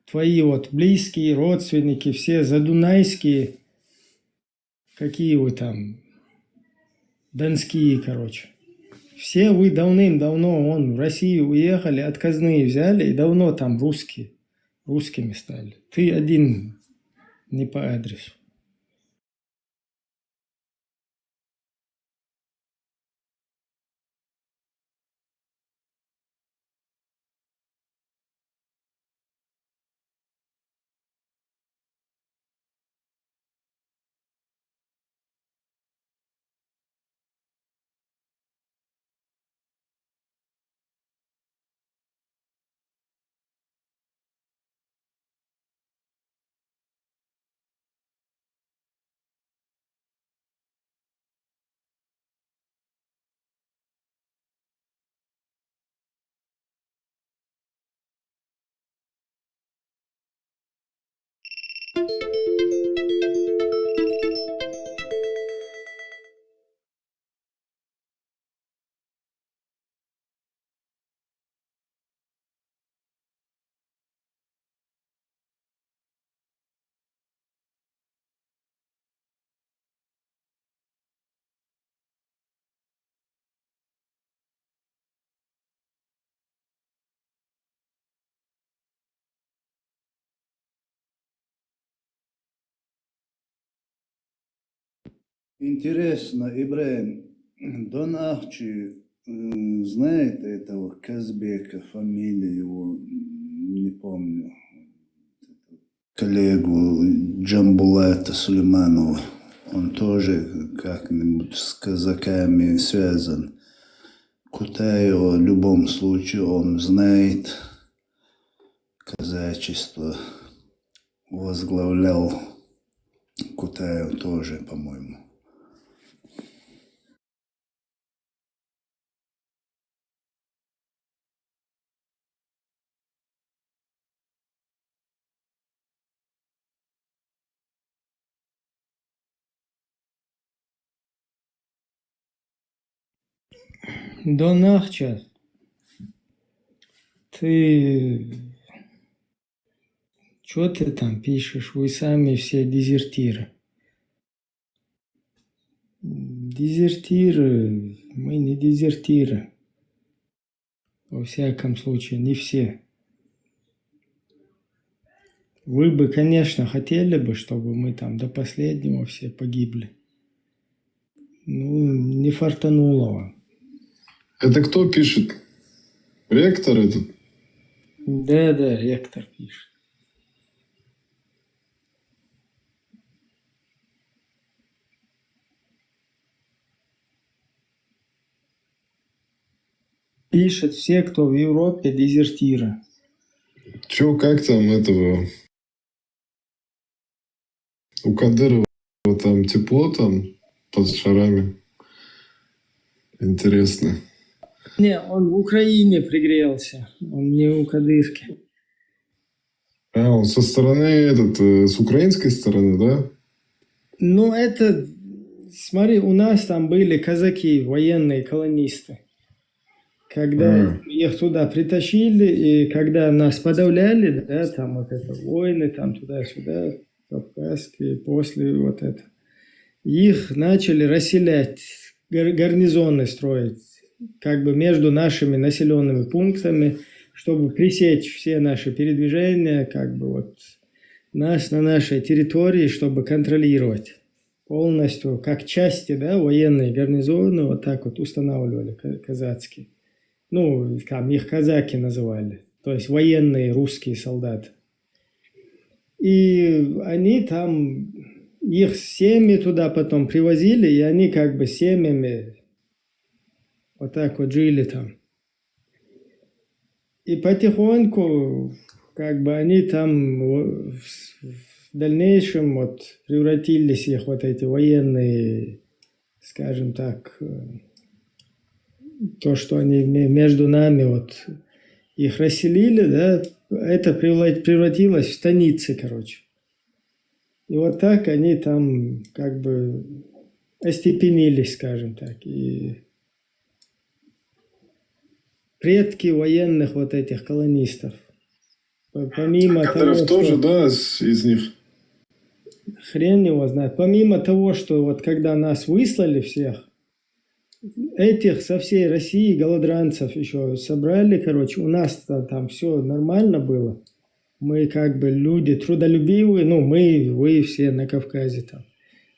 твои вот близкие, родственники, все задунайские, какие вы там, донские, короче. Все вы давным-давно в Россию уехали, отказные взяли и давно там русскими стали. Ты один не по адресу. Интересно, Ибраим, Дон Ахчи знает этого Казбека, фамилию его, не помню, коллегу Джамбулата Кутаева в любом случае он знает казачество. Возглавлял Кутаев тоже, по-моему. Донахча, ты... Что ты там пишешь? Вы сами все дезертиры. Дезертиры, мы не дезертиры. Во всяком случае, не все. Вы бы, конечно, хотели бы, чтобы мы там до последнего все погибли. Ну, не фартануло вам. Это кто пишет? Ректор этот? Да, ректор пишет. Пишет все, кто в Европе, дезертиры. Чё, как там этого? У Кадырова там тепло там под шарами? Интересно. Не, он в Украине пригрелся. Он не у Кадырки. Он со стороны, с украинской стороны, да? Ну, это... Смотри, у нас там были казаки, военные колонисты. Когда их туда притащили, и когда нас подавляли, да, там вот это войны, там туда-сюда, кавказские, после вот это. Их начали расселять, гарнизоны строить, как бы между нашими населенными пунктами, чтобы пресечь все наши передвижения, как бы вот нас на нашей территории, чтобы контролировать полностью, как части, да, военные гарнизоны вот так вот устанавливали казацкие. Ну, там их казаки называли, то есть военные русские солдаты. И они там, их семьи туда потом привозили, и они как бы семьями вот так вот жили там. И потихоньку, как бы они там в дальнейшем вот превратились их вот эти военные, скажем так, то, что они между нами вот их расселили, да, это превратилось в станицы, короче. И вот так они там как бы остепенились, скажем так. И предки военных вот этих колонистов. Помимо Кадыров того, тоже, что... да, из них? Хрен его знает. Помимо того, что вот когда нас выслали всех, этих со всей России голодранцев еще собрали, короче, у нас там все нормально было. Мы как бы люди трудолюбивые, ну вы все на Кавказе там.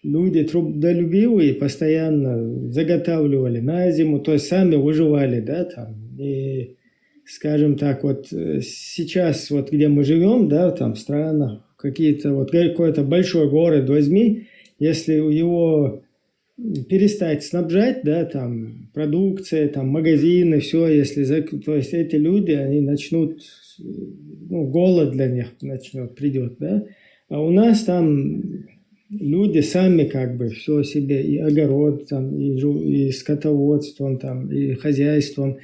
Люди трудолюбивые постоянно заготавливали на зиму, то есть сами выживали, да, там. И, скажем так, вот сейчас вот где мы живем, да, там в странах, какие-то вот какой-то большой город возьми, если его перестать снабжать, да, там, продукция, там, магазины, все, если, то есть эти люди, они начнут, ну, голод для них придет, да, а у нас там люди сами как бы все себе, и огород, там, и скотоводством, там, и хозяйством,